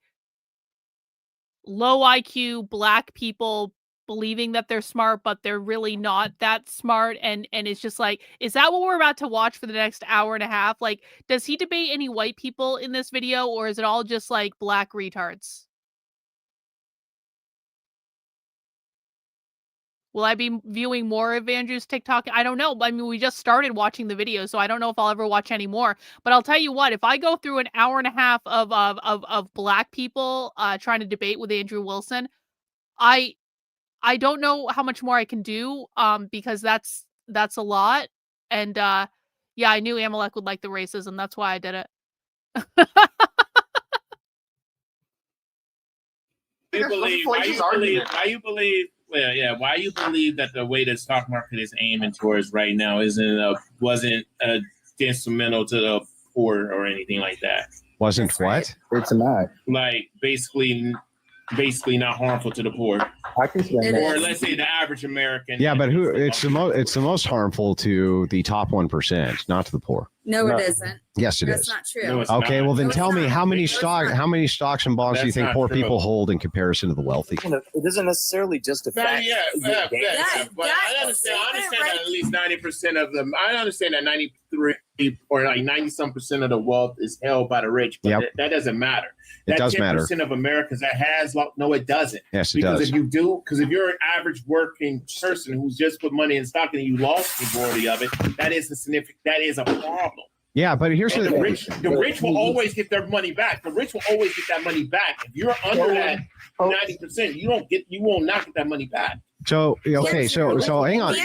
low IQ Black people believing that they're smart, but they're really not that smart? And it's just like, is that what we're about to watch for the next hour and a half? Like, does he debate any white people in this video, or is it all just like Black retards? Will I be viewing more of Andrew's TikTok? I don't know. I mean, we just started watching the video, so I don't know if I'll ever watch any more. But I'll tell you what, if I go through an hour and a half of Black people trying to debate with Andrew Wilson, I don't know how much more I can do, because that's a lot. And yeah, I knew Amalek would like the racism. That's why I did it. Why you believe that the way the stock market is aiming towards right now wasn't detrimental to the poor or anything like that? Wasn't what? It's not. Like basically not harmful to the poor. I can see that. Or let's say the average American. Yeah, but it's the most harmful to the top 1%, not to the poor. No, it isn't. Yes, it is. That's not true. No, it's Okay, not. well then No, tell it's me not. how many stocks and bonds do you That's think not poor true. people hold in comparison to the wealthy? It isn't necessarily just a fact. But I understand that at least 90% of them. I understand that 93 or like 90-some% of the wealth is held by the rich, but that doesn't matter. It does matter. 10% of Americans that has no, it doesn't. Yes, it because does. Because if you're an average working person who's just put money in stock and you lost the majority of it, that is a problem. Yeah, but here's And the rich will always get their money back. The rich will always get that money back. If you're under that 90%, you will not get that money back. So okay, so hang on.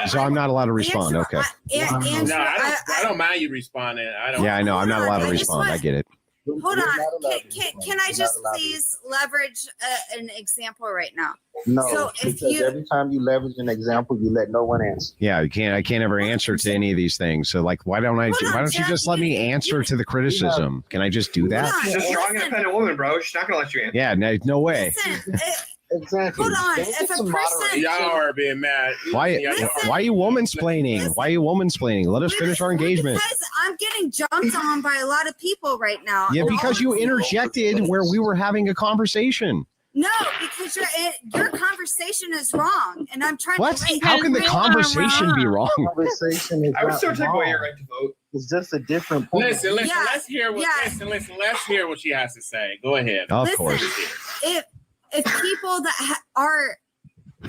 So I'm not allowed to respond. Okay. I don't mind you responding. Yeah, I know. I'm not allowed to respond. I get it. Hold on. Can I just please leverage an example right now? No, So if because every time you leverage an example, you let no one answer. Yeah, I can't ever answer to any of these things. So like, why don't you just let me answer to the criticism? Can I just do that? She's a strong, independent woman, bro. She's not gonna let you answer. Yeah, no way. Exactly. Hold on. If a person, Y'all are being mad. Why are you woman-splaining? Why are you woman-splaining? Let us finish our engagement. because I'm getting jumped on by a lot of people right now. Yeah, And because all you of interjected where we were having a conversation. No, because your conversation is wrong, and I'm trying What? to. How can the conversation be wrong? Conversation is I would not still take away wrong. your right to vote. It's just a different point. Listen. Yeah, Let's hear what. yeah. Listen. Let's hear what she has to say. Go ahead. Of Listen, course. If people that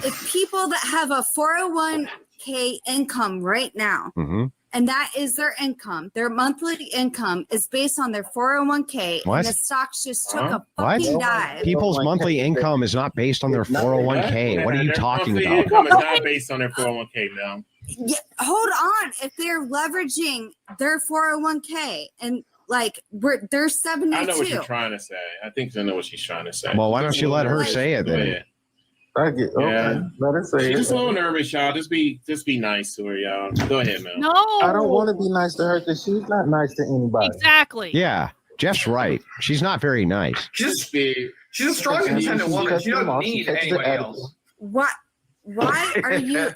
if people that have a 401k income right now, Mm-hmm. and that is their income, their monthly income is based on their 401k, What? and the stocks just took a What? fucking dive. People's monthly income is not based on their 401k. What are you talking Monthly about? income is not based on their 401k, now. Yeah, hold on. If they're leveraging their 401k and like they're 72. I know what you're trying to say. I think I know what she's trying to say. Well, why don't you let her say it then? Yeah. I get, okay. Yeah. Let her say She's it. just a little nervous, y'all. Just be nice to her, y'all. Go ahead, man. No. I don't want to be nice to her because she's not nice to anybody. Exactly. Yeah, Jeff's right. She's not very nice. She's a strong, independent woman. She doesn't need anybody else. Why are you?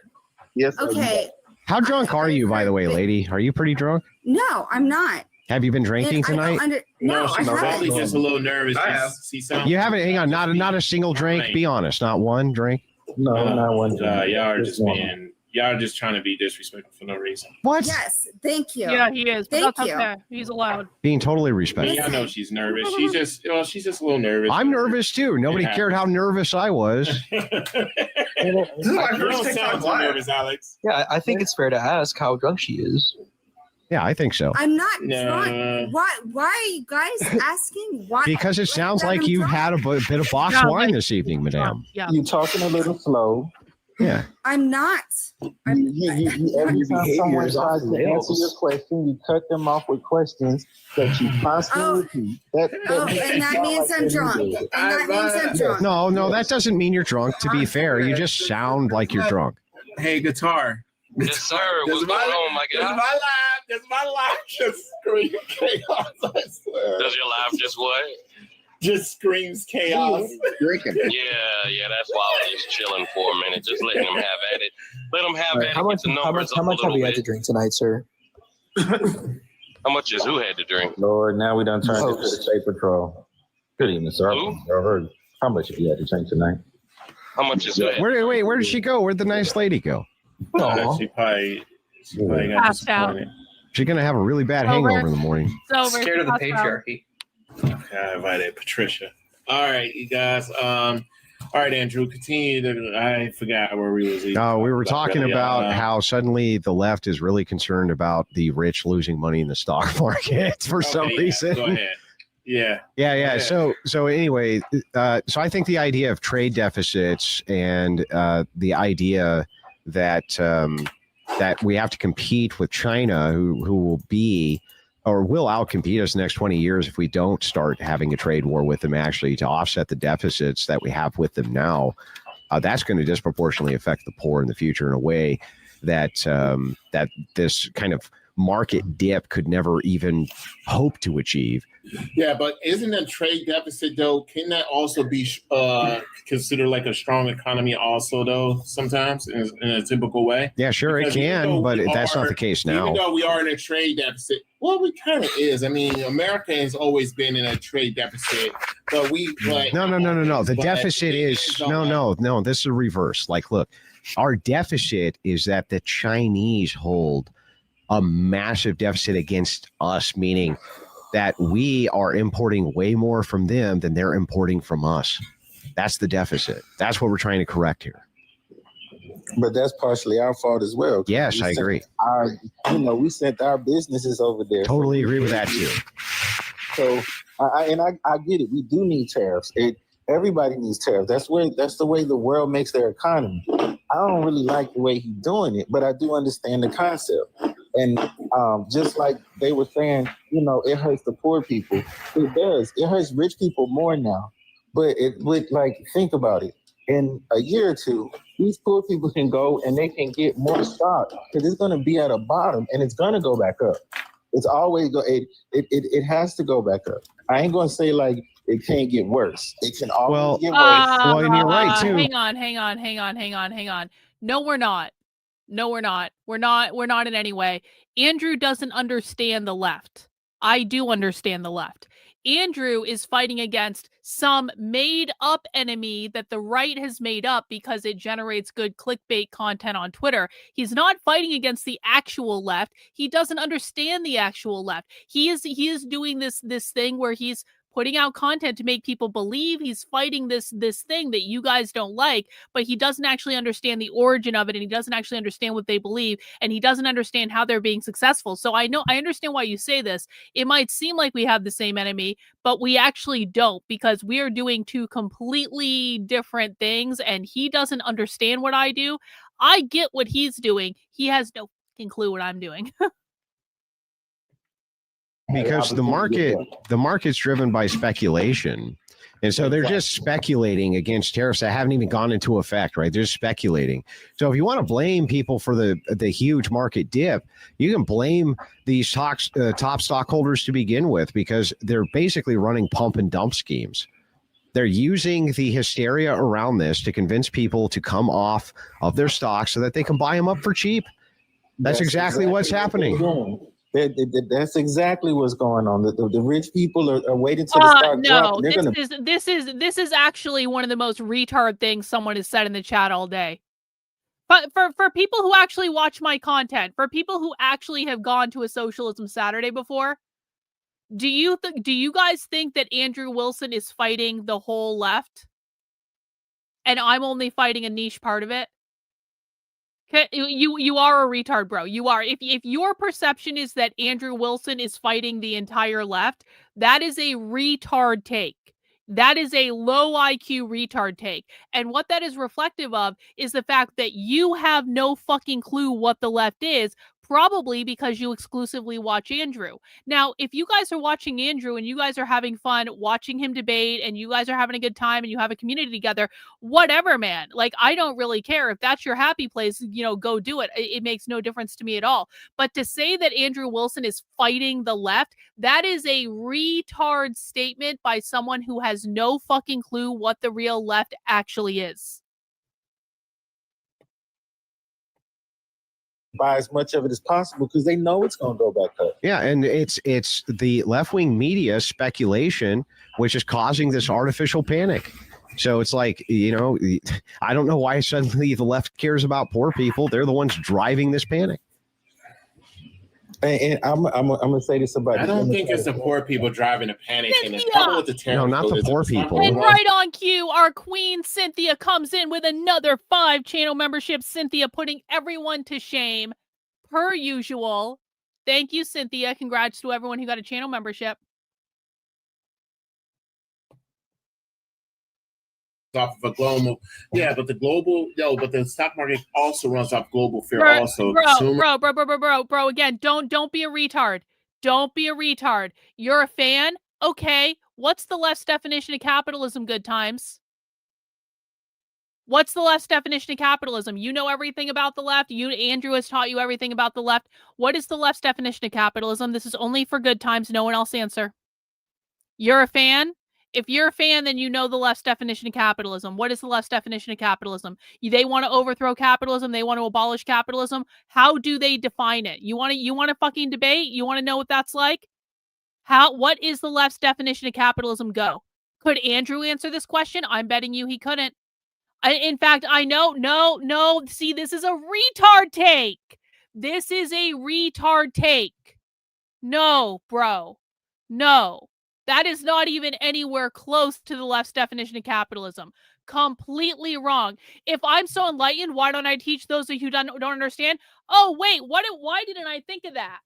Yes. Okay. How drunk are you, by the way, lady? Are you pretty drunk? No, I'm not. Have you been drinking And I don't tonight? no, she's I probably haven't. just a little nervous. I have. See something? You haven't. Hang on, not a single drink. Be honest, not one drink. No, not one. Y'all are just trying to be disrespectful for no reason. What? Yes, thank you. Yeah, he is. But Thank that's you. okay. He's allowed. Being totally I respectful. know she's nervous. She's just a little nervous. I'm nervous too. Nobody Yeah. cared how nervous I was. This is my You first don't TikTok sound too live. nervous, Alex. Yeah, I think it's fair to ask how drunk she is. Yeah, I think so. I'm not No. drunk. Why are you guys asking? Why? Because it sounds like you've had a bit of box No, wine like- this evening, madame. Yeah. You're talking a little slow. Yeah. I'm not. Every time someone tries to answer your question, you cut them off with questions that you constantly repeat. And that means I'm drunk. And that means I'm drunk. No, that doesn't mean you're drunk. To be fair, you just sound like you're drunk. Hey, guitar. Yes, sir. What's going on, my guy? Does my life just scream chaos? I swear. Does your life just what? Just screams chaos. Drinking. Yeah, that's why I was just chilling for a minute, just letting them have at it. Let them have at it. How much have you had to drink tonight, sir? How much is who had to drink? Lord, now we done turned into the State Patrol. Good evening, sir. How much have you had to drink tonight? How much is that? Where did she go? Where'd the nice lady go? She probably got Passed out. disappointed. She's gonna have a really bad hangover in the morning. Scared of the patriarchy. Okay, I invited Patricia. All right, you guys. All right, Andrew, continue. I forgot where we was. No, we were talking about how suddenly the left is really concerned about the rich losing money in the stock market for some reason. Go ahead. Yeah. So anyway, so I think the idea of trade deficits and the idea that that we have to compete with China, who will be or will outcompete us the next 20 years if we don't start having a trade war with them actually to offset the deficits that we have with them now. That's going to disproportionately affect the poor in the future in a way that that this kind of market dip could never even hope to achieve. Yeah, but isn't a trade deficit though? Can that also be considered like a strong economy also though? Sometimes in a typical way. Yeah, sure it can, but that's not the case now. Even though we are in a trade deficit, well, we kind of is. I mean, America has always been in a trade deficit, but we. But, no. The deficit is no. This is a reverse. Like, look, our deficit is that the Chinese hold a massive deficit against us, meaning that we are importing way more from them than they're importing from us. That's the deficit. That's what we're trying to correct here. But that's partially our fault as well. Yes, I agree. We sent our businesses over there. Totally agree with that too. So, I get it. We do need tariffs. Everybody needs tariffs. That's the way the world makes their economy. I don't really like the way he's doing it, but I do understand the concept. And just like they were saying, it hurts the poor people. It does. It hurts rich people more now. But think about it. In a year or two, these poor people can go and they can get more stock because it's going to be at a bottom and it's going to go back up. It's always it has to go back up. I ain't going to say like it can't get worse. It can always get worse. And you're right too. Hang on. No, we're not. We're not in any way. Andrew doesn't understand the left. I do understand the left. Andrew is fighting against some made up enemy that the right has made up because it generates good clickbait content on Twitter. He's not fighting against the actual left. He doesn't understand the actual left. He is doing this thing where he's putting out content to make people believe he's fighting this thing that you guys don't like, but he doesn't actually understand the origin of it, and he doesn't actually understand what they believe, and he doesn't understand how they're being successful. So I understand why you say this. It might seem like we have the same enemy, but we actually don't, because we are doing two completely different things, and he doesn't understand what I do. I get what he's doing. He has no fucking clue what I'm doing. Because the market's driven by speculation. And so they're just speculating against tariffs that haven't even gone into effect, right? They're just speculating. So if you want to blame people for the huge market dip, you can blame these top stockholders to begin with, because they're basically running pump and dump schemes. They're using the hysteria around this to convince people to come off of their stocks so that they can buy them up for cheap. That's exactly what's happening. That's exactly what's going on. The rich people are waiting till the stock drop. This is actually one of the most retard things someone has said in the chat all day. But for people who actually watch my content, for people who actually have gone to a Socialism Saturday before, do you guys think that Andrew Wilson is fighting the whole left, and I'm only fighting a niche part of it? You are a retard, bro. You are. If your perception is that Andrew Wilson is fighting the entire left, that is a retard take. That is a low IQ retard take. And what that is reflective of is the fact that you have no fucking clue what the left is, probably because you exclusively watch Andrew. Now, if you guys are watching Andrew and you guys are having fun watching him debate and you guys are having a good time and you have a community together, whatever, man. Like, I don't really care. If that's your happy place, you know, go do it. It makes no difference to me at all. But to say that Andrew Wilson is fighting the left, that is a retard statement by someone who has no fucking clue what the real left actually is. Buy as much of it as possible because they know it's going to go back up. Yeah, and it's the left-wing media speculation which is causing this artificial panic. So it's like, you know, I don't know why suddenly the left cares about poor people. They're the ones driving this panic. And I'm gonna say this about. I don't think it's the poor people driving the panic, and it's Cynthia! probably what the No, not the poor people. And right on cue, our queen Cynthia comes in with another 5 channel memberships. Cynthia putting everyone to shame, per usual. Thank you, Cynthia. Congrats to everyone who got a channel membership. Off of a global, yeah, but the stock market also runs off global fear. Bro, again, don't be a retard. Don't be a retard. You're a fan? Okay. What's the left's definition of capitalism, Good Times? What's the left's definition of capitalism? You know everything about the left. Andrew has taught you everything about the left. What is the left's definition of capitalism? This is only for Good Times. No one else answer. You're a fan? If you're a fan, then you know the left's definition of capitalism. What is the left's definition of capitalism? They want to overthrow capitalism. They want to abolish capitalism. How do they define it? You want to fucking debate? You want to know what that's like? What is the left's definition of capitalism? Go. Could Andrew answer this question? I'm betting you he couldn't. In fact, I know. No. See, this is a retard take. This is a retard take. No, bro. No. That is not even anywhere close to the left's definition of capitalism. Completely wrong. If I'm so enlightened, why don't I teach those who don't understand? Oh, wait, why didn't I think of that?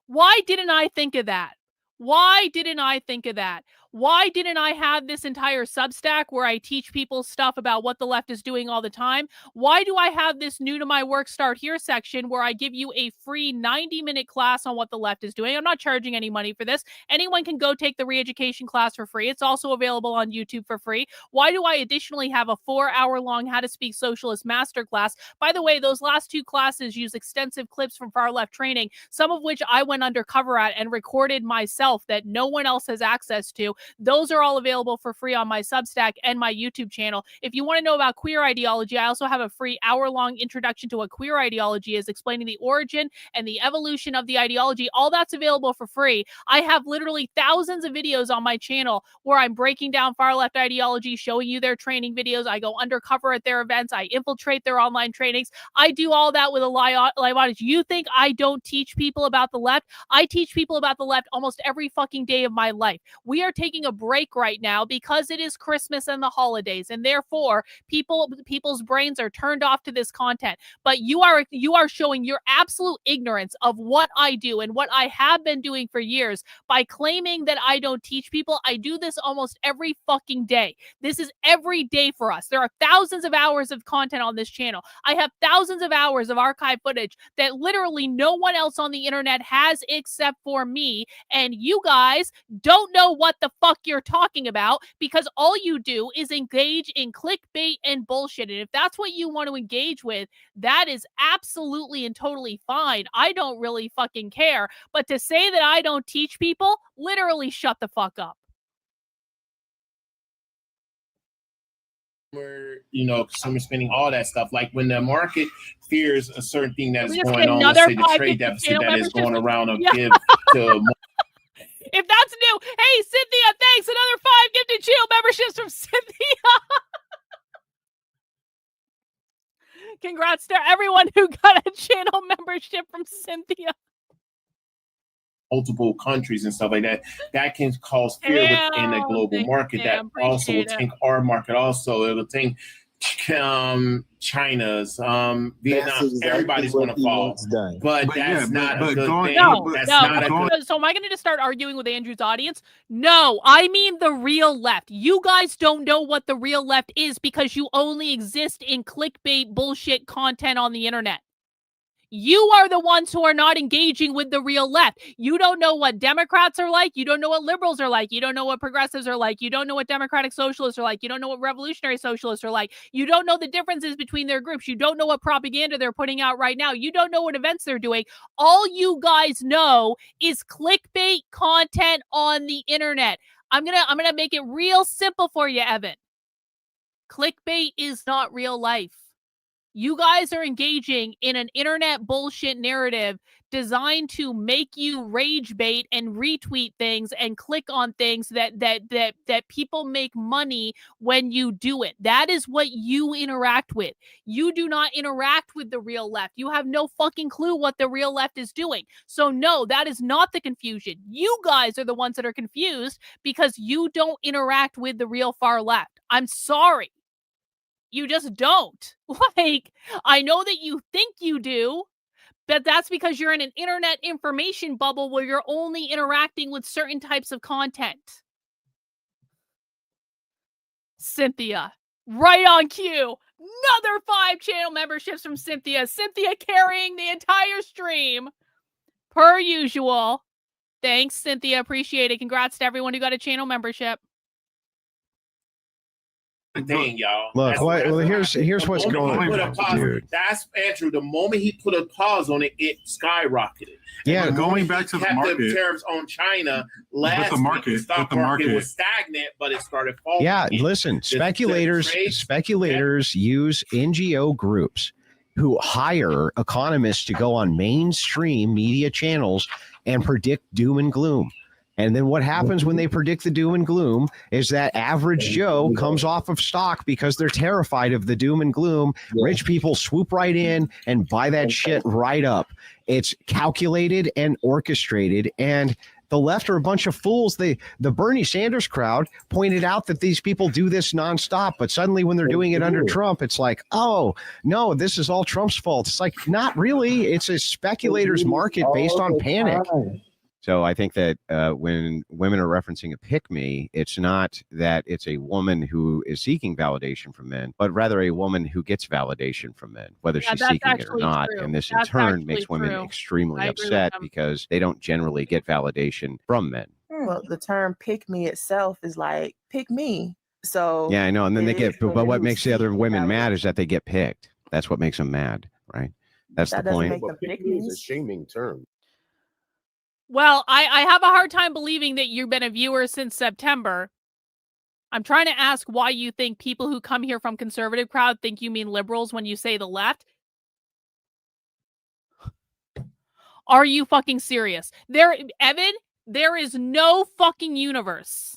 Why didn't I think of that? Why didn't I think of that? Why didn't I have this entire Substack where I teach people stuff about what the left is doing all the time? Why do I have this new to my work start here section where I give you a free 90-minute class on what the left is doing? I'm not charging any money for this. Anyone can go take the re-education class for free. It's also available on YouTube for free. Why do I additionally have a 4-hour-long How to Speak Socialist masterclass? By the way, those last 2 classes use extensive clips from far left training, some of which I went undercover at and recorded myself that no one else has access to. Those are all available for free on my Substack and my YouTube channel. If you want to know about queer ideology, I also have a free hour-long introduction to what queer ideology is, explaining the origin and the evolution of the ideology. All that's available for free. I have literally thousands of videos on my channel where I'm breaking down far-left ideology, showing you their training videos. I go undercover at their events. I infiltrate their online trainings. I do all that with a live audience. You think I don't teach people about the left? I teach people about the left almost every fucking day of my life. We are taking a break right now because it is Christmas and the holidays, and therefore people's brains are turned off to this content. But you are showing your absolute ignorance of what I do and what I have been doing for years by claiming that I don't teach people. I do this almost every fucking day. This is every day for us. There are thousands of hours of content on this channel. I have thousands of hours of archive footage that literally no one else on the internet has except for me, and you guys don't know what the fuck you're talking about because all you do is engage in clickbait and bullshit. And if that's what you want to engage with, that is absolutely and totally fine. I don't really fucking care. But to say that I don't teach people, literally shut the fuck up. Consumer spending, all that stuff. Like when the market fears a certain thing that is going on, let's say the trade deficit that is going around of give to. If that's new, hey, Cynthia, thanks. Another 5 gifted channel memberships from Cynthia. Congrats to everyone who got a channel membership from Cynthia. Multiple countries and stuff like that. That can cause fear within the global market. That also will tank our market. Also, it will tank China's, Vietnam, everybody's going to fall. But that's not a good thing. That's not a good. So am I going to just start arguing with Andrew's audience? No, I mean the real left. You guys don't know what the real left is because you only exist in clickbait bullshit content on the internet. You are the ones who are not engaging with the real left. You don't know what Democrats are like. You don't know what liberals are like. You don't know what progressives are like. You don't know what democratic socialists are like. You don't know what revolutionary socialists are like. You don't know the differences between their groups. You don't know what propaganda they're putting out right now. You don't know what events they're doing. All you guys know is clickbait content on the internet. I'm gonna make it real simple for you, Evan. Clickbait is not real life. You guys are engaging in an internet bullshit narrative designed to make you rage bait and retweet things and click on things that people make money when you do it. That is what you interact with. You do not interact with the real left. You have no fucking clue what the real left is doing. So no, that is not the confusion. You guys are the ones that are confused because you don't interact with the real far left. I'm sorry. You just don't. Like, I know that you think you do, but that's because you're in an internet information bubble where you're only interacting with certain types of content. Cynthia, right on cue. Another 5 channel memberships from Cynthia. Cynthia carrying the entire stream, per usual. Thanks, Cynthia. Appreciate it. Congrats to everyone who got a channel membership. Thing, y'all. Look, here's what's going on, dude. That's Andrew. The moment he put a pause on it, it skyrocketed. Yeah, going back to the market, the tariffs on China last week, the stock market was stagnant, but it started falling. Yeah, listen, speculators use NGO groups who hire economists to go on mainstream media channels and predict doom and gloom. And then what happens when they predict the doom and gloom is that average Joe comes off of stock because they're terrified of the doom and gloom. Rich people swoop right in and buy that shit right up. It's calculated and orchestrated. And the left are a bunch of fools. The Bernie Sanders crowd pointed out that these people do this nonstop. But suddenly when they're doing it under Trump, it's like, oh, no, this is all Trump's fault. It's like, not really. It's a speculator's market based on panic. So I think that when women are referencing a pick-me, it's not that it's a woman who is seeking validation from men, but rather a woman who gets validation from men, whether she's seeking it or not. True. And this in turn makes women extremely upset because they don't generally get validation from men. Well, the term pick-me itself is like, pick me. So yeah, I know. And then they get, but what makes the other women mad is that they get picked. That's what makes them mad, right? That's the point. Well, pick-me is a shaming term. Well, I have a hard time believing that you've been a viewer since September. I'm trying to ask why you think people who come here from conservative crowd think you mean liberals when you say the left. Are you fucking serious? Evan, there is no fucking universe.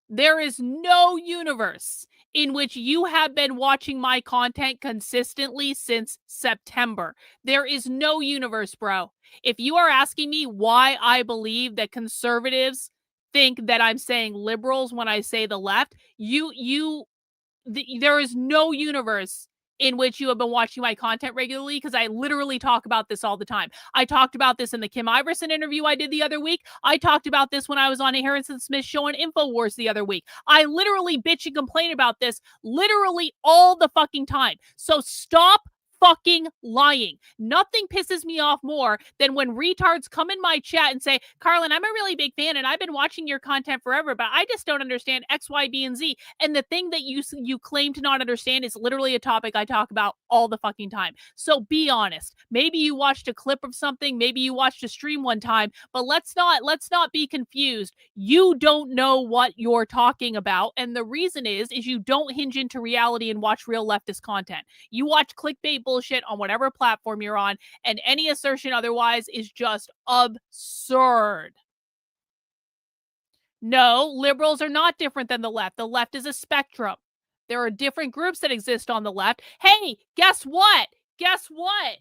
There is no universe in which you have been watching my content consistently since September. There is no universe, bro. If you are asking me why I believe that conservatives think that I'm saying liberals when I say the left, there is no universe in which you have been watching my content regularly, because I literally talk about this all the time. I talked about this in the Kim Iverson interview I did the other week. I talked about this when I was on a Harrison Smith show on InfoWars the other week. I literally bitch and complain about this literally all the fucking time. So stop fucking lying. Nothing pisses me off more than when retards come in my chat and say, Karlyn, I'm a really big fan and I've been watching your content forever, but I just don't understand X, Y, B, and Z. And the thing that you claim to not understand is literally a topic I talk about all the fucking time. So be honest. Maybe you watched a clip of something, maybe you watched a stream one time, but let's not be confused. You don't know what you're talking about. And the reason is you don't hinge into reality and watch real leftist content. You watch clickbait bullshit on whatever platform you're on, and any assertion otherwise is just absurd. No, liberals are not different than the left. The left is a spectrum. There are different groups that exist on the left. Hey, guess what? Guess what?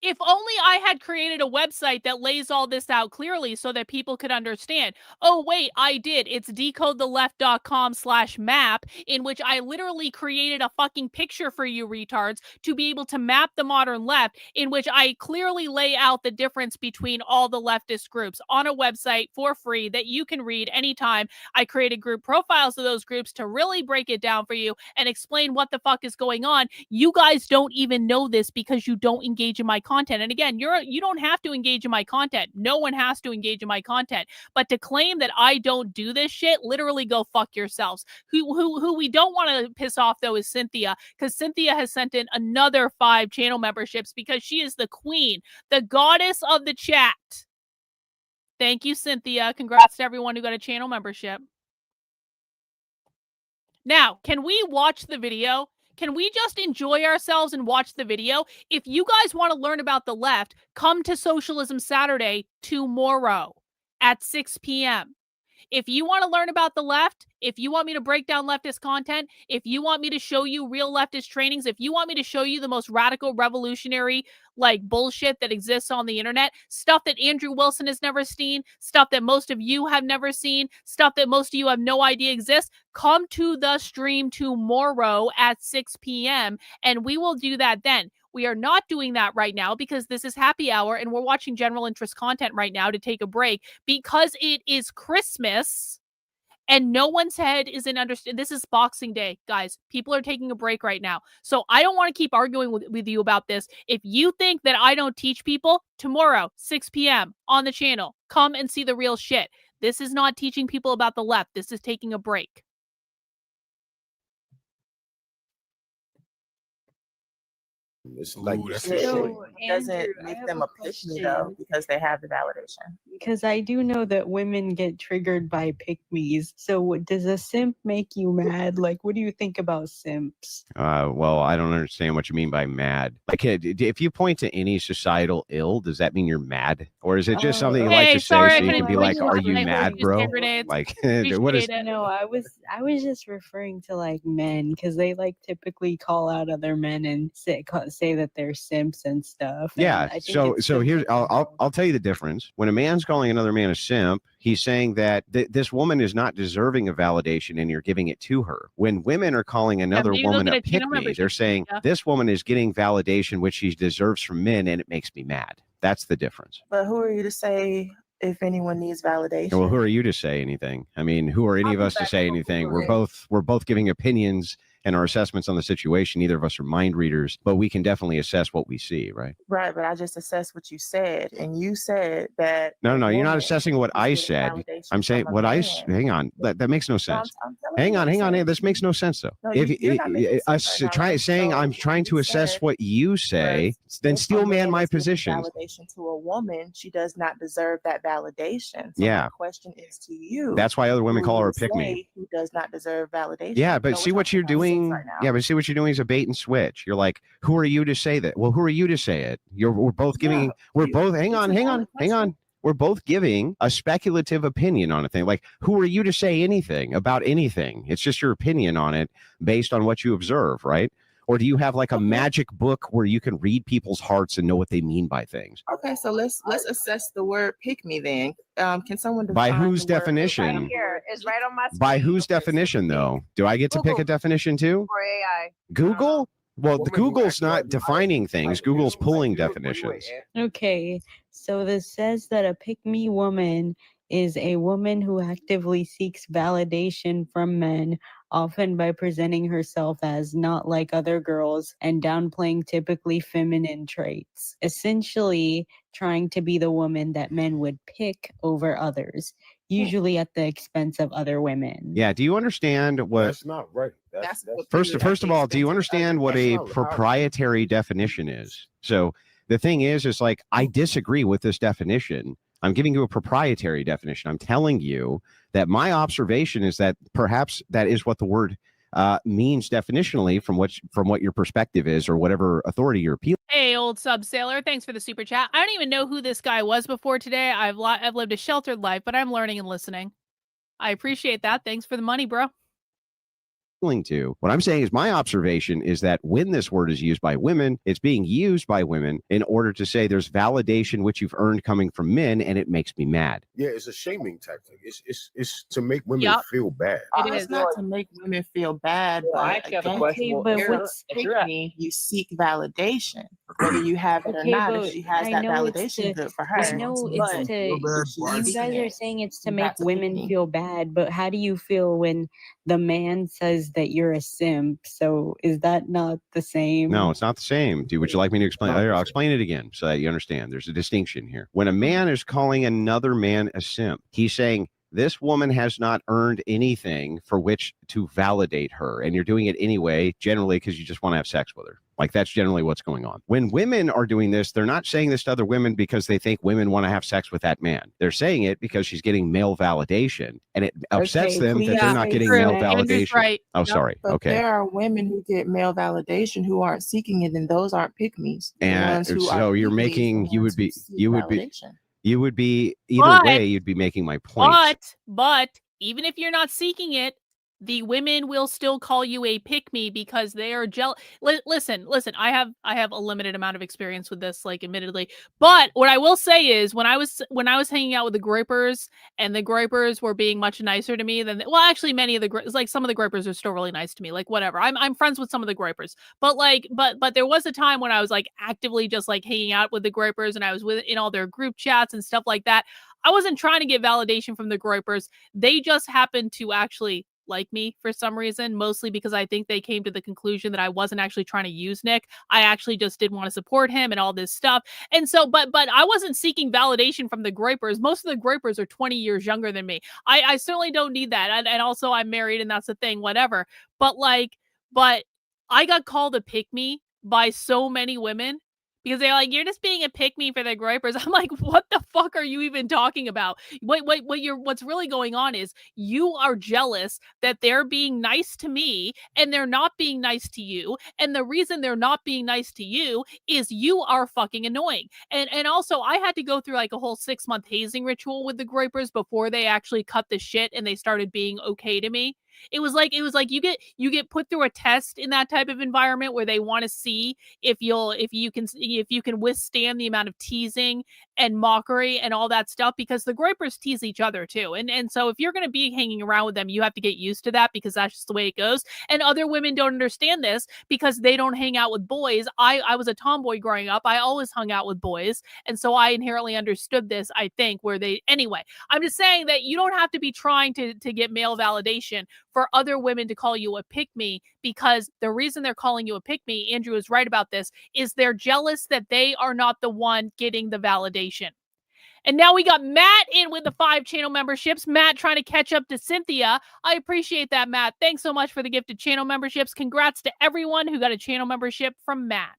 If only I had created a website that lays all this out clearly so that people could understand. Oh, wait, I did. It's decodetheleft.com/map, in which I literally created a fucking picture for you retards to be able to map the modern left, in which I clearly lay out the difference between all the leftist groups on a website for free that you can read anytime. I created group profiles of those groups to really break it down for you and explain what the fuck is going on. You guys don't even know this because you don't engage in my content. And again, you don't have to engage in my content. No one has to engage in my content. But to claim that I don't do this shit, literally go fuck yourselves. Who we don't want to piss off though is Cynthia, because Cynthia has sent in another 5 channel memberships because she is the queen, the goddess of the chat. Thank you, Cynthia. Congrats to everyone who got a channel membership. Now, can we watch the video? Can we just enjoy ourselves and watch the video? If you guys want to learn about the left, come to Socialism Saturday tomorrow at 6 p.m. If you want to learn about the left, if you want me to break down leftist content, if you want me to show you real leftist trainings, if you want me to show you the most radical revolutionary like bullshit that exists on the internet, stuff that Andrew Wilson has never seen, stuff that most of you have never seen, stuff that most of you have no idea exists, come to the stream tomorrow at 6 p.m. and we will do that then. We are not doing that right now because this is happy hour and we're watching general interest content right now to take a break because it is Christmas and no one's head is in understand. This is Boxing Day, guys. People are taking a break right now. So I don't want to keep arguing with you about this. If you think that I don't teach people, tomorrow, 6 p.m. on the channel, come and see the real shit. This is not teaching people about the left. This is taking a break. It's like It doesn't make them a pick-me though because they have the validation. Because I do know that women get triggered by pick-me's. So does a simp make you mad? Like, what do you think about simps? Well, I don't understand what you mean by mad. Like, if you point to any societal ill, does that mean you're mad? Or is it just something you like to say so you can be like, are you mad, bro? Like, what is... No, I was just referring to like men because they like typically call out other men and say that they're simps and stuff. Yeah. So here's I'll tell you the difference. When a man's calling another man a simp, he's saying that this woman is not deserving of validation and you're giving it to her. When women are calling another woman a pick-me, they're saying this woman is getting validation which she deserves from men and it makes me mad. That's the difference. But who are you to say if anyone needs validation? Well, who are you to say anything? I mean, who are any of us to say anything? We're both giving opinions and our assessments on the situation. Neither of us are mind readers, but we can definitely assess what we see, right? Right, but I just assessed what you said, and you said that... No, you're not assessing what I said. I'm saying what I... Hang on, that makes no sense. Hang on. This makes no sense, though. No, If saying I'm trying to assess what you say, then steel man my position. Validation to a woman, she does not deserve that validation. So yeah. My question is to you. That's why other women call her a pick-me. Who does not deserve validation? Yeah, but see what you're doing. Yeah, but see what you're doing is a bait and switch. You're like, who are you to say that? Well, who are you to say it? We're both giving. Hang on. We're both giving a speculative opinion on a thing. Like, who are you to say anything about anything? It's just your opinion on it based on what you observe, right? Or do you have like a magic book where you can read people's hearts and know what they mean by things? Okay, so let's assess the word "pick me" then. Can someone define by whose definition? Right here. It's right on my screen. By whose definition, though? Do I get to pick a definition too? Or AI. Google? Well, Google's not defining things. Google's pulling definitions. Okay, so this says that a pick-me woman is a woman who actively seeks validation from men, often by presenting herself as not like other girls and downplaying typically feminine traits, essentially trying to be the woman that men would pick over others, usually at the expense of other women. Yeah, do you understand what... That's not right. First of all, do you understand what a proprietary definition is? So the thing is like, I disagree with this definition. I'm giving you a proprietary definition. I'm telling you that my observation is that perhaps that is what the word means definitionally from what your perspective is or whatever authority you're appealing. Hey, old sub sailor, thanks for the super chat. I don't even know who this guy was before today. I've lived a sheltered life, but I'm learning and listening. I appreciate that. Thanks for the money, bro. to. What I'm saying is my observation is that when this word is used by women, it's being used by women in order to say there's validation which you've earned coming from men, and it makes me mad. Yeah, it's a shaming tactic. It's to make women feel bad. It's not to make women feel bad, but I actually have a again, question. Okay, but if you're me, you seek validation, whether you have it or okay, not. but If she has I that know it's validation, to, good for her. I know it's But to, if she's you seeking guys are it, saying it's to then make that's a pick women me. feel bad, but how do you feel when the man says that you're a simp? So is that not the same? No, it's not the same. Would you like me to explain? I'll explain it again so that you understand. There's a distinction here. When a man is calling another man a simp, he's saying, this woman has not earned anything for which to validate her. And you're doing it anyway, generally because you just want to have sex with her. Like, that's generally what's going on. When women are doing this, they're not saying this to other women because they think women want to have sex with that man. They're saying it because she's getting male validation, and it upsets them that they're not getting male validation. Right. Oh, sorry. But Okay. there are women who get male validation who aren't seeking it, and those aren't pick-me's. The And ones who so are you're pick-me's, making, the ones who seek validation. you would be either way, you'd be making my point. But even if you're not seeking it, the women will still call you a pick-me because they are jealous. Listen, I have a limited amount of experience with this, like, admittedly. But what I will say is when I was hanging out with the Groypers, and the Groypers were being much nicer to me than, well, actually many of the, like, some of the Groypers are still really nice to me. Like, whatever. I'm friends with some of the Groypers. But like, but there was a time when I was like actively just like hanging out with the Groypers, and I was in all their group chats and stuff like that. I wasn't trying to get validation from the Groypers. They just happened to actually like me for some reason, mostly because I think they came to the conclusion that I wasn't actually trying to use Nick. I actually just did want to support him and all this stuff. And so, but I wasn't seeking validation from the Groypers. Most of the Groypers are 20 years younger than me. I certainly don't need that. And also I'm married, and that's the thing, whatever. But I got called a pick-me by so many women, because they're like, you're just being a pick-me for the Groypers. I'm like, what the fuck are you even talking about? What's really going on is you are jealous that they're being nice to me and they're not being nice to you. And the reason they're not being nice to you is you are fucking annoying. And also I had to go through like a whole 6-month hazing ritual with the Groypers before they actually cut the shit and they started being okay to me. It was like you get put through a test in that type of environment where they want to see if you can withstand the amount of teasing and mockery and all that stuff, because the Groypers tease each other too. And so if you're going to be hanging around with them, you have to get used to that, because that's just the way it goes. And other women don't understand this because they don't hang out with boys. I was a tomboy growing up. I always hung out with boys. And so I inherently understood this, I think, anyway, I'm just saying that you don't have to be trying to get male validation for other women to call you a pick-me, because the reason they're calling you a pick-me, Andrew is right about this, is they're jealous that they are not the one getting the validation. And now we got Matt in with the 5 channel memberships. Matt trying to catch up to Cynthia. I appreciate that, Matt. Thanks so much for the gifted channel memberships. Congrats to everyone who got a channel membership from Matt.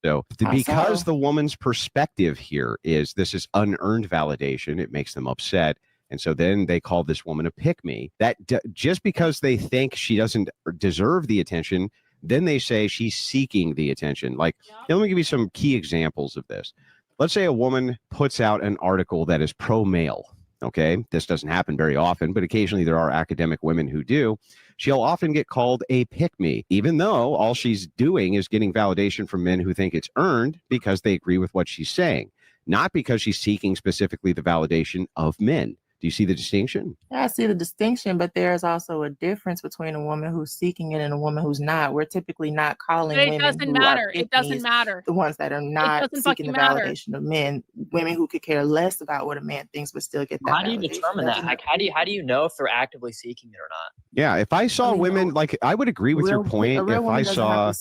So because the woman's perspective here is this is unearned validation, it makes them upset. And so then they call this woman a pick-me. That just because they think she doesn't deserve the attention, then they say she's seeking the attention. Like, let me give you some key examples of this. Let's say a woman puts out an article that is pro-male. Okay, this doesn't happen very often, but occasionally there are academic women who do. She'll often get called a pick-me, even though all she's doing is getting validation from men who think it's earned because they agree with what she's saying, not because she's seeking specifically the validation of men. Do you see the distinction? Yeah, I see the distinction, but there's also a difference between a woman who's seeking it and a woman who's not. We're typically not calling women doesn't who matter. are It doesn't matter. the ones that are not seeking the validation of men. Women who could care less about what a man thinks but still get that. How do you determine that? Like, how do you know if they're actively seeking it or not? Yeah, if I saw women, like, I would agree with your point. If I saw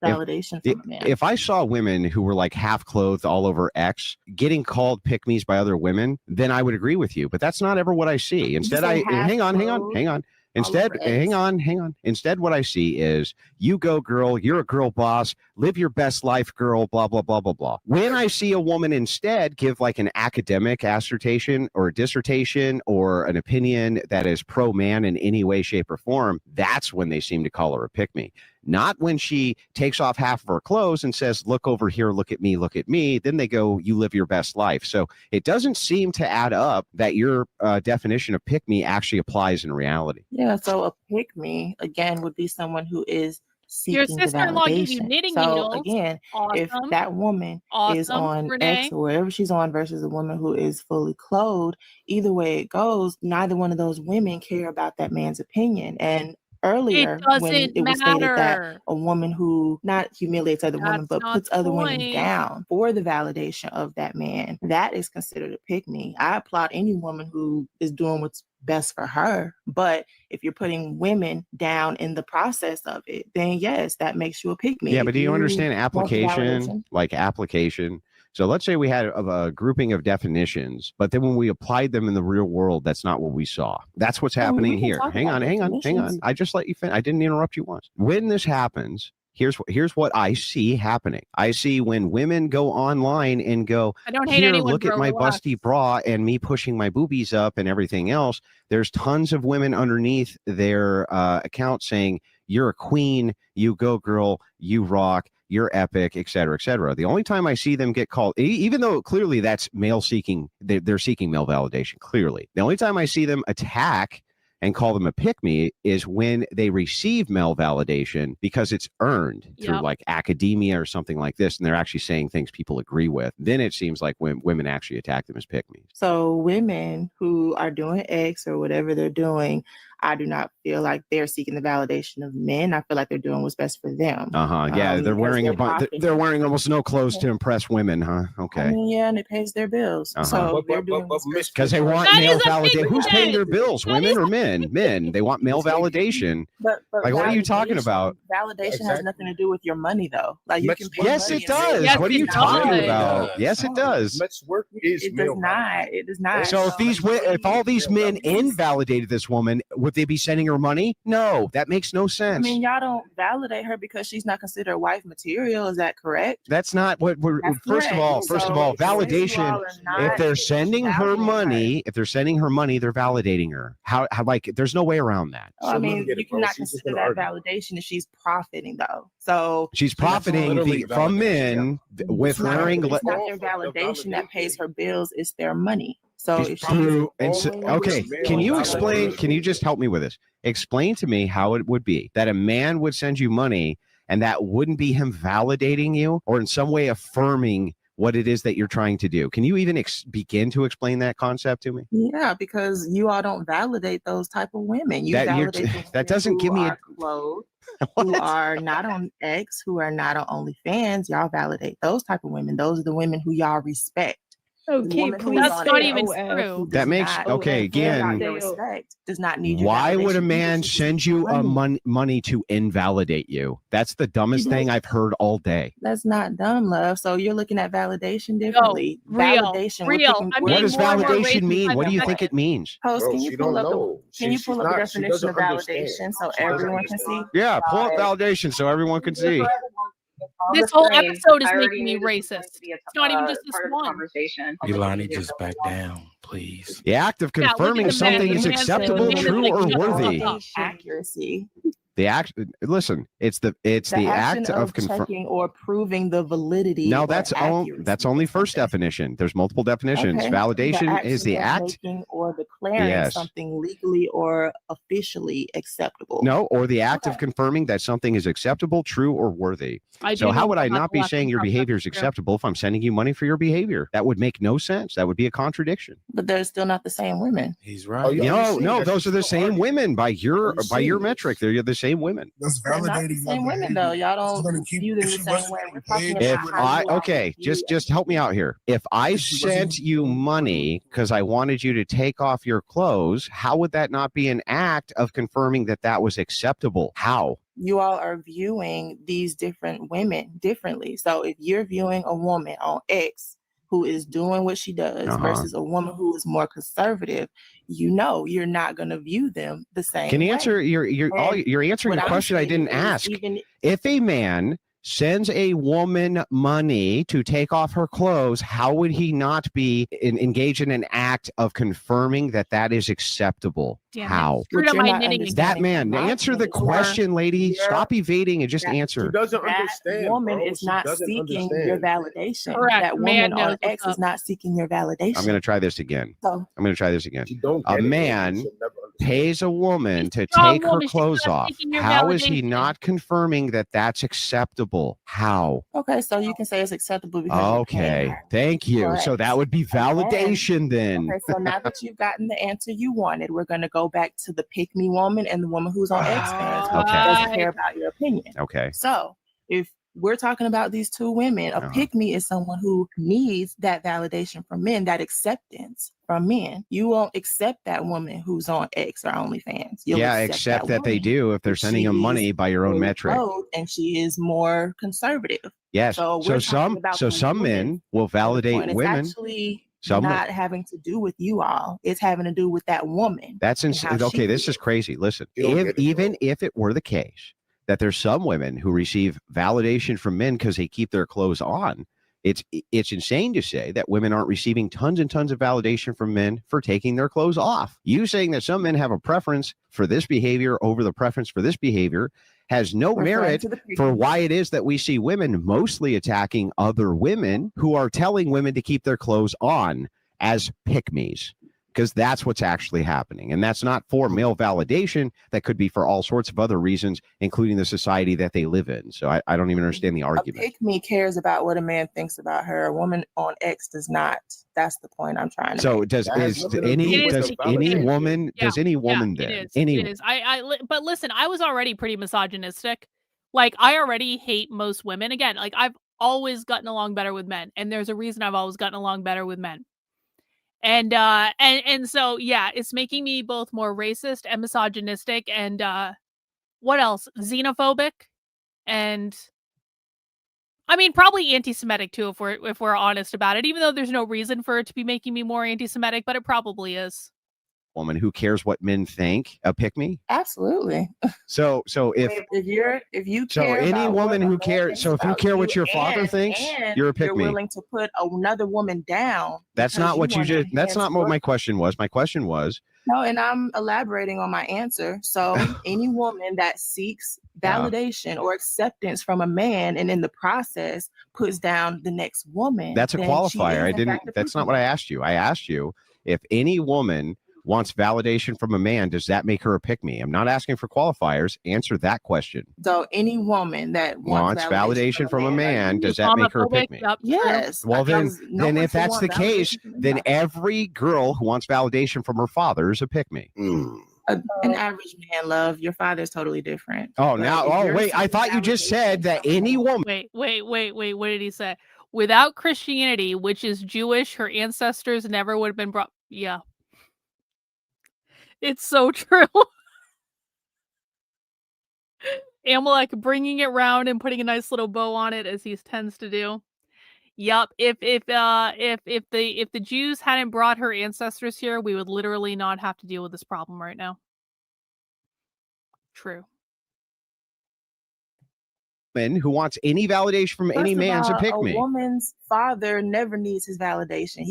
validation from a man. If I saw women who were like half clothed all over X getting called pick-me's by other women, then I would agree with you. But that's not ever what I see. Instead, hang on. Instead, hang on. Instead, what I see is, you go, girl, you're a girl boss, live your best life, girl, blah, blah, blah, blah, blah. When I see a woman instead give like an academic assertion or a dissertation or an opinion that is pro-man in any way, shape, or form, that's when they seem to call her a pick-me. not when she takes off half of her clothes and says, look over here, look at me, look at me. Then they go, you live your best life. So it doesn't seem to add up that your definition of pick me actually applies in reality. Yeah, so a pick me, again, would be someone who is Your seeking the sister-in-law gave you validation. knitting So needles. again, if Awesome. that woman is Awesome, on Renee. X or wherever she's on versus a woman who is fully clothed, either way it goes, neither one of those women care about that man's opinion. And earlier, when doesn't it was stated that matter. a woman who not humiliates other women, That's but not puts the other women point. down for the validation of that man, that is considered a pick me. I applaud any woman who is doing what's best for her. But if you're putting women down in the process of it, then yes, that makes you a pick me. Yeah, but do you understand want the application? validation. Like application. So let's say we had a grouping of definitions, but then when we applied them in the real world, that's not what we saw. That's what's happening we can here. talk Hang about on. definitions. I just let you finish. I didn't interrupt you once. When this happens, here's what I see happening. I see when women go online and go, I don't hate here, anyone, look at bro, my relax. busty bra and me pushing my boobies up and everything else. There's tons of women underneath their account saying, you're a queen, you go girl, you rock, you're epic, et cetera, et cetera. The only time I see them get called, even though clearly that's male seeking, they're seeking male validation, clearly. The only time I see them attack and call them a pick-me is when they receive male validation because it's earned through like academia or something like this, and they're actually saying things people agree with. Then it seems like when women actually attack them as pick-me. So women who are doing X or whatever they're doing, I do not feel like they're seeking the validation of men. I feel like they're doing what's best for them. Yeah, they're wearing they're wearing almost no clothes to impress women, huh? Okay. I mean, yeah, and it pays their bills. So they're doing Because they want male validation. Who's paying their bills, women or men? Men. They want male validation. But like, what are you talking about? Validation has nothing to do with your money, though. Like you can. Yes, it does. Yes, what are it you talking does. about? Yes, it does. Let's work is It does not. It does not. So if all these men invalidated this woman, would they be sending her money? No, that makes no I sense. mean, y'all don't validate her because she's not considered wife material. Is that correct? That's not what we're. First of all, validation. If they're sending her money, they're validating her. How like? There's no way around that. I mean, you cannot consider that validation if she's profiting, though. So She's profiting from men with wearing. It's not their validation that pays her bills; it's their money. So if okay, can you explain? Can you just help me with this? Explain to me how it would be that a man would send you money and that wouldn't be him validating you or in some way affirming what it is that you're trying to do. Can you even begin to explain that concept to me? Yeah, because you all don't validate those type of women. You validate that doesn't give me a clothes, who are not on X, who are not on OnlyFans. Y'all validate those type of women. Those are the women who y'all respect. Okay, that's not even true. That makes again. Respect does not need. Why would a man send you money to invalidate you? That's the dumbest thing I've heard all day. That's not dumb, love. So you're looking at validation differently. Validation. What does validation mean? What do you think it means? Host, can you pull up the definition of validation so everyone can see? Yeah, pull up validation so everyone can see. This whole episode is making me racist. It's not even just this one. Ilani, just back down, please. The act of confirming something is acceptable, true, or worthy. Accuracy. The act. Listen, it's the act of checking or proving the validity. No, that's only first definition. There's multiple definitions. Okay. Validation is the act making or declaring something legally or officially acceptable. No, or the act of confirming that something is acceptable, true, or worthy. So how would I not be saying your behavior is acceptable if I'm sending you money for your behavior? That would make no sense. That would be a contradiction. But they're still not the same women. He's right. No, those are the same women by your metric. They're the same women. That's validating the same women, though. Y'all don't view them the same way. We're talking about just help me out here. If I sent you money because I wanted you to take off your clothes, how would that not be an act of confirming that that was acceptable? How? You all are viewing these different women differently. So if you're viewing a woman on X who is doing what she does versus a woman who is more conservative, you're not going to view them the same. Can you way. answer you're answering a question I didn't ask. If a man sends a woman money to take off her clothes, how would he not be engaged in an act of confirming that that is acceptable? Damn How? Screwed up my knitting again. That man, answer the question, lady. Stop evading and just answer. She doesn't That understand. woman bro. is She not doesn't seeking understand. your validation. Correct. That Man woman on knows X what's is not seeking your validation. I'm going to try this again. So- I'm going to try this again. Don't A get it, man she'll never understand. pays a woman to saw a take her woman, she's clothes not off. seeking your How is he validation. not confirming that that's acceptable? How? Okay, so you can say it's acceptable because you're paying Okay, her. thank you. So Correct. that would be validation then. Okay, so now that you've gotten the answer you wanted, we're going to go back to the pick me woman and the woman who's on X fans who Okay. doesn't care about your opinion. Okay. So if we're talking about these two women, a pick me is someone who needs that validation from men, that acceptance from men. You won't accept that woman who's on X or OnlyFans. You'll Yeah, except that they woman do if they're if sending them she money is by your own fully metric. clothed and she is more conservative. Yes. So So we're some talking about the some woman men will validate point. It's women. actually Some not having to do with you all. It's having to do with that woman. That's and insane. how Okay, she this is crazy. Listen, You don't if, get it, even if it were the case that there's some women who receive validation from men because they keep their clothes on, it's insane to say that women aren't receiving tons and tons of validation from men for taking their clothes off. You saying that some men have a preference for this behavior over the preference for this behavior has no merit for why it is that we see women mostly attacking other women who are telling women to keep their clothes on as pick-me's. Because that's what's actually happening. And that's not for male validation. That could be for all sorts of other reasons, including the society that they live in. So I don't even understand the argument. A pick me cares about what a man thinks about her. A woman on X does not. That's the point I'm trying to So make. does any woman It is. But listen, I was already pretty misogynistic. Like, I already hate most women. Again, like, I've always gotten along better with men, and there's a reason I've always gotten along better with men. And so yeah, it's making me both more racist and misogynistic and what else? Xenophobic, and I mean probably anti-Semitic too if we're honest about it, even though there's no reason for it to be making me more anti-Semitic, but it probably is. Woman who cares what men think, a pick me? Absolutely. So if you so care any about woman what who a man cares, thinks so if you about care what your father and- thinks, and you're a pick me. You're willing to put another woman down. That's because not what you want just. That's enhance not what your- my question was. My question was. No, and I'm elaborating on my answer. So any woman that seeks validation or acceptance from a man and in the process puts down the next woman. That's a then she qualifier. is, I in didn't. fact, a That's pick not what I asked you. I asked you if any woman wants validation from a man, does that make her a pick me? I'm not asking for qualifiers. Answer that question. So any woman that Wants validation from a man, does that make her a pick me? Yes. Well, then one if should that's want the case, validation from then every girl who wants validation from her father is a pick me. an average man, love. Your father's totally different. Oh, But now, if oh, you're wait, I seeking thought you just said that any woman. Wait, what did he say? Without Christianity, which is Jewish, her ancestors never would have been brought. Yeah. It's so true. Amalek bringing it round and putting a nice little bow on it, as he tends to do. Yup. If the Jews hadn't brought her ancestors here, we would literally not have to deal with this problem right now. True. Who wants any validation from any man to pick me. A woman's father never needs his validation.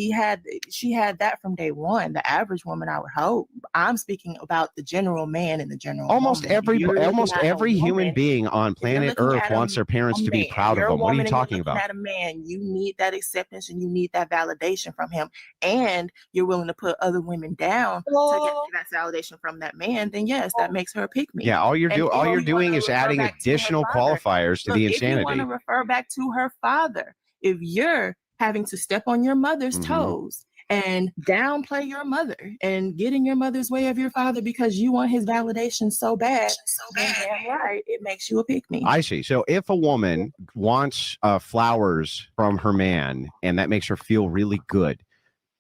She had that from day one. The average woman, I would hope. I'm speaking about the general man and the general Almost woman. every human being on planet Earth wants their parents to be proud of them. What are you talking about? At a man, you need that acceptance and you need that validation from him, and you're willing to put other women down to get that validation from that man. Then yes, that makes her a pick me. Yeah, all you're doing is adding additional qualifiers to the If you want insanity. to refer back to her father, if you're having to step on your mother's toes and downplay your mother and get in your mother's way of your father because you want his validation so bad, then damn right, it makes you a pick me. I see. So if a woman wants flowers from her man and that makes her feel really good,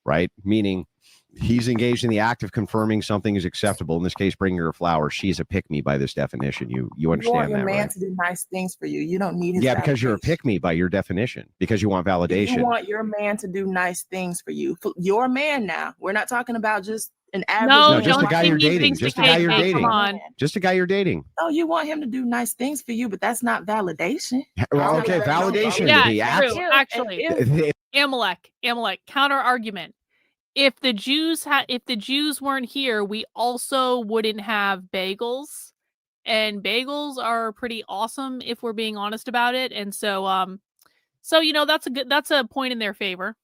right? Meaning he's engaged in the act of confirming something is acceptable. In this case, bringing her a flower. She's a pick me by this definition. You understand want your that, man right? to do nice things for you. You don't need his Yeah, because you're a pick me by your definition. Because you want validation. You want your man to do nice things for you. Your man now. We're not talking about just an average. No, just a don't guy give you're me dating. things Just a to guy cake, you're babe, dating. come on. Just a guy you're dating. Oh, you want him to do nice things for you, but that's not validation. Well, okay, validation. Yeah, The act. true. Actually, Amalek, counter argument. If the Jews weren't here, we also wouldn't have bagels, and bagels are pretty awesome if we're being honest about it. And so, that's a point in their favor.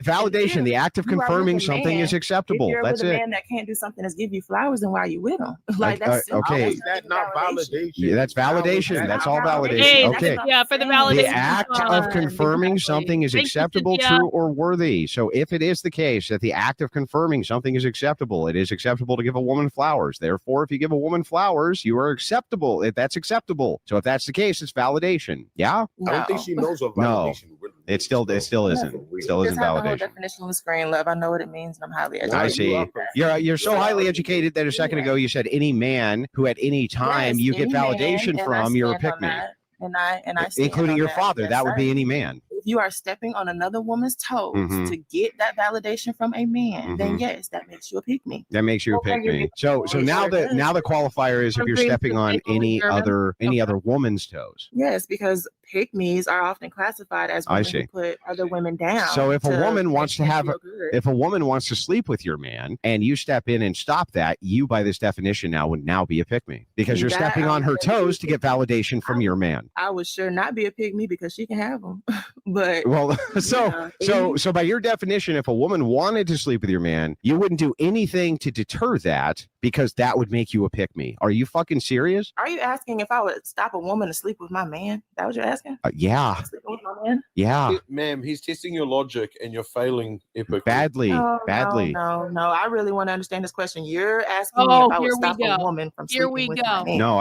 Validation, the act of confirming something is acceptable. If you're That's with a it. man that can't do something is give you flowers, then why are you with him? Like that's okay. Is that not validation? Yeah, that's validation. That's all validation. Hey, Okay. yeah, for the validation. The act of confirming something is Thank you, acceptable, Cynthia. true, or worthy. So if it is the case that the act of confirming something is acceptable, it is acceptable to give a woman flowers. Therefore, if you give a woman flowers, you are acceptable. If that's acceptable. So if that's the case, it's validation. Yeah? I don't think she knows what No. validation really It still isn't. Still isn't Just have the whole validation. definition of screen love. I know what it means, and I'm highly educated. I see. You're so highly educated that a second ago you said any man who at any time you get any man, validation and I from, you're a stand on pick me. that, And I stand Including on your that. father. Yes, That would be sir. any man. If you are stepping on another woman's toes Mhm. to get that validation from a man, then Mhm. yes, that makes you a pick me. That makes you a pick me. So now the qualifier is if you're stepping on any other woman's toes. Yes, because pick me's are often classified as I women see. who put other women down. So if a woman make wants to them have feel good. if a woman wants to sleep with your man and you step in and stop that, you by this definition now would now be a pick me because you're That stepping I on her would toes to get validation from your man. I would sure not be a pick me because she can have them. But Well, so by your definition, if a woman wanted to sleep with your man, you wouldn't do anything to deter that because that would make you a pick me. Are you fucking serious? are you asking if I would stop a woman to sleep with my man? That what you're asking? Yeah. Sleeping with my man? Yeah. Ma'am, he's testing your logic and you're failing epically. Badly. No, badly. No. I really want to understand this question. You're asking me Oh, if I would here we stop a go. woman from Here sleeping we with go. my man. No,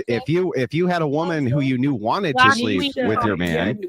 if you had a woman who you knew wanted to sleep with your man,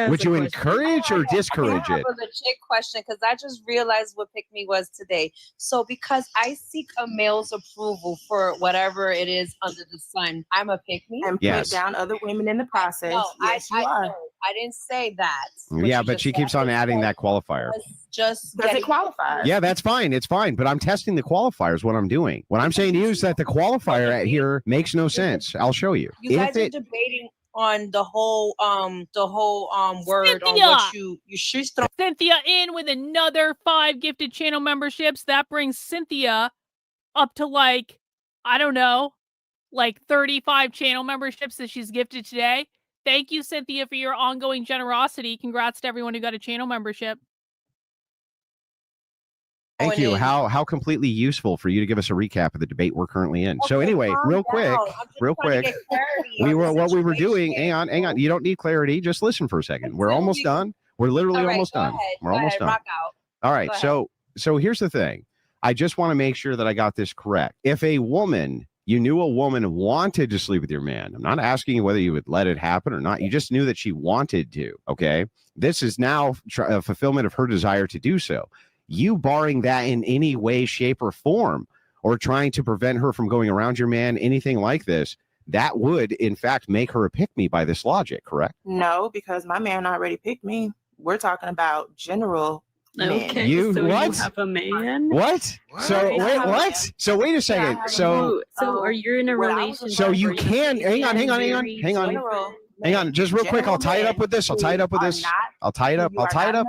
would you encourage or discourage I it? have a legit question because I just realized what pick me was today. So because I seek a male's approval for whatever it is under the sun, I'm a pick me. And Yes. put down other women in the process. No, Yes, you are. no, I didn't say that. Yeah, but she keeps on adding that qualifier. Just Does it qualify? Yeah, that's fine. It's fine. But I'm testing the qualifiers. What I'm doing. What I'm saying to you is that the qualifier at here makes no sense. I'll show you. You guys are debating on the whole word Cynthia! on what you should throw. Cynthia in with another 5 gifted channel memberships. That brings Cynthia up to I don't know, 35 channel memberships that she's gifted today. Thank you, Cynthia, for your ongoing generosity. Congrats to everyone who got a channel membership. Thank you. How completely useful for you to give us a recap of the debate we're currently in. So anyway, real quick, we were doing. Hang on. You don't need clarity. Just listen for a second. We're almost done. We're literally almost done. We're almost done. All right. So here's the thing. I just want to make sure that I got this correct. If you knew a woman wanted to sleep with your man, I'm not asking you whether you would let it happen or not. You just knew that she wanted to. Okay. This is now a fulfillment of her desire to do so. You barring that in any way, shape, or form, or trying to prevent her from going around your man, anything like this, that would, in fact, make her a pick-me by this logic, correct? No, because my man already picked me. We're talking about general men. Okay, You so what? you have a man? What? So wait, what? So wait a second. So are you in a relationship? So you where can hang on. Hang on, just real quick. I'll tie it up with this. I'll tie it up. I'll tie it up.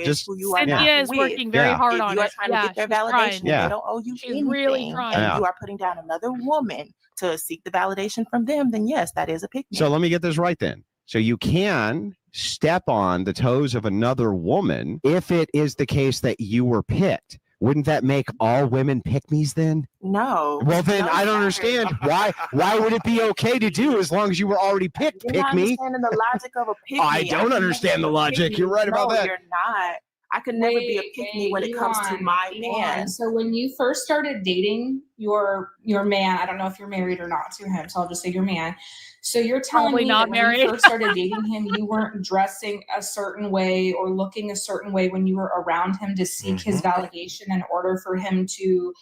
Just Cynthia is working very hard on you are it. trying to get their validation. Yeah. They don't owe you She's anything. really trying. And Yeah. you are putting down another woman to seek the validation from them. Then yes, that is a pick me. So let me get this right then. So you can step on the toes of another woman if it is the case that you were picked. Wouldn't that make all women pick-me's then? No. Well, then No, I don't sir. understand why would it be okay to do as long as you were already picked? You're not Pick me. understanding the logic of a pick me. I don't understand the logic. You're right about that. You're not. I could never be a pick me when it comes to my man. So when you first started dating your man, I don't know if you're married or not to him, so I'll just say your man. So you're telling Probably me not that married. when you first started dating him, you weren't dressing a certain way or looking a certain way when you were around him to seek his validation in order for him to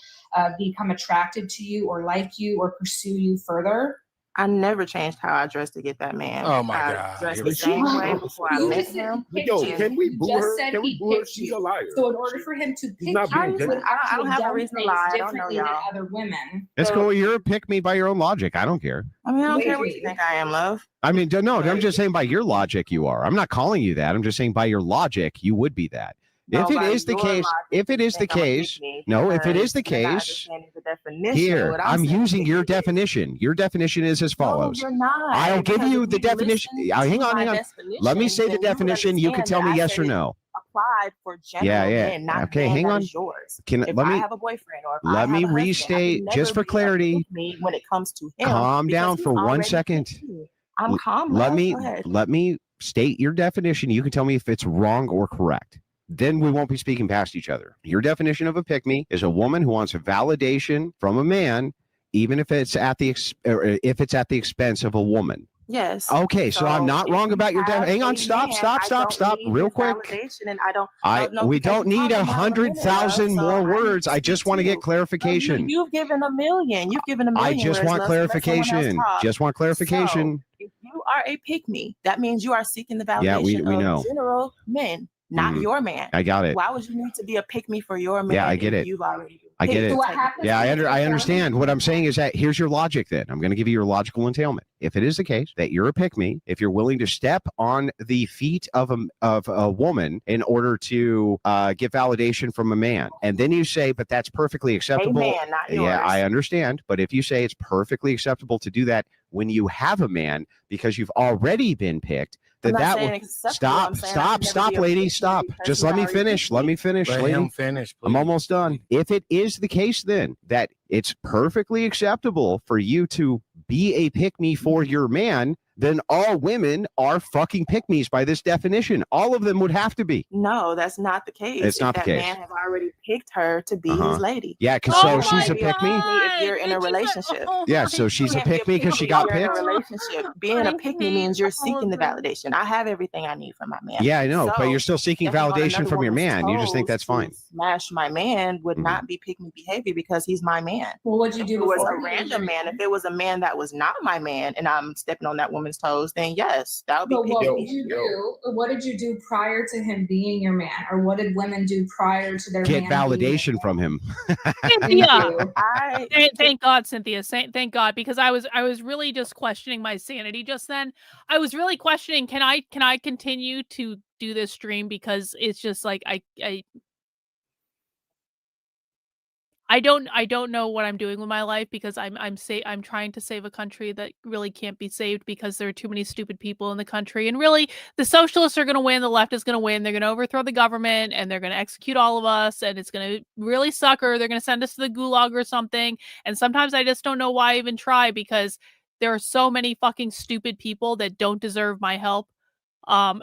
become attracted to you or like you or pursue you further? I never changed how I dressed to get that man. Oh my I God. dressed Here the we same go. way before I You met just said him. he picked Yo, you. can we You boo just her? said Can we he boo her? picked She's you. a liar. So in order for him to pick not you, being he genuine. would I don't have have a done reason to things lie. I don't know differently than y'all. other women. Let's So- go. You're a pick me by your own logic. I don't care. I mean, I don't care what you think I am, love. I mean, no, I'm just saying by your logic you are. I'm not calling you that. I'm just saying by your logic you would be that. No, If it by is the your case, logic, if it you is the think I'm a case, pick-me no, if it is the because you're not case, understanding the definition of here, what I'm saying using your pick-me is. definition. Your definition is as follows. No, you're not. I'll give Because you if the you definition. listen Hang to on. my Let me definition, say the then you would definition. You can understand tell that me I yes said or it no. applied for general Yeah. men, not Okay, men hang that on. is yours. If I me have a boyfriend or if I let have me a husband, I restate can just never for be a clarity. pick-me when it comes to him. Calm because down he's for 1 already second. picked me. I'm calm, Let love. me Go ahead. let me state your definition. You can tell me if it's wrong or correct. Then we won't be speaking past each other. Your definition of a pick-me is a woman who wants a validation from a man, even if it's at the expense of a woman. Yes. Okay, so I'm not if wrong you about your have hang on, a stop, man, stop, I stop, don't stop, need real his quick. validation, and I don't. No, We because don't you need talked about a minute, love, 100,000 so more I need words. to I speak just to want to you. get clarification. No, you've given a million. You've given a I million just words, want love, so let someone else clarification. talk. Just want clarification. So, if you are a pick-me, that means you are seeking the Yeah, we validation of know. general men, not Mhm. your man. I got it. Why would you need to be a pick-me for your man? Yeah, I get if it. You've already I get picked? it. So what happens? Yeah, when you I take understand. down- What I'm saying is that here's your logic then. I'm going to give you your logical entailment. If it is the case that you're a pick-me, if you're willing to step on the feet of a woman in order to get validation from a man, and then you say, but that's perfectly acceptable. A man, not yours. Yeah, I understand. But if you say it's perfectly acceptable to do that when you have a man because you've already been picked, then I'm not that saying would acceptable, I'm saying I could never stop, be a lady, pick-me stop. because Just he let me already finish. picked Let me. me finish, Let lady. him finish, please. I'm almost done. If it is the case, then that it's perfectly acceptable for you to be a pick-me for your man, then all women are fucking pick-me's by this definition. All of them would have to be. No, that's not the case. It's not the that case. man have already picked her to be his lady. Yeah, because You so can't she's a be pick-me. If you're in a relationship. Yeah, so she's a You can't be pick-me because she pick-me got if you're picked. in a relationship. Being a pick-me means you're seeking the validation. I have everything I need from my man. Yeah, I know, but So, you're still seeking stepping on validation another from your woman's man. You just think toes that's to fine. Smash my man would not be pick-me behavior because he's my man. Well, what'd you If do it was before a he was random your man, man? if it was a man that was not my man and I'm stepping on that woman's toes, then yes, that would be But what pick-me. did you do? What did you do prior to him being your man, or what did women do prior to their Get man being validation from him. Cynthia, I thank God, Cynthia. Thank God, because I was really just questioning my sanity just then. I was really questioning, can I continue to do this stream, because it's just like I don't know what I'm doing with my life, because I'm trying to save a country that really can't be saved because there are too many stupid people in the country, and really the socialists are going to win, the left is going to win, they're going to overthrow the government and they're going to execute all of us, and it's going to really suck, or they're going to send us to the gulag or something. And sometimes I just don't know why I even try, because there are so many fucking stupid people that don't deserve my help. And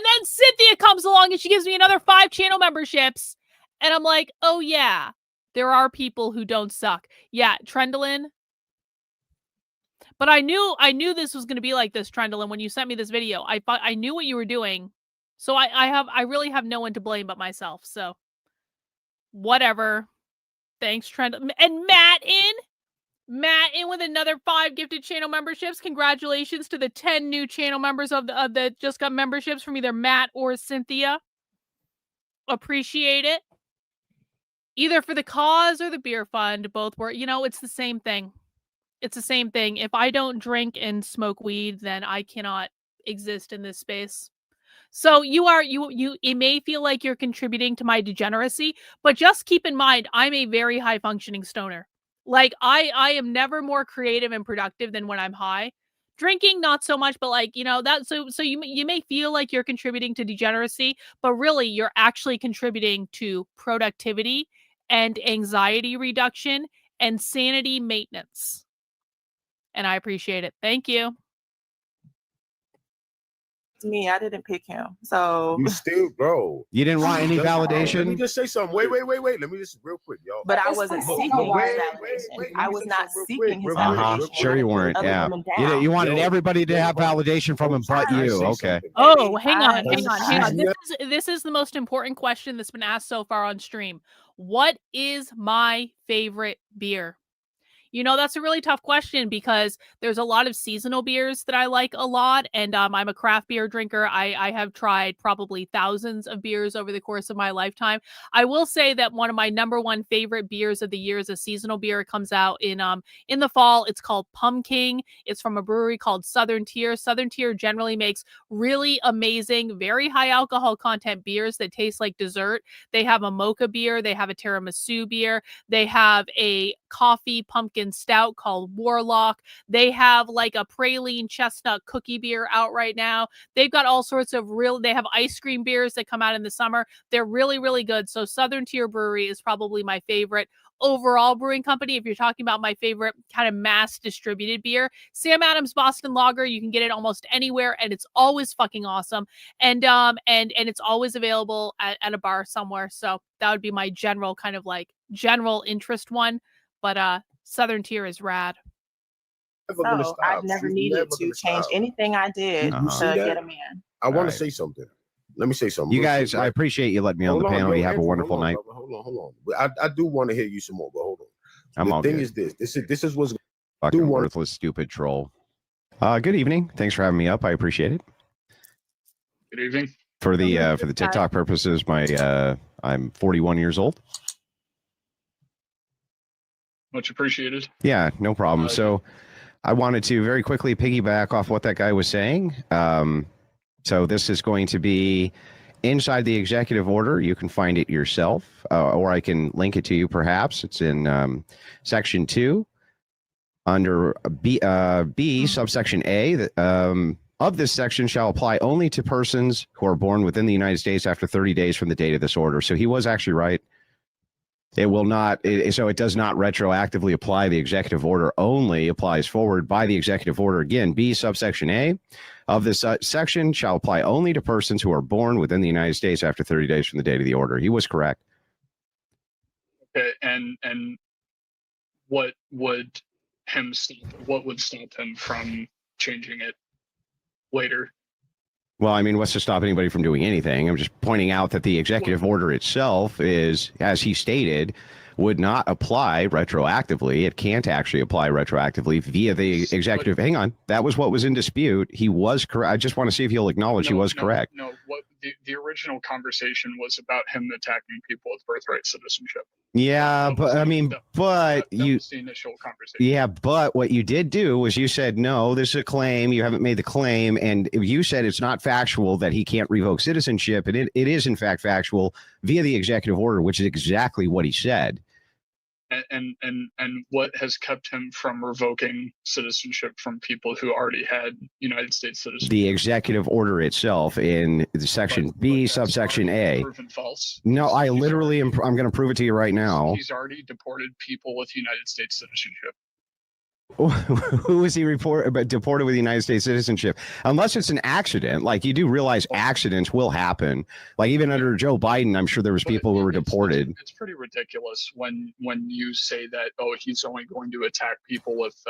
then Cynthia comes along and she gives me another 5 channel memberships. And I'm like, oh yeah, there are people who don't suck. Yeah, Trendlin. But I knew this was going to be like this, Trendlin, when you sent me this video. I knew what you were doing. So I really have no one to blame but myself. So whatever. Thanks, Trendlin. And Matt in with another 5 gifted channel memberships. Congratulations to the 10 new channel members of the just got memberships from either Matt or Cynthia. Appreciate it. Either for the cause or the beer fund, both were, it's the same thing. It's the same thing. If I don't drink and smoke weed, then I cannot exist in this space. So it may feel like you're contributing to my degeneracy, but just keep in mind, I'm a very high functioning stoner. Like I am never more creative and productive than when I'm high. Drinking, not so much, but that. So you may feel like you're contributing to degeneracy, but really you're actually contributing to productivity and anxiety reduction and sanity maintenance. And I appreciate it. Thank you. Me, I didn't pick him. So you still, bro. You didn't want any validation? Let me just say something. Wait. Let me just real quick, y'all. But I wasn't seeking his validation. I was not seeking his validation. Sure you weren't. Yeah. You wanted everybody to have validation from him but you. Okay. Oh, hang on. This is the most important question that's been asked so far on stream. What is my favorite beer? You know, that's a really tough question because there's a lot of seasonal beers that I like a lot, and I'm a craft beer drinker. I have tried probably thousands of beers over the course of my lifetime. I will say that one of my number one favorite beers of the year is a seasonal beer. It comes out in the fall. It's called Pumpkin. It's from a brewery called Southern Tier. Southern Tier generally makes really amazing, very high alcohol content beers that taste like dessert. They have a mocha beer. They have a tiramisu beer. They have a coffee pumpkin stout called Warlock. They have like a praline chestnut cookie beer out right now. They've got all sorts of they have ice cream beers that come out in the summer. They're really, really good. So Southern Tier Brewery is probably my favorite overall brewing company. If you're talking about my favorite kind of mass distributed beer, Sam Adams Boston Lager, you can get it almost anywhere and it's always fucking awesome. And it's always available at a bar somewhere. So that would be my general kind of like general interest one. But Southern Tier is rad. So I've never needed to change anything I did to get a man. I want to say something. Let me say something. You guys, I appreciate you letting me on the panel. You have a wonderful night. Hold on. I do want to hear you some more, but hold on. The thing is this is what's fucking worthless, stupid troll. Good evening. Thanks for having me up. I appreciate it. Good evening. For the TikTok purposes, I'm 41 years old. Much appreciated. Yeah, no problem. So I wanted to very quickly piggyback off what that guy was saying. So this is going to be inside the executive order. You can find it yourself, or I can link it to you perhaps. It's in section 2 under B subsection A. Of this section shall apply only to persons who are born within the United States after 30 days from the date of this order. So he was actually right. It will not, so it does not retroactively apply. The executive order only applies forward by the executive order. Again, B subsection A of this section shall apply only to persons who are born within the United States after 30 days from the date of the order. He was correct. Okay, and what would stop him from changing it later? Well, I mean, what's to stop anybody from doing anything? I'm just pointing out that the executive order itself is, as he stated, would not apply retroactively. It can't actually apply retroactively via the executive. Hang on. That was what was in dispute. He was correct. I just want to see if you'll acknowledge he was correct. No, what the original conversation was about him attacking people with birthright citizenship. Yeah, but I mean, but you. That was the initial conversation. Yeah, but what you did do was you said, no, this is a claim. You haven't made the claim. And you said it's not factual that he can't revoke citizenship. And it is, in fact, factual via the executive order, which is exactly what he said. And what has kept him from revoking citizenship from people who already had United States citizenship? The executive order itself in the section B, subsection A. Proven false. No, I literally am. I'm going to prove it to you right now. He's already deported people with United States citizenship. Who is he deported with United States citizenship? Unless it's an accident. Like, you do realize accidents will happen. Like, even under Joe Biden, I'm sure there was people who were deported. It's pretty ridiculous when you say that, oh, he's only going to attack people with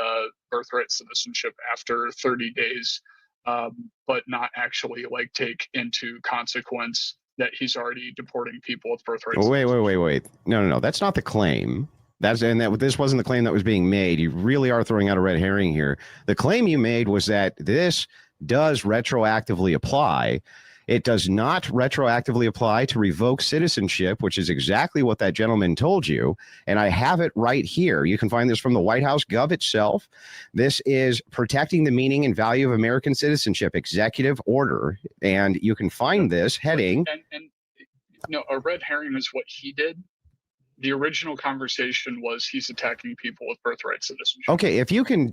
birthright citizenship after 30 days, but not actually like take into consequence that he's already deporting people with birthright citizenship. Wait. No. That's not the claim. This wasn't the claim that was being made. You really are throwing out a red herring here. The claim you made was that this does retroactively apply. It does not retroactively apply to revoke citizenship, which is exactly what that gentleman told you. And I have it right here. You can find this from the White House Gov itself. This is protecting the meaning and value of American citizenship, executive order. And you can find this heading. And a red herring is what he did. The original conversation was he's attacking people with birthright citizenship. Okay, if you can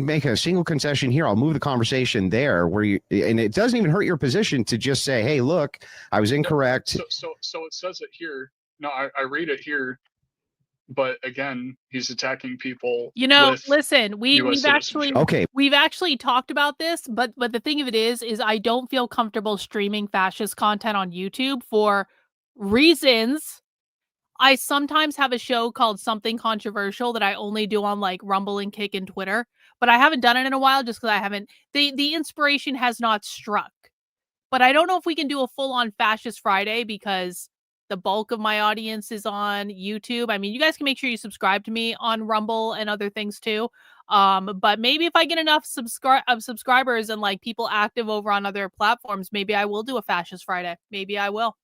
make a single concession here, I'll move the conversation there and it doesn't even hurt your position to just say, hey, look, I was incorrect. So it says it here. No, I read it here. But again, he's attacking people. Listen, we've actually talked about this, but the thing of it is I don't feel comfortable streaming fascist content on YouTube for reasons. I sometimes have a show called Something Controversial that I only do on like Rumble and Kick and Twitter, but I haven't done it in a while just because I haven't. The inspiration has not struck. But I don't know if we can do a full-on Fascist Friday because The bulk of my audience is on YouTube. I mean, you guys can make sure you subscribe to me on Rumble and other things too. But maybe if I get enough subscribers and like people active over on other platforms, maybe I will do a Fascist Friday. Maybe I will.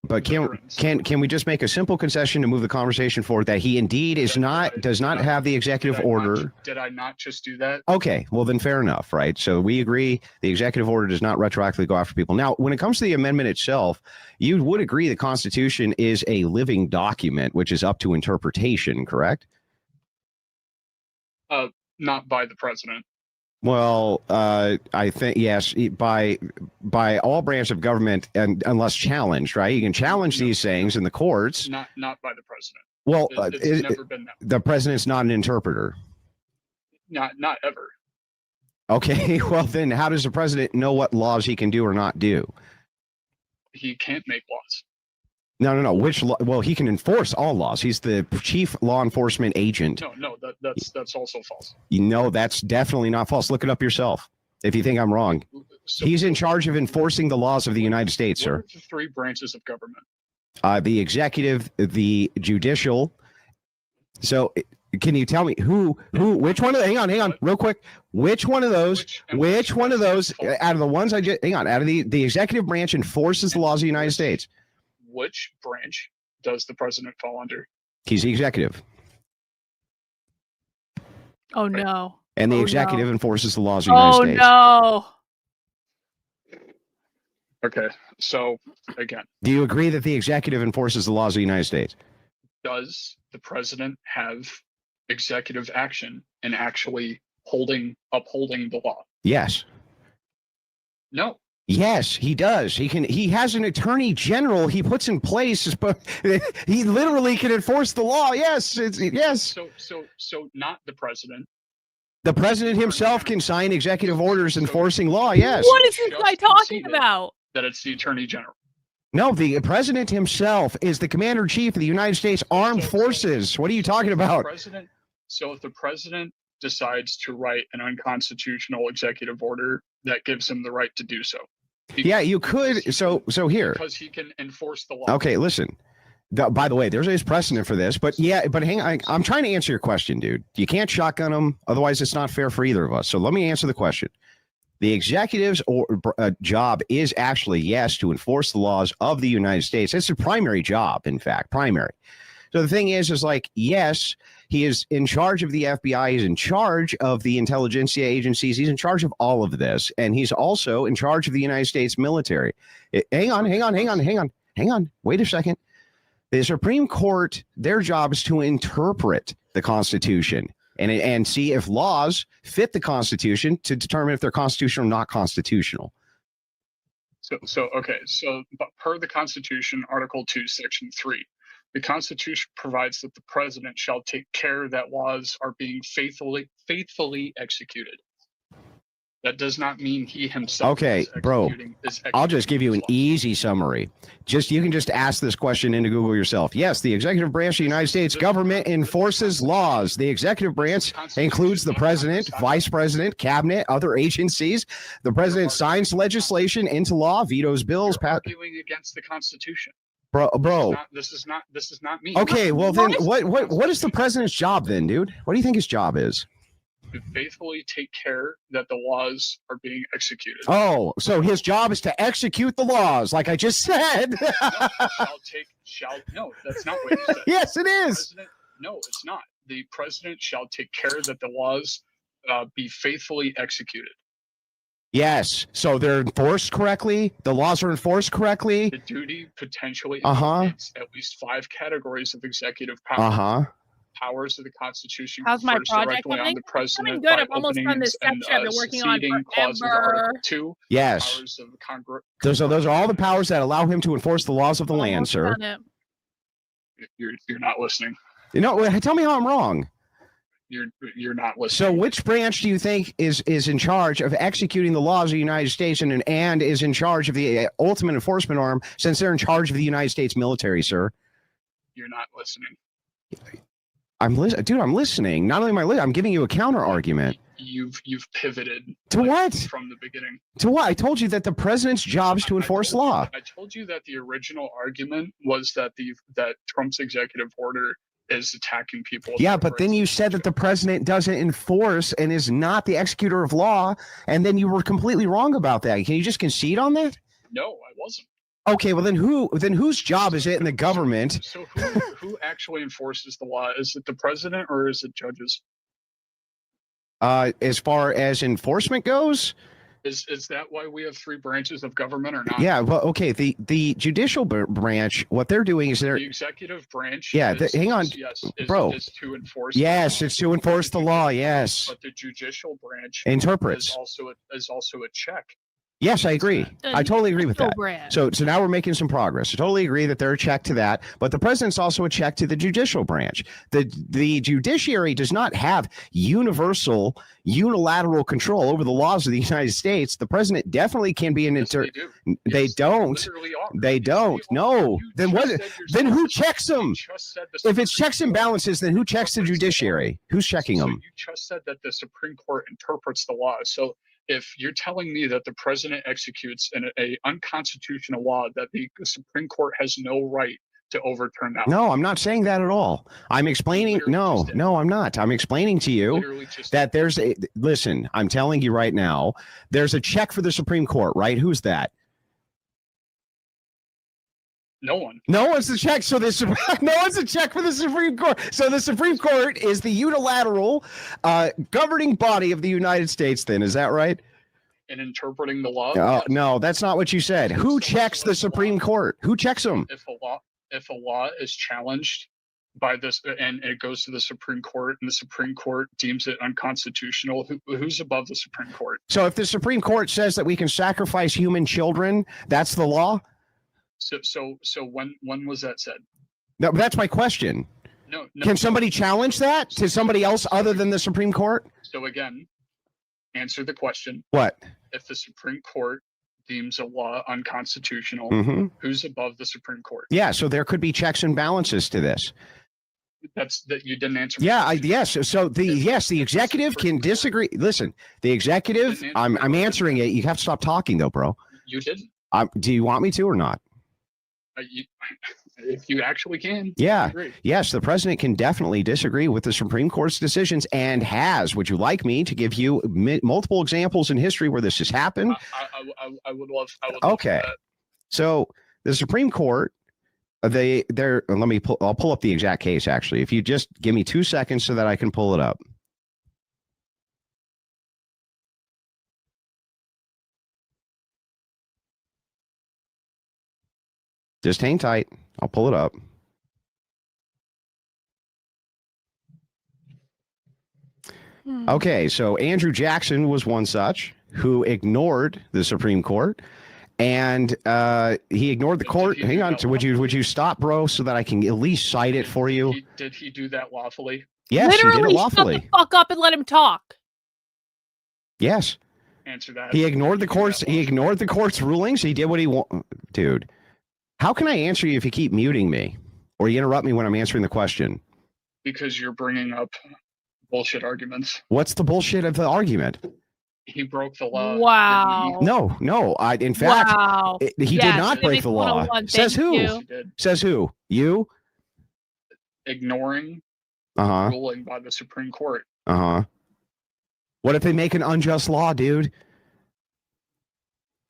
But can we just make a simple concession to move the conversation forward that he indeed does not have the executive order? Did I not just do that? Okay, well then fair enough, right? So we agree the executive order does not retroactively go after people. Now, when it comes to the amendment itself, you would agree the Constitution is a living document, which is up to interpretation, correct? Not by the president. Well, I think yes, by all branches of government, and unless challenged, right? You can challenge these things in the courts. Not by the president. Well, it's never been that. The president's not an interpreter. Not ever. Okay, well then, how does the president know what laws he can do or not do? He can't make laws. No. Which law? Well, he can enforce all laws. He's the chief law enforcement agent. No, that's also false. You know, that's definitely not false. Look it up yourself if you think I'm wrong. He's in charge of enforcing the laws of the United States, sir. What are the three branches of government? The executive, the judicial. So, can you tell me which one of the, hang on, real quick. Which one of those out of the ones I just, out of the executive branch enforces the laws of the United States? Which branch does the president fall under? He's the executive. Oh no. And the executive enforces the laws of the United States. Oh no. Okay, so again. Do you agree that the executive enforces the laws of the United States? Does the president have executive action in actually upholding the law? Yes. No. Yes, he does. He has an attorney general he puts in place, but he literally can enforce the law. Yes, yes. So not the president. The president himself can sign executive orders enforcing law. Yes. What is this guy talking about? That it's the attorney general. No, the president himself is the commander-in-chief of the United States Armed Forces. What are you talking about? So if the president decides to write an unconstitutional executive order, that gives him the right to do so. Yeah, you could. So here. Because he can enforce the law. Okay, listen. By the way, there's precedent for this, but hang on. I'm trying to answer your question, dude. You can't shotgun them. Otherwise, it's not fair for either of us. So let me answer the question. The executive's job is actually, yes, to enforce the laws of the United States. It's a primary job, in fact, primary. So the thing is like, yes, he is in charge of the FBI. He's in charge of the intelligentsia agencies. He's in charge of all of this. And he's also in charge of the United States military. Hang on. Wait a second. The Supreme Court, their job is to interpret the Constitution and see if laws fit the Constitution to determine if they're constitutional or not constitutional. So per the Constitution, Article 2, Section 3, the Constitution provides that the president shall take care that laws are being faithfully executed. That does not mean he himself. Okay, bro, I'll just give you an easy summary. You can just ask this question into Google yourself. Yes, the executive branch of the United States government enforces laws. The executive branch includes the president, vice president, cabinet, other agencies. The president signs legislation into law, vetoes bills. Arguing against the Constitution. Bro. This is not me. Okay, well then, what is the president's job then, dude? What do you think his job is? To faithfully take care that the laws are being executed. Oh, so his job is to execute the laws, like I just said. No, that's not what you said. Yes, it is. No, it's not. The president shall take care that the laws be faithfully executed. Yes, so they're enforced correctly. The laws are enforced correctly. The duty potentially includes at least 5 categories of executive power. Powers of the Constitution. How's my project coming? The president good. I've almost done this section I've been working on forever. 2. Yes. Powers of Congress. Those are all the powers that allow him to enforce the laws of the land, sir. You're not listening. Tell me how I'm wrong. You're not listening. So which branch do you think is in charge of executing the laws of the United States and is in charge of the ultimate enforcement arm, since they're in charge of the United States military, sir? You're not listening. I'm listening, dude. I'm listening. Not only am I listening, I'm giving you a counter argument. You've pivoted to what from the beginning. To what? I told you that the president's job is to enforce law. I told you that the original argument was that that Trump's executive order is attacking people. Yeah, but then you said that the president doesn't enforce and is not the executor of law, and then you were completely wrong about that. Can you just concede on that? No, I wasn't. Okay, well then whose job is it in the government? So who actually enforces the law? Is it the president or is it judges? As far as enforcement goes, is that why we have 3 branches of government or not? Yeah, well, okay. The judicial branch, what they're doing is the executive branch. Yeah, hang on, bro. Is to enforce. Yes, it's to enforce the law. Yes. But the judicial branch interprets. Is also a check. Yes, I agree. I totally agree with that. So now we're making some progress. I totally agree that they're a check to that, but the president's also a check to the judicial branch. The judiciary does not have universal, unilateral control over the laws of the United States. The president definitely can be an They don't. They don't. No. Then what? Then who checks them? If it's checks and balances, then who checks the judiciary? Who's checking them? You just said that the Supreme Court interprets the law. So if you're telling me that the president executes a unconstitutional law, that the Supreme Court has no right to overturn that. No, I'm not saying that at all. I'm explaining. No, I'm not. I'm explaining to you that there's a, listen, I'm telling you right now, there's a check for the Supreme Court, right? Who's that? No one. No one's the check. So this no one's a check for the Supreme Court. So the Supreme Court is the unilateral governing body of the United States. Then is that right? In interpreting the law. No, that's not what you said. Who checks the Supreme Court? Who checks them? If a law is challenged by this and it goes to the Supreme Court and the Supreme Court deems it unconstitutional, who's above the Supreme Court? So if the Supreme Court says that we can sacrifice human children, that's the law. So when was that said? No, that's my question. No. Can somebody challenge that to somebody else other than the Supreme Court? So again, answer the question. What? If the Supreme Court deems a law unconstitutional, who's above the Supreme Court? Yeah, so there could be checks and balances to this. That's that you didn't answer. Yeah, yes. So the executive can disagree. Listen, the executive, I'm answering it. You have to stop talking though, bro. You didn't. Do you want me to or not? If you actually can. Yeah. Yes, the president can definitely disagree with the Supreme Court's decisions and has. Would you like me to give you multiple examples in history where this has happened? I would love. Okay. Love that. So the Supreme Court, I'll pull up the exact case actually. If you just give me 2 seconds so that I can pull it up. Just hang tight. I'll pull it up. Okay, so Andrew Jackson was one such who ignored the Supreme Court, and he ignored the court. Hang on, so would you stop, bro, so that I can at least cite it for you? Did he do that lawfully? Yes, literally he did it lawfully. Shut the fuck up and let him talk. Yes. Answer that. He ignored the court's. He ignored the court's rulings. He did what he wanted, dude. How can I answer you if you keep muting me or you interrupt me when I'm answering the question? Because you're bringing up bullshit arguments. What's the bullshit of the argument? He broke the law. Wow. No. In fact, wow. He did not break the law. Says who? Says who? You? Ignoring ruling by the Supreme Court. What if they make an unjust law, dude?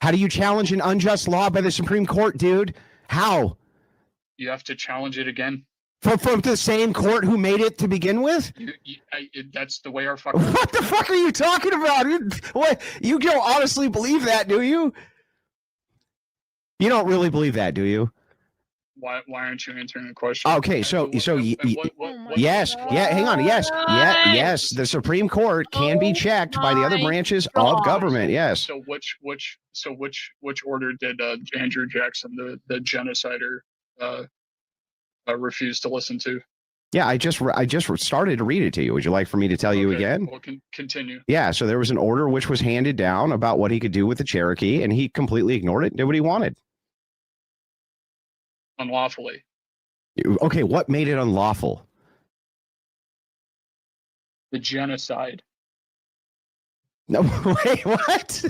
How do you challenge an unjust law by the Supreme Court, dude? How? You have to challenge it again. From the same court who made it to begin with? That's the way our fucking... What the fuck are you talking about? What? You don't honestly believe that, do you? You don't really believe that, do you? Why aren't you answering the question? Okay, yes, yeah, hang on, yes, the Supreme Court can be checked by the other branches of government. Yes. So which order did Andrew Jackson, the genocider, refuse to listen to? Yeah, I just started to read it to you. Would you like for me to tell you again? Well, continue. Yeah, so there was an order which was handed down about what he could do with the Cherokee, and he completely ignored it and did what he wanted. Unlawfully. Okay, what made it unlawful? the genocide. No, wait, what?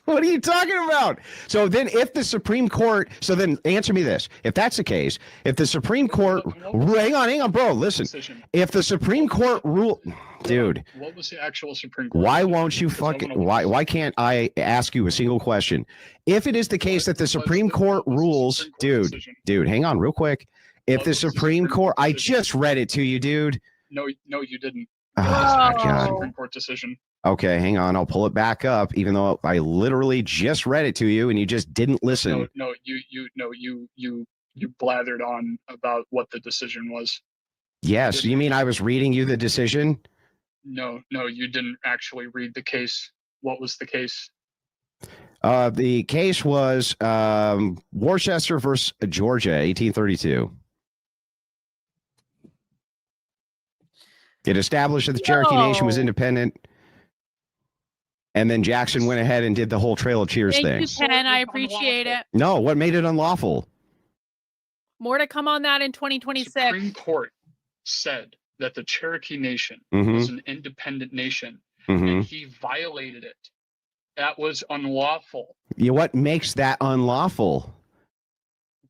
What are you talking about? So then if the Supreme Court, so then answer me this. If that's the case, if the Supreme Court, hang on, bro, listen. If the Supreme Court rule, dude. What was the actual Supreme Court? Why won't you fucking, why can't I ask you a single question? If it is the case that the Supreme Court rules, dude, hang on real quick. If the Supreme Court, I just read it to you, dude. No, you didn't. Oh, my God. Supreme Court decision. Okay, hang on. I'll pull it back up, even though I literally just read it to you and you just didn't listen. No, you blathered on about what the decision was. Yes, you mean I was reading you the decision? No, you didn't actually read the case. What was the case? The case was Worcester versus Georgia, 1832. It established that the Cherokee Nation was independent. And then Jackson went ahead and did the whole Trail of Tears thing. Thank you, Ken. I appreciate it. No, what made it unlawful? More to come on that in 2026. The Supreme Court said that the Cherokee Nation was an independent nation, and he violated it. That was unlawful. Yeah, what makes that unlawful?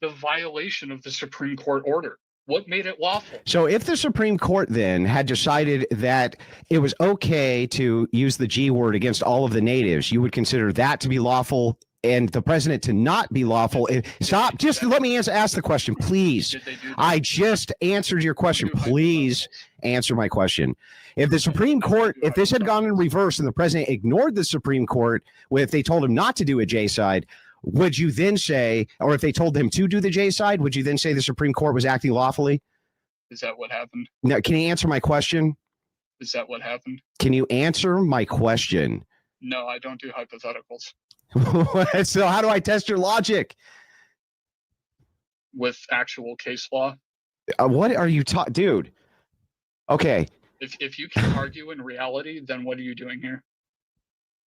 The violation of the Supreme Court order. What made it lawful? So if the Supreme Court then had decided that it was okay to use the G word against all of the natives, you would consider that to be lawful and the president to not be lawful. Stop. Just let me ask the question, please. I just answered your question. Please answer my question. If the Supreme Court, if this had gone in reverse and the president ignored the Supreme Court, if they told him not to do a J side, would you then say, or if they told him to do the J side, would you then say the Supreme Court was acting lawfully? Is that what happened? Now, can you answer my question? Is that what happened? Can you answer my question? No, I don't do hypotheticals. So how do I test your logic? With actual case law. What are you talking, dude? Okay. If you can argue in reality, then what are you doing here?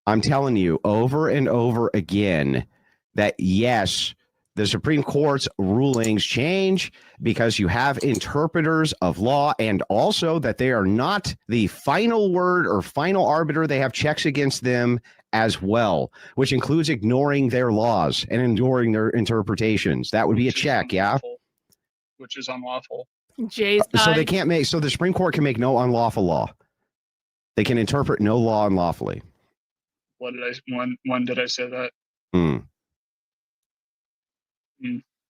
I'm telling you over and over again that yes, the Supreme Court's rulings change because you have interpreters of law, and also that they are not the final word or final arbiter. They have checks against them as well, which includes ignoring their laws and ignoring their interpretations. That would be a check, yeah? Which is unlawful. So they can't make, so the Supreme Court can make no unlawful law. They can interpret no law unlawfully. When did I say that?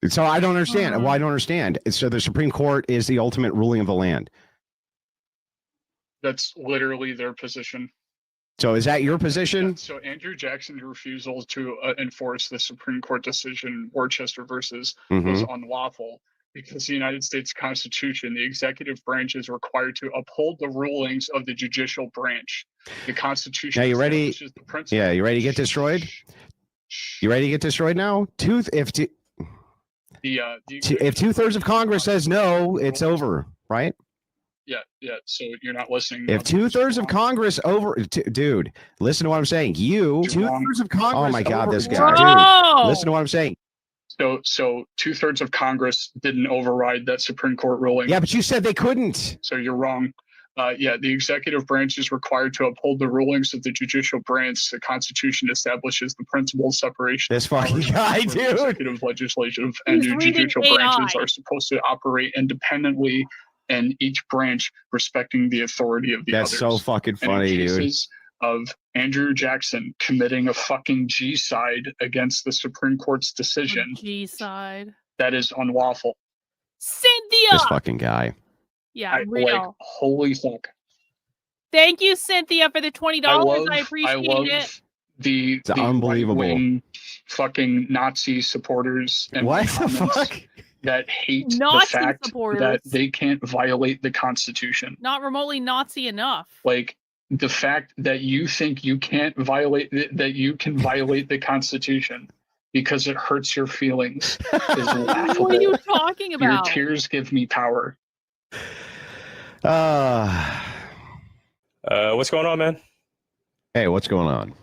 So I don't understand. Well, I don't understand. So the Supreme Court is the ultimate ruling of the land. That's literally their position. So is that your position? So Andrew Jackson's refusal to enforce the Supreme Court decision, Worcester versus, was unlawful because the United States Constitution, the executive branch, is required to uphold the rulings of the judicial branch. The Constitution. Now you ready? Yeah, you ready to get destroyed? You ready to get destroyed now? If 2/3 of Congress says no, it's over, right? Yeah. So you're not listening. If 2/3 of Congress dude, listen to what I'm saying. 2/3 of Congress. Oh my God, this guy. Dude, listen to what I'm saying. So 2/3 of Congress didn't override that Supreme Court ruling. Yeah, but you said they couldn't. So you're wrong. The executive branch is required to uphold the rulings of the judicial branch. The Constitution establishes the principle of separation. This fucking guy, dude. Executive, legislative, and the judicial branches are supposed to operate independently, and each branch respecting the authority of the others. That's so fucking funny, and in dude. cases of Andrew Jackson committing a fucking G-side against the Supreme Court's decision. G-side. That is unlawful. Cynthia! This fucking guy. Yeah, real. Holy fuck. Thank you, Cynthia, for the $20. I appreciate it. The unbelievable fucking Nazi supporters and what the fuck that hate Nazi the fact supporters. that they can't violate the Constitution. Not remotely Nazi enough. Like the fact that you think you can't violate that you can violate the Constitution because it hurts your feelings is laughable. What are you talking about? Your tears give me power. What's going on, man? Hey, what's going on?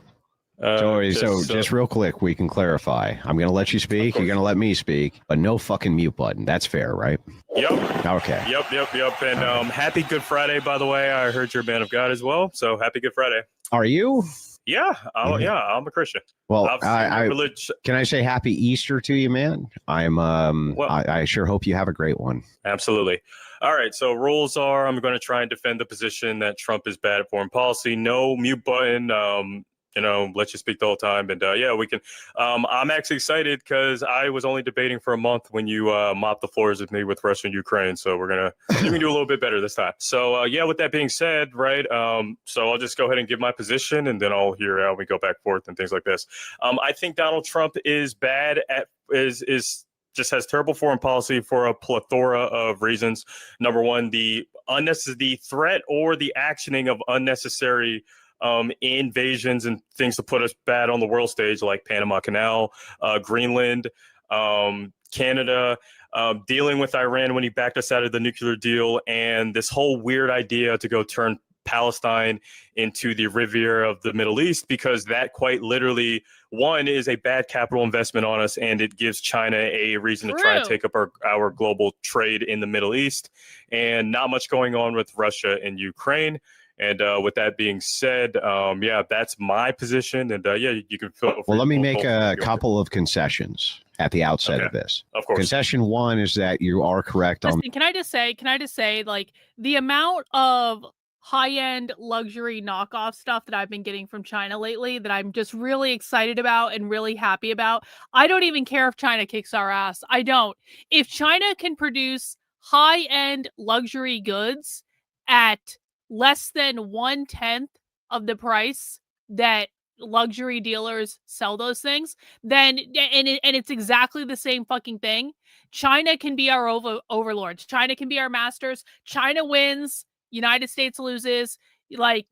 Just real quick, we can clarify. I'm going to let you speak. You're going to let me speak, but no fucking mute button. That's fair, right? Yep. Okay. Yep. And happy Good Friday, by the way. I heard you're a man of God as well. So happy Good Friday. Are you? Yeah. I'm a Christian. Well, can I say happy Easter to you, man? I sure hope you have a great one. Absolutely. All right. So rules are I'm going to try and defend the position that Trump is bad at foreign policy. No mute button. Let you speak the whole time. And we can. I'm actually excited because I was only debating for a month when you mopped the floors with me with Russia and Ukraine. So you can do a little bit better this time. So with that being said, right. So I'll just go ahead and give my position and then I'll hear how we go back forth and things like this. I think Donald Trump is bad at just has terrible foreign policy for a plethora of reasons. Number one, the threat or the actioning of unnecessary invasions and things to put us bad on the world stage, like Panama Canal, Greenland, Canada, dealing with Iran when he backed us out of the nuclear deal, and this whole weird idea to go turn Palestine into the Riviera of the Middle East, because that quite literally, one, is a bad capital investment on us, and it gives China a reason to try and take up our global trade in the Middle East, and not much going on with Russia and Ukraine. And with that being said, that's my position. And you can feel. Well, let me make a couple of concessions at the outset of this. Of course. Concession one is that you are correct on. Listen, can I just say, like, the amount of high-end luxury knockoff stuff that I've been getting from China lately that I'm just really excited about and really happy about. I don't even care if China kicks our ass. I don't. If China can produce high-end luxury goods at less than 1/10 of the price that luxury dealers sell those things, then and it's exactly the same fucking thing. China can be our overlords. China can be our masters. China wins. United States loses. Like,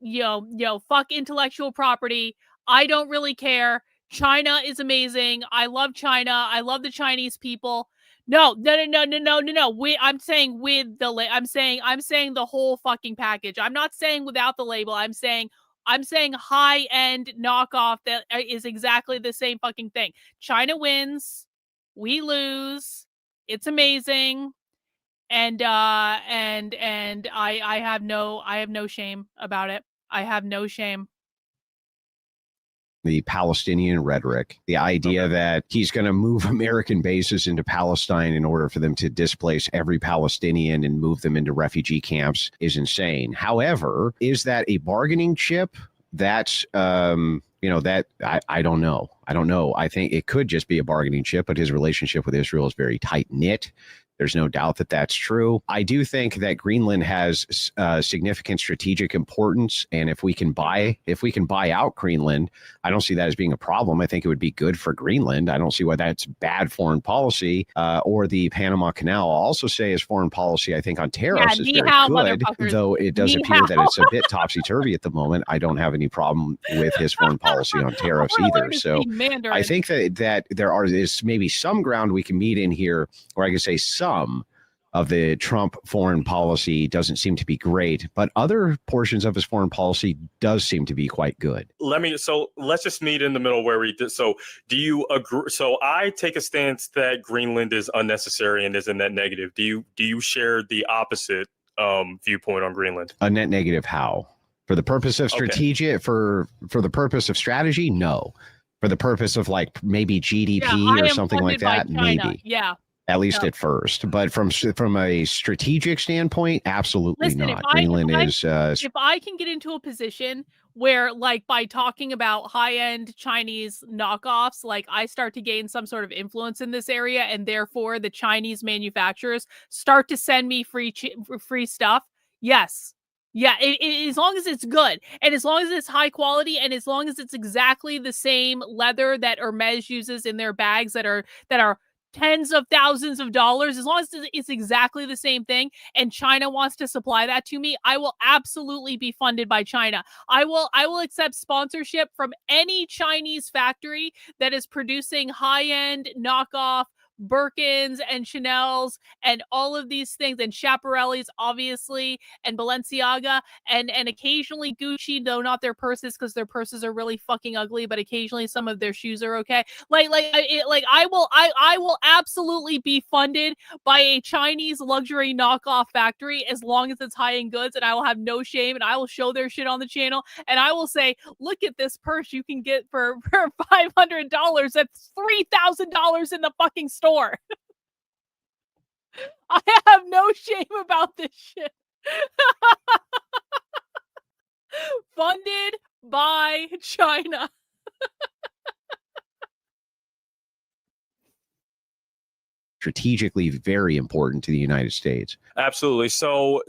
fuck intellectual property. I don't really care. China is amazing. I love China. I love the Chinese people. No. I'm saying with the I'm saying the whole fucking package. I'm not saying without the label. I'm saying high-end knockoff that is exactly the same fucking thing. China wins, we lose. It's amazing. And I have no shame about it. I have no shame. The Palestinian rhetoric, the idea that he's going to move American bases into Palestine in order for them to displace every Palestinian and move them into refugee camps is insane. However, is that a bargaining chip? That's, I don't know. I think it could just be a bargaining chip, but his relationship with Israel is very tight knit. There's no doubt that that's true. I do think that Greenland has significant strategic importance, and if we can buy out Greenland, I don't see that as being a problem. I think it would be good for Greenland. I don't see why that's bad foreign policy. Or the Panama Canal. I'll also say as foreign policy, I think on tariffs is very good, though it does appear that it's a bit topsy-turvy at the moment. I don't have any problem with his foreign policy on tariffs either. So I think that there is maybe some ground we can meet in here, or I could say some of the Trump foreign policy doesn't seem to be great, but other portions of his foreign policy does seem to be quite good. Let's just meet in the middle where we did. So do you agree? So I take a stance that Greenland is unnecessary and is a net negative. Do you share the opposite viewpoint on Greenland? A net negative how? For the purpose of strategic, for the purpose of strategy? No. For the purpose of like maybe GDP or something like that? Maybe. Yeah. At least at first, but from a strategic standpoint, absolutely not. Greenland is. If I can get into a position where, like, by talking about high-end Chinese knockoffs, like, I start to gain some sort of influence in this area, and therefore the Chinese manufacturers start to send me free stuff. Yes. Yeah, as long as it's good, and as long as it's high quality, and as long as it's exactly the same leather that Hermes uses in their bags that are tens of thousands of dollars, as long as it's exactly the same thing and China wants to supply that to me, I will absolutely be funded by China. I will accept sponsorship from any Chinese factory that is producing high-end knockoff Birkins and Chanel's and all of these things, and Schiaparelli's obviously, and Balenciaga, and occasionally Gucci, though not their purses, because their purses are really fucking ugly, but occasionally some of their shoes are okay. I will absolutely be funded by a Chinese luxury knockoff factory as long as it's high-end goods, and I will have no shame, and I will show their shit on the channel, and I will say, look at this purse you can get for $500. That's $3,000 in the fucking store. I have no shame about this shit. Funded by China. Strategically very important to the United States. Absolutely. So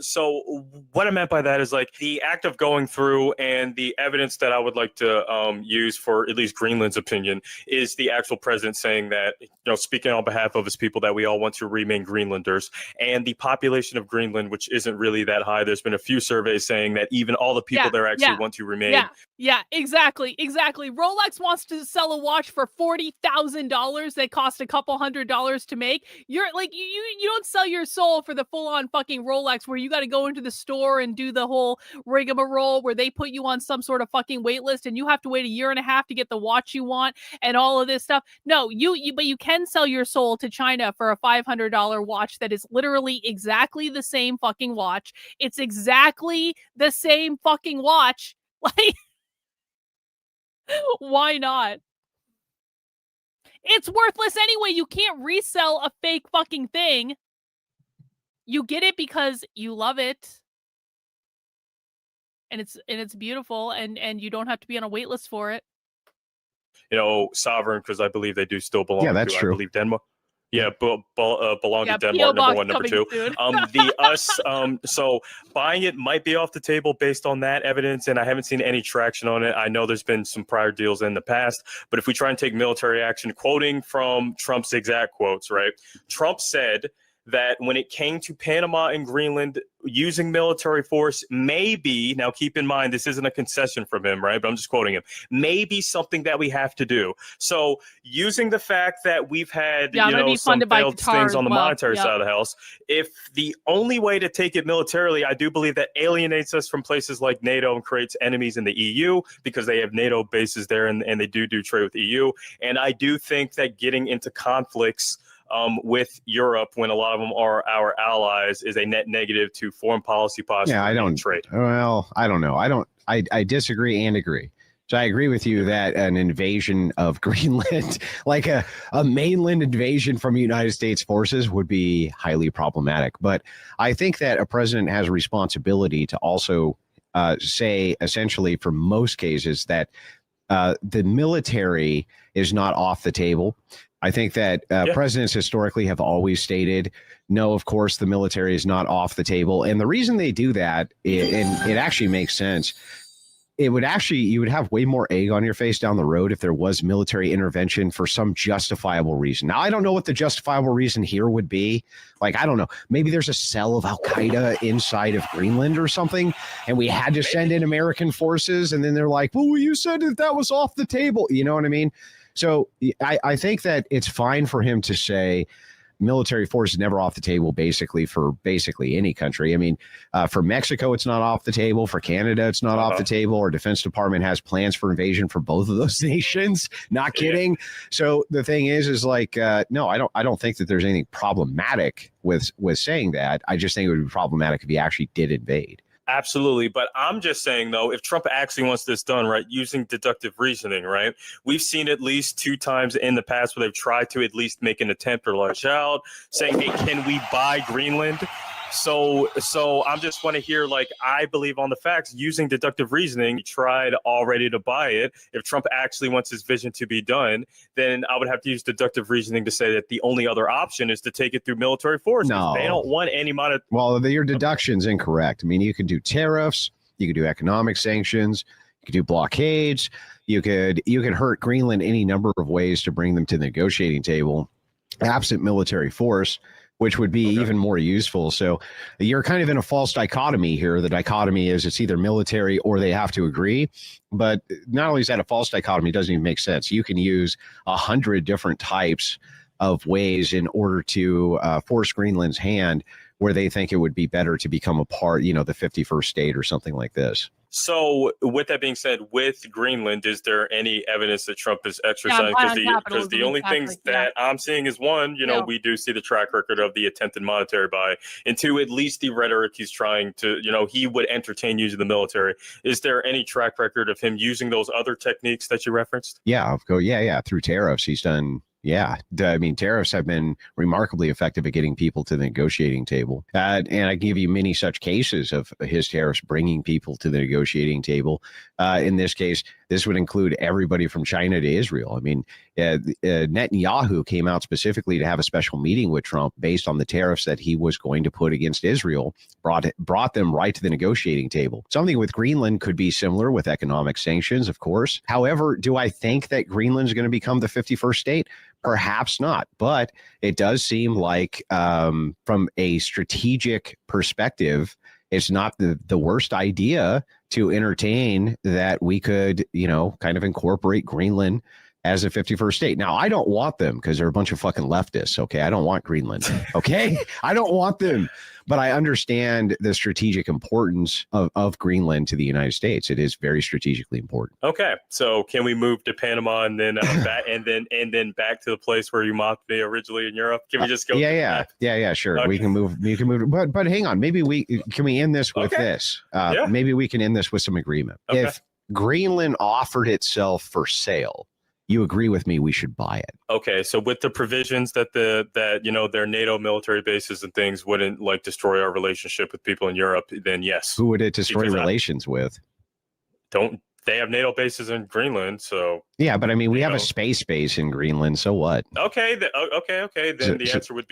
what I meant by that is like the act of going through and the evidence that I would like to use for at least Greenland's opinion is the actual president saying that, speaking on behalf of his people, that we all want to remain Greenlanders, and the population of Greenland, which isn't really that high. There's been a few surveys saying that even all the people there actually want to remain. Yeah, exactly. Rolex wants to sell a watch for $40,000 that cost a couple $100s to make. You're like, you don't sell your soul for the full-on fucking Rolex where you got to go into the store and do the whole rigmarole where they put you on some sort of fucking wait list and you have to wait a year and a half to get the watch you want and all of this stuff. No, but you can sell your soul to China for a $500 watch that is literally exactly the same fucking watch. It's exactly the same fucking watch. Like, why not? It's worthless anyway. You can't resell a fake fucking thing. You get it because you love it. And it's beautiful, and you don't have to be on a wait list for it. Sovereign, because I believe they do still belong that's to, true. I believe, Denmark. Yeah, belong to Denmark, P.O. number one, box number two. soon. So buying it might be off the table based on that evidence, and I haven't seen any traction on it. I know there's been some prior deals in the past, but if we try and take military action, quoting from Trump's exact quotes, right? Trump said that when it came to Panama and Greenland, using military force may be, now keep in mind, this isn't a concession from him, right? But I'm just quoting him, may be something that we have to do. So using the fact that we've had, some failed things on the monetary side of the house, if the only way to take it militarily, I do believe that alienates us from places like NATO and creates enemies in the EU because they have NATO bases there and they do trade with the EU. And I do think that getting into conflicts with Europe, when a lot of them are our allies, is a net negative to foreign policy posture. Yeah, I don't trade. Well, I don't know. I disagree and agree. So I agree with you that an invasion of Greenland, like a mainland invasion from United States forces, would be highly problematic. But I think that a president has a responsibility to also say, essentially, for most cases, that the military is not off the table. I think that presidents historically have always stated, no, of course, the military is not off the table. And the reason they do that, and it actually makes sense, you would have way more egg on your face down the road if there was military intervention for some justifiable reason. Now, I don't know what the justifiable reason here would be. Like, I don't know. Maybe there's a cell of Al-Qaeda inside of Greenland or something, and we had to send in American forces. And then they're like, well, you said that was off the table. You know what I mean? So I think that it's fine for him to say military force is never off the table, for any country. I mean, for Mexico, it's not off the table. For Canada, it's not off the table. Our Defense Department has plans for invasion for both of those nations. Not kidding. So the thing is like, no, I don't think that there's anything problematic with saying that. I just think it would be problematic if he actually did invade. Absolutely. But I'm just saying, though, if Trump actually wants this done, right, using deductive reasoning, right, we've seen at least 2 times in the past where they've tried to at least make an attempt or launch out saying, hey, can we buy Greenland? So I'm just want to hear, like, I believe on the facts using deductive reasoning. He tried already to buy it. If Trump actually wants his vision to be done, then I would have to use deductive reasoning to say that the only other option is to take it through military force. No, they don't want any money. Well, your deduction's incorrect. I mean, you could do tariffs, you could do economic sanctions, you could do blockades, you could hurt Greenland any number of ways to bring them to the negotiating table, absent military force, which would be even more useful. So you're kind of in a false dichotomy here. The dichotomy is it's either military or they have to agree. But not only is that a false dichotomy, it doesn't even make sense. You can use 100 different types of ways in order to force Greenland's hand where they think it would be better to become a part, the 51st state or something like this. So with that being said, with Greenland, is there any evidence that Trump is exercising? Because the only things that I'm seeing is one, we do see the track record of the attempted monetary buy, and two, at least the rhetoric he's trying to, he would entertain using the military. Is there any track record of him using those other techniques that you referenced? Yeah, through tariffs, he's done. Yeah, I mean, tariffs have been remarkably effective at getting people to the negotiating table. And I give you many such cases of his tariffs bringing people to the negotiating table. In this case, this would include everybody from China to Israel. I mean, Netanyahu came out specifically to have a special meeting with Trump based on the tariffs that he was going to put against Israel, brought them right to the negotiating table. Something with Greenland could be similar with economic sanctions, of course. However, do I think that Greenland's going to become the 51st state? Perhaps not, but it does seem like from a strategic perspective, it's not the worst idea to entertain that we could, kind of incorporate Greenland as a 51st state. Now, I don't want them because they're a bunch of fucking leftists. Okay. I don't want Greenland. Okay. I don't want them, but I understand the strategic importance of Greenland to the United States. It is very strategically important. Okay. So can we move to Panama and then back and then back to the place where you mocked me originally in Europe? Can we just go? Yeah, sure. Okay. We can move, but hang on. Maybe can we end this with this? Maybe we can end this with some agreement. Okay. If Greenland offered itself for sale, you agree with me, we should buy it. Okay, so with the provisions that their NATO military bases and things wouldn't destroy our relationship with people in Europe, then yes. Who would it destroy relations with? They have NATO bases in Greenland, so yeah. But I mean, we have a space base in Greenland, so what? Okay. Then the answer would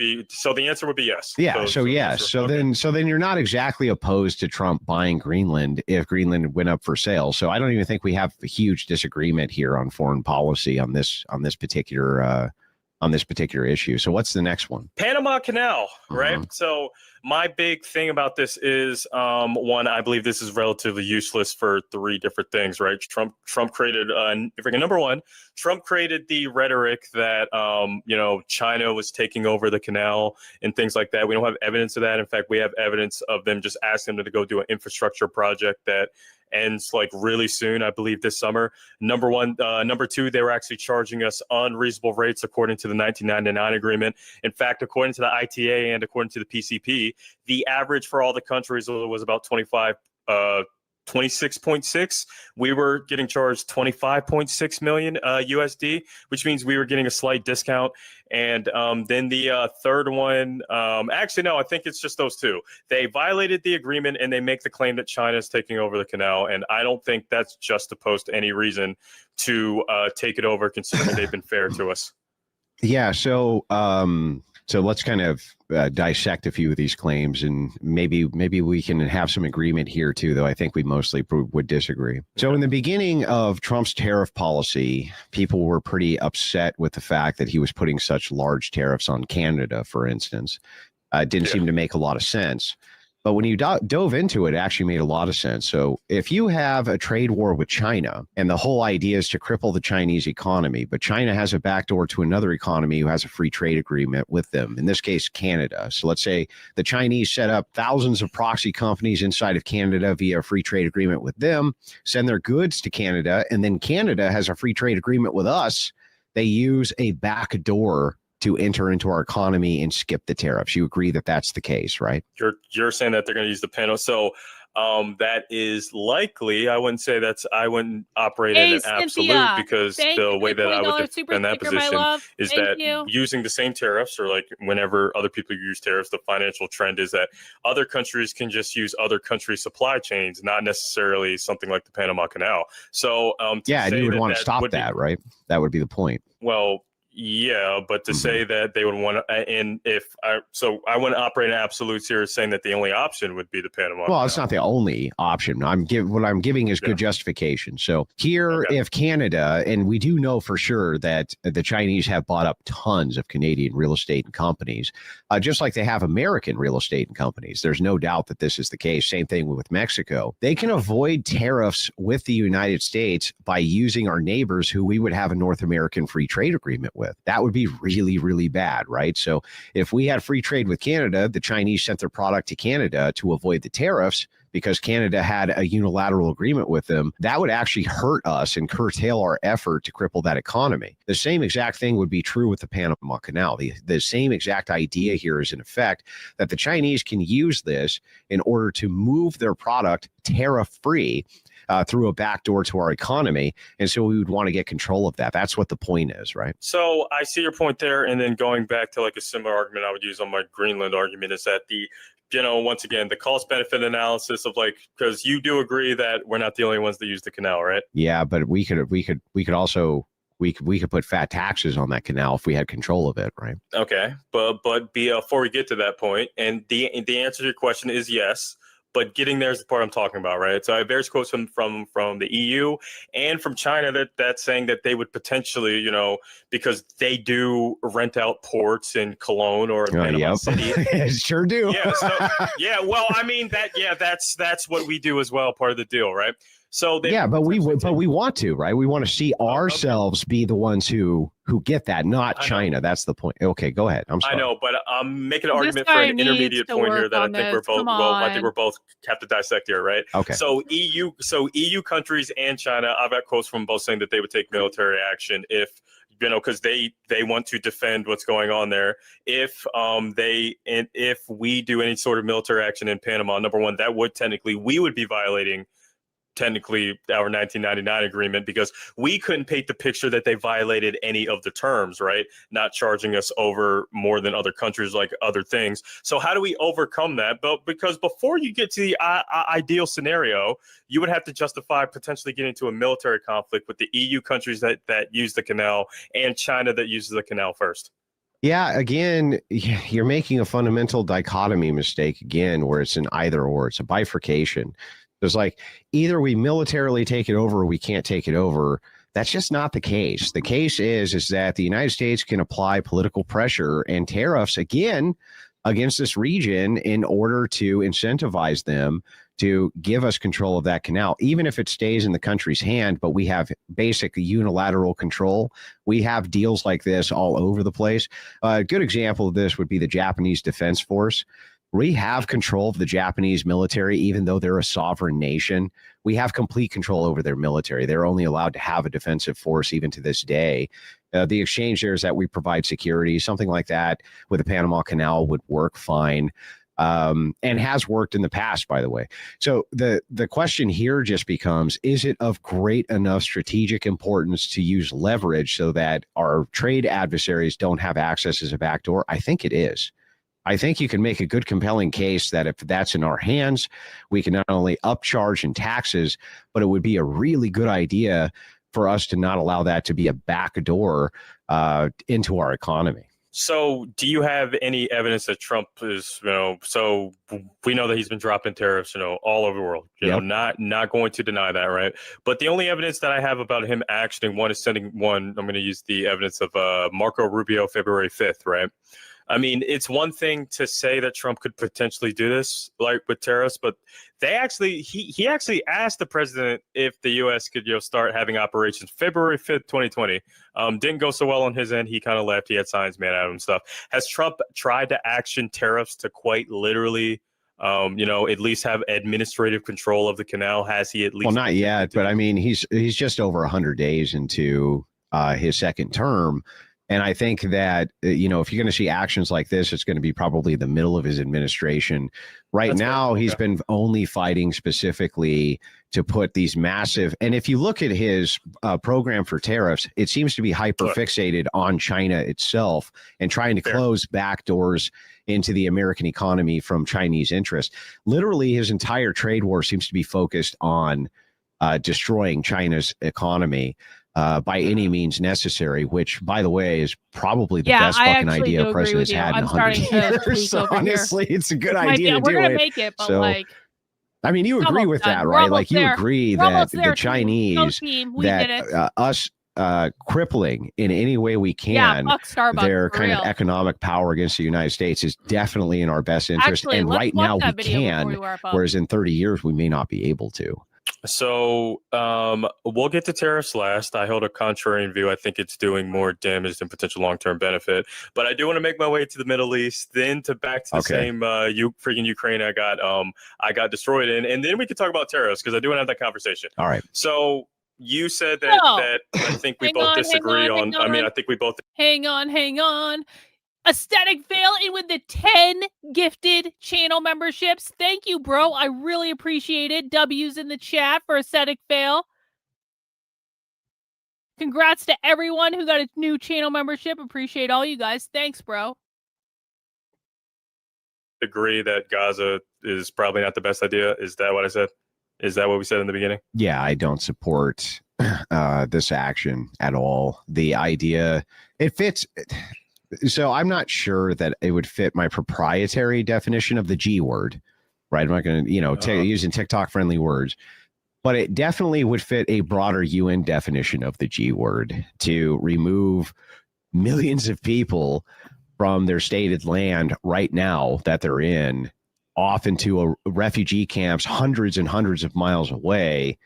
be yes. Yeah. So then you're not exactly opposed to Trump buying Greenland if Greenland went up for sale. So I don't even think we have a huge disagreement here on foreign policy on this particular issue. So what's the next one? Panama Canal, right? So my big thing about this is, one, I believe this is relatively useless for three different things, right? Trump created, number one, Trump created the rhetoric that, China was taking over the canal and things like that. We don't have evidence of that. In fact, we have evidence of them just asking them to go do an infrastructure project that ends really soon, I believe this summer. Number two, they were actually charging us unreasonable rates according to the 1999 agreement. In fact, according to the ITA and according to the PCP, the average for all the countries was about 26.6. We were getting charged 25.6 million USD, which means we were getting a slight discount. And then the third one, actually, no, I think it's just those two. They violated the agreement and they make the claim that China is taking over the canal. And I don't think that's juxtaposed to any reason to take it over, considering they've been fair to us. Yeah. So let's kind of dissect a few of these claims, and maybe we can have some agreement here too, though I think we mostly would disagree. So in the beginning of Trump's tariff policy, people were pretty upset with the fact that he was putting such large tariffs on Canada, for instance. It didn't seem to make a lot of sense. But when you dove into it, it actually made a lot of sense. So if you have a trade war with China, and the whole idea is to cripple the Chinese economy, but China has a backdoor to another economy who has a free trade agreement with them, in this case, Canada. So let's say the Chinese set up thousands of proxy companies inside of Canada via a free trade agreement with them, send their goods to Canada, and then Canada has a free trade agreement with us. They use a backdoor to enter into our economy and skip the tariffs. You agree that that's the case, right? You're saying that they're going to use the panel. So that is likely. I wouldn't operate in an absolute, because the way that I would defend that position is that using the same tariffs, or whenever other people use tariffs, the financial trend is that other countries can just use other countries' supply chains, not necessarily something like the Panama Canal. So and you would want to stop that, right? That would be the point. Well, yeah, but to say that they would want to, and I wouldn't operate in absolutes here, saying that the only option would be the Panama. Well, it's not the only option. What I'm giving is good justification. So here, if Canada, and we do know for sure that the Chinese have bought up tons of Canadian real estate and companies, just like they have American real estate and companies. There's no doubt that this is the case. Same thing with Mexico. They can avoid tariffs with the United States by using our neighbors who we would have a North American free trade agreement with. with. That would be really, really bad, right? So if we had free trade with Canada, the Chinese sent their product to Canada to avoid the tariffs because Canada had a unilateral agreement with them, that would actually hurt us and curtail our effort to cripple that economy. The same exact thing would be true with the Panama Canal. The same exact idea here is in effect that the Chinese can use this in order to move their product tariff-free through a backdoor to our economy. And so we would want to get control of that. That's what the point is, right? So I see your point there. And then going back to like a similar argument I would use on my Greenland argument is that once again, the cost benefit analysis of because you do agree that we're not the only ones that use the canal, right? Yeah, but we could also put fat taxes on that canal if we had control of it, right? Okay, but before we get to that point, and the answer to your question is yes. But getting there is the part I'm talking about, right? So I have various quotes from the EU and from China that's saying that they would potentially, because they do rent out ports in Cologne or Panama City. Sure do. Yeah. Well, I mean that's what we do as well. Part of the deal, right? So but we want to, right? We want to see ourselves be the ones who get that, not China. That's the point. Okay, go ahead. I'm sorry. I know, but I'm making an argument for an intermediate point here that I think we're both. Well, I think we're both have to dissect here, right? Okay. So EU countries and China, I've got quotes from both saying that they would take military action if because they want to defend what's going on there. If we do any sort of military action in Panama, number one, that would we would be violating our 1999 agreement because we couldn't paint the picture that they violated any of the terms, right? Not charging us over more than other countries like other things. So how do we overcome that? But because before you get to the ideal scenario, you would have to justify potentially getting into a military conflict with the EU countries that use the canal and China that uses the canal first. Yeah, again, you're making a fundamental dichotomy mistake again, where it's an either or, it's a bifurcation. There's either we militarily take it over or we can't take it over. That's just not the case. The case is that the United States can apply political pressure and tariffs again against this region in order to incentivize them to give us control of that canal, even if it stays in the country's hand, but we have basic unilateral control. We have deals like this all over the place. A good example of this would be the Japanese Defense Force. We have control of the Japanese military, even though they're a sovereign nation. We have complete control over their military. They're only allowed to have a defensive force even to this day. The exchange there is that we provide security. Something like that with the Panama Canal would work fine, and has worked in the past, by the way. So the question here just becomes, is it of great enough strategic importance to use leverage so that our trade adversaries don't have access as a backdoor? I think it is. I think you can make a good, compelling case that if that's in our hands, we can not only upcharge in taxes, but it would be a really good idea for us to not allow that to be a backdoor into our economy. So do you have any evidence that Trump is, so we know that he's been dropping tariffs, all over the world, not going to deny that, right? But the only evidence that I have about him actioning one is sending one, I'm going to use the evidence of Marco Rubio, February 5th, right? I mean, it's one thing to say that Trump could potentially do this, with tariffs, but he actually asked the president if the U.S. could, start having operations February 5th, 2020. Didn't go so well on his end. He kind of left. He had signs made out of him stuff. Has Trump tried to action tariffs to quite literally, at least have administrative control of the canal? Has he at least? Well, not yet, but I mean, he's just over 100 days into his second term. And I think that, if you're going to see actions like this, it's going to be probably the middle of his administration. That's now, he's been only fighting specifically to put these massive. And if you look at his program for tariffs, it seems to be hyper fixated on China itself and trying to close back doors into the American economy from Chinese interests. Literally, his entire trade war seems to be focused on destroying China's economy. By any means necessary, which, by the way, is probably the best fucking idea a president's had in 100 years. So honestly, it's a good idea to do it. We're going to make it, but I mean, you agree with that, right? You agree that the Chinese, us crippling in any way we can their kind of economic power against the United States is definitely in our best interest. And right now we can, whereas in 30 years we may not be able to. So we'll get to tariffs last. I hold a contrarian view. I think it's doing more damage than potential long-term benefit. But I do want to make my way to the Middle East, then to back to the same freaking Ukraine I got destroyed in, and then we can talk about tariffs because I do want to have that conversation. All right. So you said that I think we both disagree on. I mean, I think we both. Hang on. Aesthetic Fail in with the 10 gifted channel memberships. Thank you, bro. I really appreciate it. W's in the chat for Aesthetic Fail. Congrats to everyone who got a new channel membership. Appreciate all you guys. Thanks, bro. Agree that Gaza is probably not the best idea. Is that what I said? Is that what we said in the beginning? Yeah, I don't support this action at all. The idea, it fits. So I'm not sure that it would fit my proprietary definition of the G word, right? I'm not going to, using TikTok friendly words, but it definitely would fit a broader UN definition of the G word to remove millions of people from their stated land right now that they're in off into refugee camps hundreds and hundreds of miles away.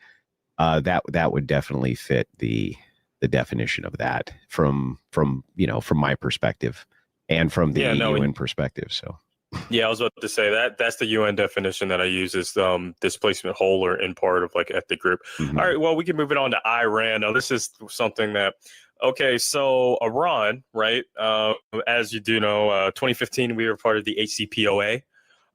That would definitely fit the definition of that from my perspective and from the UN perspective. So yeah, I was about to say that's the UN definition that I use is displacement whole or in part of like ethnic group. Mm-hmm. All right, well, we can move it on to Iran. Now, this is something that so Iran, right? As you do know, 2015 we were part of the HCPOA.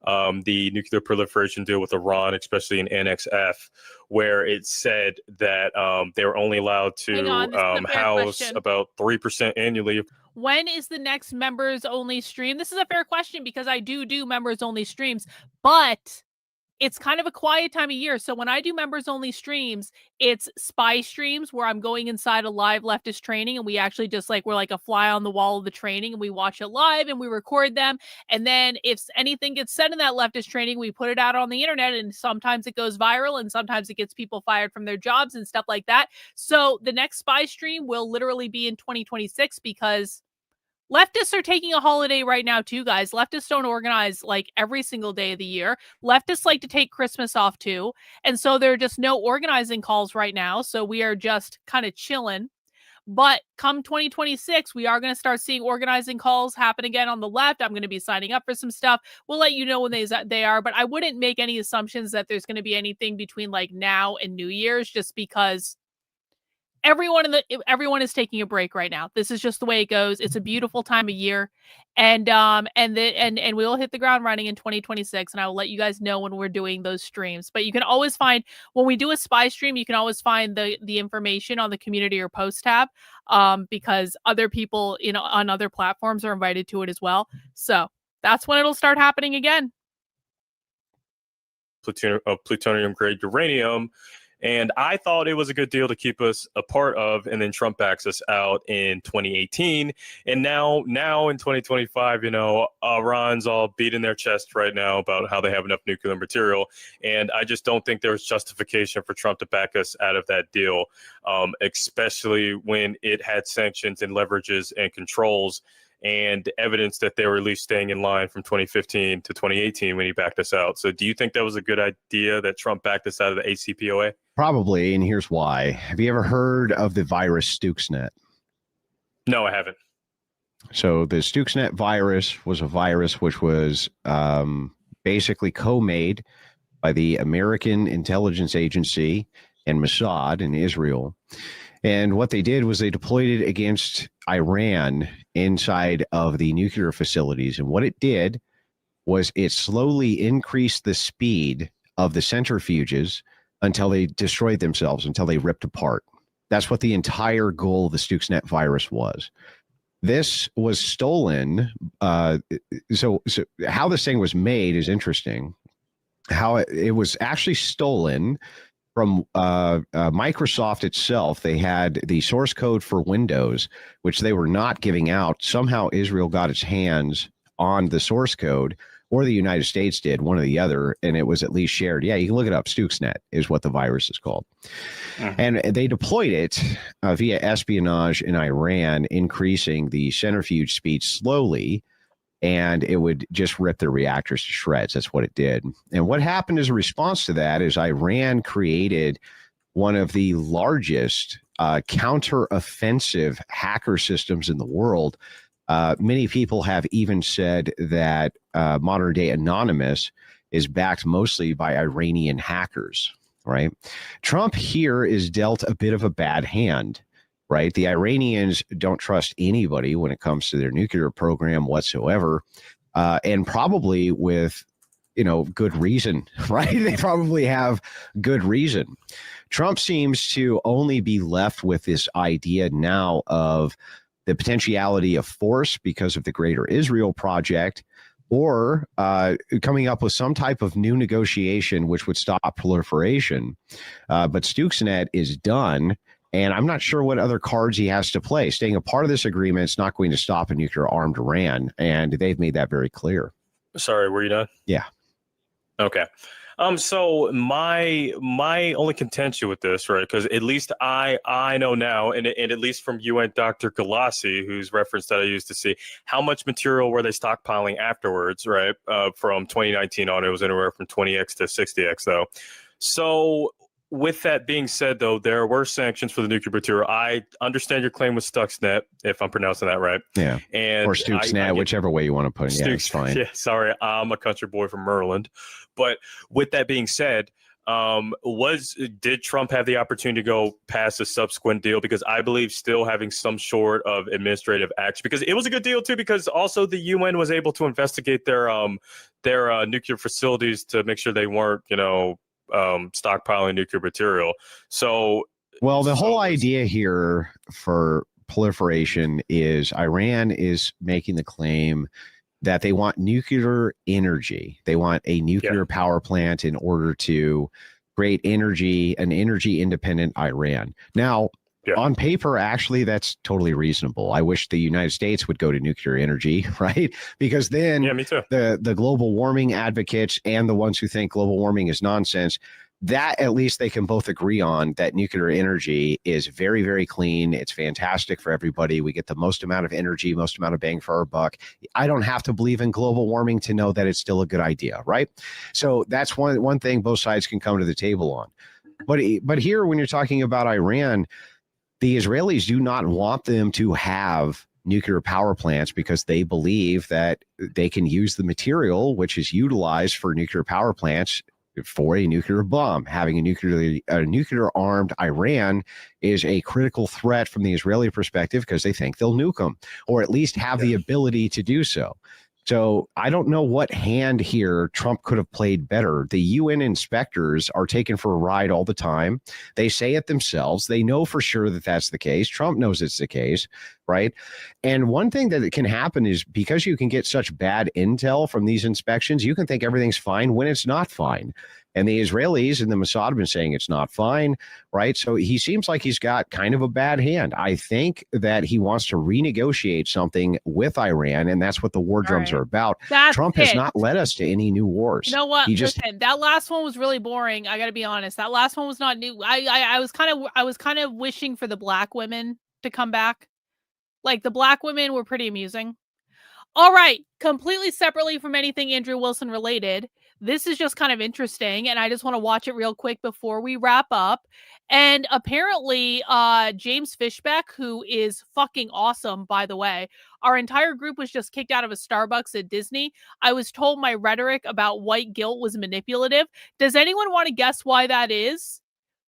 The nuclear proliferation deal with Iran, especially in Annex F, where it said that they were only allowed to house about 3% annually. When is the next members only stream? This is a fair question because I do members only streams, but it's kind of a quiet time of year. So when I do members only streams, it's spy streams where I'm going inside a live leftist training and we actually just we're like a fly on the wall of the training and we watch it live and we record them. And then if anything gets said in that leftist training, we put it out on the internet and sometimes it goes viral and sometimes it gets people fired from their jobs and stuff like that. So the next spy stream will literally be in 2026 because leftists are taking a holiday right now too, guys. Leftists don't organize every single day of the year. Leftists like to take Christmas off too. And so there are just no organizing calls right now. So we are just kind of chilling. But come 2026, we are going to start seeing organizing calls happen again on the left. I'm going to be signing up for some stuff. We'll let you know when they are. But I wouldn't make any assumptions that there's going to be anything between now and New Year's just because everyone is taking a break right now. This is just the way it goes. It's a beautiful time of year, and we will hit the ground running in 2026. And I will let you guys know when we're doing those streams. But you can always find when we do a spy stream, you can always find the information on the community or post tab, because other people on other platforms are invited to it as well. So that's when it'll start happening again. Plutonium grade uranium. And I thought it was a good deal to keep us a part of, and then Trump backs us out in 2018. And now in 2025, Iran's all beating their chest right now about how they have enough nuclear material. And I just don't think there's justification for Trump to back us out of that deal, especially when it had sanctions and leverages and controls and evidence that they were at least staying in line from 2015 to 2018 when he backed us out. So do you think that was a good idea that Trump backed us out of the HCPOA? Probably, and here's why. Have you ever heard of the virus Stuxnet? No, I haven't. So the Stuxnet virus was a virus which was basically co-made by the American intelligence agency and Mossad in Israel. And what they did was they deployed it against Iran inside of the nuclear facilities. And what it did was it slowly increased the speed of the centrifuges until they destroyed themselves, until they ripped apart. That's what the entire goal of the Stuxnet virus was. This was stolen. So how this thing was made is interesting. How it was actually stolen from Microsoft itself. They had the source code for Windows, which they were not giving out. Somehow Israel got its hands on the source code, or the United States did, one or the other, and it was at least shared. Yeah, you can look it up. Stuxnet is what the virus is called. And they deployed it via espionage in Iran, increasing the centrifuge speed slowly and it would just rip their reactors to shreds. That's what it did. And what happened as a response to that is Iran created one of the largest counter-offensive hacker systems in the world. Many people have even said that modern-day Anonymous is backed mostly by Iranian hackers, right? Trump here is dealt a bit of a bad hand, right? The Iranians don't trust anybody when it comes to their nuclear program whatsoever, and probably with, good reason, right? They probably have good reason. Trump seems to only be left with this idea now of the potentiality of force because of the Greater Israel Project, or coming up with some type of new negotiation which would stop proliferation. But Stuxnet is done. And I'm not sure what other cards he has to play. Staying a part of this agreement is not going to stop a nuclear-armed Iran, and they've made that very clear. Sorry, were you done? Yeah. Okay. So my only contention with this, right? Because at least I know now, and at least from you and Dr. Galassi, whose reference that I used to see, how much material were they stockpiling afterwards, right? From 2019 on, it was anywhere from 20x to 60x, though. So with that being said, though, there were sanctions for the nuclear material. I understand your claim with Stuxnet, if I'm pronouncing that right. Yeah. And or Stuxnet, whichever way you want to put it. Yeah, it's fine. Yeah, sorry, I'm a country boy from Maryland. But with that being said, did Trump have the opportunity to go past a subsequent deal? Because I believe still having some sort of administrative action, because it was a good deal too, because also the UN was able to investigate their nuclear facilities to make sure they weren't, stockpiling nuclear material. So, well, the whole idea here for proliferation is Iran is making the claim that they want nuclear energy. They want a nuclear power plant in order to create an energy independent Iran. Now, on paper, actually, that's totally reasonable. I wish the United States would go to nuclear energy, right? Because then me too. The global warming advocates and the ones who think global warming is nonsense, that at least they can both agree on that nuclear energy is very, very clean. It's fantastic for everybody. We get the most amount of energy, most amount of bang for our buck. I don't have to believe in global warming to know that it's still a good idea, right? So that's one thing both sides can come to the table on. But here, when you're talking about Iran, the Israelis do not want them to have nuclear power plants because they believe that they can use the material which is utilized for nuclear power plants for a nuclear bomb. Having a nuclear armed Iran is a critical threat from the Israeli perspective because they think they'll nuke them, or at least have the ability to do so. So I don't know what hand here Trump could have played better. The UN inspectors are taken for a ride all the time. They say it themselves. They know for sure that that's the case. Trump knows it's the case, right? And one thing that can happen is because you can get such bad intel from these inspections, you can think everything's fine when it's not fine. And the Israelis and the Mossad have been saying it's not fine, right? So he seems like he's got kind of a bad hand. I think that he wants to renegotiate something with Iran, and that's what the war drums are about. Trump has not led us to any new wars. You know what? Listen, that last one was really boring. I got to be honest. That last one was not new. I was kind of wishing for the black women to come back. Like, the black women were pretty amusing. All right, completely separately from anything Andrew Wilson related, this is just kind of interesting, and I just want to watch it real quick before we wrap up. And apparently, James Fishbeck, who is fucking awesome, by the way, our entire group was just kicked out of a Starbucks at Disney. I was told my rhetoric about white guilt was manipulative. Does anyone want to guess why that is?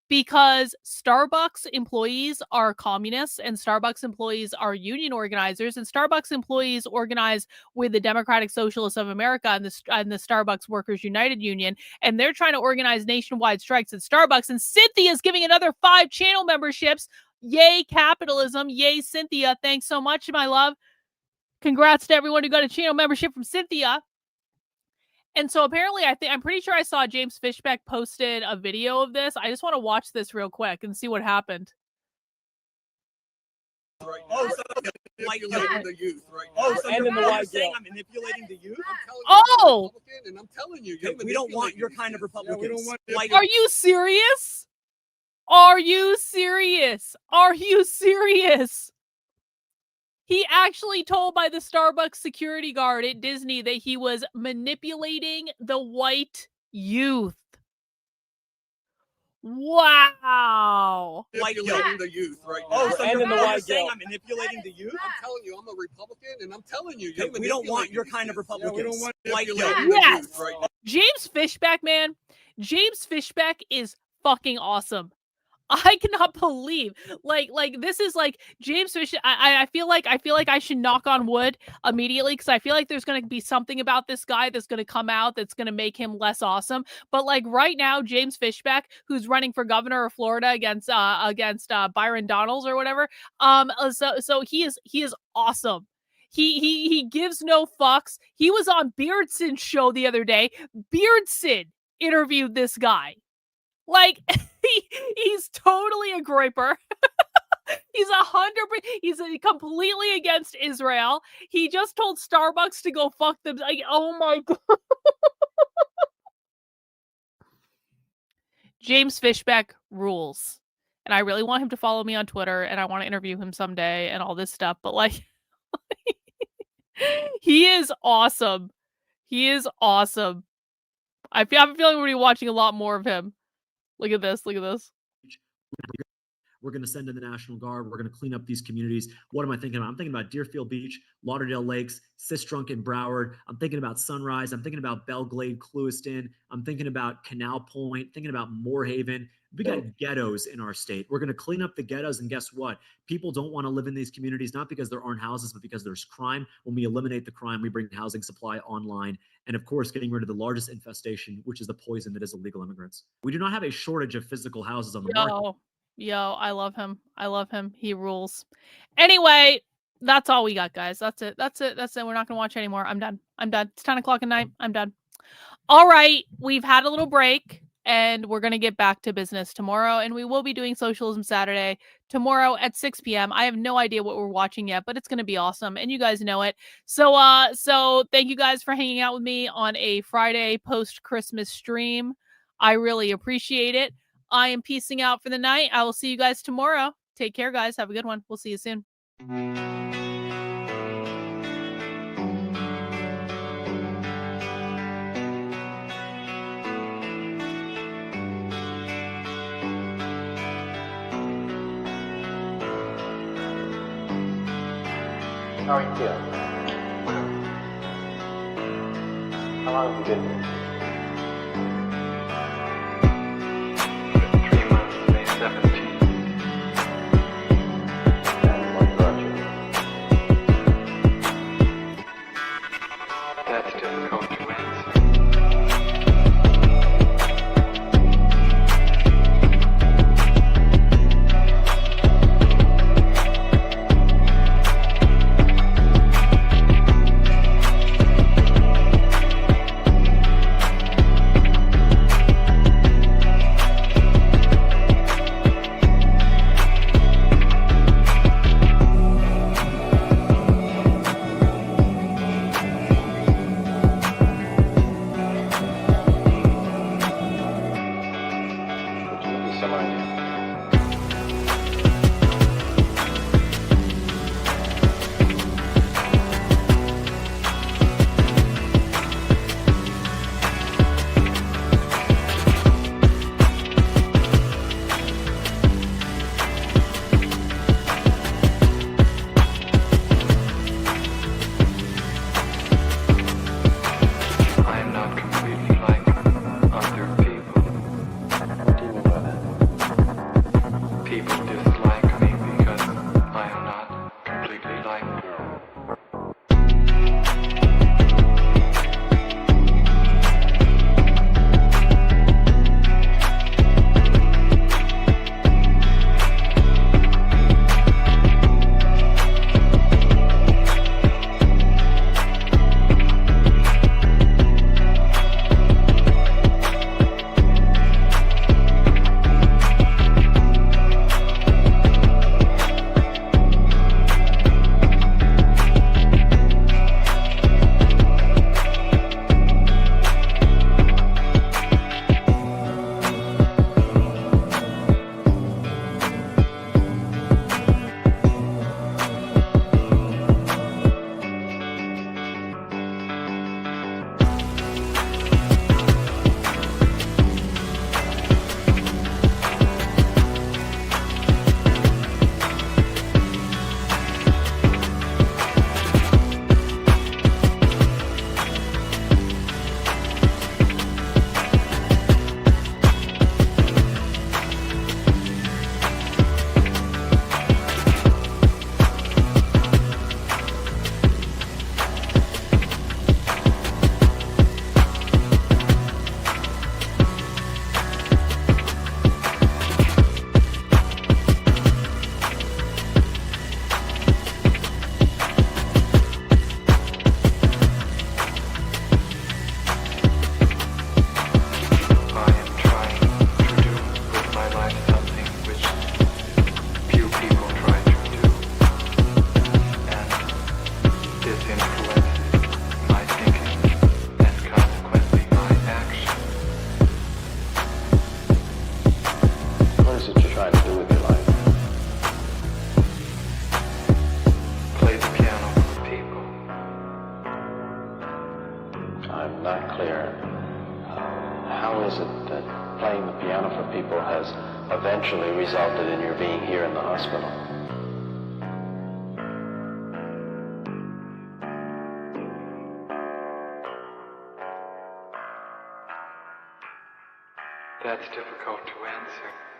Because Starbucks employees are communists and Starbucks employees are union organizers, and Starbucks employees organize with the Democratic Socialists of America and the Starbucks Workers United Union, and they're trying to organize nationwide strikes at Starbucks, and Cynthia's giving another 5 channel memberships. Yay, capitalism. Yay, Cynthia. Thanks so much, my love. Congrats to everyone who got a channel membership from Cynthia. And so apparently, I'm pretty sure I saw James Fishbeck posted a video of this. I just want to watch this real quick and see what happened. Right now. Manipulating the youth right now. Oh, so you're saying I'm manipulating the youth? Oh! And I'm telling you, we don't want your kind of Republicans. Yeah, are you serious? Are you serious? Are you serious? He actually told by the Starbucks security guard at Disney that he was manipulating the white youth. Wow. Manipulating the youth right now. Oh, so and you're in the white saying guilt. I'm manipulating the youth? I'm telling you, I'm a Republican, and I'm telling you, We don't want your kind of Republicans. we don't want White manipulating guilt. the Yes. youth right now. James Fishback, man. James Fishback is fucking awesome. I cannot believe, like this is like James Fish. I feel like I should knock on wood immediately because I feel like there's going to be something about this guy that's going to come out that's going to make him less awesome. But like right now, James Fishback, who's running for governor of Florida against Byron Donalds or whatever. So he is awesome. He gives no fucks. He was on Beardson's show the other day. Beardson interviewed this guy. Like he's totally a groyper. He's 100%. He's completely against Israel. He just told Starbucks to go fuck them. Like, oh my god. James Fishback rules, and I really want him to follow me on Twitter, and I want to interview him someday, and all this stuff. But like, he is awesome. He is awesome. I have a feeling we're gonna be watching a lot more of him. Look at this. Look at this. We're going to send in the National Guard. We're going to clean up these communities. What am I thinking about? I'm thinking about Deerfield Beach, Lauderdale Lakes, Sistrunk and Broward. I'm thinking about Sunrise. I'm thinking about Belglade, Clewiston. I'm thinking about Canal Point, thinking about Moorhaven. We got ghettos in our state. We're going to clean up the ghettos. And guess what? People don't want to live in these communities, not because there aren't houses, but because there's crime. When we eliminate the crime, we bring housing supply online. And of course, getting rid of the largest infestation, which is the poison that is illegal immigrants. We do not have a shortage of physical houses on the market. Yo, I love him. I love him. He rules. Anyway, that's all we got, guys. That's it. We're not going to watch anymore. I'm done. It's 10 o'clock at night. I'm done. All right. We've had a little break, and we're going to get back to business tomorrow, and we will be doing Socialism Saturday tomorrow at 6 p.m. I have no idea what we're watching yet, but it's going to be awesome, and you guys know it. So thank you guys for hanging out with me on a Friday post-Christmas stream. I really appreciate it. I am peacing out for the night. I will see you guys tomorrow. Take care, guys. Have a good one. We'll see you soon. How are you feeling? How long have you been here? 3 months, May 17th. And what brought you? That's difficult to answer. I'm not clear. How is it that playing the piano for people has eventually resulted in your being here in the hospital? That's difficult to answer.